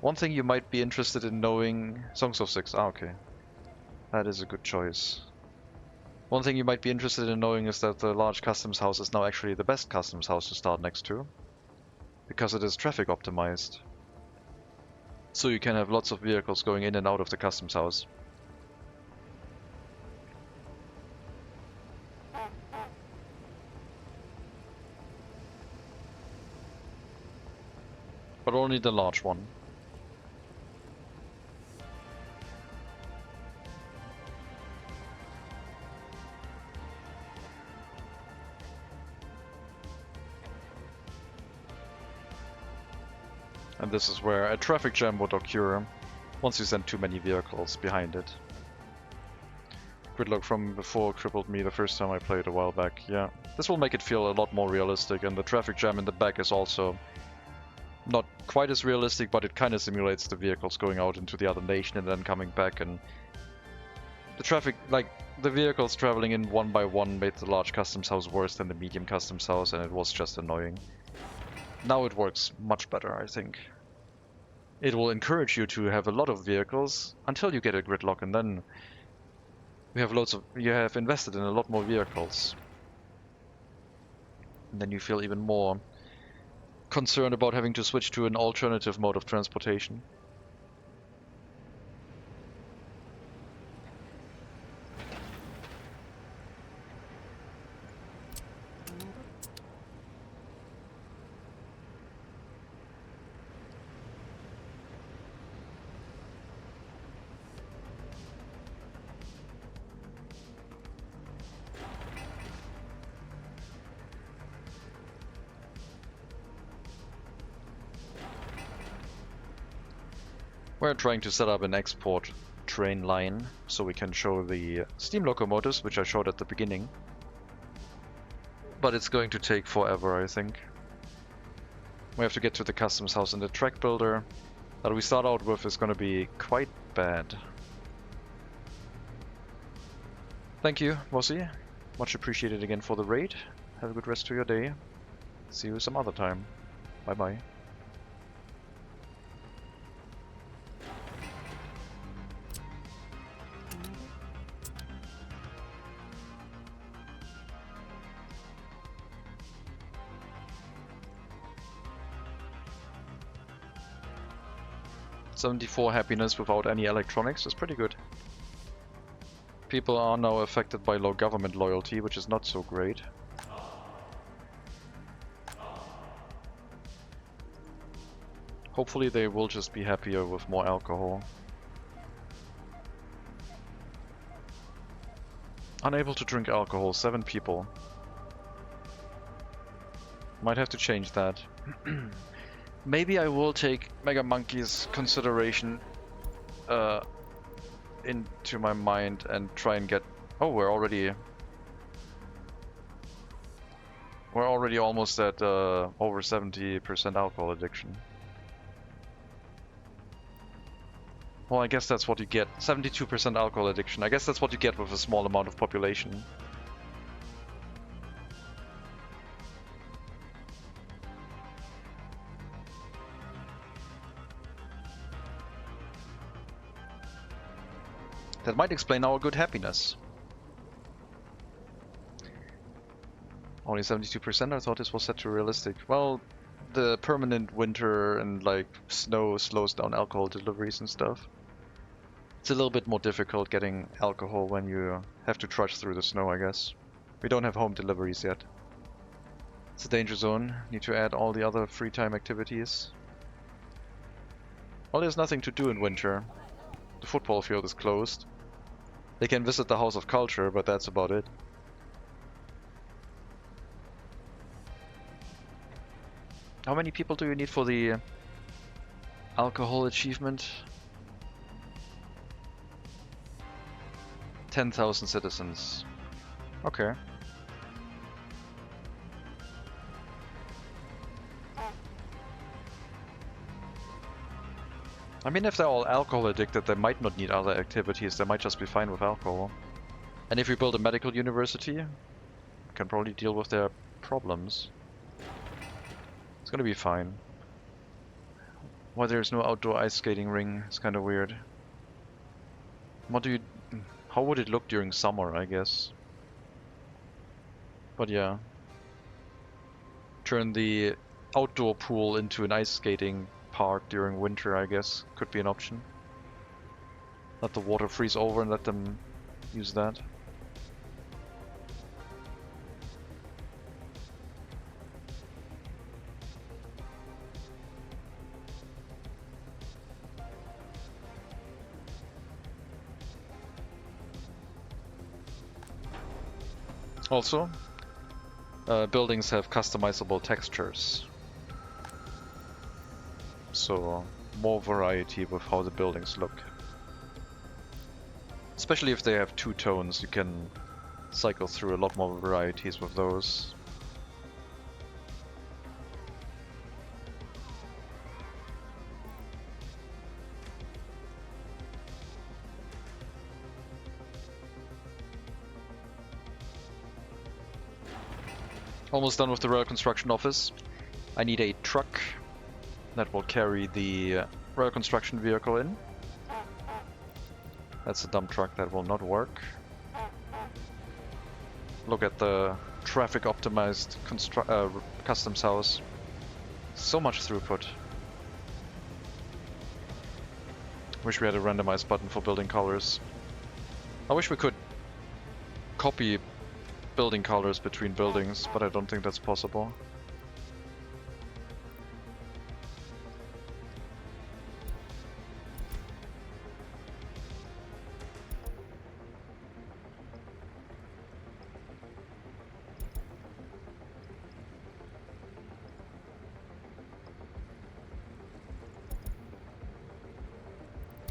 Speaker 2: One thing you might be interested in knowing... Songs of Six, okay. That is a good choice. One thing you might be interested in knowing is that the large customs house is now actually the best customs house to start next to. Because it is traffic optimized. So you can have lots of vehicles going in and out of the customs house. But only the large one. And this is where a traffic jam would occur once you send too many vehicles behind it. Gridlock from before crippled me the first time I played a while back. Yeah, this will make it feel a lot more realistic, and the traffic jam in the back is also not quite as realistic, but it kind of simulates the vehicles going out into the other nation and then coming back, and the traffic, like the vehicles traveling in one by one made the large customs house worse than the medium customs house, and it was just annoying. Now it works much better, I think. It will encourage you to have a lot of vehicles until you get a gridlock, and then you have invested in a lot more vehicles. And then you feel even more concerned about having to switch to an alternative mode of transportation. We're trying to set up an export train line so we can show the steam locomotives, which I showed at the beginning. But it's going to take forever, I think. We have to get to the customs house, and the track builder that we start out with is going to be quite bad. Thank you, Mossy. Much appreciated again for the raid. Have a good rest of your day. See you some other time. Bye bye. .74 happiness without any electronics is pretty good. People are now affected by low government loyalty, which is not so great. Hopefully they will just be happier with more alcohol. Unable to drink alcohol, 7 people. Might have to change that. Maybe I will take Mega Monkey's consideration into my mind and try and get... Oh, we're already almost at over 70% alcohol addiction. Well, I guess that's what you get. 72% alcohol addiction. I guess that's what you get with a small amount of population. That might explain our good happiness. Only 72%? I thought this was set to realistic. Well, the permanent winter and like snow slows down alcohol deliveries and stuff. It's a little bit more difficult getting alcohol when you have to trudge through the snow, I guess. We don't have home deliveries yet. It's a danger zone. Need to add all the other free time activities. Well, there's nothing to do in winter. The football field is closed. They can visit the House of Culture, but that's about it. How many people do you need for the alcohol achievement? 10,000 citizens. Okay. I mean, if they're all alcohol addicted, they might not need other activities. They might just be fine with alcohol. And if we build a medical university, we can probably deal with their problems. It's gonna be fine. Why there's no outdoor ice skating ring is kind of weird. How would it look during summer, I guess? But yeah. Turn the outdoor pool into an ice skating park during winter, I guess, could be an option. Let the water freeze over and let them use that. Also, buildings have customizable textures. So, more variety with how the buildings look. Especially if they have two tones, you can cycle through a lot more varieties with those. Almost done with the rail construction office. I need a truck that will carry the rail construction vehicle in. That's a dump truck that will not work. Look at the traffic optimized customs house. So much throughput. Wish we had a randomized button for building colors. I wish we could copy building colors between buildings, but I don't think that's possible.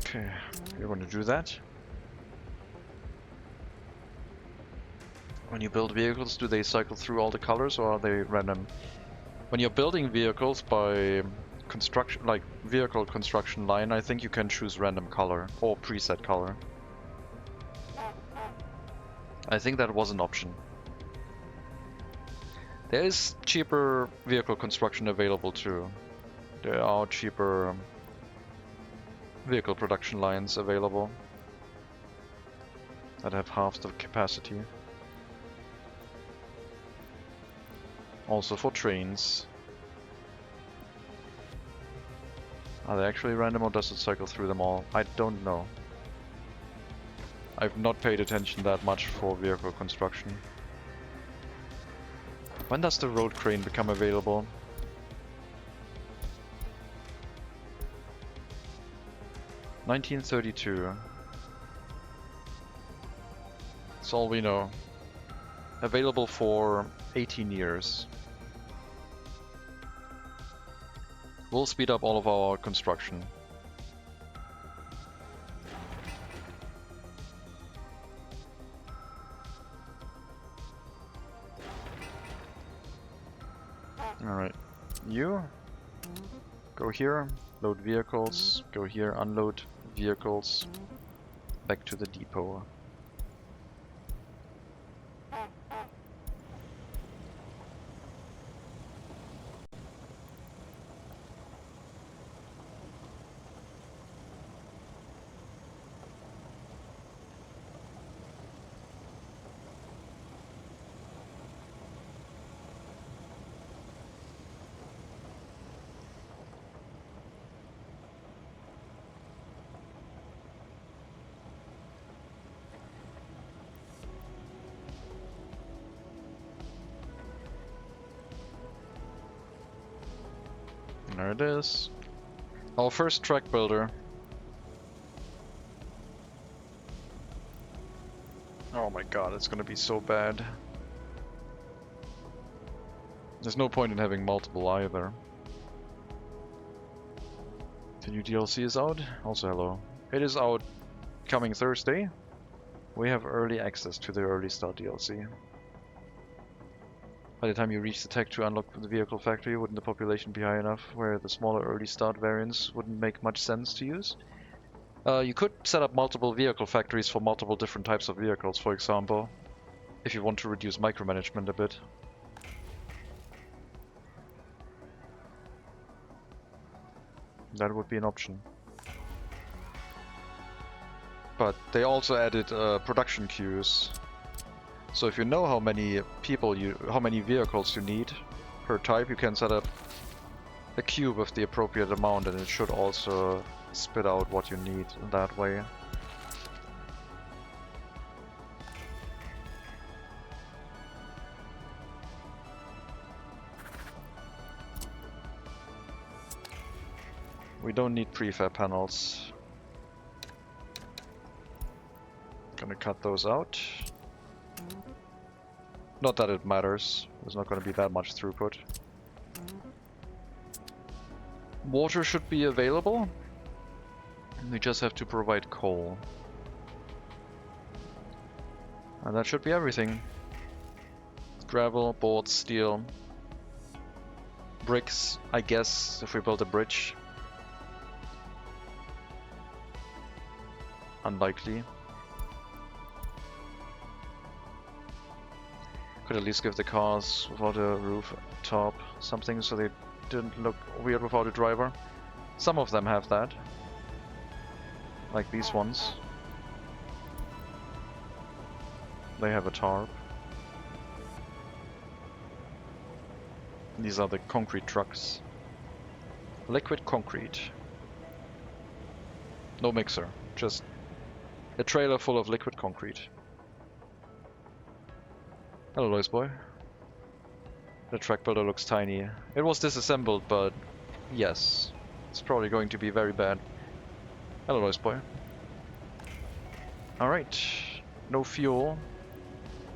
Speaker 2: Okay, you're going to do that. When you build vehicles, do they cycle through all the colors or are they random? When you're building vehicles by construction, like vehicle construction line, I think you can choose random color or preset color. I think that was an option. There is cheaper vehicle construction available too. There are cheaper vehicle production lines available that have half the capacity. Also for trains. Are they actually random or does it cycle through them all? I don't know. I've not paid attention that much for vehicle construction. When does the road crane become available? (1932). That's all we know. Available for 18 years. We'll speed up all of our construction. Alright, you go here, load vehicles, go here, unload vehicles, back to the depot. There it is. Our first track builder. Oh my god, it's gonna be so bad. There's no point in having multiple either. The new DLC is out. Also hello. It is out coming Thursday. We have early access to the early start DLC. By the time you reach the tech to unlock the vehicle factory, wouldn't the population be high enough where the smaller early start variants wouldn't make much sense to use? You could set up multiple vehicle factories for multiple different types of vehicles, for example, if you want to reduce micromanagement a bit. That would be an option. But they also added production queues. So if you know how many vehicles you need per type, you can set up a queue with the appropriate amount, and it should also spit out what you need in that way. We don't need prefab panels. Gonna cut those out. Not that it matters, there's not gonna be that much throughput. Water should be available. We just have to provide coal. And that should be everything. Gravel, boards, steel. Bricks, I guess, if we build a bridge. Unlikely. Could at least give the cars without a roof top something so they didn't look weird without a driver. Some of them have that. Like these ones. They have a tarp. These are the concrete trucks. Liquid concrete. No mixer, just a trailer full of liquid concrete. Hello, Lois boy. The track builder looks tiny. It was disassembled, but yes, it's probably going to be very bad. Hello, Lois boy. Alright, no fuel.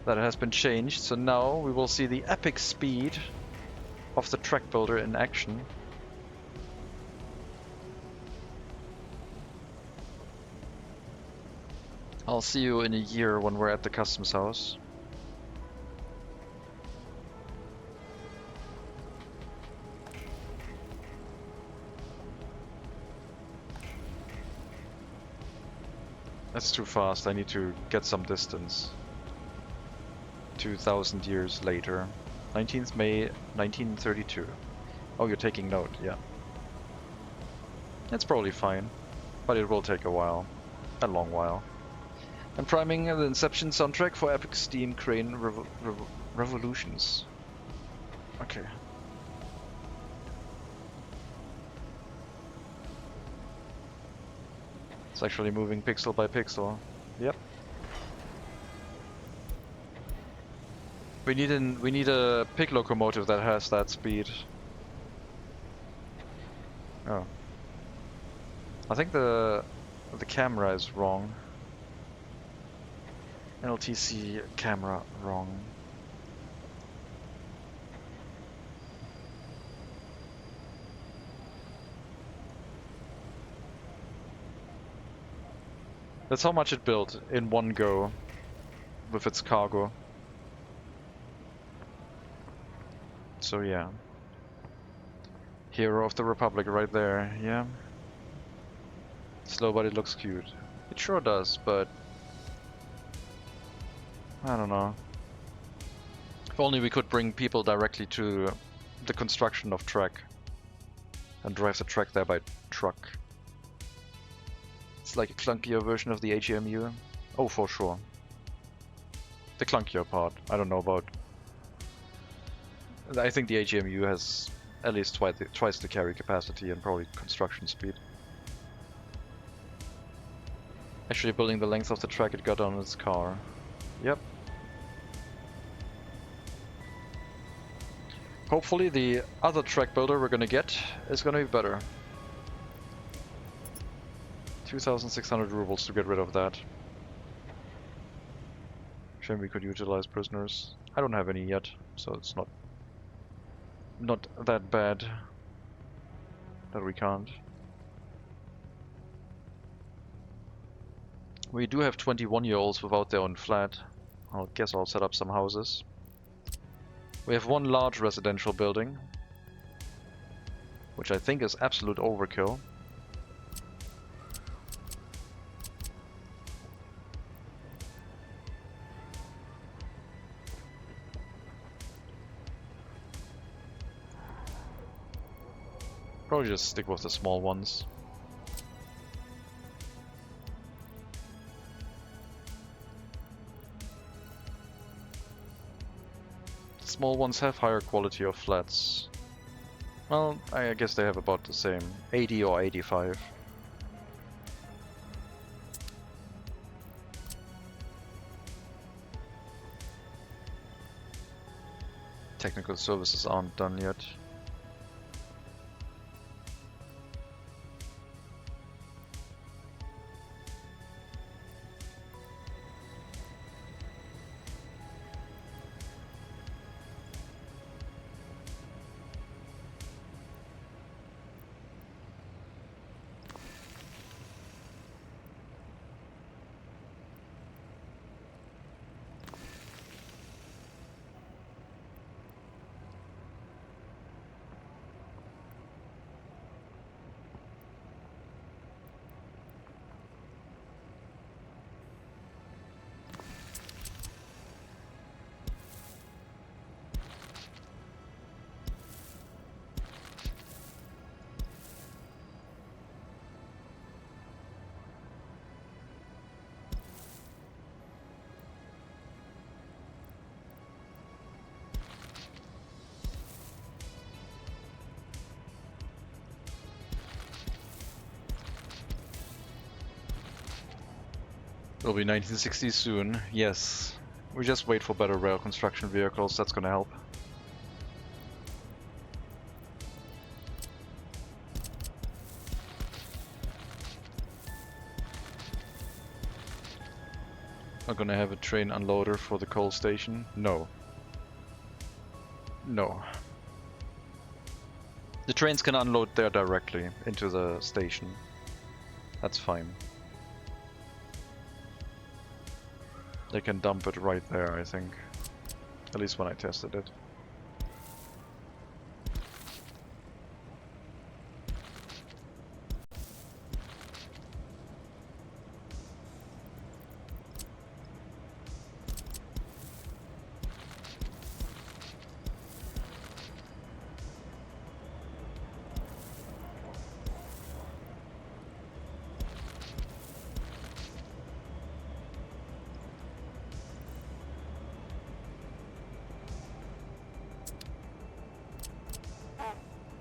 Speaker 2: That has been changed, so now we will see the epic speed of the track builder in action. I'll see you in a year when we're at the customs house. That's too fast, I need to get some distance. 2,000 years later. 19th May 1932. Oh, you're taking note, yeah. It's probably fine, but it will take a while. A long while. I'm priming the Inception soundtrack for Epic Steam Crane Revolutions. Okay. It's actually moving pixel by pixel. Yep. We need a pig locomotive that has that speed. Oh. I think the camera is wrong. LTC camera wrong. That's how much it built in one go with its cargo. So yeah. Hero of the Republic right there, yeah. Slow, but it looks cute. It sure does, but I don't know. If only we could bring people directly to the construction of track and drive the track there by truck. It's like a clunkier version of the AGMU. Oh, for sure. The clunkier part. I don't know about. I think the AGMU has at least twice the carry capacity and probably construction speed. Actually building the length of the track it got on its car. Yep. Hopefully the other track builder we're gonna get is gonna be better. 2,600 rubles to get rid of that. Shame we could utilize prisoners. I don't have any yet, so it's not that bad that we can't. We do have 21-year-olds without their own flat. I guess I'll set up some houses. We have one large residential building, which I think is absolute overkill. Probably just stick with the small ones. Small ones have higher quality of flats. Well, I guess they have about the same. 80 or 85. Technical services aren't done yet. It'll be 1960 soon, yes. We just wait for better rail construction vehicles, that's gonna help. Not gonna have a train unloader for the coal station? No. No. The trains can unload there directly into the station. That's fine. They can dump it right there, I think. At least when I tested it.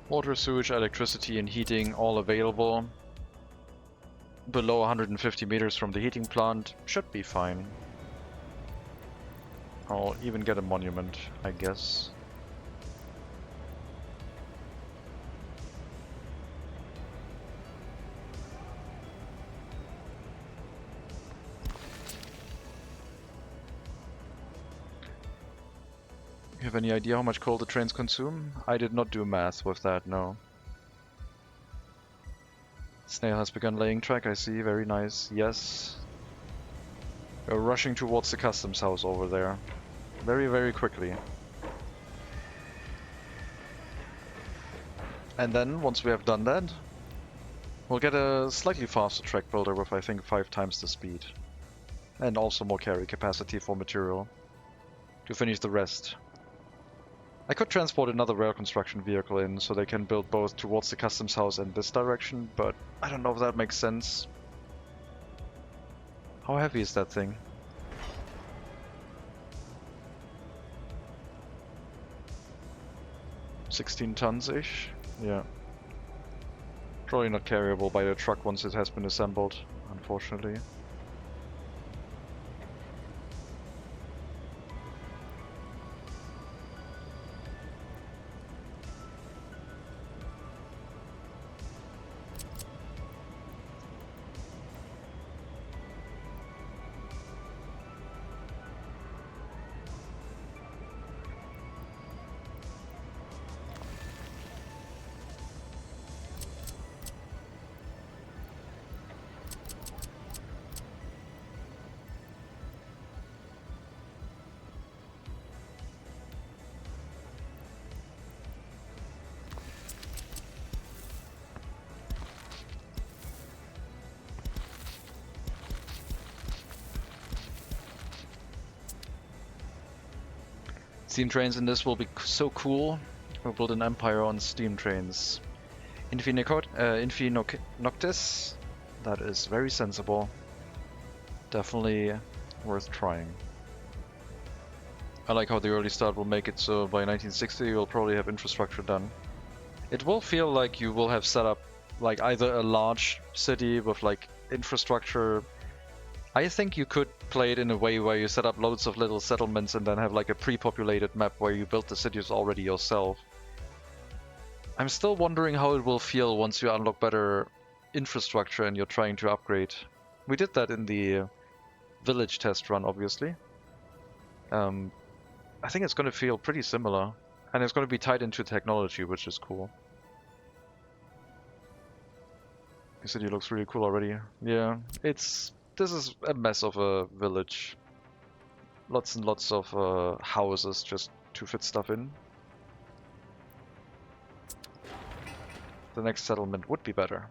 Speaker 2: Water, sewage, electricity and heating all available. Below 150 meters from the heating plant should be fine. I'll even get a monument, I guess. You have any idea how much coal the trains consume? I did not do math with that, no. Snail has begun laying track, I see, very nice, yes. We're rushing towards the customs house over there. Very, very quickly. And then, once we have done that, we'll get a slightly faster track builder with, I think, 5 times the speed. And also more carry capacity for material. To finish the rest. I could transport another rail construction vehicle in so they can build both towards the customs house and this direction, but I don't know if that makes sense. How heavy is that thing? $16 tons-ish? Yeah. Probably not carryable by a truck once it has been assembled, unfortunately. Steam trains in this will be so cool. We'll build an empire on steam trains. Noctis. That is very sensible. Definitely worth trying. I like how the early start will make it so by 1960 you'll probably have infrastructure done. It will feel like you will have set up like either a large city with like infrastructure. I think you could play it in a way where you set up loads of little settlements and then have like a pre-populated map where you build the cities already yourself. I'm still wondering how it will feel once you unlock better infrastructure and you're trying to upgrade. We did that in the village test run, obviously. I think it's going to feel pretty similar, and it's going to be tied into technology, which is cool. The city looks really cool already. Yeah, this is a mess of a village. Lots and lots of houses just to fit stuff in. The next settlement would be better.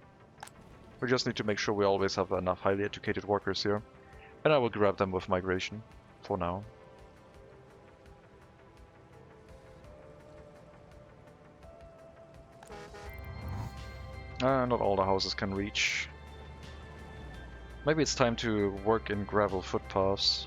Speaker 2: We just need to make sure we always have enough highly educated workers here. And I will grab them with migration for now. Not all the houses can reach. Maybe it's time to work in gravel footpaths.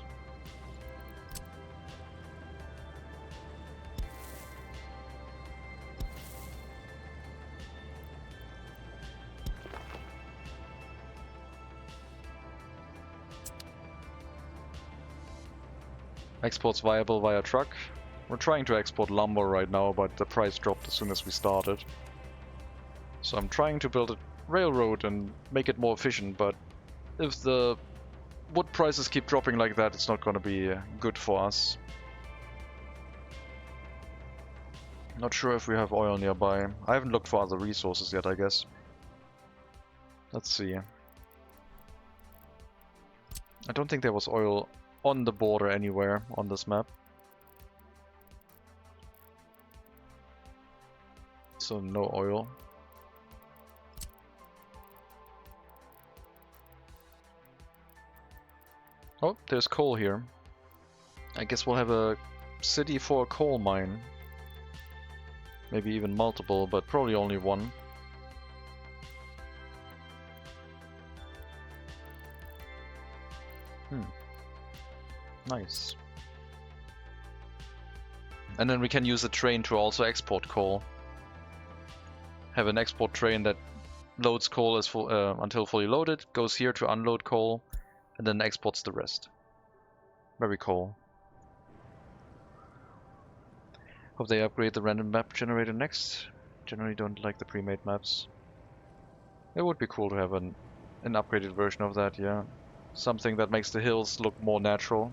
Speaker 2: Exports viable via truck. We're trying to export lumber right now, but the price dropped as soon as we started. So I'm trying to build a railroad and make it more efficient, but if the wood prices keep dropping like that, it's not going to be good for us. Not sure if we have oil nearby. I haven't looked for other resources yet, I guess. Let's see. I don't think there was oil on the border anywhere on this map. So no oil. Oh, there's coal here. I guess we'll have a city for a coal mine. Maybe even multiple, but probably only one. Nice. And then we can use a train to also export coal. Have an export train that loads coal as until fully loaded, goes here to unload coal, and then exports the rest. Very cool. Hope they upgrade the random map generator next. Generally don't like the pre-made maps. It would be cool to have an upgraded version of that, yeah. Something that makes the hills look more natural.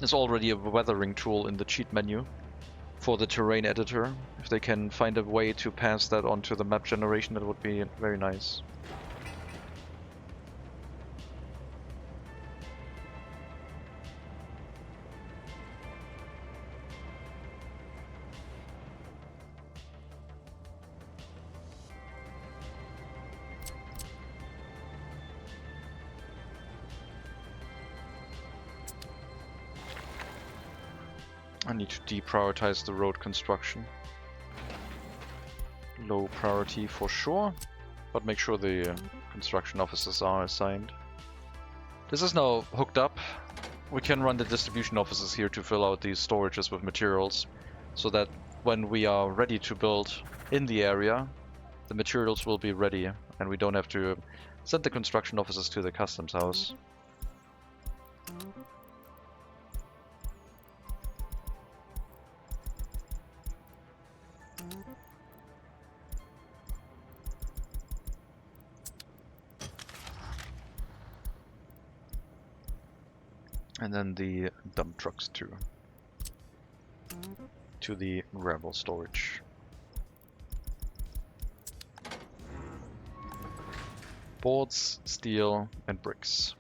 Speaker 2: There's already a weathering tool in the cheat menu for the terrain editor. If they can find a way to pass that onto the map generation, that would be very nice. I need to deprioritize the road construction. Low priority for sure, but make sure the construction officers are assigned. This is now hooked up. We can run the distribution offices here to fill out these storages with materials, so that when we are ready to build in the area, the materials will be ready and we don't have to send the construction officers to the customs house. And then the dump trucks too. To the gravel storage. Boards, steel, and bricks.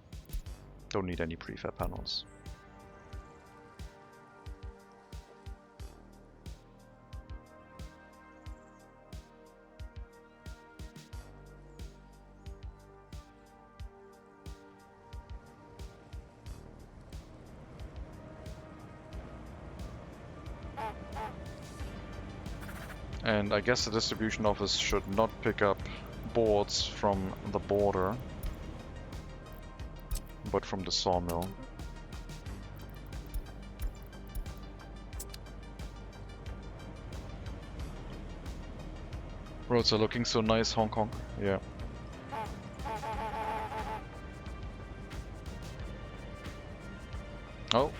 Speaker 2: Don't need any prefab panels. And I guess the distribution office should not pick up boards from the border, but from the sawmill. Roads are looking so nice, Hong Kong. Yeah. Oh.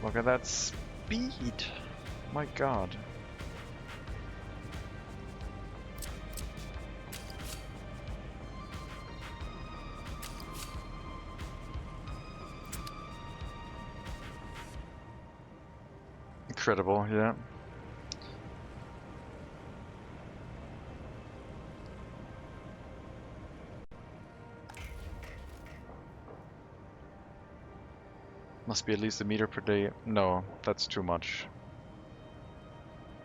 Speaker 2: Look at that speed. My god. Incredible, yeah. Must be at least a meter per day. No, that's too much.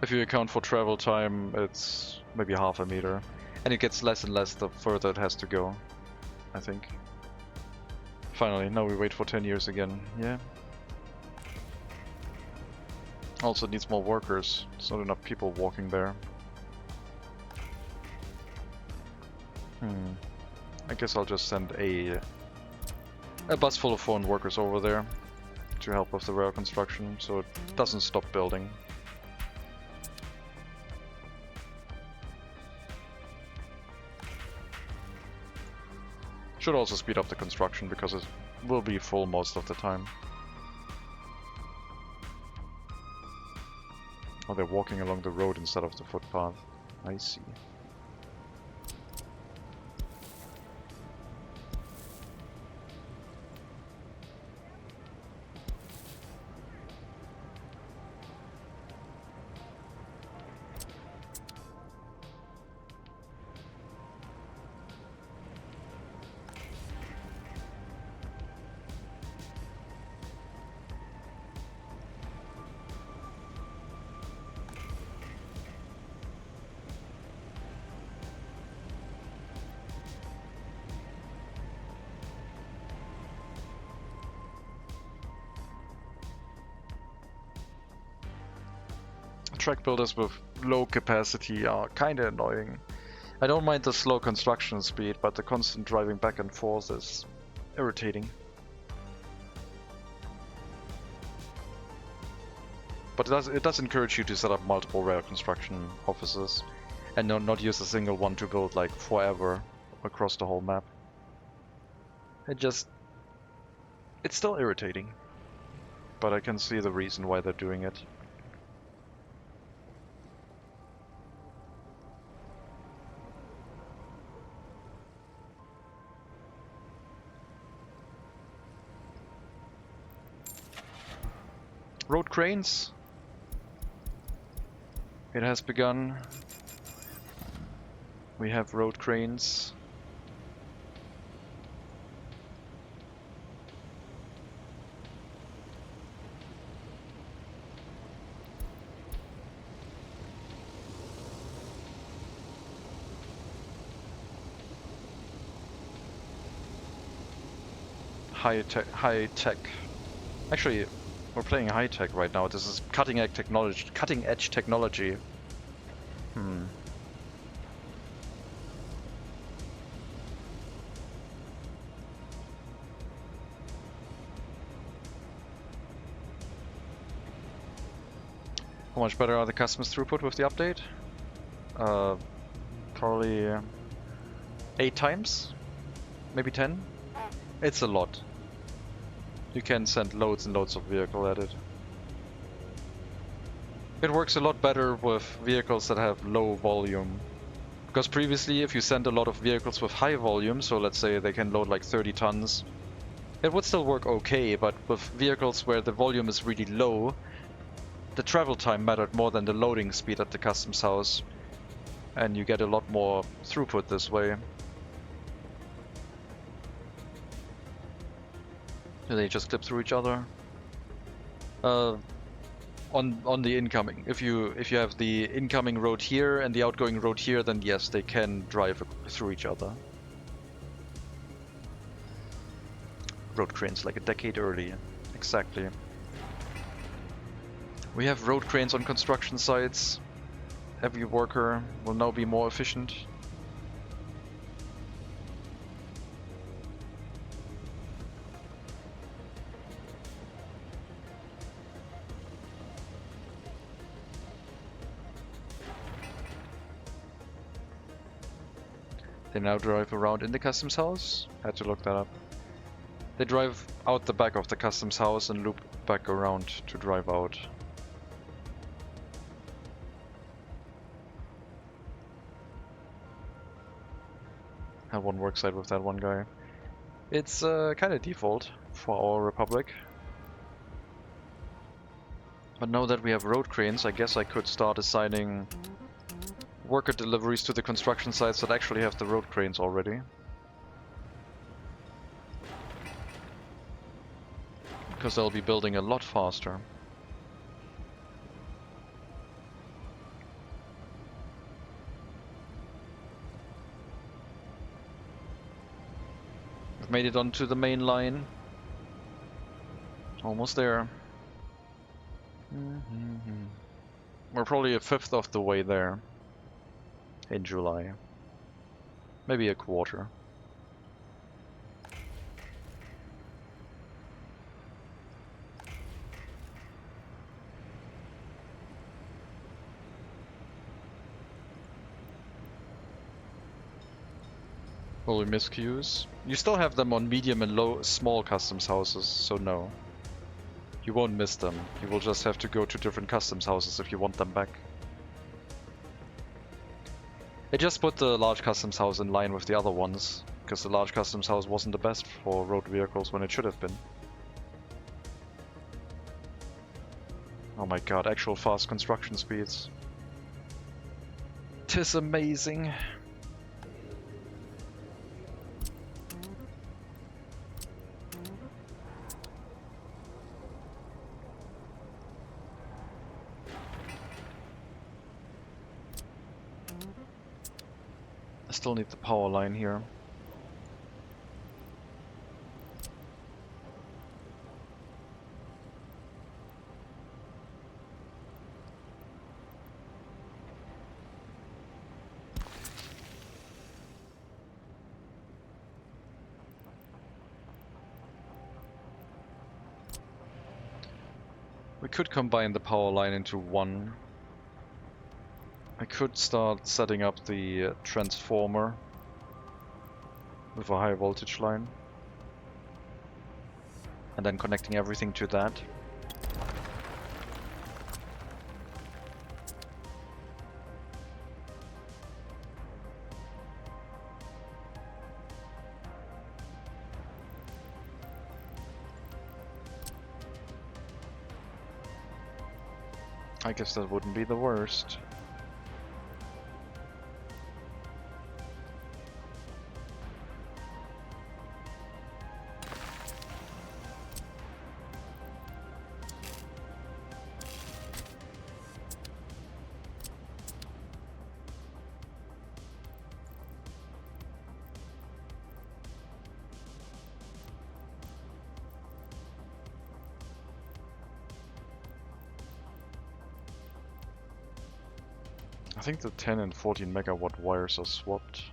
Speaker 2: If you account for travel time, it's maybe half a meter. And it gets less and less the further it has to go, I think. Finally, now we wait for 10 years again. Yeah. Also, it needs more workers. There's not enough people walking there. I guess I'll just send a bus full of foreign workers over there to help with the rail construction, so it doesn't stop building. Should also speed up the construction because it will be full most of the time. Oh, they're walking along the road instead of the footpath. I see. Track builders with low capacity are kinda annoying. I don't mind the slow construction speed, but the constant driving back and forth is irritating. But it does encourage you to set up multiple rail construction offices and not use a single one to build like forever across the whole map. It's still irritating, but I can see the reason why they're doing it. Road cranes. It has begun. We have road cranes. High tech. Actually, we're playing high tech right now. This is cutting edge technology. How much better are the customs throughput with the update? Probably 8 times, maybe 10. It's a lot. You can send loads and loads of vehicle at it. It works a lot better with vehicles that have low volume. Because previously, if you send a lot of vehicles with high volume, so let's say they can load like 30 tons, it would still work okay, but with vehicles where the volume is really low, the travel time mattered more than the loading speed at the customs house. And you get a lot more throughput this way. Do they just clip through each other? On the incoming. If you have the incoming road here and the outgoing road here, then yes, they can drive through each other. Road cranes like a decade early. Exactly. We have road cranes on construction sites. Every worker will now be more efficient. They now drive around in the customs house. Had to look that up. They drive out the back of the customs house and loop back around to drive out. Had one worksite with that one guy. It's kind of default for our republic. But now that we have road cranes, I guess I could start assigning worker deliveries to the construction sites that actually have the road cranes already. Because they'll be building a lot faster. We've made it onto the main line. Almost there. We're probably a fifth of the way there. In July. Maybe a quarter. Will we miss queues? You still have them on medium and low, small customs houses, so no. You won't miss them. You will just have to go to different customs houses if you want them back. They just put the large customs house in line with the other ones, because the large customs house wasn't the best for road vehicles when it should have been. Oh my god, actual fast construction speeds. 'Tis amazing. I still need the power line here. We could combine the power line into one. I could start setting up the transformer with a high voltage line and then connecting everything to that. I guess that wouldn't be the worst. I think the 10 and 14 megawatt wires are swapped.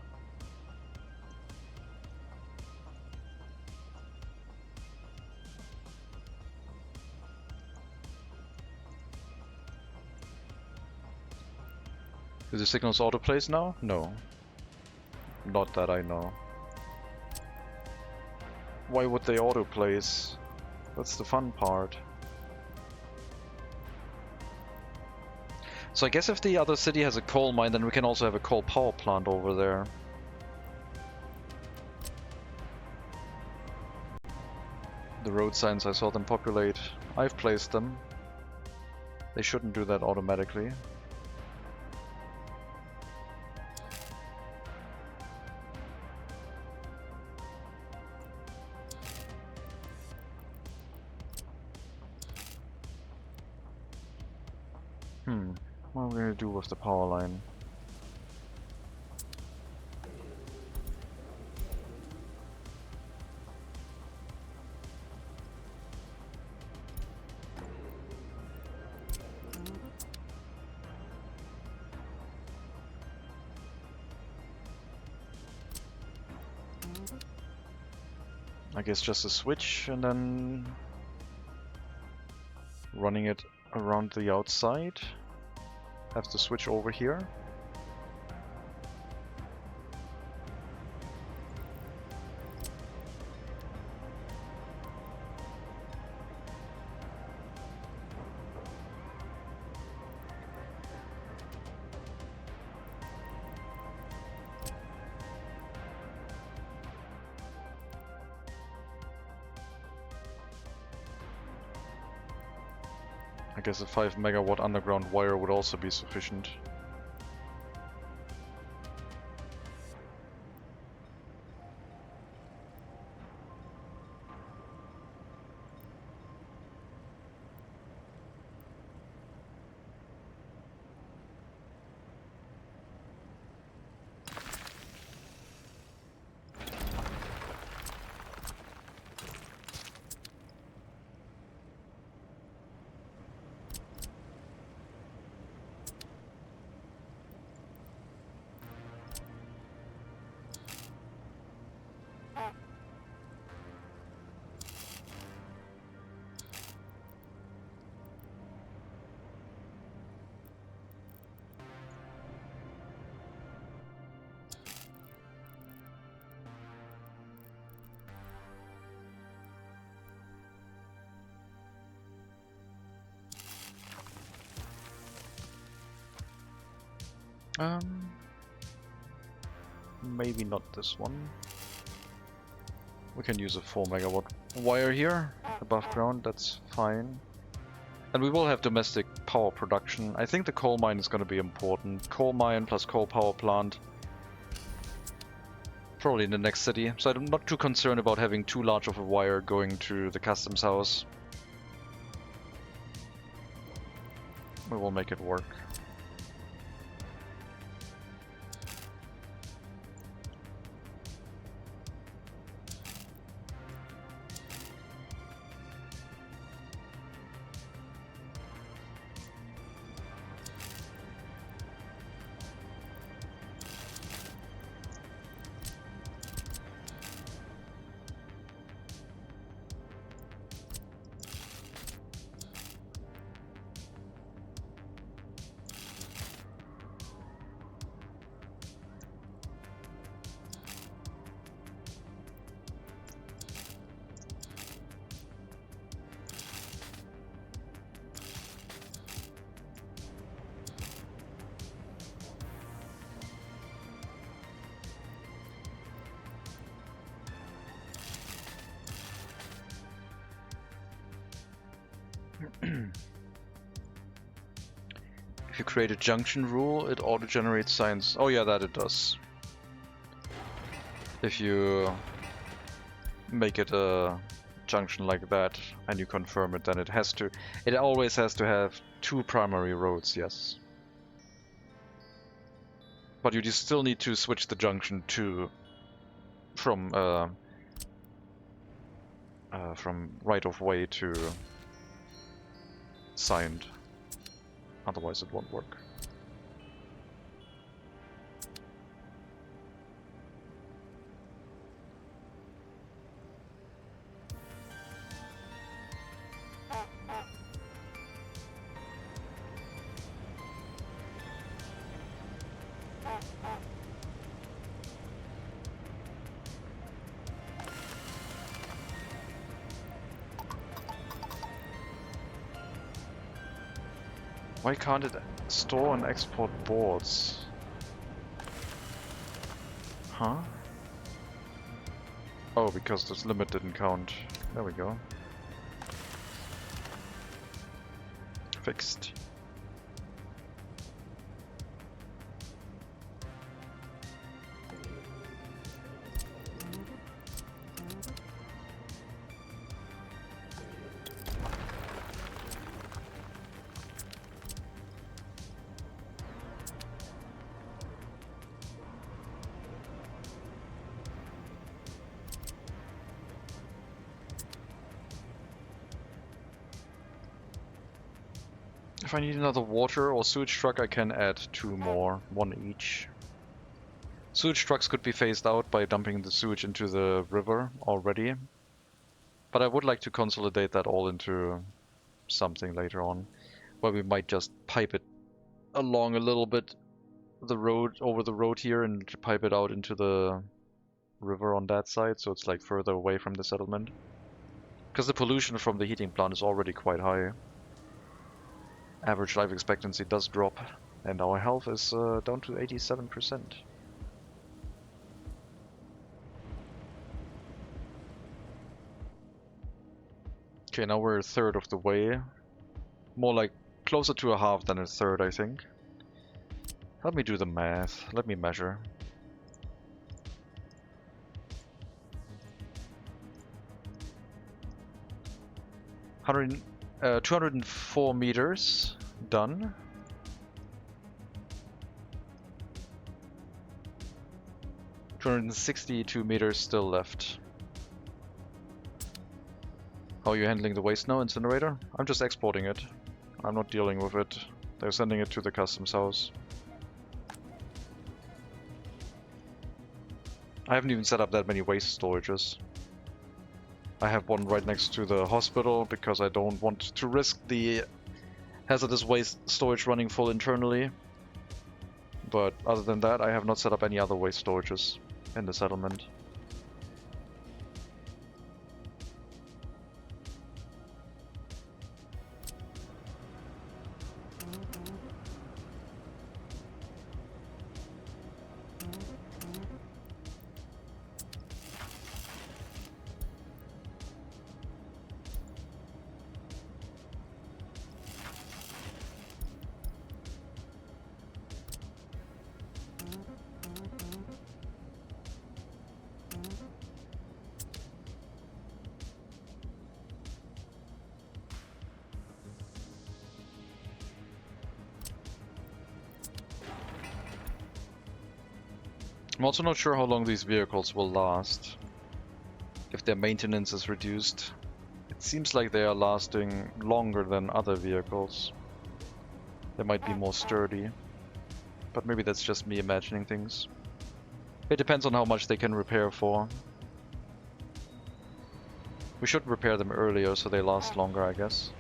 Speaker 2: Do the signals autoplays now? No. Not that I know. Why would they autoplays? That's the fun part. So I guess if the other city has a coal mine, then we can also have a coal power plant over there. The road signs, I saw them populate. I've placed them. They shouldn't do that automatically. What are we gonna do with the power line? I guess just a switch and then running it around the outside. Have to switch over here. I guess a 5 megawatt underground wire would also be sufficient. Maybe not this one. We can use a 4 megawatt wire here above ground, that's fine. And we will have domestic power production. I think the coal mine is going to be important. Coal mine plus coal power plant. Probably in the next city. So I'm not too concerned about having too large of a wire going to the customs house. We will make it work. If you create a junction rule, it auto-generates signs. Oh yeah, that it does. If you make it a junction like that and you confirm it, then it has to... It always has to have 2 primary roads, yes. But you just still need to switch the junction to... from right-of-way to signed. Otherwise it won't work. Why can't it store and export boards? Huh? Oh, because this limit didn't count. There we go. Fixed. If I need another water or sewage truck, I can add 2 more, 1 each. Sewage trucks could be phased out by dumping the sewage into the river already, But I would like to consolidate that all into something later on, where we might just pipe it along a little bit the road, over the road here, and pipe it out into the river on that side, so it's like further away from the settlement. Because the pollution from the heating plant is already quite high. Average life expectancy does drop, and our health is down to 87%. Okay, now we're a third of the way. More like closer to a half than a third, I think. Let me do the math. Let me measure. Uh, 204 meters done. 262 meters still left. How are you handling the waste now, incinerator? I'm just exporting it. I'm not dealing with it. They're sending it to the customs house. I haven't even set up that many waste storages. I have one right next to the hospital because I don't want to risk the hazardous waste storage running full internally. But other than that, I have not set up any other waste storages in the settlement. I'm also not sure how long these vehicles will last. If their maintenance is reduced. It seems like they are lasting longer than other vehicles. They might be more sturdy. But maybe that's just me imagining things. It depends on how much they can repair for. We should repair them earlier so they last longer, I guess.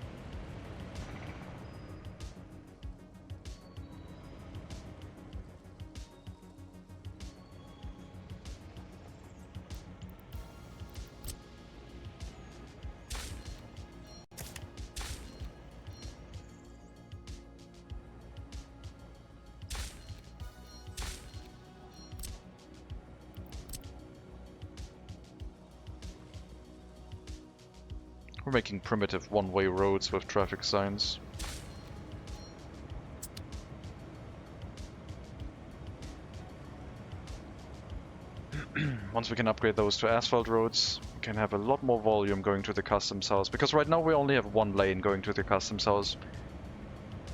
Speaker 2: We're making primitive one-way roads with traffic signs. Once we can upgrade those to asphalt roads, we can have a lot more volume going to the customs house. Because right now we only have one lane going to the customs house.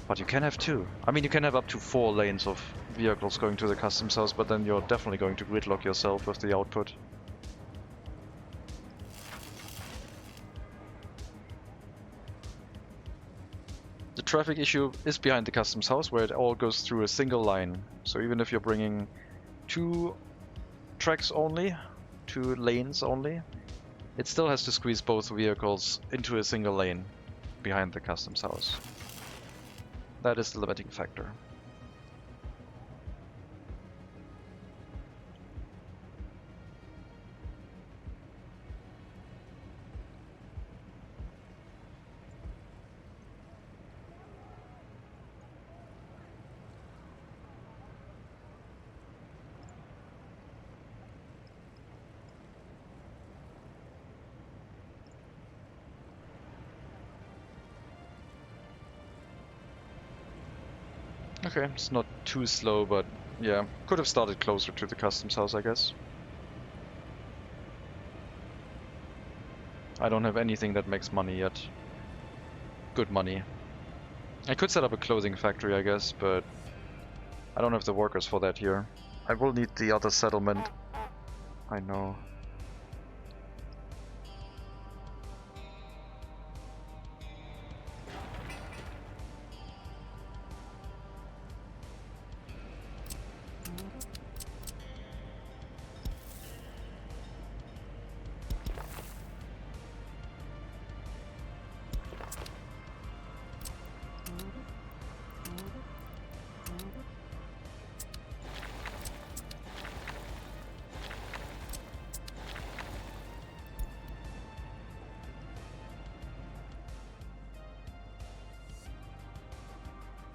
Speaker 2: But you can have two. I mean, you can have up to 4 lanes of vehicles going to the customs house, but then you're definitely going to gridlock yourself with the output. The traffic issue is behind the customs house, where it all goes through a single line. So even if you're bringing 2 tracks only, 2 lanes only, it still has to squeeze both vehicles into a single lane behind the customs house. That is the limiting factor. Okay, it's not too slow, but yeah, could have started closer to the customs house, I guess. I don't have anything that makes money yet. Good money. I could set up a clothing factory, I guess, but I don't have the workers for that here. I will need the other settlement. I know.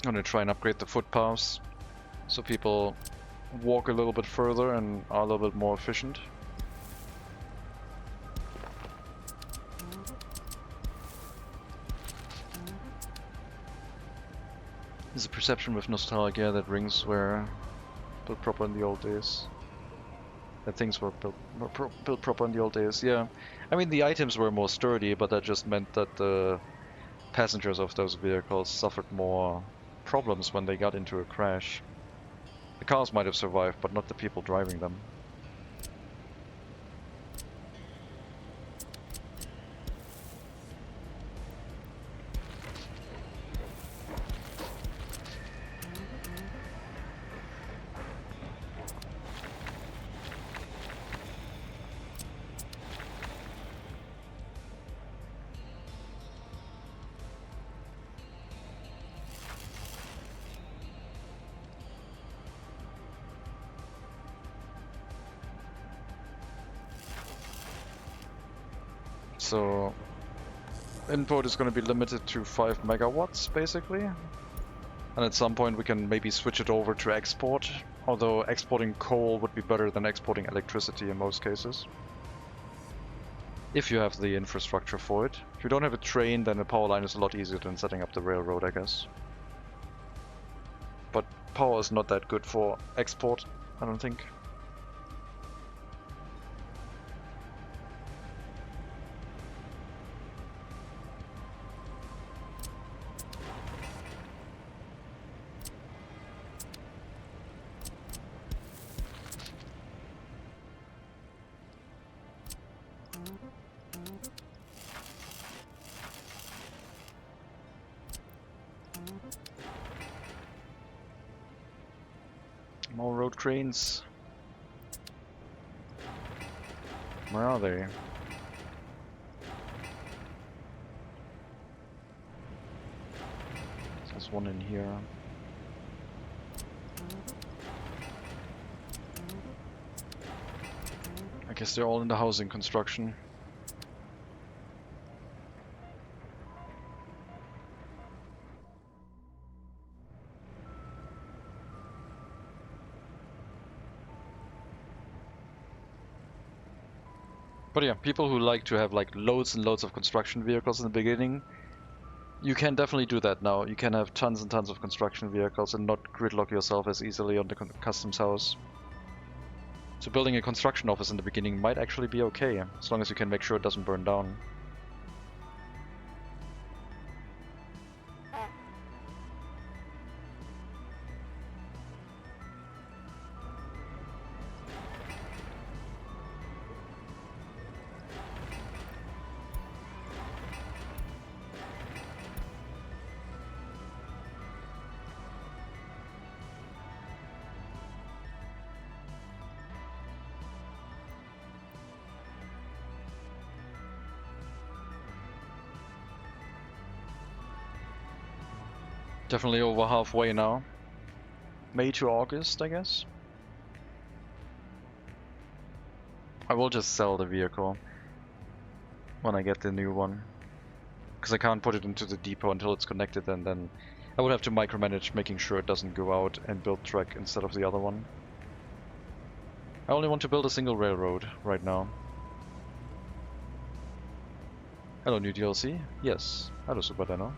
Speaker 2: gonna try and upgrade the footpaths so people walk a little bit further and are a little bit more efficient. There's a perception with nostalgia that rings were built proper in the old days. That things were built proper in the old days, yeah. I mean, the items were more sturdy, but that just meant that the passengers of those vehicles suffered more problems when they got into a crash. The cars might have survived, but not the people driving them. So input is going to be limited to 5 megawatts basically, and at some point we can maybe switch it over to export, although exporting coal would be better than exporting electricity in most cases, if you have the infrastructure for it. If you don't have a train, then a power line is a lot easier than setting up the railroad, I guess. But power is not that good for export, I don't think. More road cranes. Where are they? There's one in here. I guess they're all in the housing construction. But yeah, people who like to have like loads and loads of construction vehicles in the beginning, you can definitely do that now. You can have tons and tons of construction vehicles and not gridlock yourself as easily on the customs house. So building a construction office in the beginning might actually be okay, as long as you can make sure it doesn't burn down. Definitely over halfway now. May to August, I guess. I will just sell the vehicle when I get the new one, because I can't put it into the depot until it's connected, and then I would have to micromanage making sure it doesn't go out and build track instead of the other one. I only want to build a single railroad right now. Hello, new DLC. Yes. Hello, Super Dino.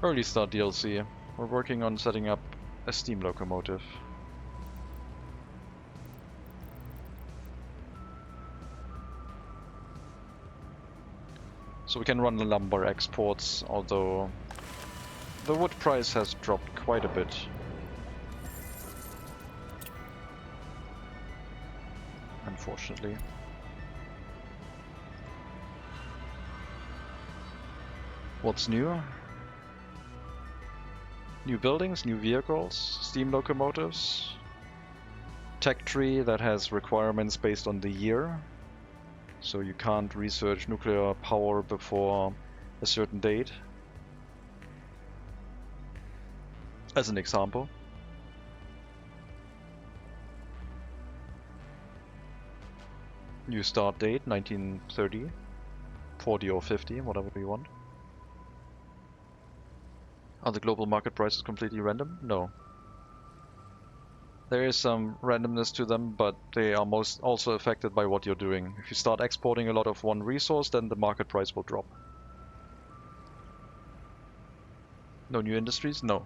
Speaker 2: Early start DLC. We're working on setting up a steam locomotive. So we can run the lumber exports, although the wood price has dropped quite a bit. Unfortunately. What's new? New buildings, new vehicles, steam locomotives, tech tree that has requirements based on the year, so you can't research nuclear power before a certain date, as an example. New start date 1930, 40 or 50, whatever you want. Are the global market prices completely random? No. There is some randomness to them, but they are most also affected by what you're doing. If you start exporting a lot of one resource, then the market price will drop. No new industries? No.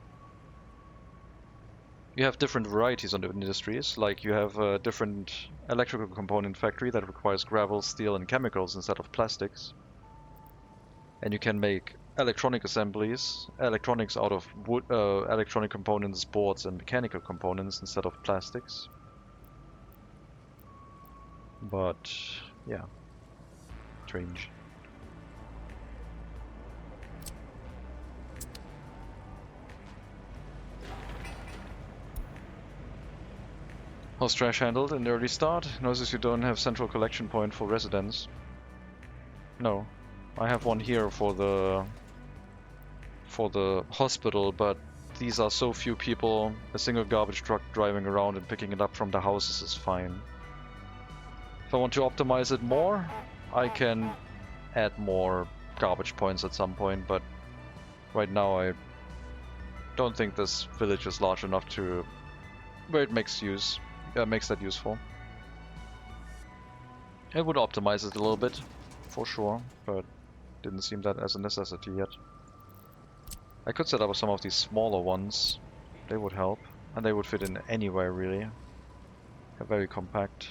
Speaker 2: You have different varieties of industries, like you have a different electrical component factory that requires gravel, steel, and chemicals instead of plastics. And you can make electronic assemblies, electronics out of wood, electronic components, boards, and mechanical components instead of plastics. But yeah, strange. How's trash handled in the early start? Notice you don't have central collection point for residents. No, I have one here for the hospital, but these are so few people, a single garbage truck driving around and picking it up from the houses is fine. If I want to optimize it more, I can add more garbage points at some point, but right now I don't think this village is large enough to where it makes that useful. It would optimize it a little bit, for sure, but didn't seem that as a necessity yet. I could set up some of these smaller ones. They would help, and they would fit in anywhere really. They're very compact.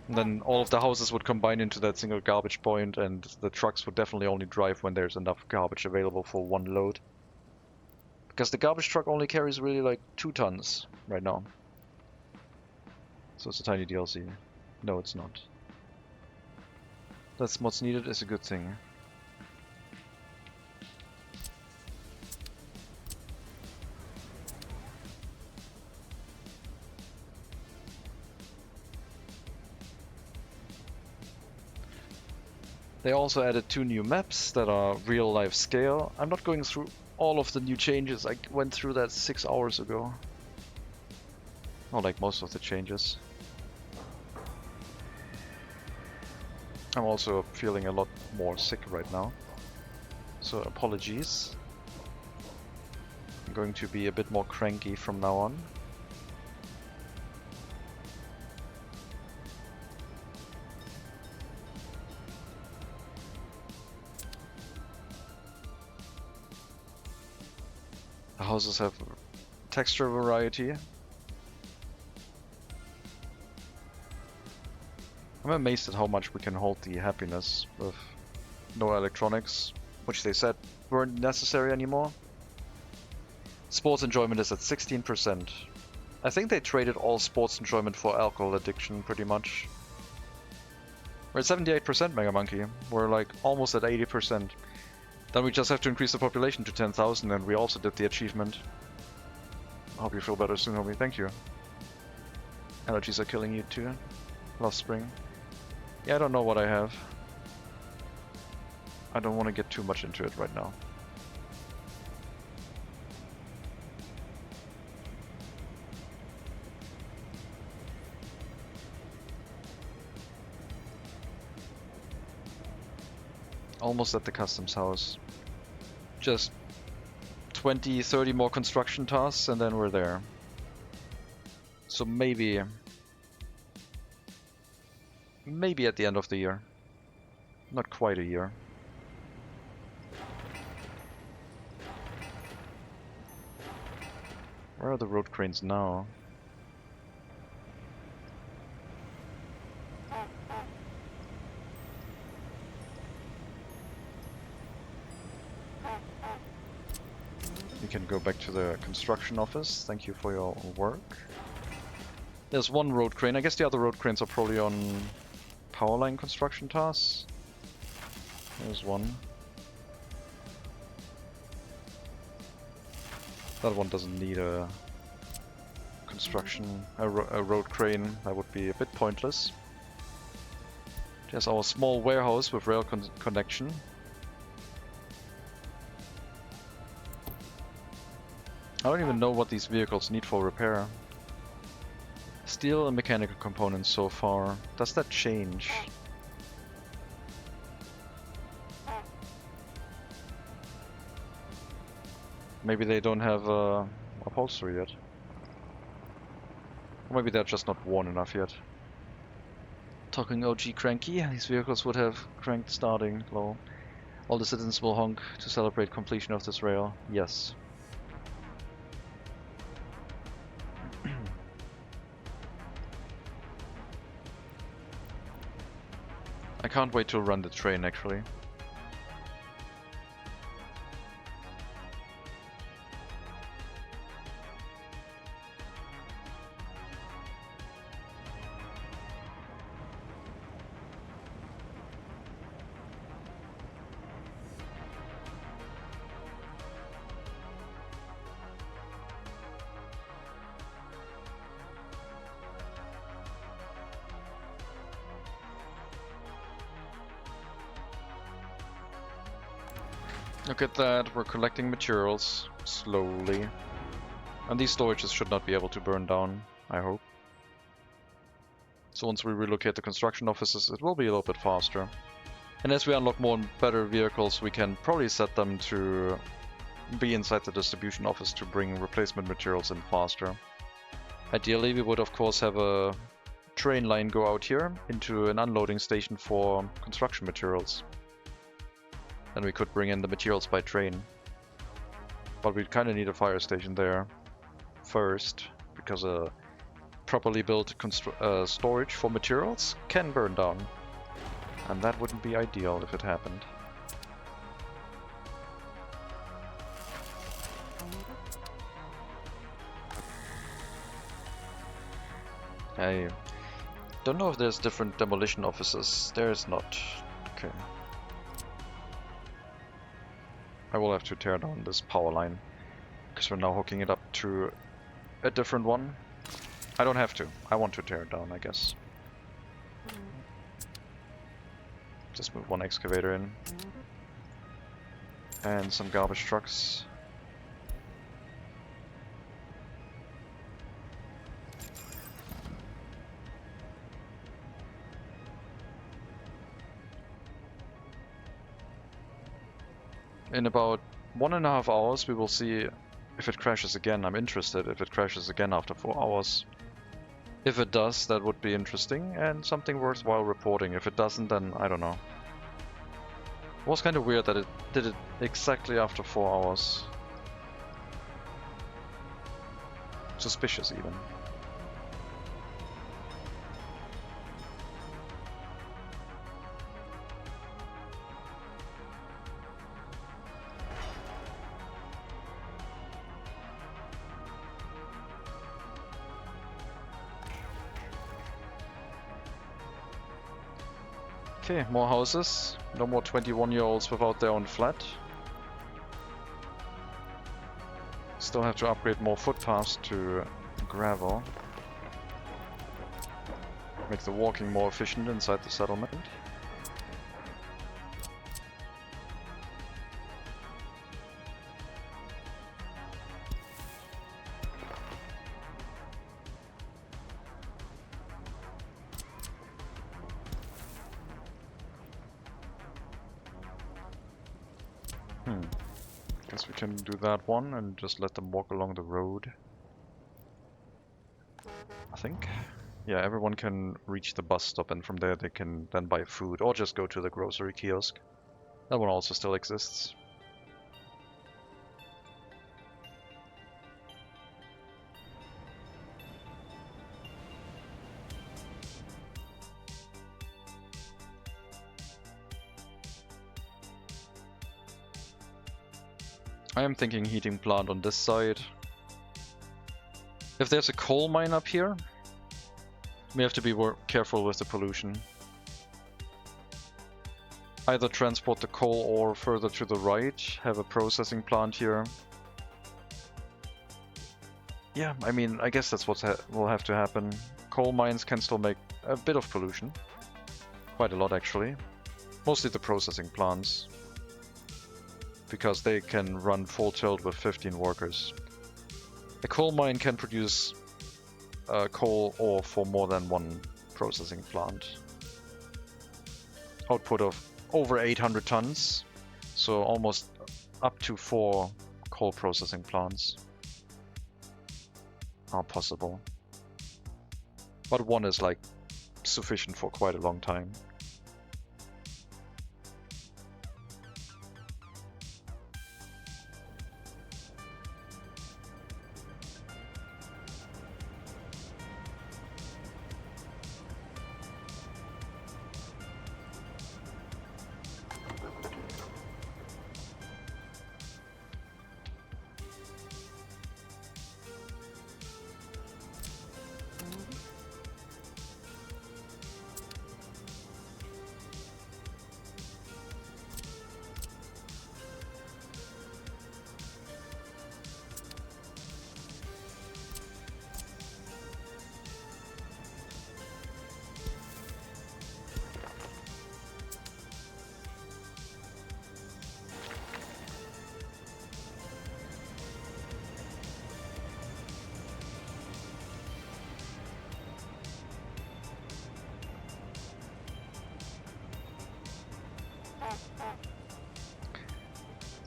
Speaker 2: And then all of the houses would combine into that single garbage point, and the trucks would definitely only drive when there's enough garbage available for one load. Because the garbage truck only carries really like 2 tons right now. So it's a tiny DLC. No, it's not. That's what's needed is a good thing. They also added 2 new maps that are real-life scale. I'm not going through all of the new changes. I went through that 6 hours ago. Not like most of the changes. I'm also feeling a lot more sick right now. So apologies. I'm going to be a bit more cranky from now on. The houses have texture variety. I'm amazed at how much we can hold the happiness with no electronics, which they said weren't necessary anymore. Sports enjoyment is at 16%. I think they traded all sports enjoyment for alcohol addiction, pretty much. We're at 78%, Mega Monkey. We're like almost at 80%. Then we just have to increase the population to 10,000, and we also did the achievement. I hope you feel better soon, homie. Thank you. Allergies are killing you too. Last spring. Yeah, I don't know what I have. I don't want to get too much into it right now. Almost at the customs house. Just 20, 30 more construction tasks and then we're there. So maybe at the end of the year. Not quite a year. Where are the road cranes now? You can go back to the construction office. Thank you for your work. There's one road crane. I guess the other road cranes are probably on power line construction tasks. There's one. That one doesn't need a a road crane. That would be a bit pointless. There's our small warehouse with rail connection. I don't even know what these vehicles need for repair. Steel and mechanical components so far. Does that change? Maybe they don't have upholstery yet. Or maybe they're just not worn enough yet. Talking OG cranky, these vehicles would have cranked starting low. All the citizens will honk to celebrate completion of this rail. Yes. I can't wait to run the train actually. Look at that, we're collecting materials slowly. And these storages should not be able to burn down, I hope. So once we relocate the construction offices, it will be a little bit faster. And as we unlock more and better vehicles, we can probably set them to be inside the distribution office to bring replacement materials in faster. Ideally, we would of course have a train line go out here into an unloading station for construction materials. Then we could bring in the materials by train. But we kind of need a fire station there first, because a properly built storage for materials can burn down. And that wouldn't be ideal if it happened. I don't know if there's different demolition offices. There's not. Okay. I will have to tear down this power line, because we're now hooking it up to a different one. I don't have to. I want to tear it down, I guess. Just move one excavator in. And some garbage trucks. In about 1.5 hours we will see if it crashes again. I'm interested if it crashes again after 4 hours. If it does, that would be interesting and something worthwhile reporting. If it doesn't, then I don't know. It was kind of weird that it did it exactly after 4 hours. Suspicious even. Okay, more houses. No more 21-year-olds without their own flat. Still have to upgrade more footpaths to gravel. Make the walking more efficient inside the settlement. Guess we can do that one and just let them walk along the road. I think. Yeah, everyone can reach the bus stop and from there they can then buy food or just go to the grocery kiosk. That one also still exists. I am thinking heating plant on this side. If there's a coal mine up here, we have to be careful with the pollution. Either transport the coal ore further to the right, have a processing plant here. Yeah, I mean, I guess that's what will have to happen. Coal mines can still make a bit of pollution. Quite a lot actually. Mostly the processing plants, because they can run full tilt with 15 workers. A coal mine can produce coal ore for more than one processing plant. Output of over 800 tons, so almost up to 4 coal processing plants are possible. But one is like sufficient for quite a long time.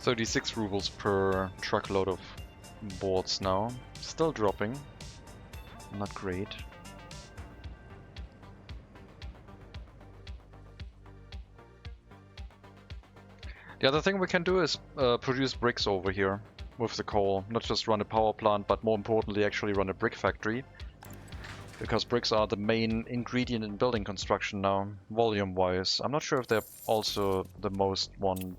Speaker 2: $36 rubles per truckload of boards now. Still dropping. Not great. The other thing we can do is produce bricks over here with the coal. Not just run a power plant, but more importantly actually run a brick factory. Because bricks are the main ingredient in building construction now, volume-wise. I'm not sure if they're also the most one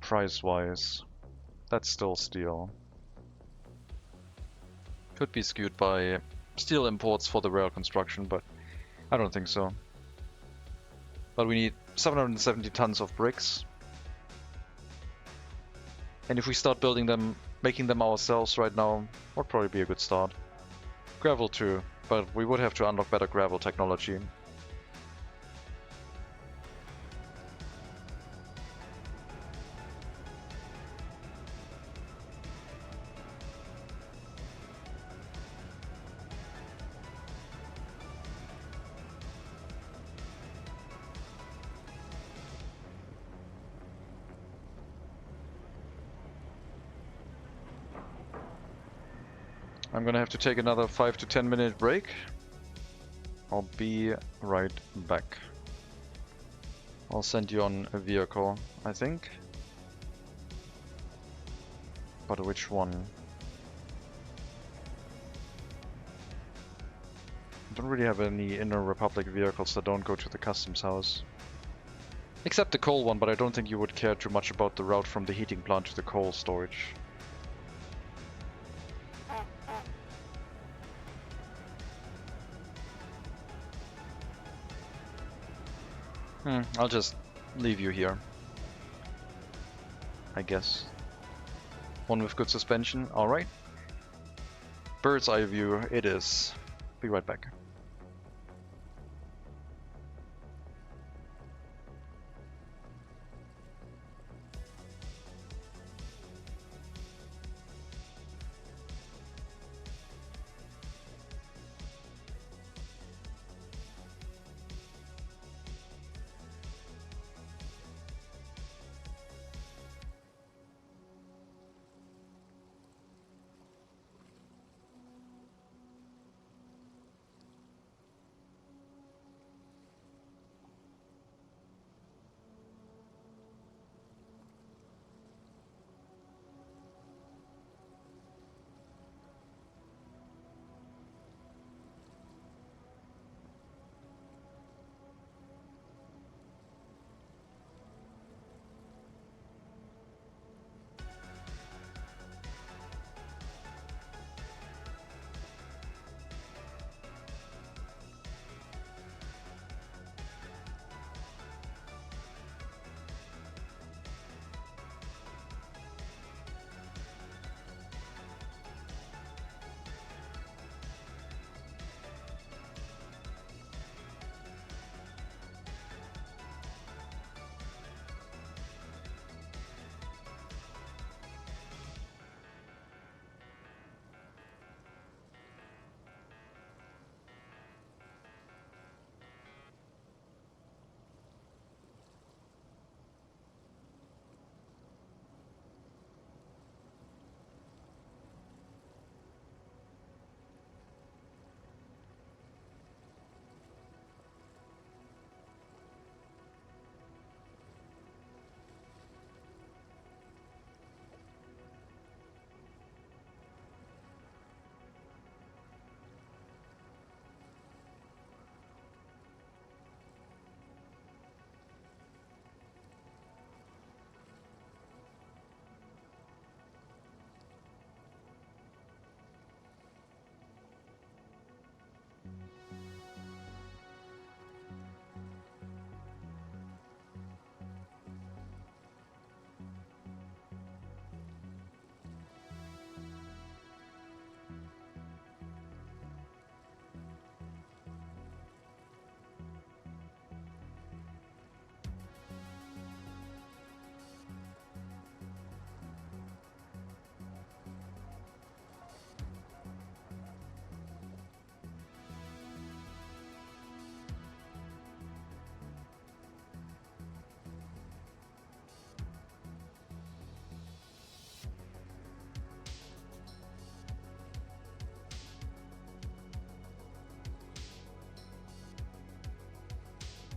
Speaker 2: price-wise. That's still steel. Could be skewed by steel imports for the rail construction, but I don't think so. But we need 770 tons of bricks. And if we start building them, making them ourselves right now, would probably be a good start. Gravel too, but we would have to unlock better gravel technology. I'm gonna have to take another 5 to 10 minute break. I'll be right back. I'll send you on a vehicle, I think. But which one? I don't really have any Inner Republic vehicles that don't go to the customs house. Except the coal one, but I don't think you would care too much about the route from the heating plant to the coal storage. I'll just leave you here, I guess. One with good suspension, alright. Bird's eye view it is. Be right back.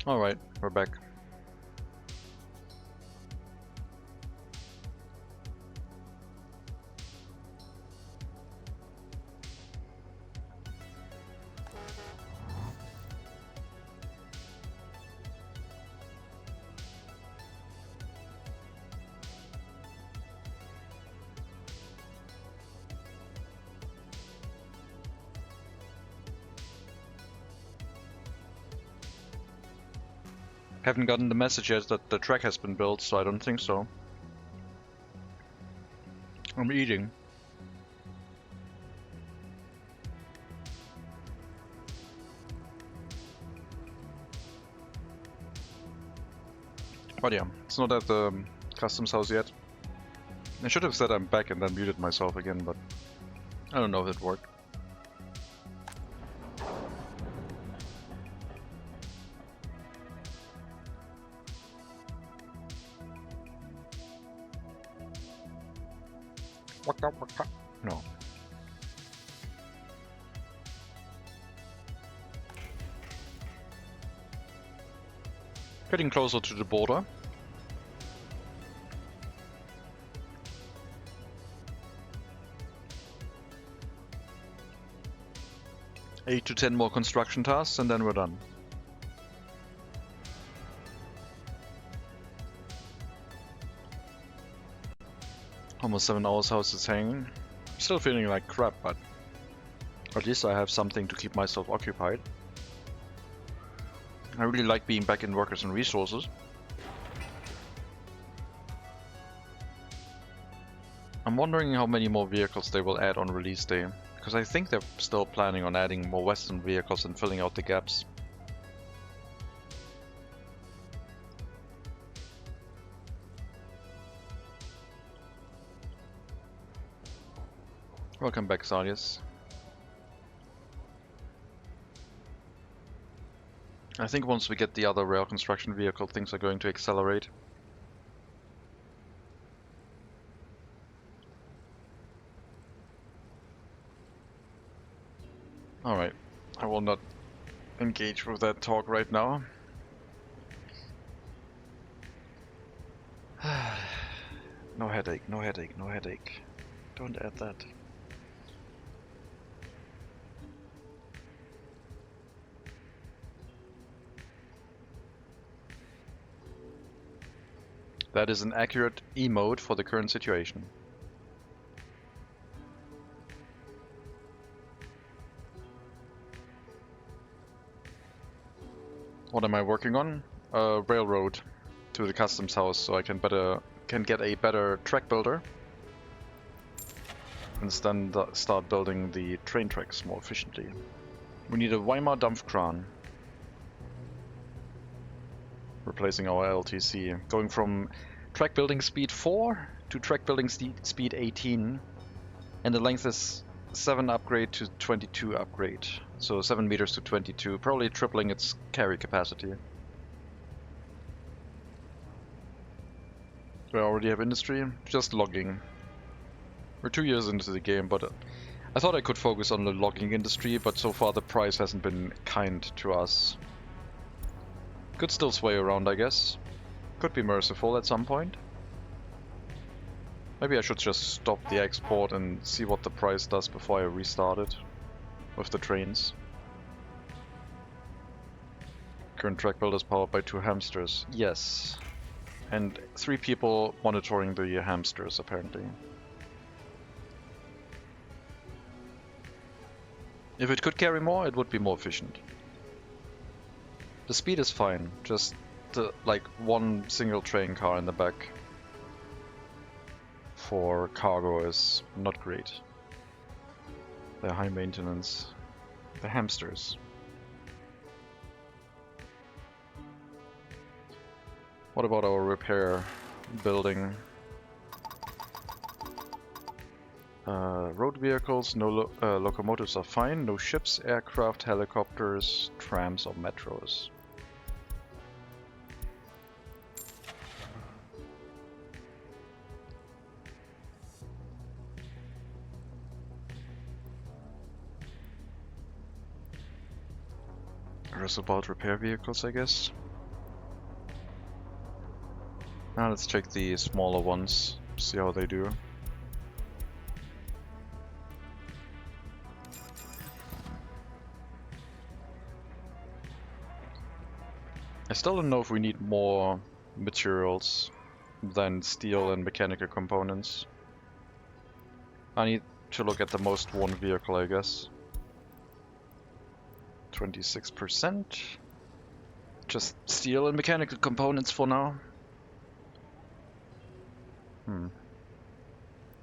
Speaker 2: Alright, we're back. Haven't gotten the message yet that the track has been built, so I don't think so. I'm eating. But yeah, it's not at the customs house yet. I should have said I'm back and then muted myself again, but I don't know if it worked. Waka waka. No. Getting closer to the border. Eight to 10 more construction tasks and then we're done. Almost 7 hours, house is hanging. Still feeling like crap, but at least I have something to keep myself occupied. I really like being back in workers and resources. I'm wondering how many more vehicles they will add on release day, because I think they're still planning on adding more Western vehicles and filling out the gaps. Welcome back, Salius. I think once we get the other rail construction vehicle, things are going to accelerate. Alright, I will not engage with that talk right now. No headache, no headache, no headache. Don't add that. That is an accurate emote for the current situation. What am I working on? A railroad to the customs house, so I can get a better track builder and then start building the train tracks more efficiently. We need a Weimar Dampfkran. Replacing our LTC, going from track building speed 4 to track building speed 18, and the length is 7 upgrade to 22 upgrade, so 7 meters to 22, probably tripling its carry capacity. Do I already have industry? Just logging. We're 2 years into the game, but I thought I could focus on the logging industry, but so far the price hasn't been kind to us. Could still sway around, I guess. Could be merciful at some point. Maybe I should just stop the export and see what the price does before I restart it with the trains. Current track build is powered by 2 hamsters. Yes. And 3 people monitoring the hamsters, apparently. If it could carry more, it would be more efficient. The speed is fine, just like one single train car in the back for cargo is not great. They're high maintenance. The hamsters. What about our repair building? Road vehicles, no locomotives are fine, no ships, aircraft, helicopters, trams or metros. Just about repair vehicles, I guess. Now let's check the smaller ones, see how they do. I still don't know if we need more materials than steel and mechanical components. I need to look at the most worn vehicle, I guess. 26%. Just steel and mechanical components for now.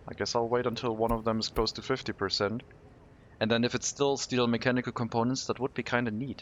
Speaker 2: I guess I'll wait until one of them is close to 50%. And then if it's still steel and mechanical components, that would be kinda neat.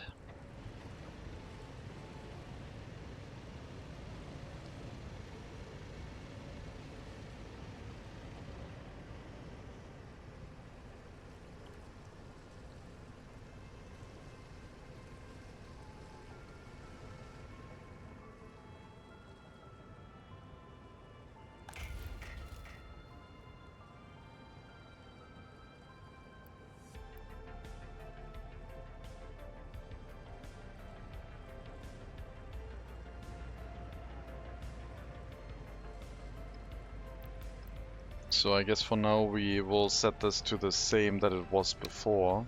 Speaker 2: So I guess for now we will set this to the same that it was before.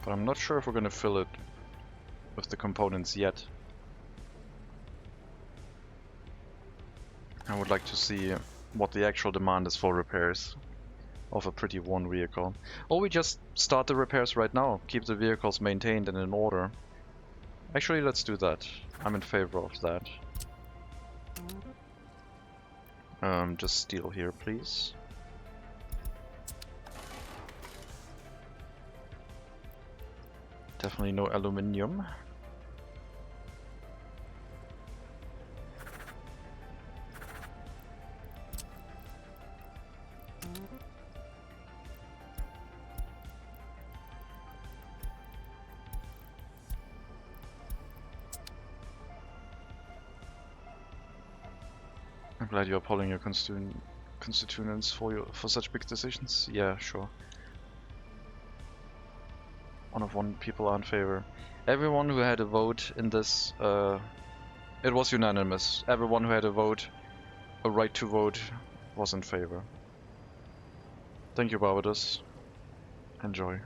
Speaker 2: But I'm not sure if we're gonna fill it with the components yet. I would like to see what the actual demand is for repairs of a pretty worn vehicle. Or we just start the repairs right now, keep the vehicles maintained and in order. Actually, let's do that. I'm in favor of that. Just steel here, please. Definitely no aluminium. I'm glad you're polling your constituents for such big decisions. Yeah, sure. One people are in favor. Everyone who had a vote in this, it was unanimous. Everyone who had a right to vote, was in favor. Thank you, Barbados. Enjoy.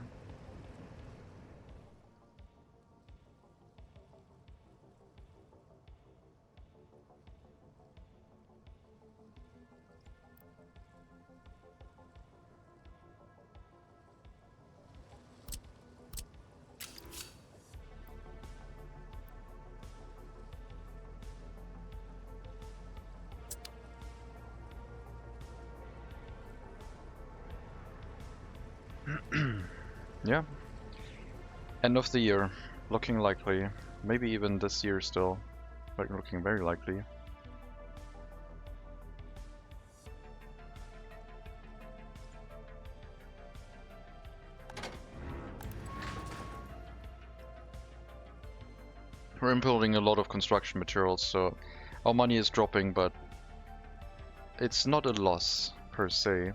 Speaker 2: Yeah. End of the year. Looking likely. Maybe even this year still. Like, looking very likely. We're importing a lot of construction materials, so our money is dropping, but it's not a loss per se.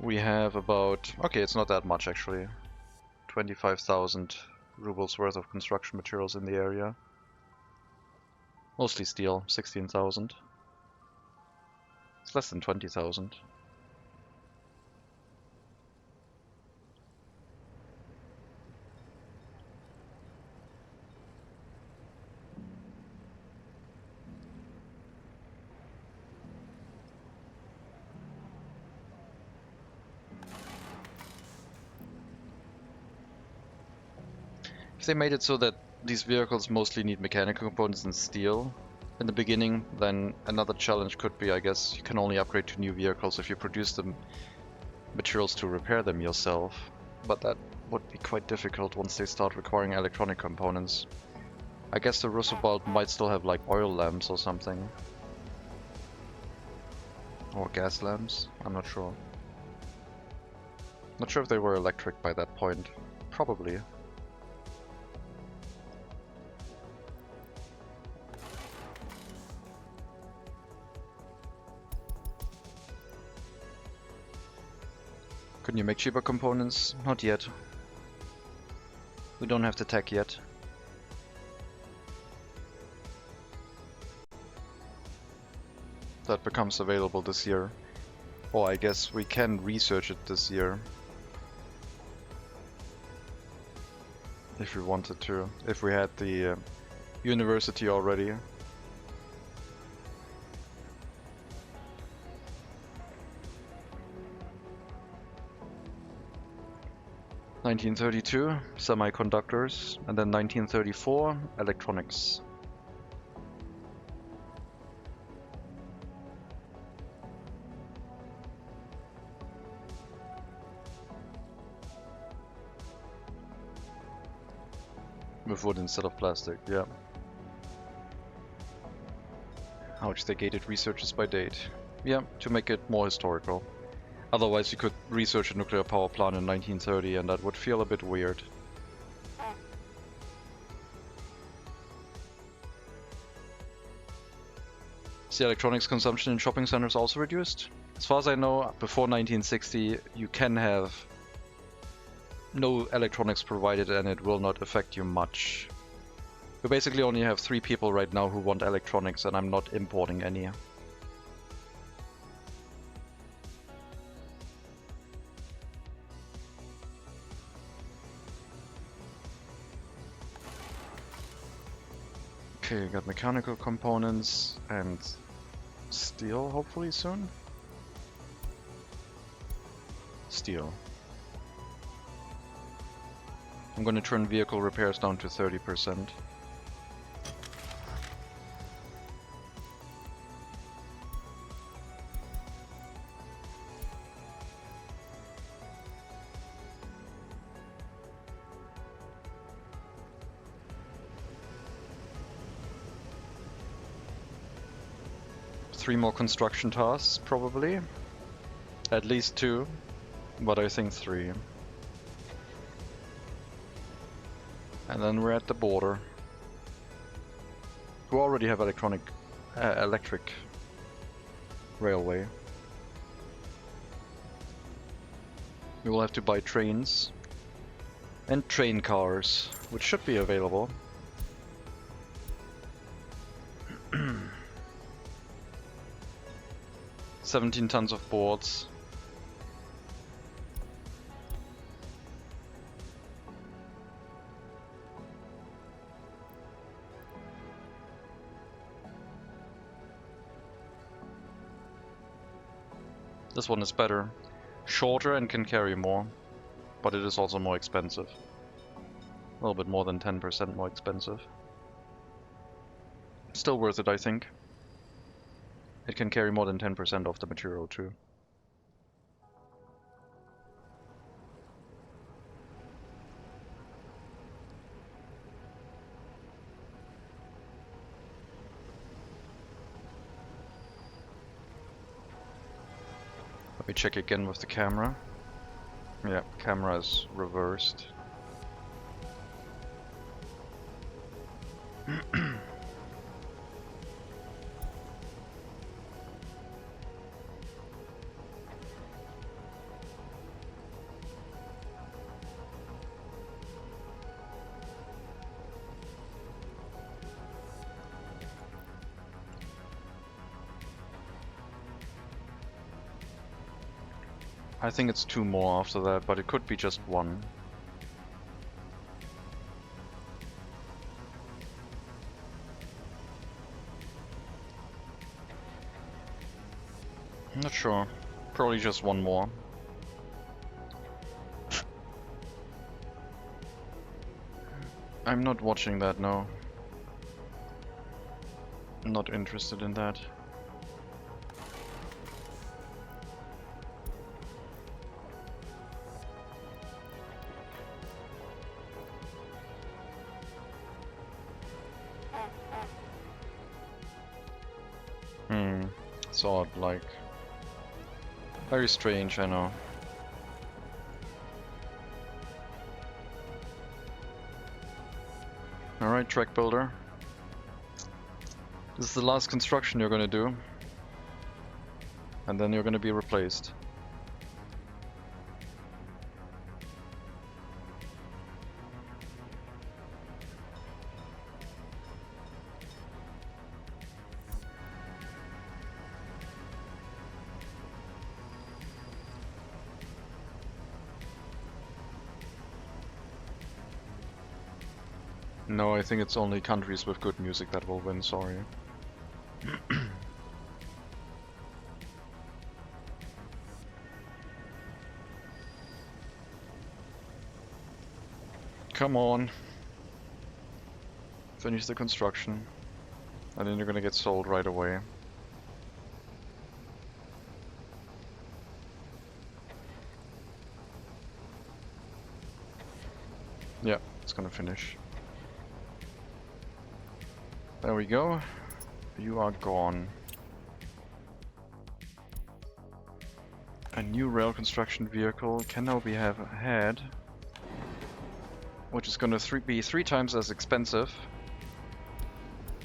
Speaker 2: We have about, okay, it's not that much actually, 25,000 rubles worth of construction materials in the area. Mostly steel, 16,000. It's less than 20,000. If they made it so that these vehicles mostly need mechanical components and steel in the beginning, then another challenge could be, I guess, you can only upgrade to new vehicles if you produce the materials to repair them yourself. But that would be quite difficult once they start requiring electronic components. I guess the Roosevelt might still have like oil lamps or something. Or gas lamps, I'm not sure. Not sure if they were electric by that point. Probably. Couldn't you make cheaper components? Not yet. We don't have the tech yet. That becomes available this year. Or I guess we can research it this year. If we wanted to. If we had the university already. (1932) semiconductors, and then 1934 electronics. With wood instead of plastic, yeah. Ouch, they gated researches by date. Yeah, to make it more historical. Otherwise you could research a nuclear power plant in 1930 and that would feel a bit weird. Is the electronics consumption in shopping centers also reduced? As far as I know, before 1960 you can have no electronics provided and it will not affect you much. We basically only have 3 people right now who want electronics and I'm not importing any. Okay, got mechanical components and steel hopefully soon. Steel. I'm going to turn vehicle repairs down to 30%. Three more construction tasks, probably. At least 2, but I think 3. And then we're at the border. We already have electric railway. We will have to buy trains and train cars, which should be available. 17 tons of boards. This one is better. Shorter and can carry more, but it is also more expensive. A little bit more than 10% more expensive. Still worth it, I think. It can carry more than 10% of the material too. Let me check again with the camera. Yeah, camera is reversed. I think it's 2 more after that, but it could be just 1. I'm not sure. Probably just 1 more. I'm not watching that, no. I'm not interested in that. It's odd, like... Very strange, I know. Alright, track builder. This is the last construction you're gonna do. And then you're gonna be replaced. No, I think it's only countries with good music that will win, sorry. Come on. Finish the construction. And then you're gonna get sold right away. Yeah, it's gonna finish. There we go. You are gone. A new rail construction vehicle can now be had, which is gonna be 3 times as expensive.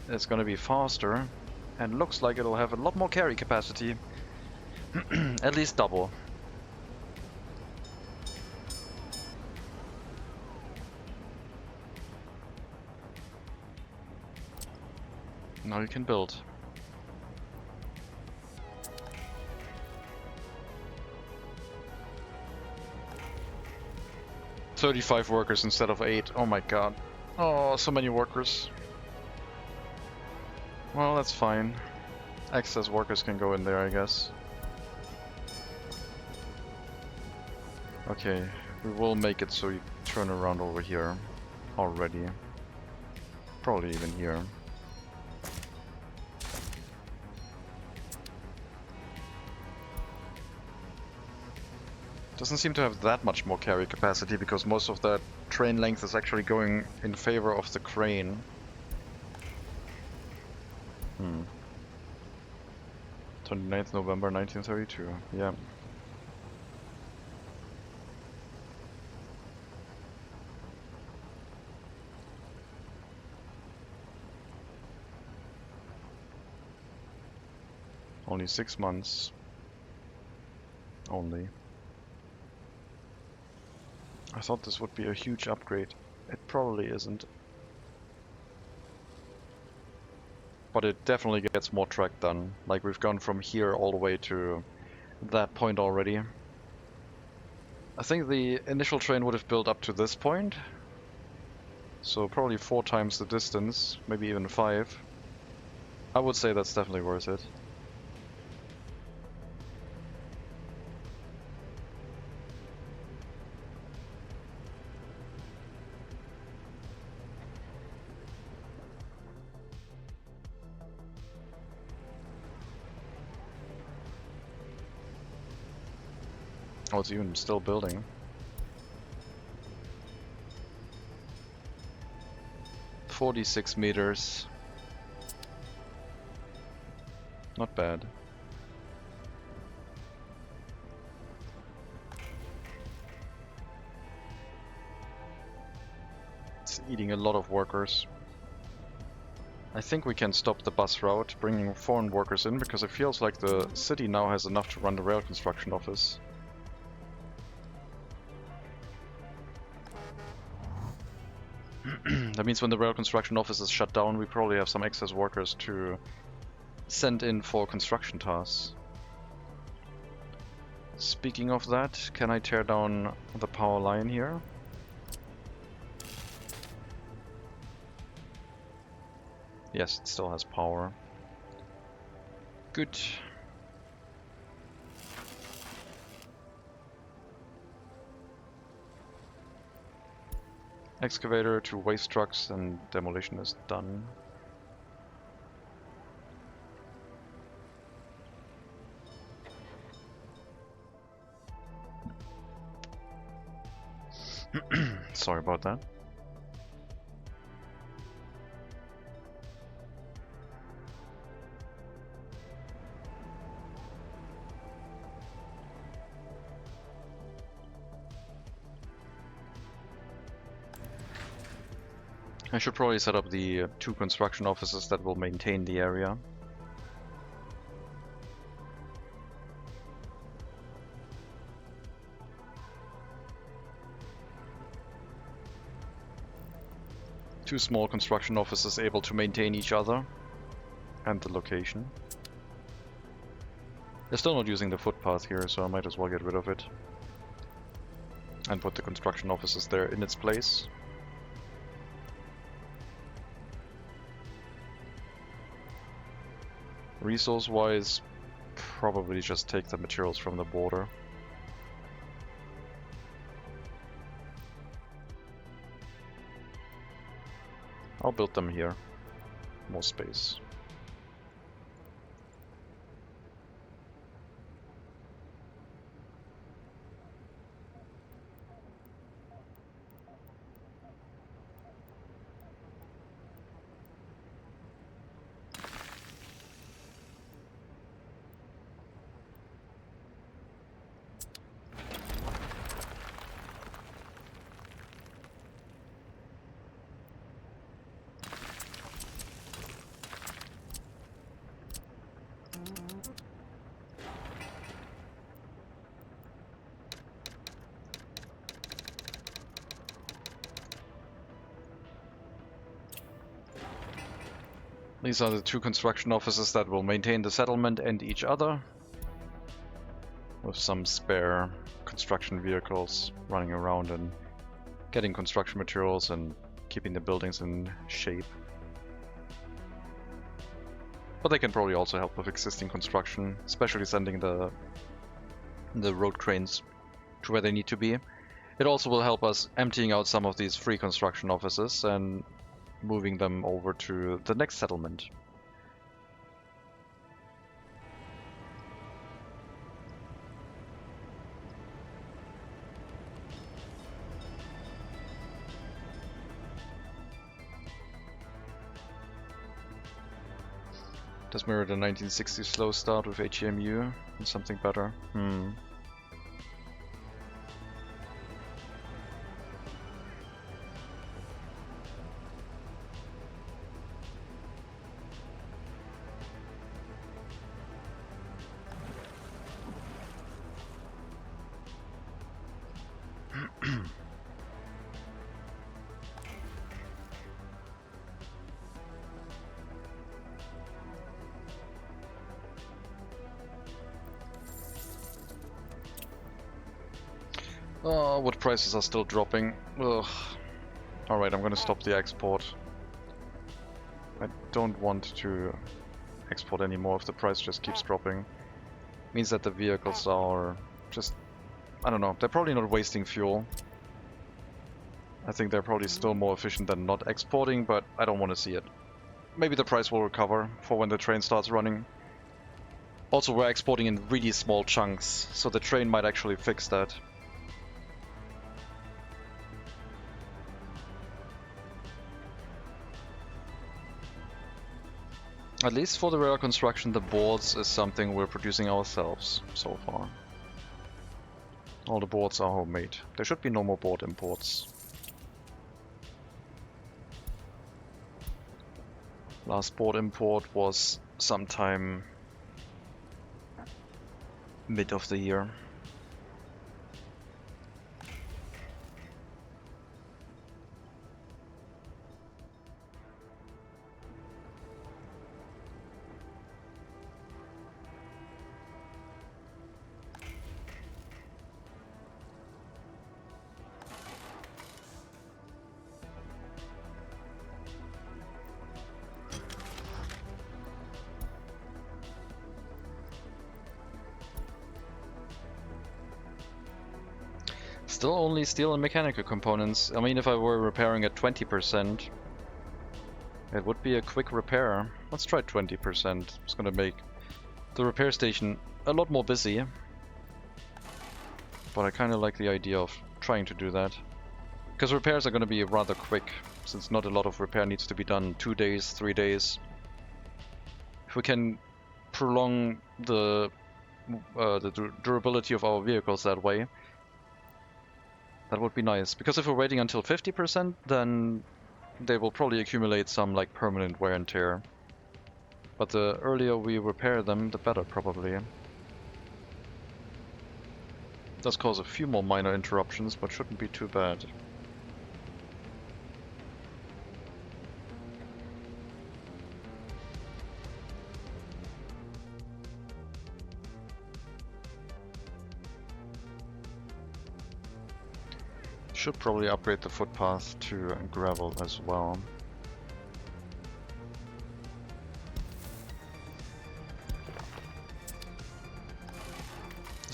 Speaker 2: It's gonna be faster, and looks like it'll have a lot more carry capacity. At least double. Now you can build. "35 workers instead of 8. Oh my god. Oh, so many workers. Well, that's fine. Excess workers can go in there, I guess. Okay, we will make it so you turn around over here already. Probably even here. Doesn't seem to have that much more carry capacity because most of that train length is actually going in favor of the crane. 29th November 1932, yeah. Only 6 months. Only. I thought this would be a huge upgrade. It probably isn't. But it definitely gets more track done. Like, we've gone from here all the way to that point already. I think the initial train would have built up to this point. So probably 4 times the distance, maybe even 5. I would say that's definitely worth it. Oh, it's even still building. "46 meters. Not bad. It's eating a lot of workers. I think we can stop the bus route, bringing foreign workers in, because it feels like the city now has enough to run the rail construction office. That means when the rail construction office is shut down, we probably have some excess workers to send in for construction tasks. Speaking of that, can I tear down the power line here? Yes, it still has power. Good. Excavator to waste trucks and demolition is done. Sorry about that. I should probably set up the 2 construction offices that will maintain the area. Two small construction offices able to maintain each other and the location. They're still not using the footpath here, so I might as well get rid of it and put the construction offices there in its place. Resource-wise, probably just take the materials from the border. I'll build them here. More space. These are the two construction offices that will maintain the settlement and each other, with some spare construction vehicles running around and getting construction materials and keeping the buildings in shape. But they can probably also help with existing construction, especially sending the road cranes to where they need to be. It also will help us emptying out some of these free construction offices and moving them over to the next settlement. Does mirror the 1960s slow start with HEMU and something better? Wood prices are still dropping. Ugh. Alright, I'm gonna stop the export. I don't want to export anymore if the price just keeps dropping. Means that the vehicles are just... I don't know, they're probably not wasting fuel. I think they're probably still more efficient than not exporting, but I don't want to see it. Maybe the price will recover for when the train starts running. Also, we're exporting in really small chunks, so the train might actually fix that. At least for the rail construction, the boards is something we're producing ourselves so far. All the boards are homemade. There should be no more board imports. Last board import was sometime mid of the year. Still only steel and mechanical components. I mean, if I were repairing at 20%, it would be a quick repair. Let's try 20%. It's gonna make the repair station a lot more busy. But I kinda like the idea of trying to do that. Because repairs are gonna be rather quick, since not a lot of repair needs to be done 2 days, 3 days. If we can prolong the durability of our vehicles that way, that would be nice, because if we're waiting until 50%, then they will probably accumulate some like permanent wear and tear. But the earlier we repair them, the better probably. It does cause a few more minor interruptions, but shouldn't be too bad. Should probably upgrade the footpath to gravel as well.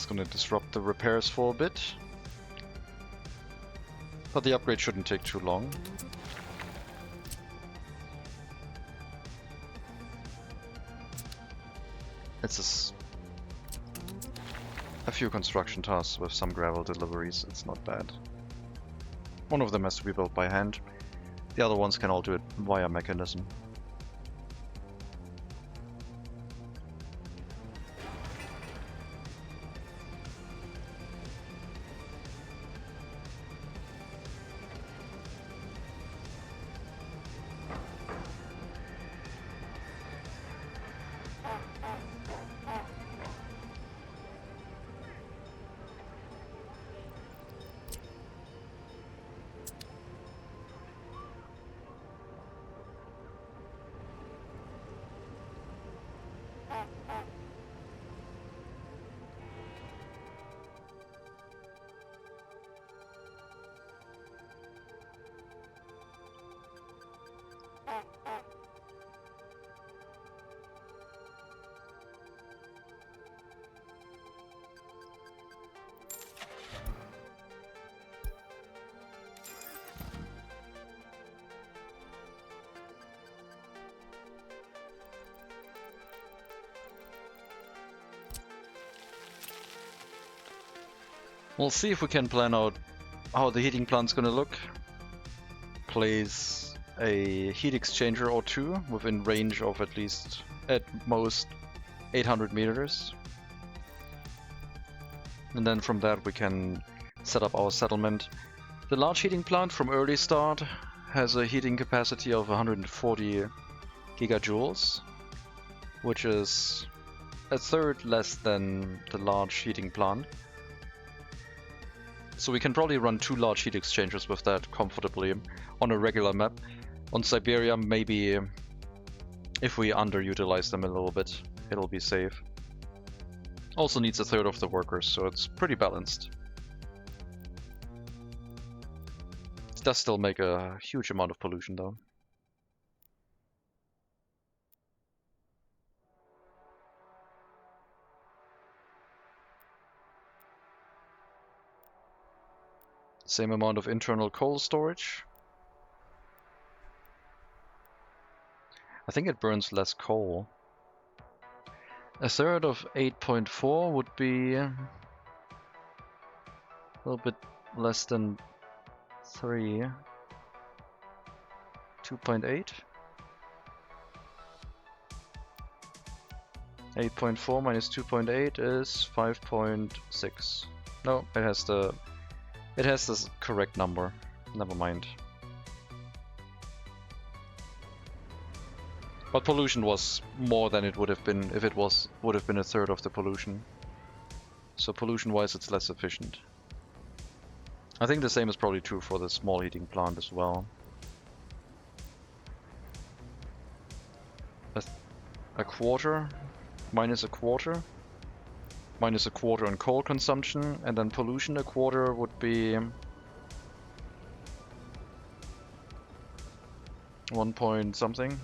Speaker 2: It's gonna disrupt the repairs for a bit. But the upgrade shouldn't take too long. It's a few construction tasks with some gravel deliveries. It's not bad. One of them has to be built by hand. The other ones can all do it via mechanism. We'll see if we can plan out how the heating plant's gonna look. Place a heat exchanger or two within range of at least, at most, 800 meters. And then from that we can set up our settlement. The large heating plant from early start has a heating capacity of 140 gigajoules, which is a third less than the large heating plant. So we can probably run 2 large heat exchangers with that comfortably on a regular map. On Siberia, maybe if we underutilize them a little bit, it'll be safe. Also needs a third of the workers, so it's pretty balanced. It does still make a huge amount of pollution though. Same amount of internal coal storage. I think it burns less coal. A third of 8.4 would be a little bit less than 3. 2.8. 8.4 minus 2.8 is 5.6. No, it has the correct number. Never mind. But pollution was more than it would have been if it would have been a third of the pollution. So pollution-wise, it's less efficient. I think the same is probably true for the small heating plant as well. A quarter minus a quarter minus a quarter on coal consumption, and then pollution a quarter would be 1 point something.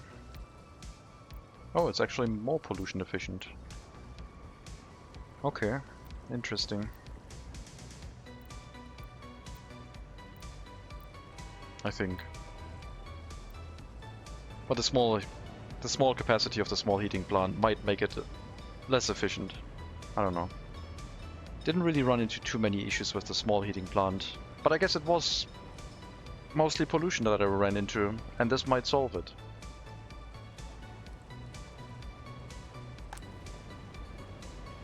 Speaker 2: Oh, it's actually more pollution efficient. Okay, interesting. I think. But the small capacity of the small heating plant might make it less efficient. I don't know. Didn't really run into too many issues with the small heating plant, but I guess it was mostly pollution that I ran into, and this might solve it.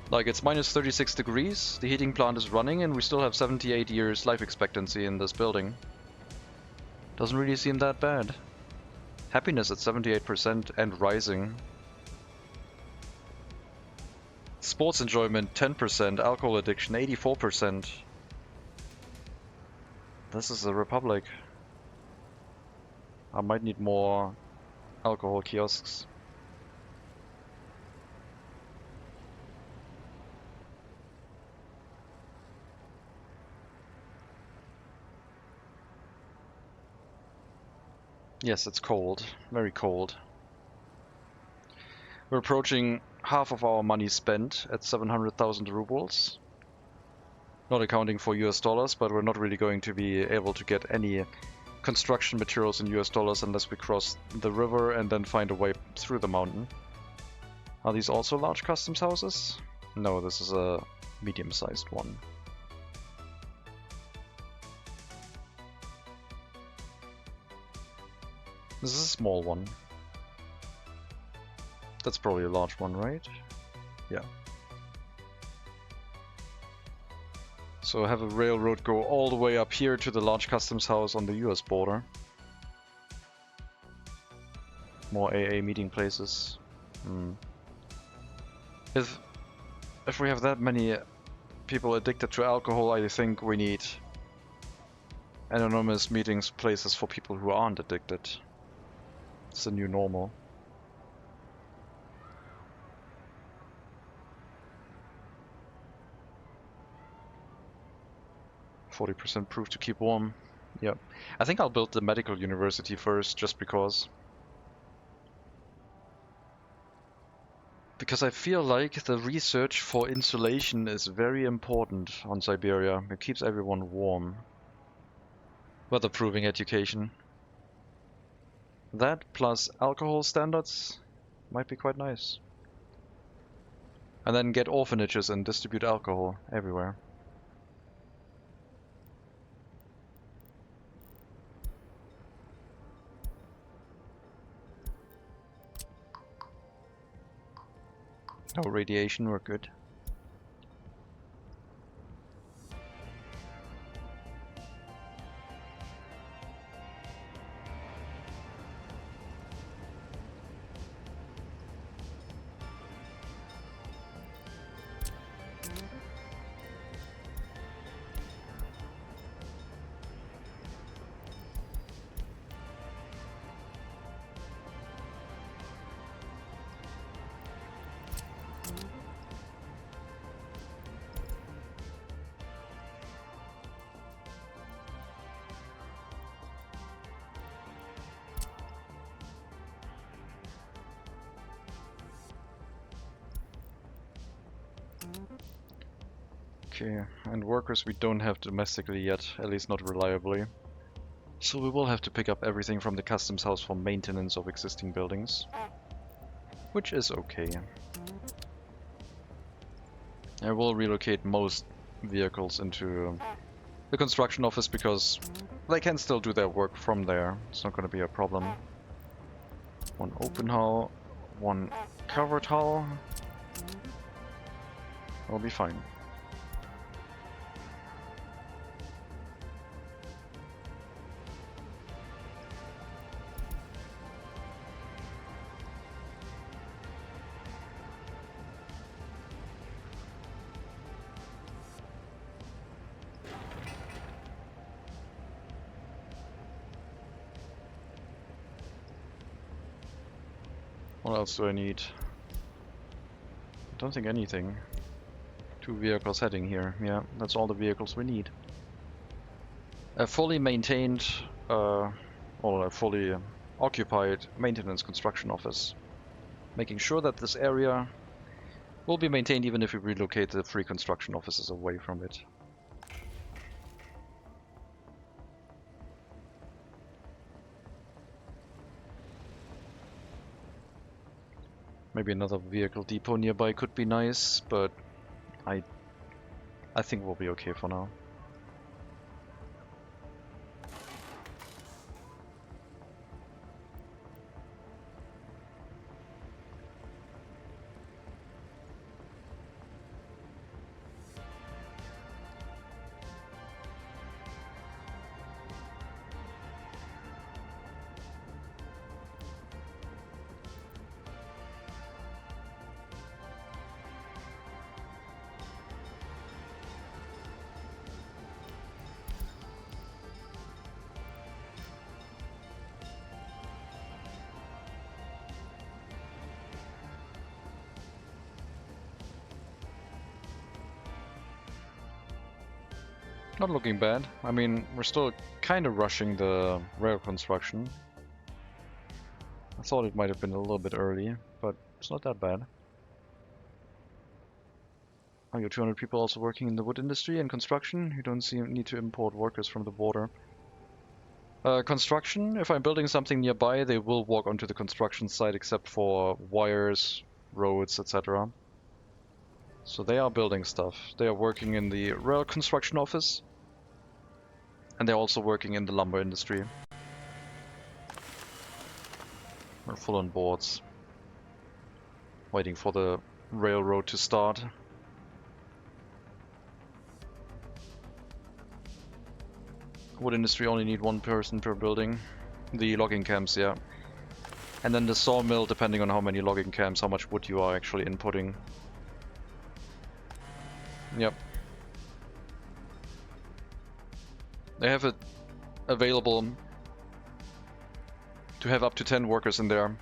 Speaker 2: Like, it's minus 36 degrees, the heating plant is running, and we still have 78 years life expectancy in this building. Doesn't really seem that bad. Happiness at 78% and rising. Sports enjoyment 10%, alcohol addiction 84%. This is a republic. I might need more alcohol kiosks. Yes, it's cold. Very cold. We're approaching half of our money spent at 700,000 rubles. Not accounting for US dollars, but we're not really going to be able to get any construction materials in US dollars unless we cross the river and then find a way through the mountain. Are these also large customs houses? No, this is a medium-sized one. This is a small one. That's probably a large one, right? Yeah. So have a railroad go all the way up here to the large customs house on the US border. More AA meeting places. If we have that many people addicted to alcohol, I think we need anonymous meetings places for people who aren't addicted. It's the new normal. %, proof to keep warm. Yep. I think I'll build the medical university first, just because. Because I feel like the research for insulation is very important on Siberia. It keeps everyone warm. Weatherproofing education. That plus alcohol standards might be quite nice. And then get orphanages and distribute alcohol everywhere. No radiation, we're good. Okay, and workers we don't have domestically yet, at least not reliably. So we will have to pick up everything from the customs house for maintenance of existing buildings. Which is okay. I will relocate most vehicles into the construction office because they can still do their work from there. It's not going to be a problem. One open hull, one covered hull. We'll be fine. What else do I need? I don't think anything. 2 vehicles heading here. Yeah, that's all the vehicles we need. A fully maintained, or a fully occupied maintenance construction office. Making sure that this area will be maintained even if we relocate the 3 construction offices away from it. Maybe another vehicle depot nearby could be nice, but I think we'll be okay for now. Not looking bad. I mean, we're still kind of rushing the rail construction. I thought it might have been a little bit early, but it's not that bad. Are your 200 people also working in the wood industry and construction? You don't need to import workers from the border. Construction, if I'm building something nearby, they will walk onto the construction site except for wires, roads, etc. So they are building stuff. They are working in the rail construction office. And they're also working in the lumber industry. We're full on boards. Waiting for the railroad to start. Wood industry only need one person per building. The logging camps, yeah. And then the sawmill, depending on how many logging camps, how much wood you are actually inputting. Yep. They have it available to have up to 10 workers in there.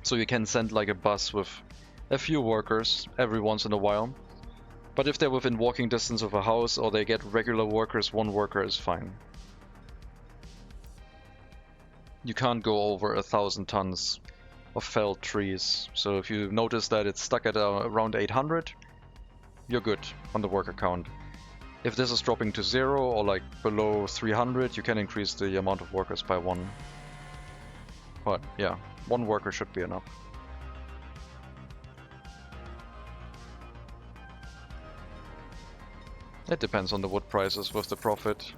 Speaker 2: So you can send like a bus with a few workers every once in a while. But if they're within walking distance of a house or they get regular workers, one worker is fine. You can't go over 1,000 tons of felled trees. So if you notice that it's stuck at around 800, you're good on the worker count. If this is dropping to 0 or like below 300, you can increase the amount of workers by 1. But yeah, 1 worker should be enough. It depends on the wood prices with the profit.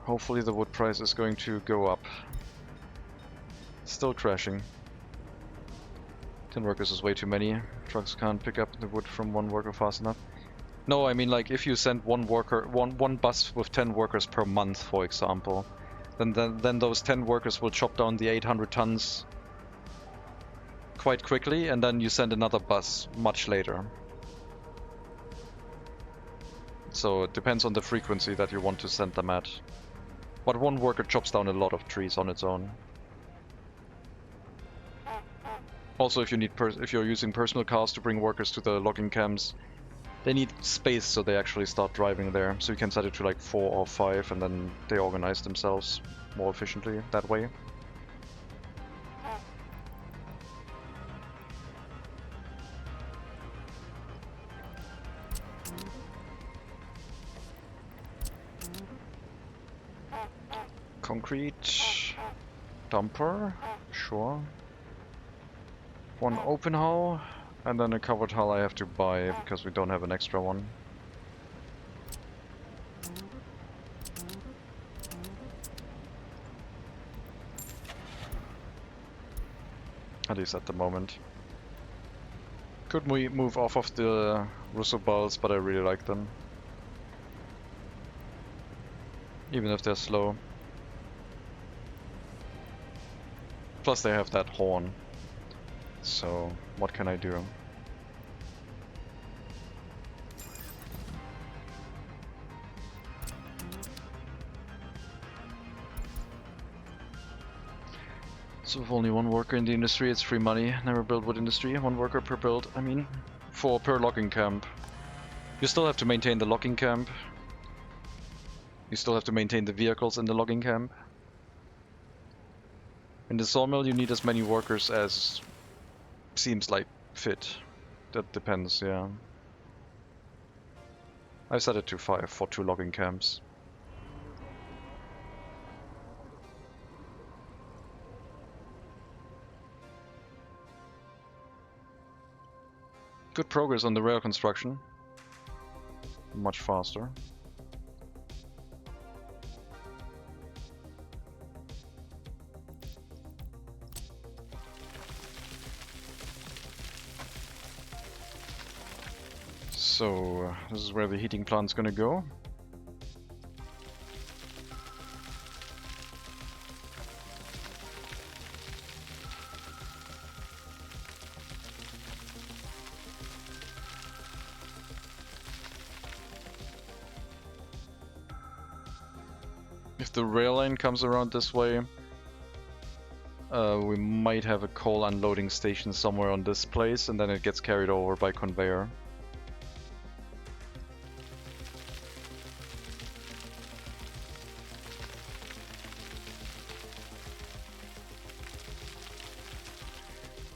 Speaker 2: Hopefully the wood price is going to go up. Still crashing. 10 workers is way too many. Trucks can't pick up the wood from 1 worker fast enough. No, I mean like if you send one bus with 10 workers per month, for example, then those 10 workers will chop down the 800 tons quite quickly, and then you send another bus much later. So it depends on the frequency that you want to send them at. But 1 worker chops down a lot of trees on its own. Also, if you're using personal cars to bring workers to the logging camps, they need space, so they actually start driving there. So you can set it to like 4 or 5, and then they organize themselves more efficiently that way. Concrete dumper, sure. 1 open hull, and then a covered hull I have to buy because we don't have an extra one. At least at the moment. Could we move off of the Russo balls, but I really like them. Even if they're slow. Plus they have that horn. So, what can I do? So with only 1 worker in the industry, it's free money. Never build wood industry. 1 worker per build, I mean, per logging camp. You still have to maintain the logging camp. You still have to maintain the vehicles in the logging camp. In the sawmill you need as many workers as seems like fit. That depends, yeah. I set it to 5 for 2 logging camps. Good progress on the rail construction. Much faster. So, this is where the heating plant's gonna go. If the rail line comes around this way, we might have a coal unloading station somewhere on this place, and then it gets carried over by conveyor.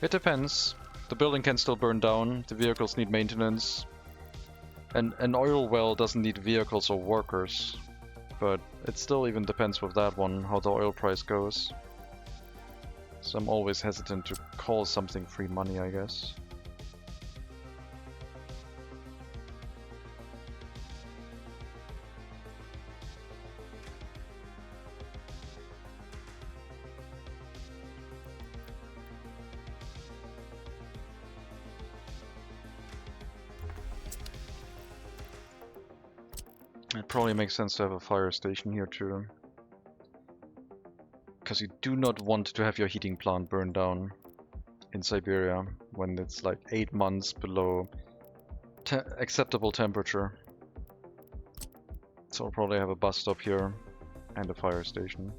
Speaker 2: It depends. The building can still burn down, the vehicles need maintenance. And an oil well doesn't need vehicles or workers. But it still even depends with that one, how the oil price goes. So I'm always hesitant to call something free money, I guess. It probably makes sense to have a fire station here too. Because you do not want to have your heating plant burn down in Siberia when it's like 8 months below acceptable temperature. So I'll probably have a bus stop here and a fire station.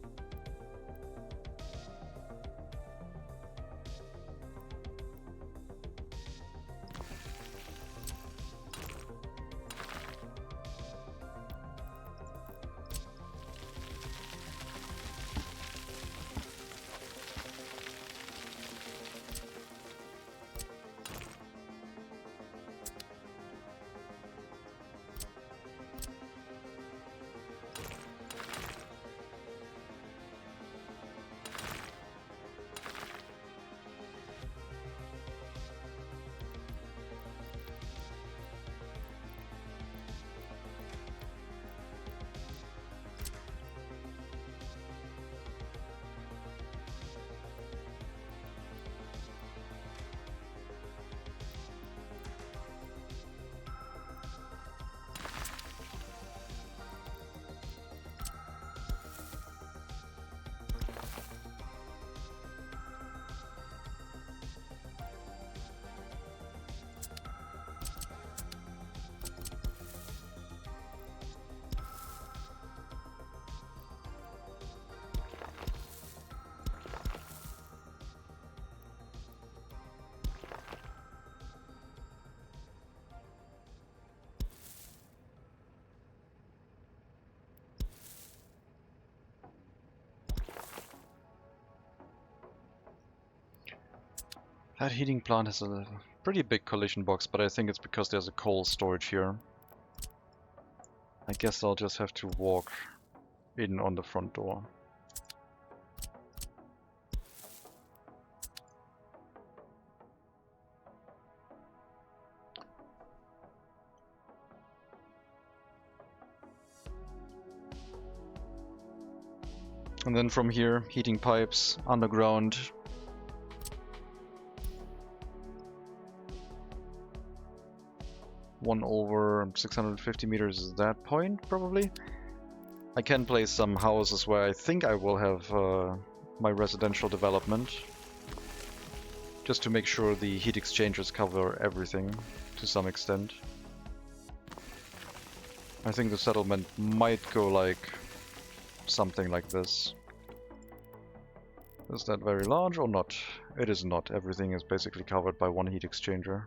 Speaker 2: That heating plant has a pretty big collision box, but I think it's because there's a coal storage here. I guess I'll just have to walk in on the front door. And then from here, heating pipes, underground. One over 650 meters is that point, probably. I can place some houses where I think I will have my residential development. Just to make sure the heat exchangers cover everything to some extent. I think the settlement might go like something like this. Is that very large or not? It is not. Everything is basically covered by one heat exchanger.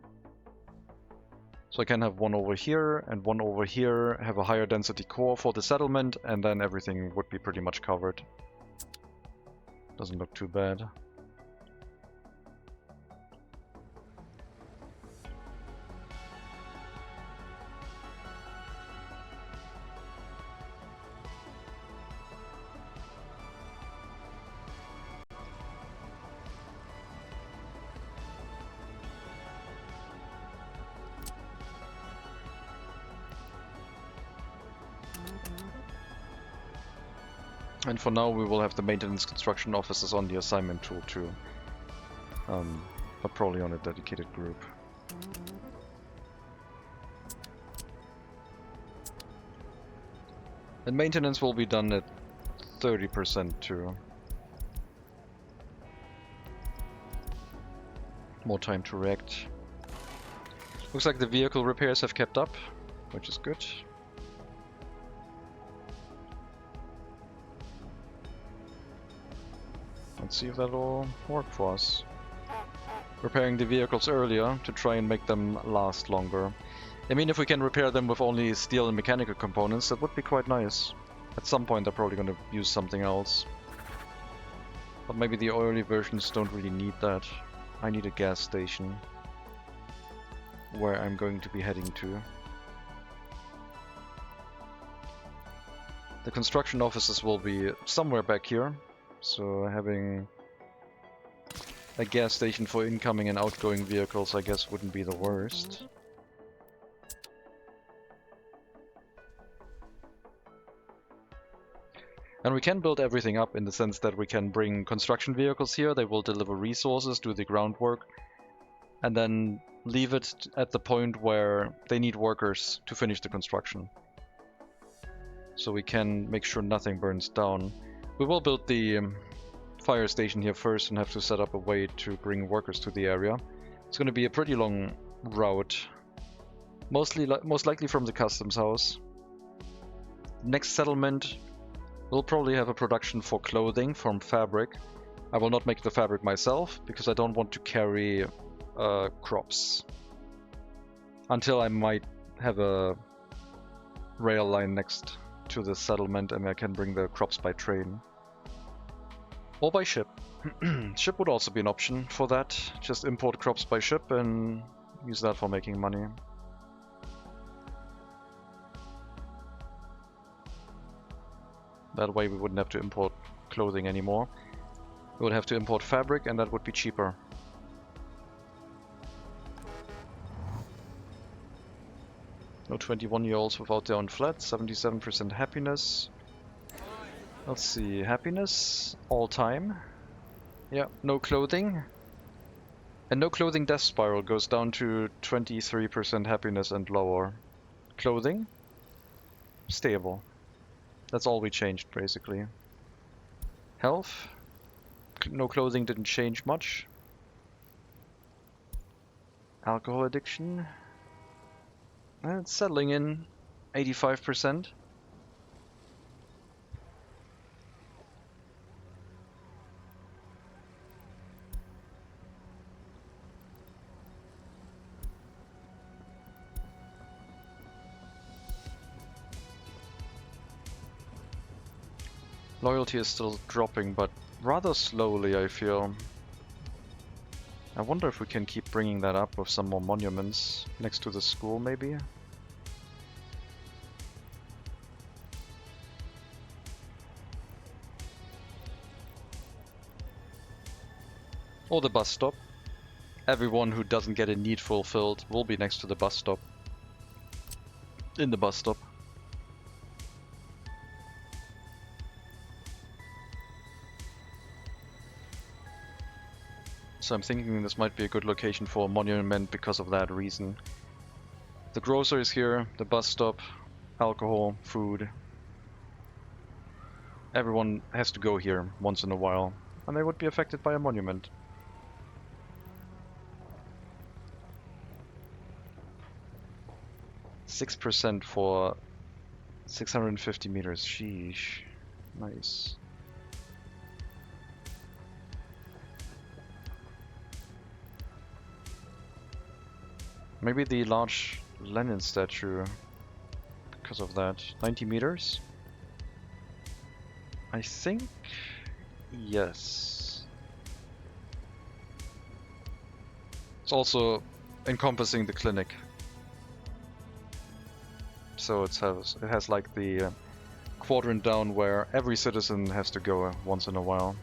Speaker 2: So I can have one over here and one over here, have a higher density core for the settlement, and then everything would be pretty much covered. Doesn't look too bad. And for now we will have the maintenance construction officers on the assignment tool too. But probably on a dedicated group. And maintenance will be done at 30% too. More time to react. Looks like the vehicle repairs have kept up, which is good. Let's see if that'll work for us. Repairing the vehicles earlier to try and make them last longer. I mean, if we can repair them with only steel and mechanical components, that would be quite nice. At some point they're probably going to use something else. But maybe the oily versions don't really need that. I need a gas station. where I'm going to be heading to. The construction offices will be somewhere back here, so having a gas station for incoming and outgoing vehicles I guess wouldn't be the worst. And we can build everything up in the sense that we can bring construction vehicles here, they will deliver resources, do the groundwork, and then leave it at the point where they need workers to finish the construction. So we can make sure nothing burns down. We will build the fire station here first and have to set up a way to bring workers to the area. It's going to be a pretty long route, most likely from the customs house. Next settlement, we'll probably have a production for clothing from fabric. I will not make the fabric myself because I don't want to carry crops until I might have a rail line next to the settlement and I can bring the crops by train or by ship. Ship would also be an option for that. Just import crops by ship and use that for making money. That way we wouldn't have to import clothing anymore. We would have to import fabric and that would be cheaper. No 21-year-olds without their own flat, 77% happiness. Let's see, happiness, all time. Yeah, no clothing. And no clothing death spiral goes down to 23% happiness and lower. Clothing, stable. That's all we changed basically. Health, no clothing didn't change much. Alcohol addiction. It's settling in, 85%. Loyalty is still dropping, but rather slowly, I feel. I wonder if we can keep bringing that up with some more monuments next to the school, maybe? Or the bus stop. Everyone who doesn't get a need fulfilled will be next to the bus stop. In the bus stop. So I'm thinking this might be a good location for a monument because of that reason. The grocer is here, the bus stop, alcohol, food. Everyone has to go here once in a while, and they would be affected by a monument. %6 for 650 meters, sheesh. Nice. Maybe the large Lenin statue because of that. 90 meters? I think yes. It's also encompassing the clinic. So it has like the quadrant down where every citizen has to go once in a while.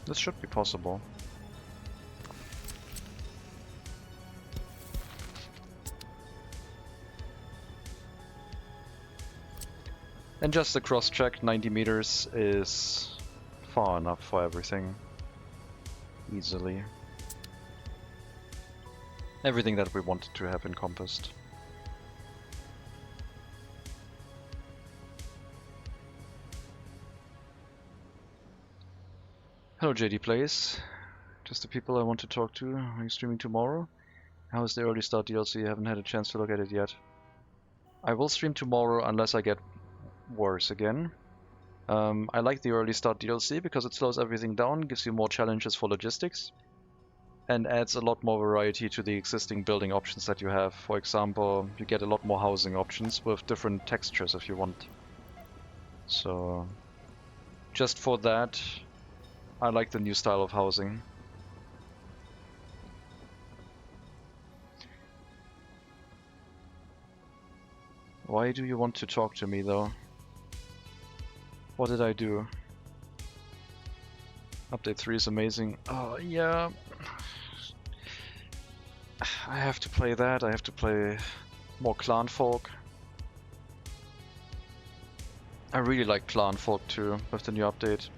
Speaker 2: This should be possible. And just a cross-check, 90 meters is far enough for everything. Easily. Everything that we wanted to have encompassed. Hello JD Plays. Just the people I want to talk to. Are you streaming tomorrow? How is the early start DLC? I haven't had a chance to look at it yet. I will stream tomorrow unless I get worse again. I like the early start DLC because it slows everything down, gives you more challenges for logistics, and adds a lot more variety to the existing building options that you have. For example, you get a lot more housing options with different textures if you want. So, just for that, I like the new style of housing. Why do you want to talk to me though? What did I do? Update 3 is amazing. Oh yeah. I have to play that. I have to play more Clan Folk. I really like Clan Folk too with the new update.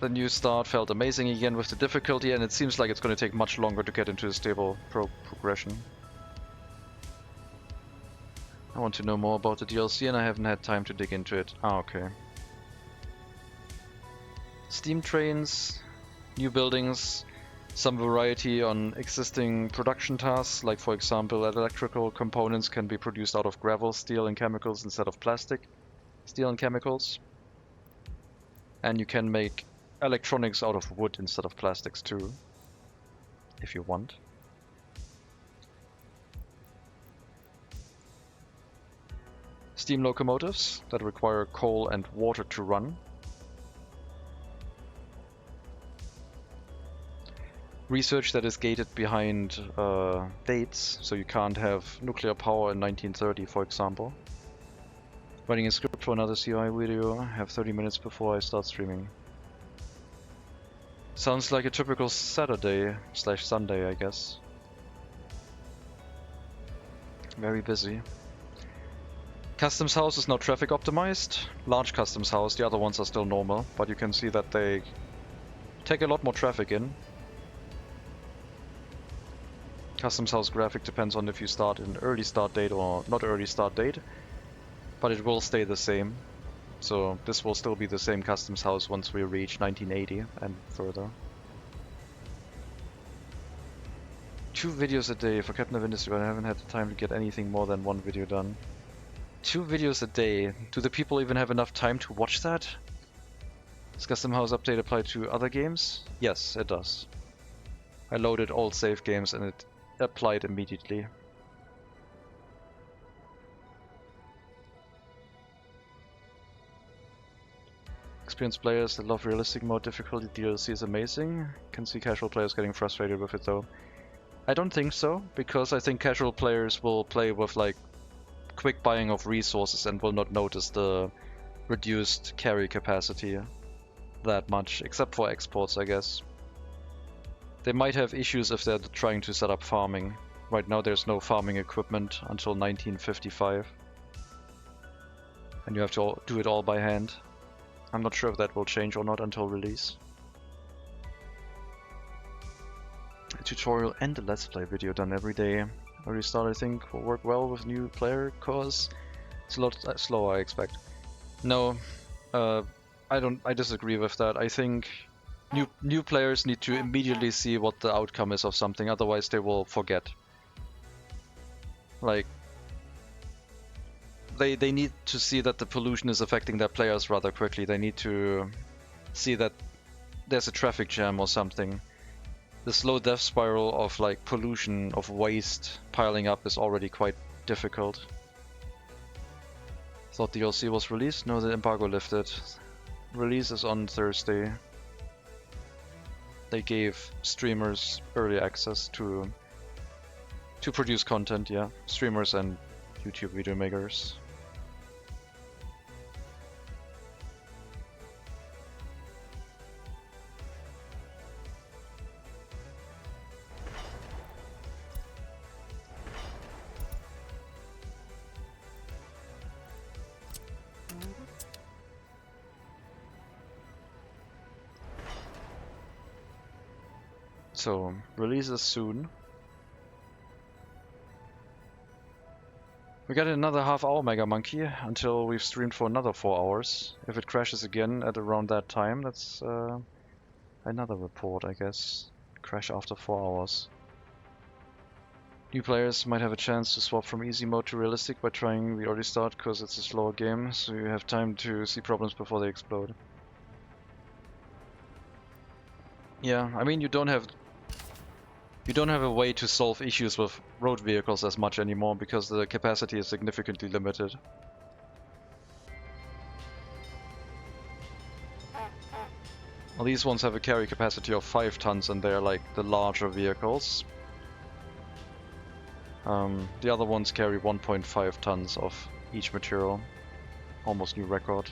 Speaker 2: The new start felt amazing again with the difficulty, and it seems like it's going to take much longer to get into a stable progression. I want to know more about the DLC and I haven't had time to dig into it. Ah, okay. Steam trains, new buildings, some variety on existing production tasks, like for example electrical components can be produced out of gravel, steel and chemicals instead of plastic, steel and chemicals. And you can make electronics out of wood instead of plastics too, if you want. Steam locomotives that require coal and water to run. Research that is gated behind dates, so you can't have nuclear power in 1930, for example. Writing a script for another CI video, I have 30 minutes before I start streaming. Sounds like a typical Saturday/Sunday, I guess. Very busy. Customs house is now traffic optimized. Large customs house, the other ones are still normal, but you can see that they take a lot more traffic in. Customs house graphic depends on if you start an early start date or not early start date, but it will stay the same. So this will still be the same customs house once we reach 1980 and further. 2 videos a day for Captain of Industry, but I haven't had the time to get anything more than 1 video done. 2 videos a day. Do the people even have enough time to watch that? Does custom house update apply to other games? Yes, it does. I loaded all save games and it applied immediately. Experienced players that love realistic mode difficulty DLC is amazing. Can see casual players getting frustrated with it though. I don't think so, because I think casual players will play with like quick buying of resources and will not notice the reduced carry capacity that much, except for exports, I guess. They might have issues if they're trying to set up farming. Right now there's no farming equipment until 1955. And you have to do it all by hand. I'm not sure if that will change or not until release. A tutorial and a let's play video done every day. Early start I think will work well with new player cause it's a lot slower I expect. No, I disagree with that. I think new players need to immediately see what the outcome is of something, otherwise they will forget. Like they need to see that the pollution is affecting their players rather quickly. They need to see that there's a traffic jam or something. The slow death spiral of like pollution, of waste piling up is already quite difficult. Thought the DLC was released? No, the embargo lifted. Release is on Thursday. They gave streamers early access to produce content, yeah. Streamers and YouTube video makers. So, releases soon. We got another half-hour Mega Monkey until we've streamed for another 4 hours. If it crashes again at around that time, that's another report, I guess. Crash after 4 hours. New players might have a chance to swap from easy mode to realistic by trying the early start, because it's a slower game, so you have time to see problems before they explode. Yeah, I mean you don't have a way to solve issues with road vehicles as much anymore because the capacity is significantly limited. Well, these ones have a carry capacity of 5 tons and they're like the larger vehicles. The other ones carry 1.5 tons of each material. Almost new record.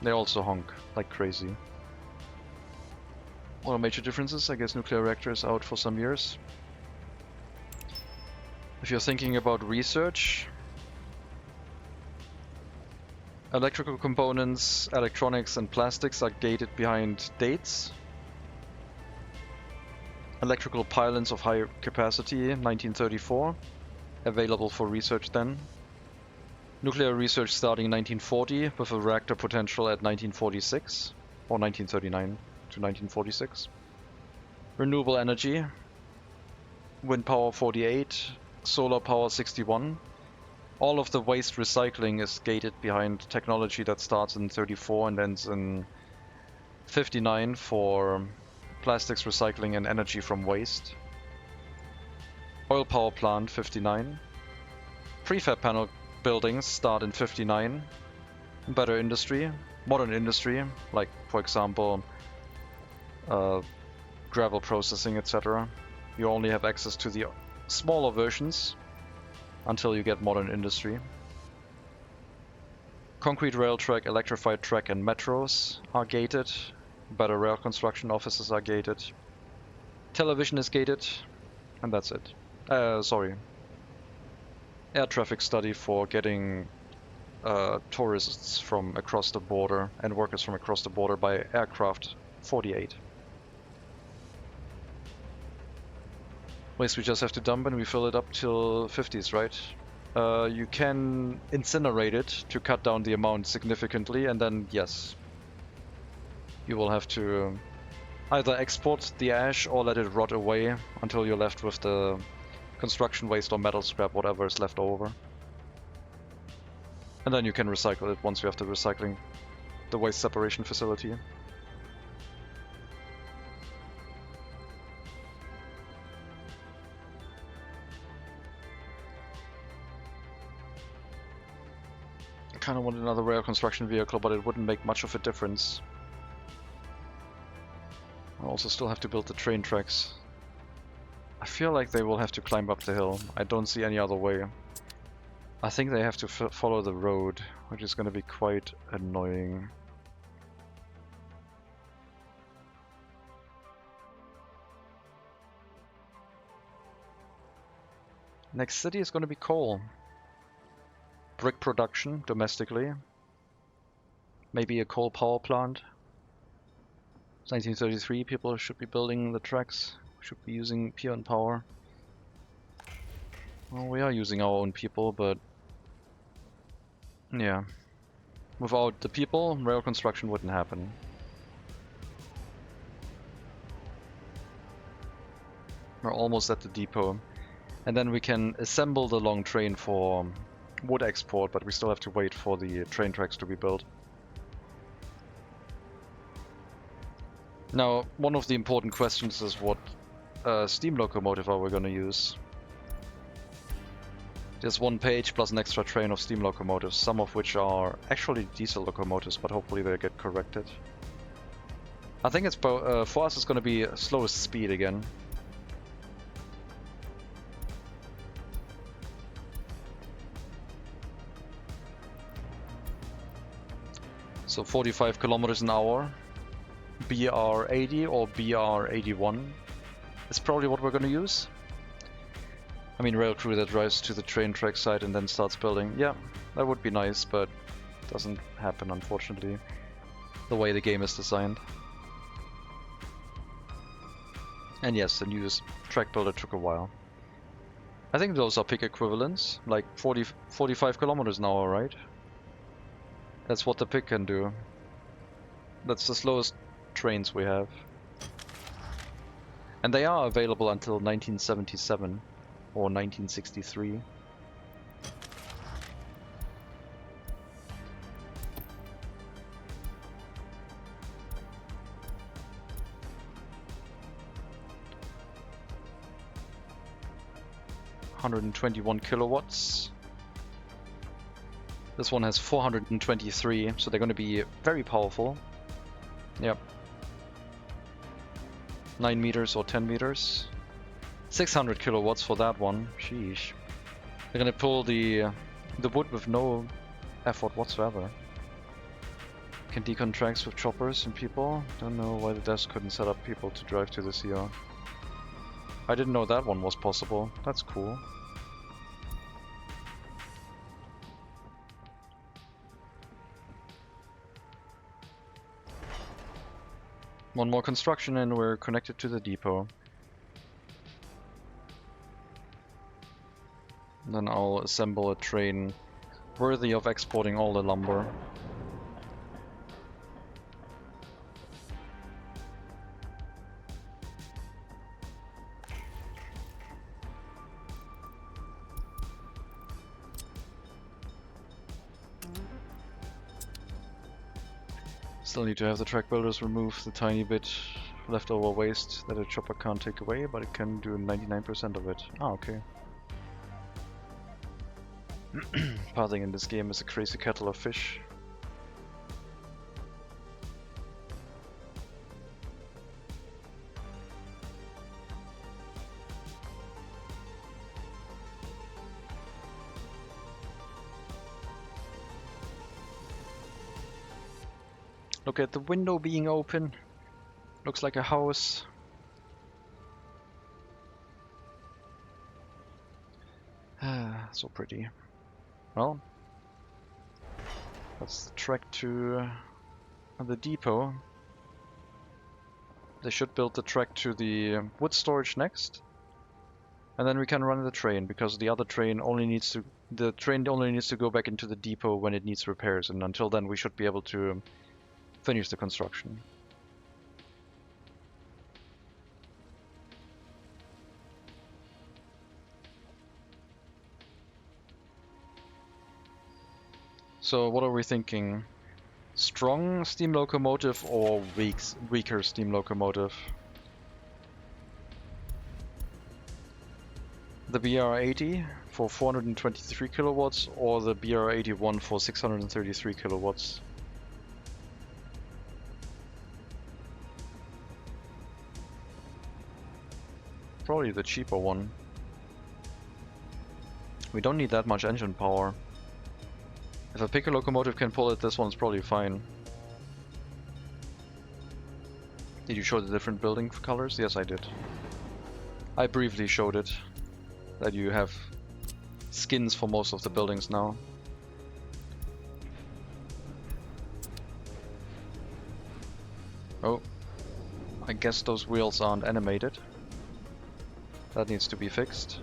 Speaker 2: They also honk like crazy. What are major differences? I guess nuclear reactor is out for some years. If you're thinking about research, electrical components, electronics and plastics are gated behind dates. Electrical pylons of high capacity, 1934, available for research then. Nuclear research starting in 1940 with a reactor potential at 1946 or 1939 to 1946. Renewable energy, wind power 48, solar power 61. All of the waste recycling is gated behind technology that starts in 34 and ends in 59 for plastics recycling and energy from waste. Oil power plant 59. Prefab panel buildings start in 59. Better industry, modern industry, like for example gravel processing, etc. You only have access to the smaller versions until you get modern industry. Concrete rail track, electrified track and metros are gated. Better rail construction offices are gated. Television is gated, and that's it. Sorry. Air traffic study for getting tourists from across the border and workers from across the border by aircraft 48. Waste we just have to dump and we fill it up till 50s, right? You can incinerate it to cut down the amount significantly, and then yes, you will have to either export the ash or let it rot away until you're left with the construction waste or metal scrap, whatever is left over. And then you can recycle it once you have the waste separation facility. I kind of want another rail construction vehicle, but it wouldn't make much of a difference. I also still have to build the train tracks. I feel like they will have to climb up the hill. I don't see any other way. I think they have to follow the road, which is going to be quite annoying. Next city is going to be coal. Brick production domestically. Maybe a coal power plant. 1933, people should be building the tracks. Should be using P1 power. Well, we are using our own people, but yeah. Without the people, rail construction wouldn't happen. We're almost at the depot. And then we can assemble the long train for wood export, but we still have to wait for the train tracks to be built. Now, one of the important questions is what steam locomotive are we going to use? There's one page plus an extra train of steam locomotives, some of which are actually diesel locomotives, but hopefully they get corrected. I think it's for us it's going to be slowest speed again. So 45 kilometers an hour, BR80 or BR81 is probably what we're going to use. I mean, rail crew that drives to the train track site and then starts building. Yeah, that would be nice, but doesn't happen, unfortunately, the way the game is designed. And yes, the new track builder took a while. I think those are pick equivalents, like 45 kilometers an hour, right? That's what the pick can do. That's the slowest trains we have. And they are available until 1977 or 1963. ...121 kilowatts. This one has 423, so they're going to be very powerful. Yep. 9 meters or 10 meters. 600 kilowatts for that one. Sheesh. They're gonna pull the wood with no effort whatsoever. Can decon tracks with choppers and people. Don't know why the desk couldn't set up people to drive to the CR. I didn't know that one was possible. That's cool. One more construction and we're connected to the depot. And then I'll assemble a train worthy of exporting all the lumber. Still need to have the track builders remove the tiny bit leftover waste that a chopper can't take away, but it can do 99% of it. Ah, okay. Pathing in this game is a crazy kettle of fish. Look at the window being open. Looks like a house. So pretty. Well, that's the track to the depot. They should build the track to the wood storage next. And then we can run the train, because the other train only needs to... The train only needs to go back into the depot when it needs repairs, and until then we should be able to finish the construction. So what are we thinking? Strong steam locomotive or weaker steam locomotive? The BR80 for 423 kilowatts or the BR81 for 633 kilowatts? Probably the cheaper one. We don't need that much engine power. If a picker locomotive can pull it, this one's probably fine. Did you show the different building colors? Yes, I did. I briefly showed it. That you have skins for most of the buildings now. Oh. I guess those wheels aren't animated. That needs to be fixed.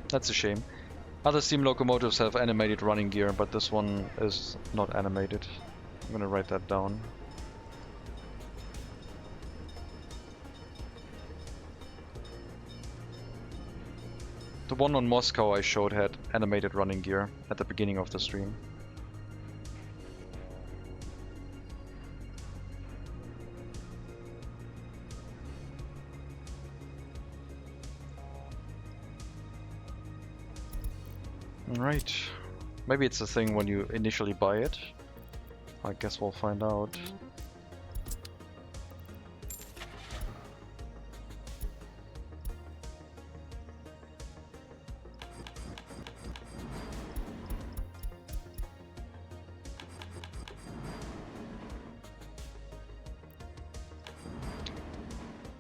Speaker 2: That's a shame. Other steam locomotives have animated running gear, but this one is not animated. I'm gonna write that down. The one on Moscow I showed had animated running gear at the beginning of the stream. Right. Maybe it's a thing when you initially buy it. I guess we'll find out.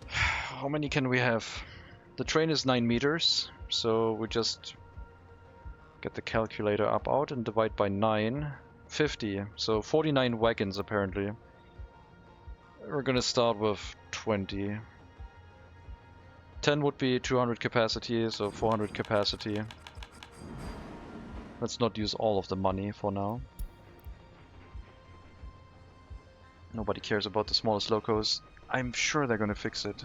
Speaker 2: How many can we have? The train is 9 meters, so we just get the calculator up out and divide by 9. 50, so 49 wagons apparently. We're gonna start with 20. 10 would be 200 capacity, so 400 capacity. Let's not use all of the money for now. Nobody cares about the smallest locos. I'm sure they're gonna fix it.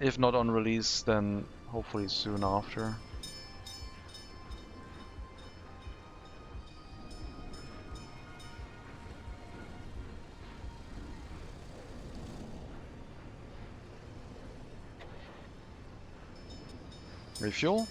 Speaker 2: If not on release, then hopefully soon after. Refuel.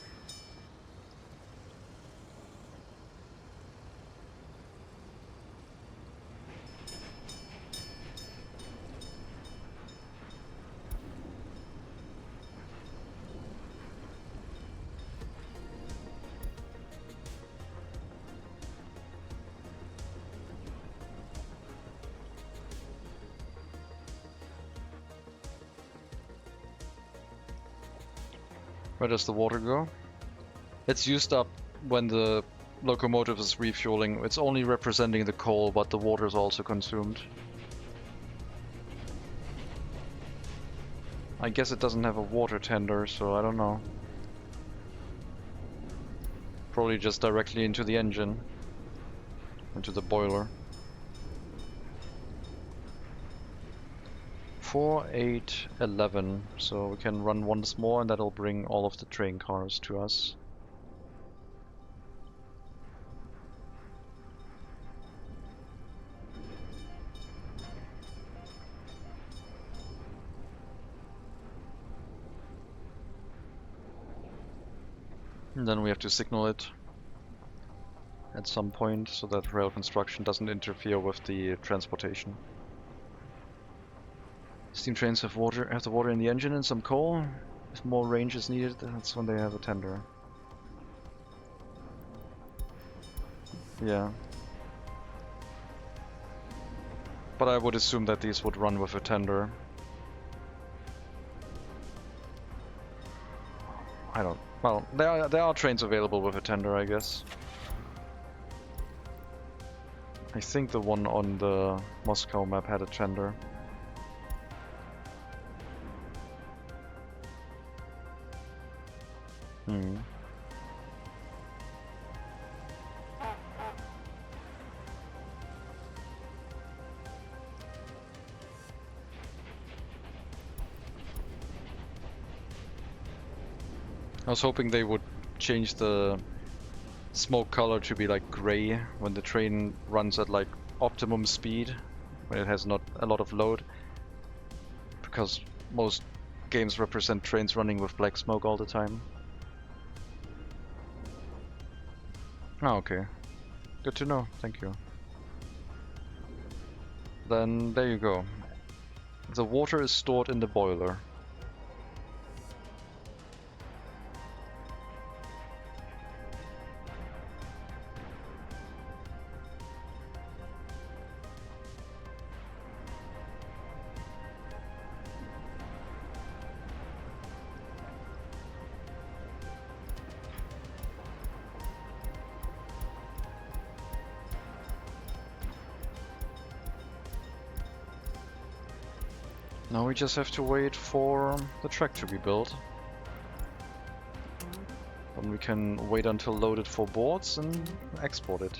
Speaker 2: Where does the water go? It's used up when the locomotive is refueling. It's only representing the coal, but the water is also consumed. I guess it doesn't have a water tender, so I don't know. Probably just directly into the engine. Into the boiler. 4, 8, 11. So we can run once more and that'll bring all of the train cars to us. And then we have to signal it at some point so that rail construction doesn't interfere with the transportation. Steam trains have the water in the engine and some coal. If more range is needed, that's when they have a tender. Yeah. But I would assume that these would run with a tender. I don't... Well, there are trains available with a tender, I guess. I think the one on the Moscow map had a tender. I was hoping they would change the smoke color to be like gray when the train runs at like optimum speed, when it has not a lot of load, because most games represent trains running with black smoke all the time. Oh, okay. Good to know, thank you. Then there you go. The water is stored in the boiler. Now we just have to wait for the track to be built. Then we can wait until loaded for boards and export it.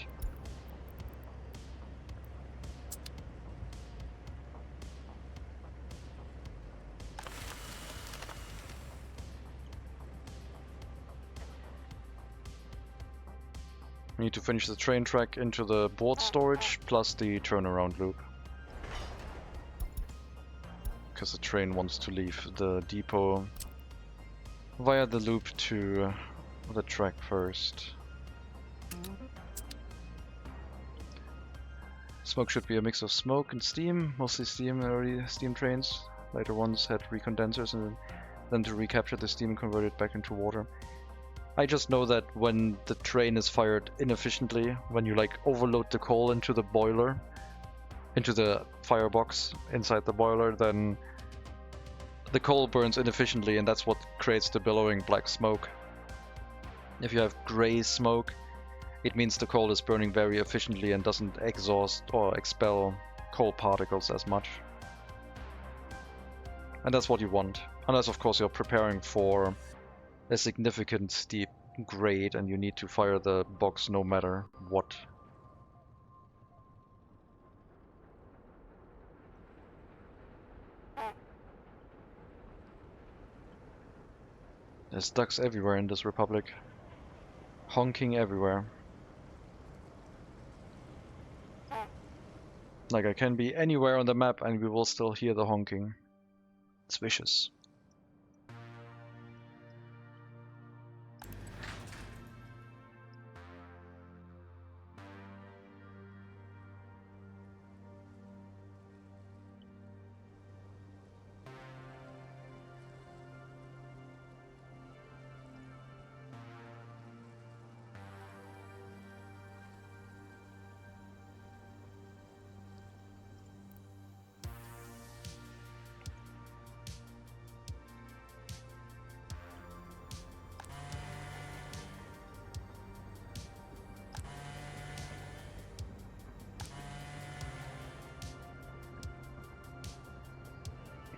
Speaker 2: We need to finish the train track into the board storage plus the turnaround loop. Because the train wants to leave the depot via the loop to the track first. Smoke should be a mix of smoke and steam, mostly steam. Early steam trains, later ones had recondensers and then to recapture the steam and convert it back into water. I just know that when the train is fired inefficiently, when you like overload the coal into the boiler, into the firebox inside the boiler, then the coal burns inefficiently and that's what creates the billowing black smoke. If you have gray smoke, it means the coal is burning very efficiently and doesn't exhaust or expel coal particles as much. And that's what you want. Unless of course you're preparing for a significant steep grade and you need to fire the box no matter what. There's ducks everywhere in this republic. Honking everywhere. Like I can be anywhere on the map and we will still hear the honking. It's vicious.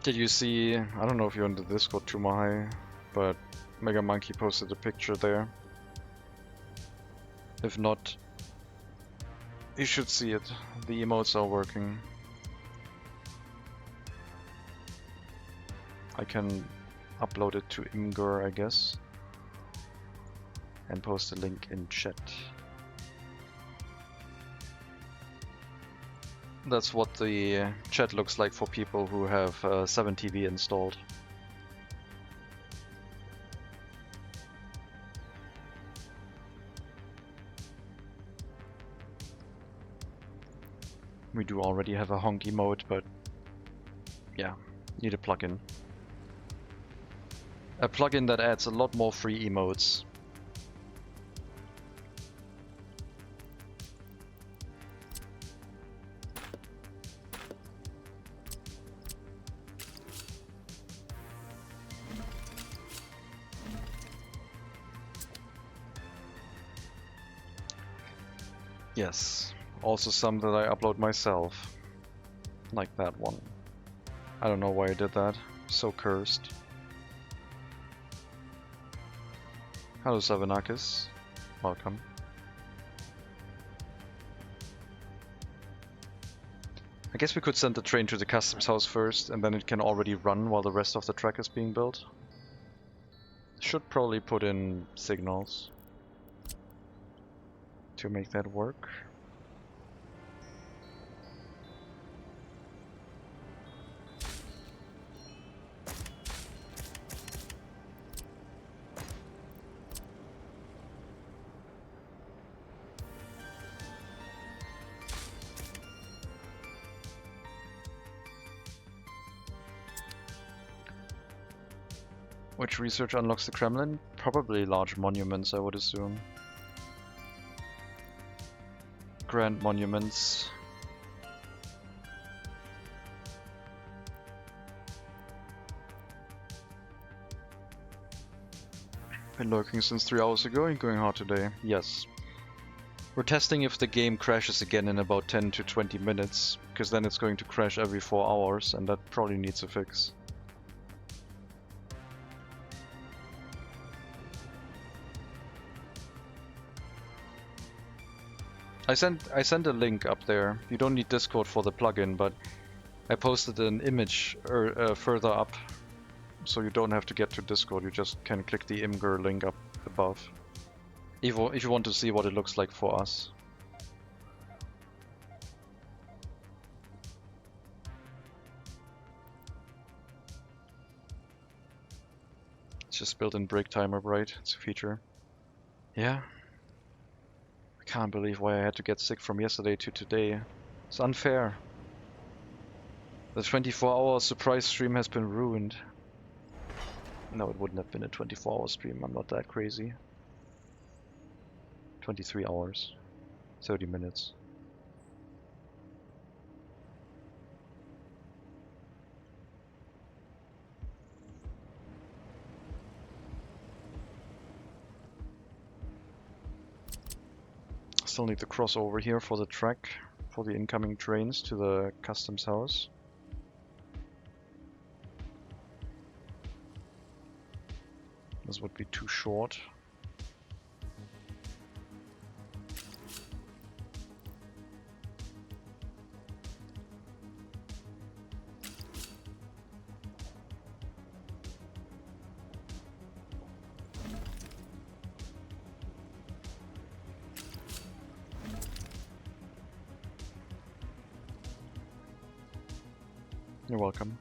Speaker 2: Did you see, I don't know if you're on the Discord, Tumahai, but Mega Monkey posted a picture there. If not, you should see it. The emotes are working. I can upload it to Imgur, I guess, and post a link in chat. That's what the chat looks like for people who have 7TV installed. We do already have a honky mode, but yeah, need a plugin. A plugin that adds a lot more free emotes. Yes, also some that I upload myself, like that one. I don't know why I did that, so cursed. Hello Savanakis, welcome. I guess we could send the train to the customs house first, and then it can already run while the rest of the track is being built. Should probably put in signals to make that work. Which research unlocks the Kremlin? Probably large monuments, I would assume. Grand monuments. Been lurking since 3 hours ago and going hard today. Yes. We're testing if the game crashes again in about 10 to 20 minutes, because then it's going to crash every 4 hours, and that probably needs a fix. I sent a link up there. You don't need Discord for the plugin, but I posted an image further up, so you don't have to get to Discord. You just can click the Imgur link up above, if you want to see what it looks like for us. It's just built in break timer, right? It's a feature. Yeah. Can't believe why I had to get sick from yesterday to today. It's unfair. The 24-hour surprise stream has been ruined. No, it wouldn't have been a 24-hour stream. I'm not that crazy. 23 hours. 30 minutes. Still need the crossover here for the track, for the incoming trains to the customs house. This would be too short. You're welcome.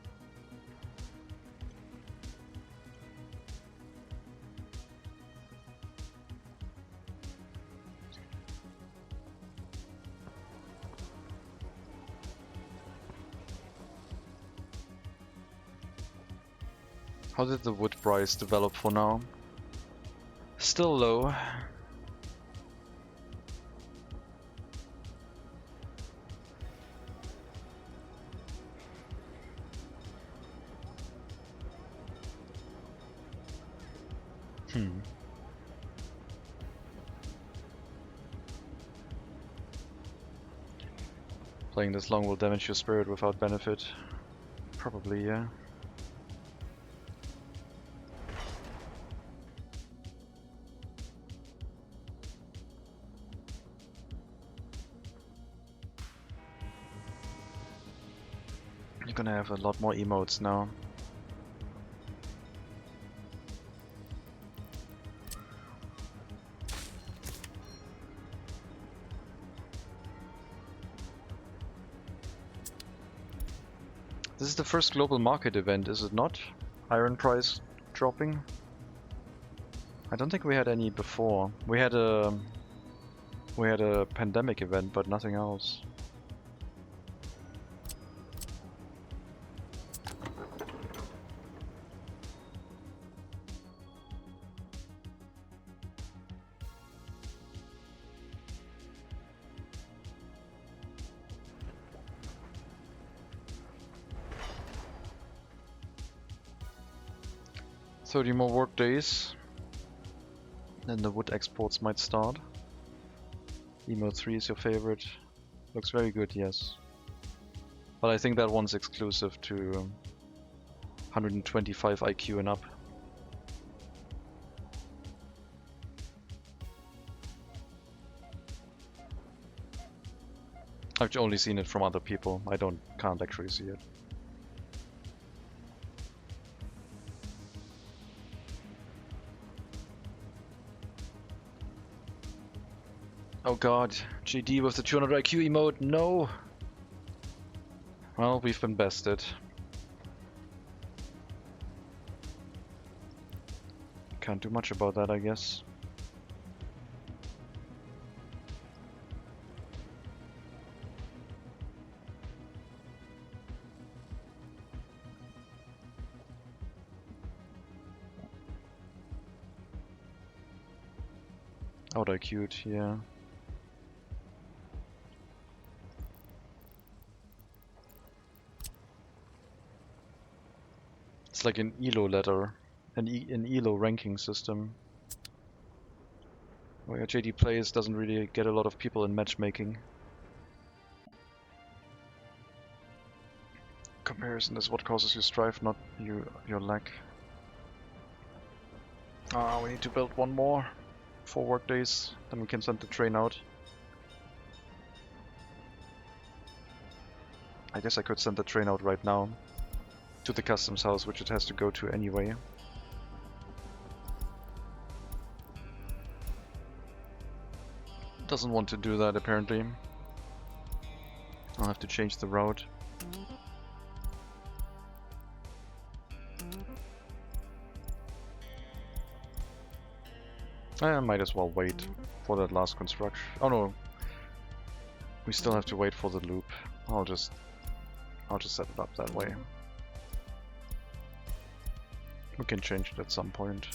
Speaker 2: How did the wood price develop for now? Still low. Playing this long will damage your spirit without benefit. Probably, yeah. You're gonna have a lot more emotes now. This is the first global market event, is it not? Iron price dropping? I don't think we had any before. We had a pandemic event, but nothing else. "30 more work days, then the wood exports might start." Emo 3 is your favorite. Looks very good, yes. But I think that one's exclusive to 125 IQ and up. I've only seen it from other people. I can't actually see it. Oh god, GD with the 200 IQ emote, no! Well, we've been bested. Can't do much about that, I guess. Out IQ'd, yeah. It's like an ELO ladder, an ELO ranking system. Where JD plays doesn't really get a lot of people in matchmaking. Comparison is what causes you strife, not your lack. We need to build one more. 4 work days, then we can send the train out. I guess I could send the train out right now. To the customs house, which it has to go to anyway. Doesn't want to do that apparently. I'll have to change the route. I might as well wait for that last construction. Oh no, we still have to wait for the loop. I'll just set it up that way. We can change it at some point.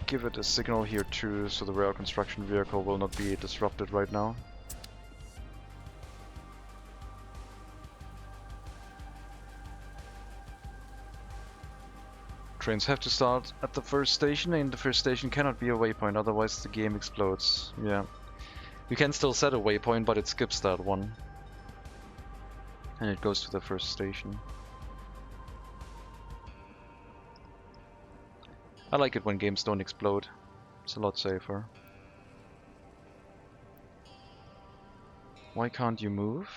Speaker 2: Give it a signal here too, so the rail construction vehicle will not be disrupted right now. Trains have to start at the first station, and the first station cannot be a waypoint, otherwise the game explodes. Yeah. You can still set a waypoint, but it skips that one. And it goes to the first station. I like it when games don't explode. It's a lot safer. Why can't you move?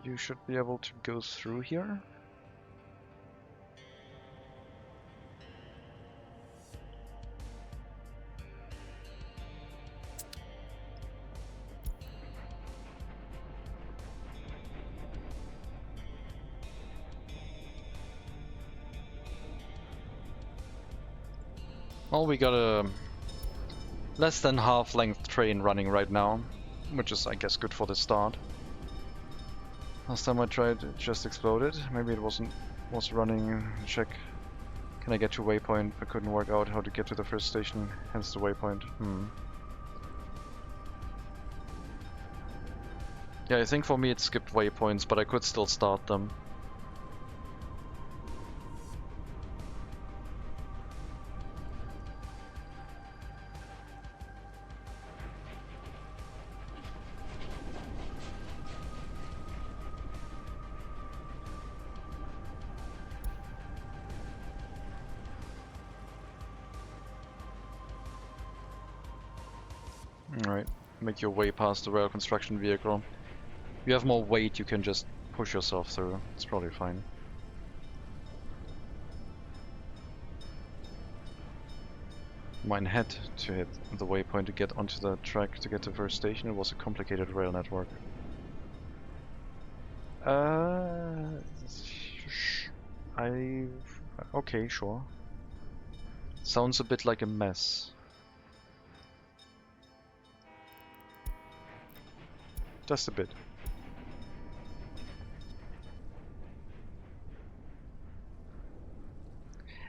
Speaker 2: You should be able to go through here. Well, we got a less than half-length train running right now, which is, I guess, good for the start. Last time I tried, it just exploded. Maybe it was running. Check. Can I get to waypoint? I couldn't work out how to get to the first station, hence the waypoint. Yeah, I think for me it skipped waypoints, but I could still start them. Alright, make your way past the rail construction vehicle. If you have more weight, you can just push yourself through. It's probably fine. Mine had to hit the waypoint to get onto the track to get to the first station. It was a complicated rail network. Okay, sure. Sounds a bit like a mess. Just a bit.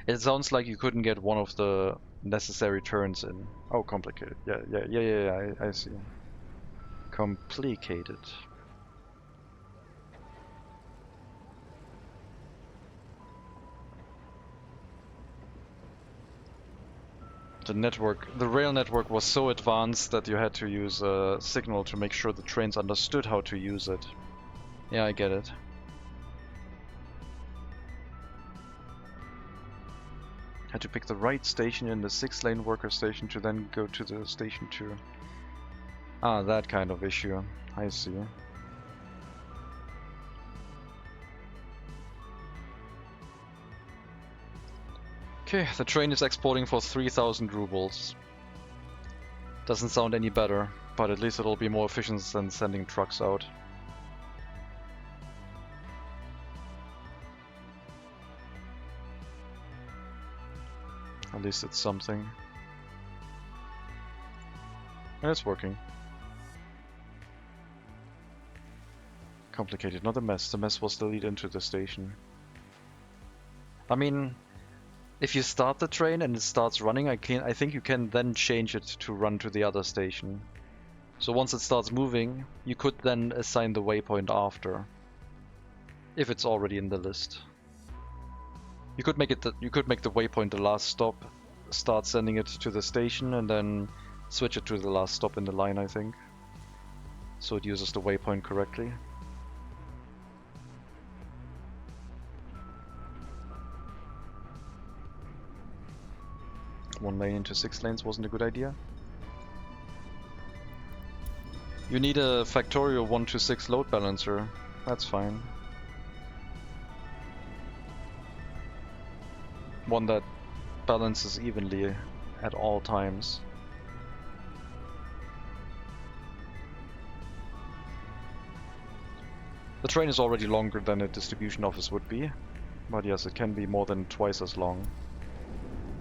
Speaker 2: It sounds like you couldn't get one of the necessary turns in. Oh, complicated. Yeah, I see. Complicated. The rail network was so advanced that you had to use a signal to make sure the trains understood how to use it. Yeah, I get it. Had to pick the right station in the 6-lane worker station to then go to the station 2. Ah, that kind of issue. I see. Okay, the train is exporting for 3,000 rubles. Doesn't sound any better, but at least it'll be more efficient than sending trucks out. At least it's something. And it's working. Complicated, not a mess. The mess was the lead into the station. I mean, if you start the train and it starts running, I think you can then change it to run to the other station. So once it starts moving, you could then assign the waypoint after, if it's already in the list. You could make the waypoint the last stop, start sending it to the station, and then switch it to the last stop in the line, I think. So it uses the waypoint correctly. One lane into 6 lanes wasn't a good idea. You need a factorial 1-to-6 load balancer. That's fine. One that balances evenly at all times. The train is already longer than a distribution office would be, but yes, it can be more than twice as long.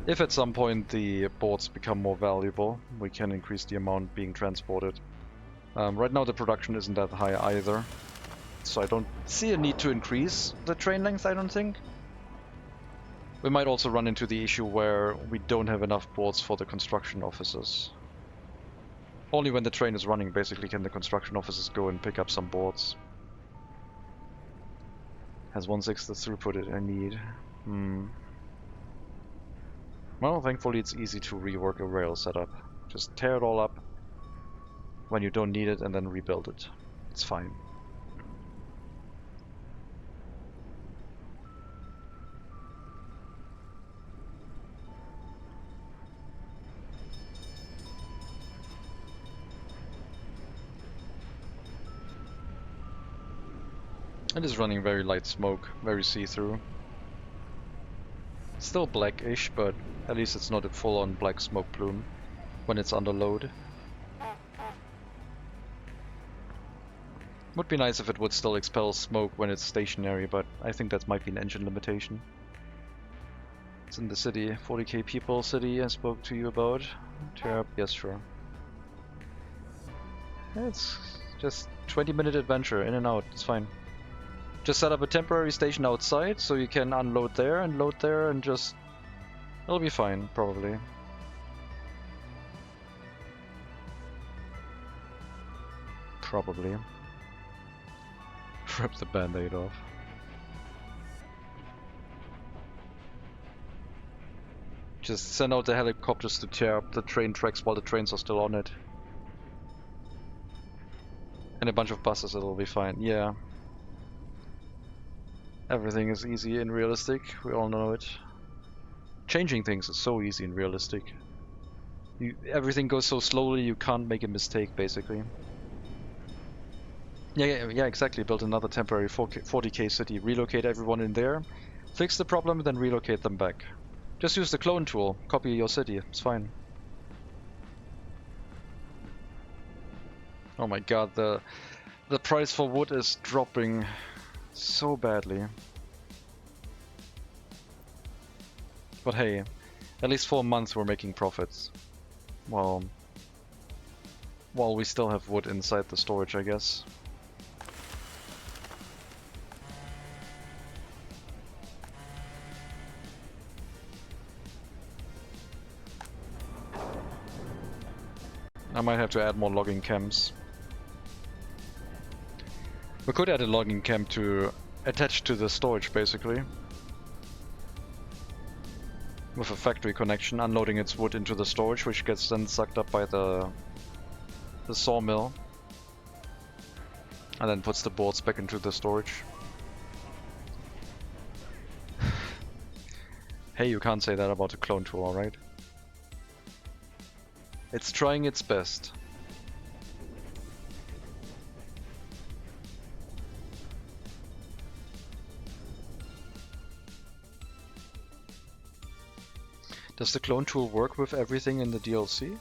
Speaker 2: If at some point the boards become more valuable, we can increase the amount being transported. Right now the production isn't that high either, so I don't see a need to increase the train length, I don't think. We might also run into the issue where we don't have enough boards for the construction offices. Only when the train is running, basically, can the construction offices go and pick up some boards. Has 1/6 the throughput I need. Well, thankfully it's easy to rework a rail setup. Just tear it all up when you don't need it and then rebuild it. It's fine. It is running very light smoke, very see-through. Still blackish, but at least it's not a full-on black smoke plume when it's under load. Would be nice if it would still expel smoke when it's stationary, but I think that might be an engine limitation. It's in the city, 40k people city I spoke to you about. Yes, sure. It's just 20-minute adventure, in and out, it's fine. Just set up a temporary station outside so you can unload there and load there and just... it'll be fine, probably. Probably. Rip the band-aid off. Just send out the helicopters to tear up the train tracks while the trains are still on it. And a bunch of buses, it'll be fine, yeah. Everything is easy in realistic, we all know it. Changing things is so easy in realistic. Everything goes so slowly, you can't make a mistake, basically. Yeah, exactly. Build another temporary 40k city, relocate everyone in there, fix the problem, then relocate them back. Just use the clone tool, copy your city, it's fine. Oh my god, the price for wood is dropping so badly. But hey, at least for a month we're making profits. Well, while we still have wood inside the storage, I guess. I might have to add more logging camps. We could add a logging camp to attach to the storage, basically. With a factory connection, unloading its wood into the storage, which gets then sucked up by the sawmill. And then puts the boards back into the storage. Hey, you can't say that about the clone tool, alright? It's trying its best. Does the clone tool work with everything in the DLC?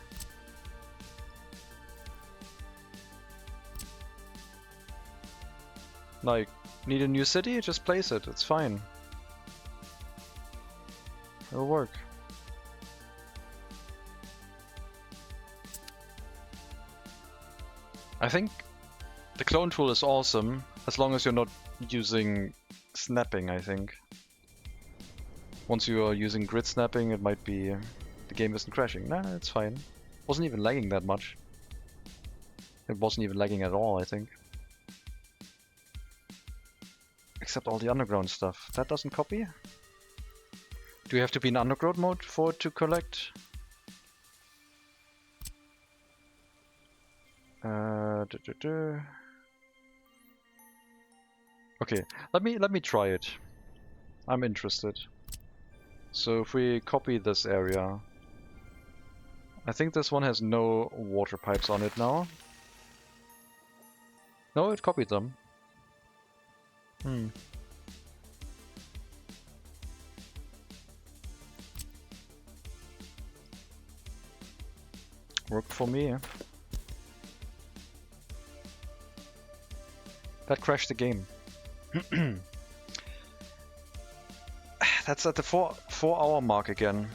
Speaker 2: Like, need a new city? Just place it, it's fine. It'll work. I think the clone tool is awesome, as long as you're not using snapping, I think. Once you are using grid snapping, it might be... the game isn't crashing. Nah, it's fine. Wasn't even lagging that much. It wasn't even lagging at all, I think. Except all the underground stuff. That doesn't copy? Do you have to be in underground mode for it to collect? Okay, let me try it. I'm interested. So if we copy this area, I think this one has no water pipes on it now. No, it copied them. Worked for me. That crashed the game. That's at the 4-hour mark again.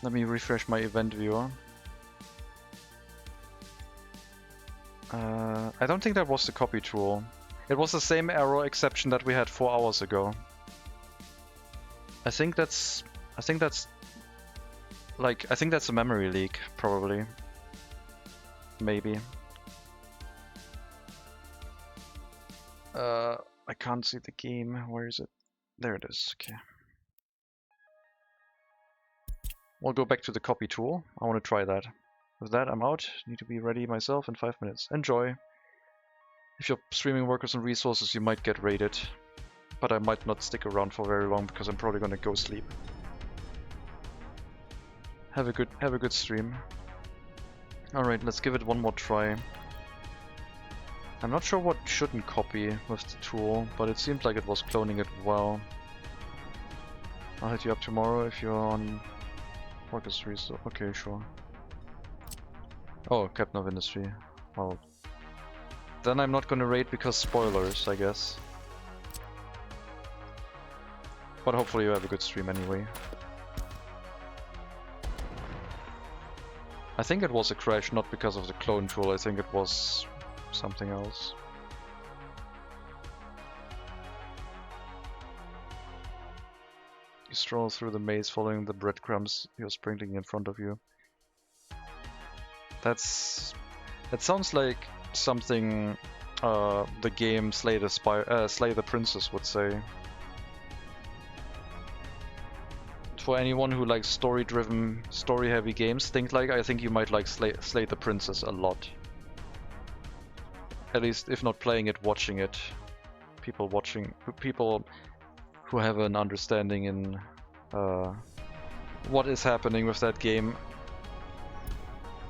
Speaker 2: Let me refresh my event viewer. I don't think that was the copy tool. It was the same error exception that we had 4 hours ago. I think that's a memory leak, probably. Maybe. I can't see the game. Where is it? There it is. Okay. We'll go back to the copy tool. I want to try that. With that, I'm out. Need to be ready myself in 5 minutes. Enjoy. If you're streaming workers and resources, you might get raided. But I might not stick around for very long because I'm probably gonna go sleep. Have a good stream. Alright, let's give it one more try. I'm not sure what shouldn't copy with the tool, but it seemed like it was cloning it well. I'll hit you up tomorrow if you're on Workers Resource. Okay, sure. Oh, Captain of Industry. Well, then I'm not gonna raid because spoilers, I guess. But hopefully you have a good stream anyway. I think it was a crash not because of the clone tool, I think it was something else. You stroll through the maze following the breadcrumbs you're sprinkling in front of you. That sounds like something the game Slay the Princess would say. For anyone who likes story-driven, story-heavy games, I think you might like Slay the Princess a lot. At least, if not playing it, watching it. People who have an understanding in what is happening with that game.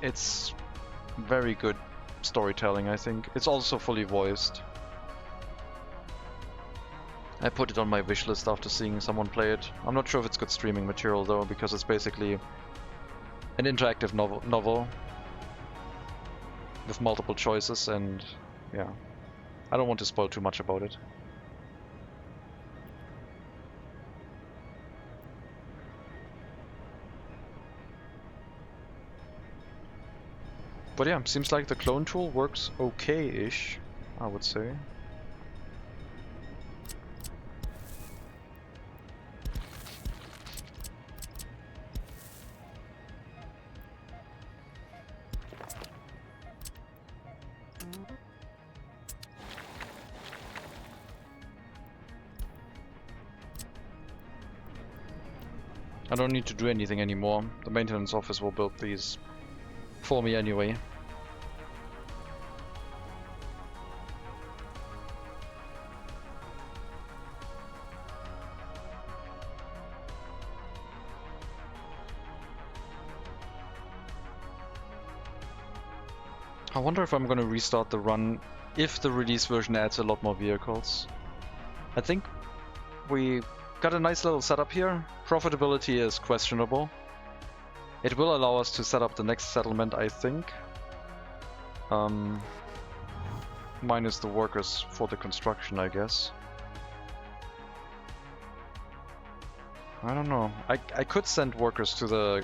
Speaker 2: It's very good storytelling, I think. It's also fully voiced. I put it on my wish list after seeing someone play it. I'm not sure if it's good streaming material though, because it's basically an interactive novel with multiple choices, and yeah, I don't want to spoil too much about it. But yeah, seems like the clone tool works okay-ish, I would say. I don't need to do anything anymore. The maintenance office will build these for me anyway. I wonder if I'm gonna restart the run if the release version adds a lot more vehicles. I think we got a nice little setup here. Profitability is questionable. It will allow us to set up the next settlement, I think. Minus the workers for the construction, I guess. I don't know. I could send workers to the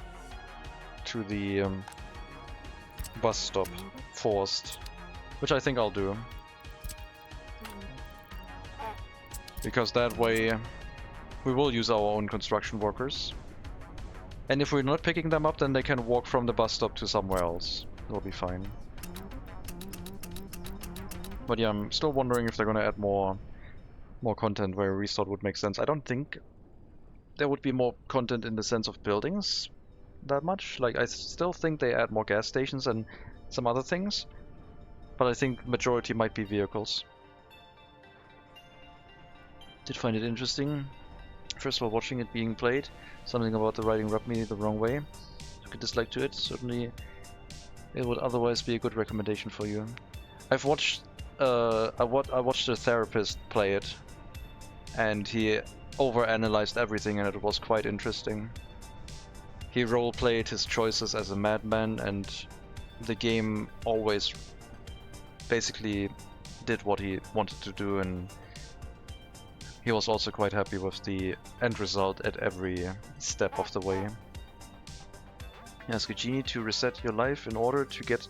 Speaker 2: bus stop forced, which I think I'll do, because that way we will use our own construction workers, and if we're not picking them up, then they can walk from the bus stop to somewhere else. It'll be fine. But yeah, I'm still wondering if they're gonna add more content where a restart would make sense. I don't think there would be more content in the sense of buildings that much. Like, I still think they add more gas stations and some other things, but I think majority might be vehicles. Did find it interesting. First of all, watching it being played, something about the writing rubbed me the wrong way. Took a dislike to it. Certainly, it would otherwise be a good recommendation for you. I've watched, I watched a therapist play it, and he overanalyzed everything, and it was quite interesting. He roleplayed his choices as a madman, and the game always basically did what he wanted to do, and he was also quite happy with the end result at every step of the way. You ask a genie to reset your life in order to get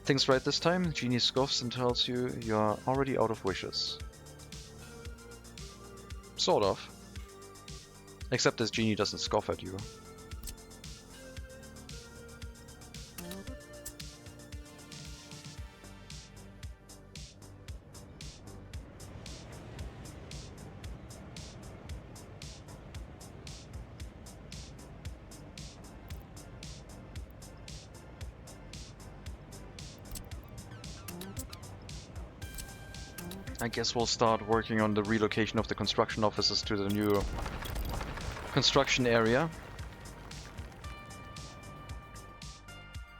Speaker 2: things right this time. The genie scoffs and tells you you're already out of wishes. Sort of. Except this genie doesn't scoff at you. I guess we'll start working on the relocation of the construction offices to the new construction area.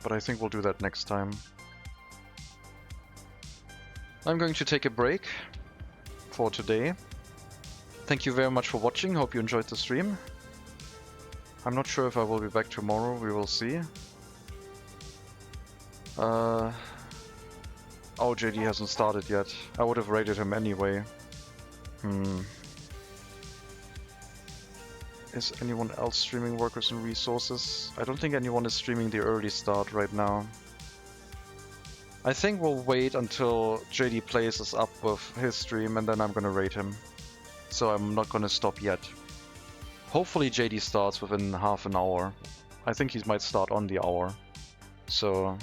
Speaker 2: But I think we'll do that next time. I'm going to take a break for today. Thank you very much for watching. Hope you enjoyed the stream. I'm not sure if I will be back tomorrow. We will see. Oh, JD hasn't started yet. I would have rated him anyway. Is anyone else streaming workers and resources? I don't think anyone is streaming the early start right now. I think we'll wait until JD plays us up with his stream, and then I'm gonna rate him. So I'm not gonna stop yet. Hopefully JD starts within half an hour. I think he might start on the hour. So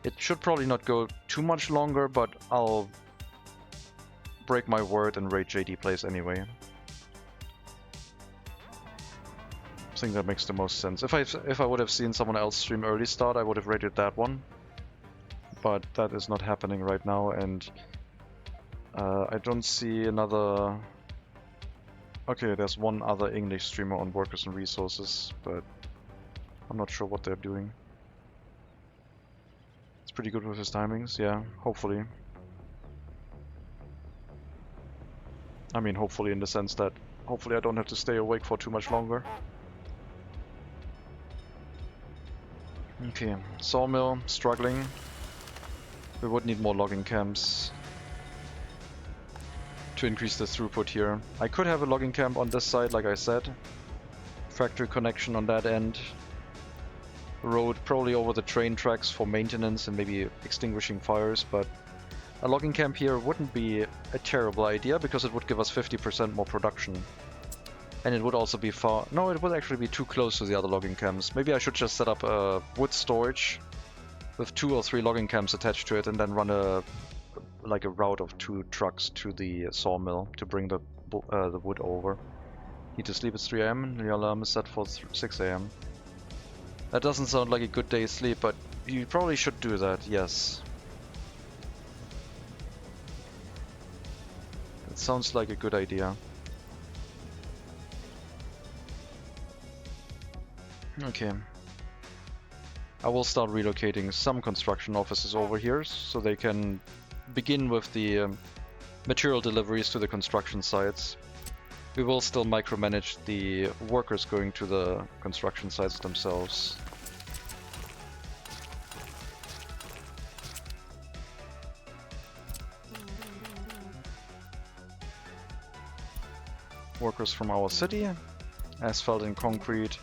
Speaker 2: it should probably not go too much longer, but I'll break my word and rate JD plays anyway. I think that makes the most sense. If I would have seen someone else stream early start, I would have rated that one. But that is not happening right now, and I don't see another... Okay, there's one other English streamer on workers and resources, but I'm not sure what they're doing. It's pretty good with his timings, yeah, hopefully. I mean, hopefully in the sense that hopefully I don't have to stay awake for too much longer. Okay, sawmill, struggling. We would need more logging camps to increase the throughput here. I could have a logging camp on this side, like I said. Factory connection on that end. Road probably over the train tracks for maintenance and maybe extinguishing fires, but a logging camp here wouldn't be a terrible idea because it would give us 50% more production. And it would also be far... No, it would actually be too close to the other logging camps. Maybe I should just set up a wood storage with 2 or 3 logging camps attached to it and then run a route of 2 trucks to the sawmill to bring the wood over. Need to sleep at 3 AM and the alarm is set for 6 AM. That doesn't sound like a good day's sleep, but you probably should do that, yes. It sounds like a good idea. Okay. I will start relocating some construction offices over here so they can begin with the material deliveries to the construction sites. We will still micromanage the workers going to the construction sites themselves. Workers from our city, asphalt and concrete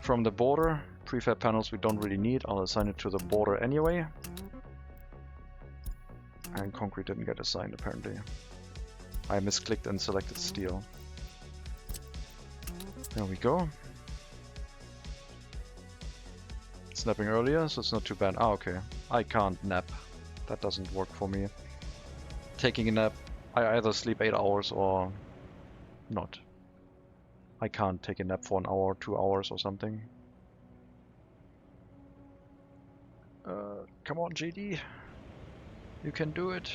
Speaker 2: from the border. Prefab panels we don't really need, I'll assign it to the border anyway. And concrete didn't get assigned apparently. I misclicked and selected steel. There we go. Snapping earlier, so it's not too bad. Ah, okay. I can't nap. That doesn't work for me. Taking a nap, I either sleep 8 hours or not. I can't take a nap for an hour, 2 hours or something. Come on, JD. You can do it.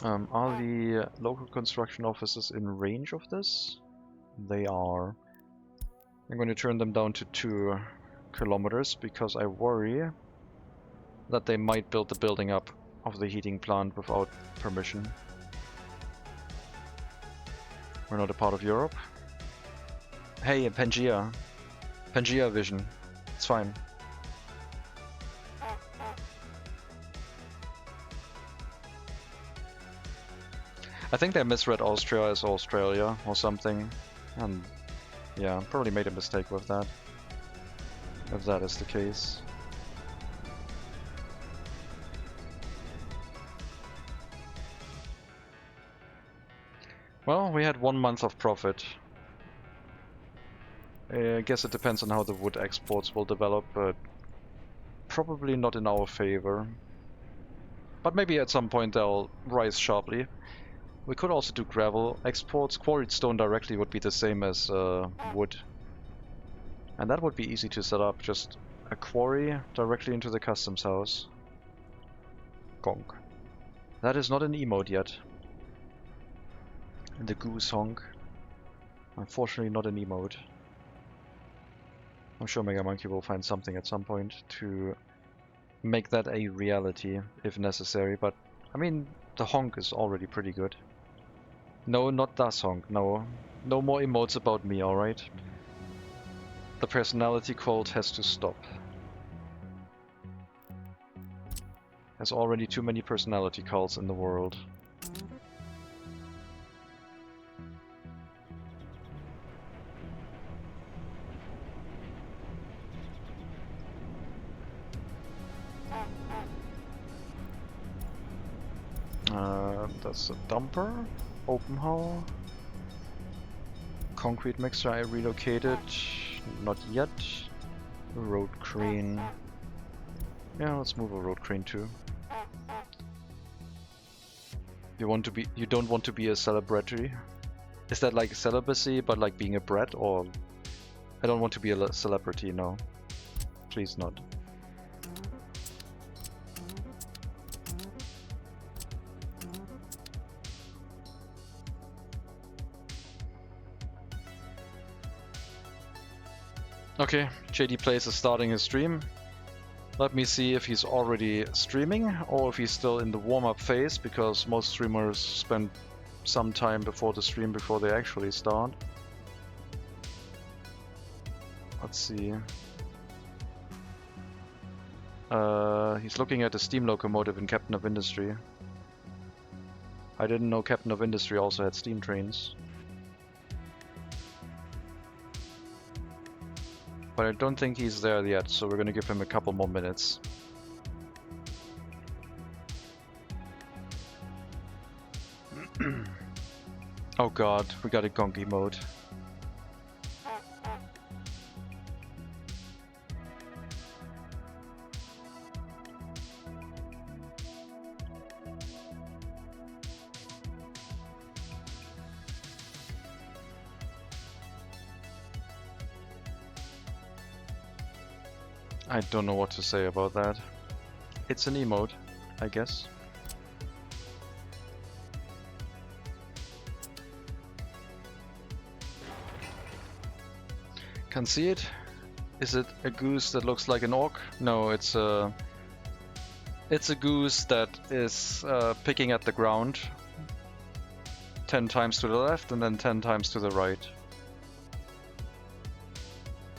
Speaker 2: Are the local construction offices in range of this? They are. I'm going to turn them down to 2 kilometers because I worry that they might build the building up of the heating plant without permission. We're not a part of Europe. Hey, Pangea. Pangea Vision. It's fine. I think they misread Austria as Australia or something. And yeah, probably made a mistake with that. If that is the case. Well, we had 1 month of profit. I guess it depends on how the wood exports will develop, but probably not in our favor. But maybe at some point they'll rise sharply. We could also do gravel exports. Quarried stone directly would be the same as wood. And that would be easy to set up, just a quarry directly into the customs house. Gonk. That is not an emote yet. The goose honk. Unfortunately not an emote. I'm sure Mega Monkey will find something at some point to make that a reality if necessary, but I mean, the honk is already pretty good. No, not das honk, no. No more emotes about me, alright? The personality cult has to stop. There's already too many personality cults in the world. That's a dumper. Open hull. Concrete mixer I relocated. Not yet. Road crane. Yeah, let's move a road crane too. You don't want to be a celebrity? Is that like celibacy but like being a brat, or I don't want to be a celebrity, no. Please not. Okay, JD Plays is starting his stream. Let me see if he's already streaming or if he's still in the warm-up phase, because most streamers spend some time before the stream before they actually start. Let's see. He's looking at the steam locomotive in Captain of Industry. I didn't know Captain of Industry also had steam trains. But I don't think he's there yet, so we're gonna give him a couple more minutes. Oh god, we got a gonky mode. I don't know what to say about that. It's an emote, I guess. Can see it. Is it a goose that looks like an orc? No, it's a goose that is picking at the ground 10 times to the left and then 10 times to the right.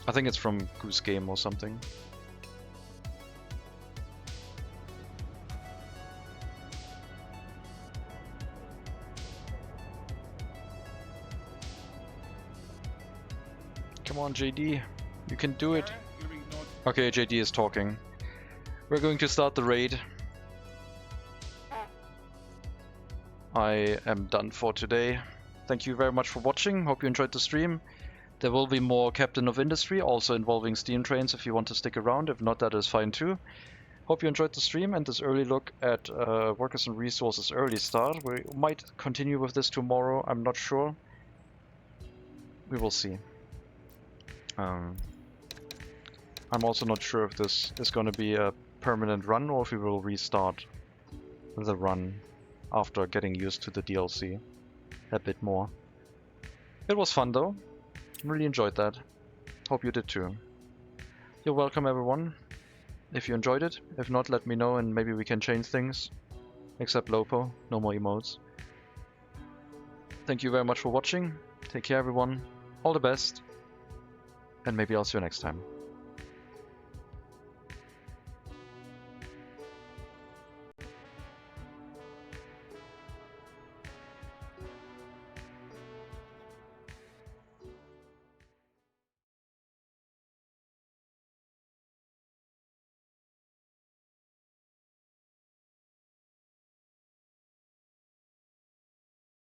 Speaker 2: I think it's from Goose Game or something. Come on, JD. You can do it. Okay, JD is talking. We're going to start the raid. I am done for today. Thank you very much for watching. Hope you enjoyed the stream. There will be more Captain of Industry, also involving steam trains if you want to stick around. If not, that is fine too. Hope you enjoyed the stream and this early look at Workers and Resources early start. We might continue with this tomorrow, I'm not sure. We will see. I'm also not sure if this is going to be a permanent run or if we will restart the run after getting used to the DLC a bit more. It was fun though. Really enjoyed that. Hope you did too. You're welcome everyone. If you enjoyed it. If not, let me know and maybe we can change things. Except Lopo. No more emotes. Thank you very much for watching. Take care everyone. All the best. And maybe I'll see you next time.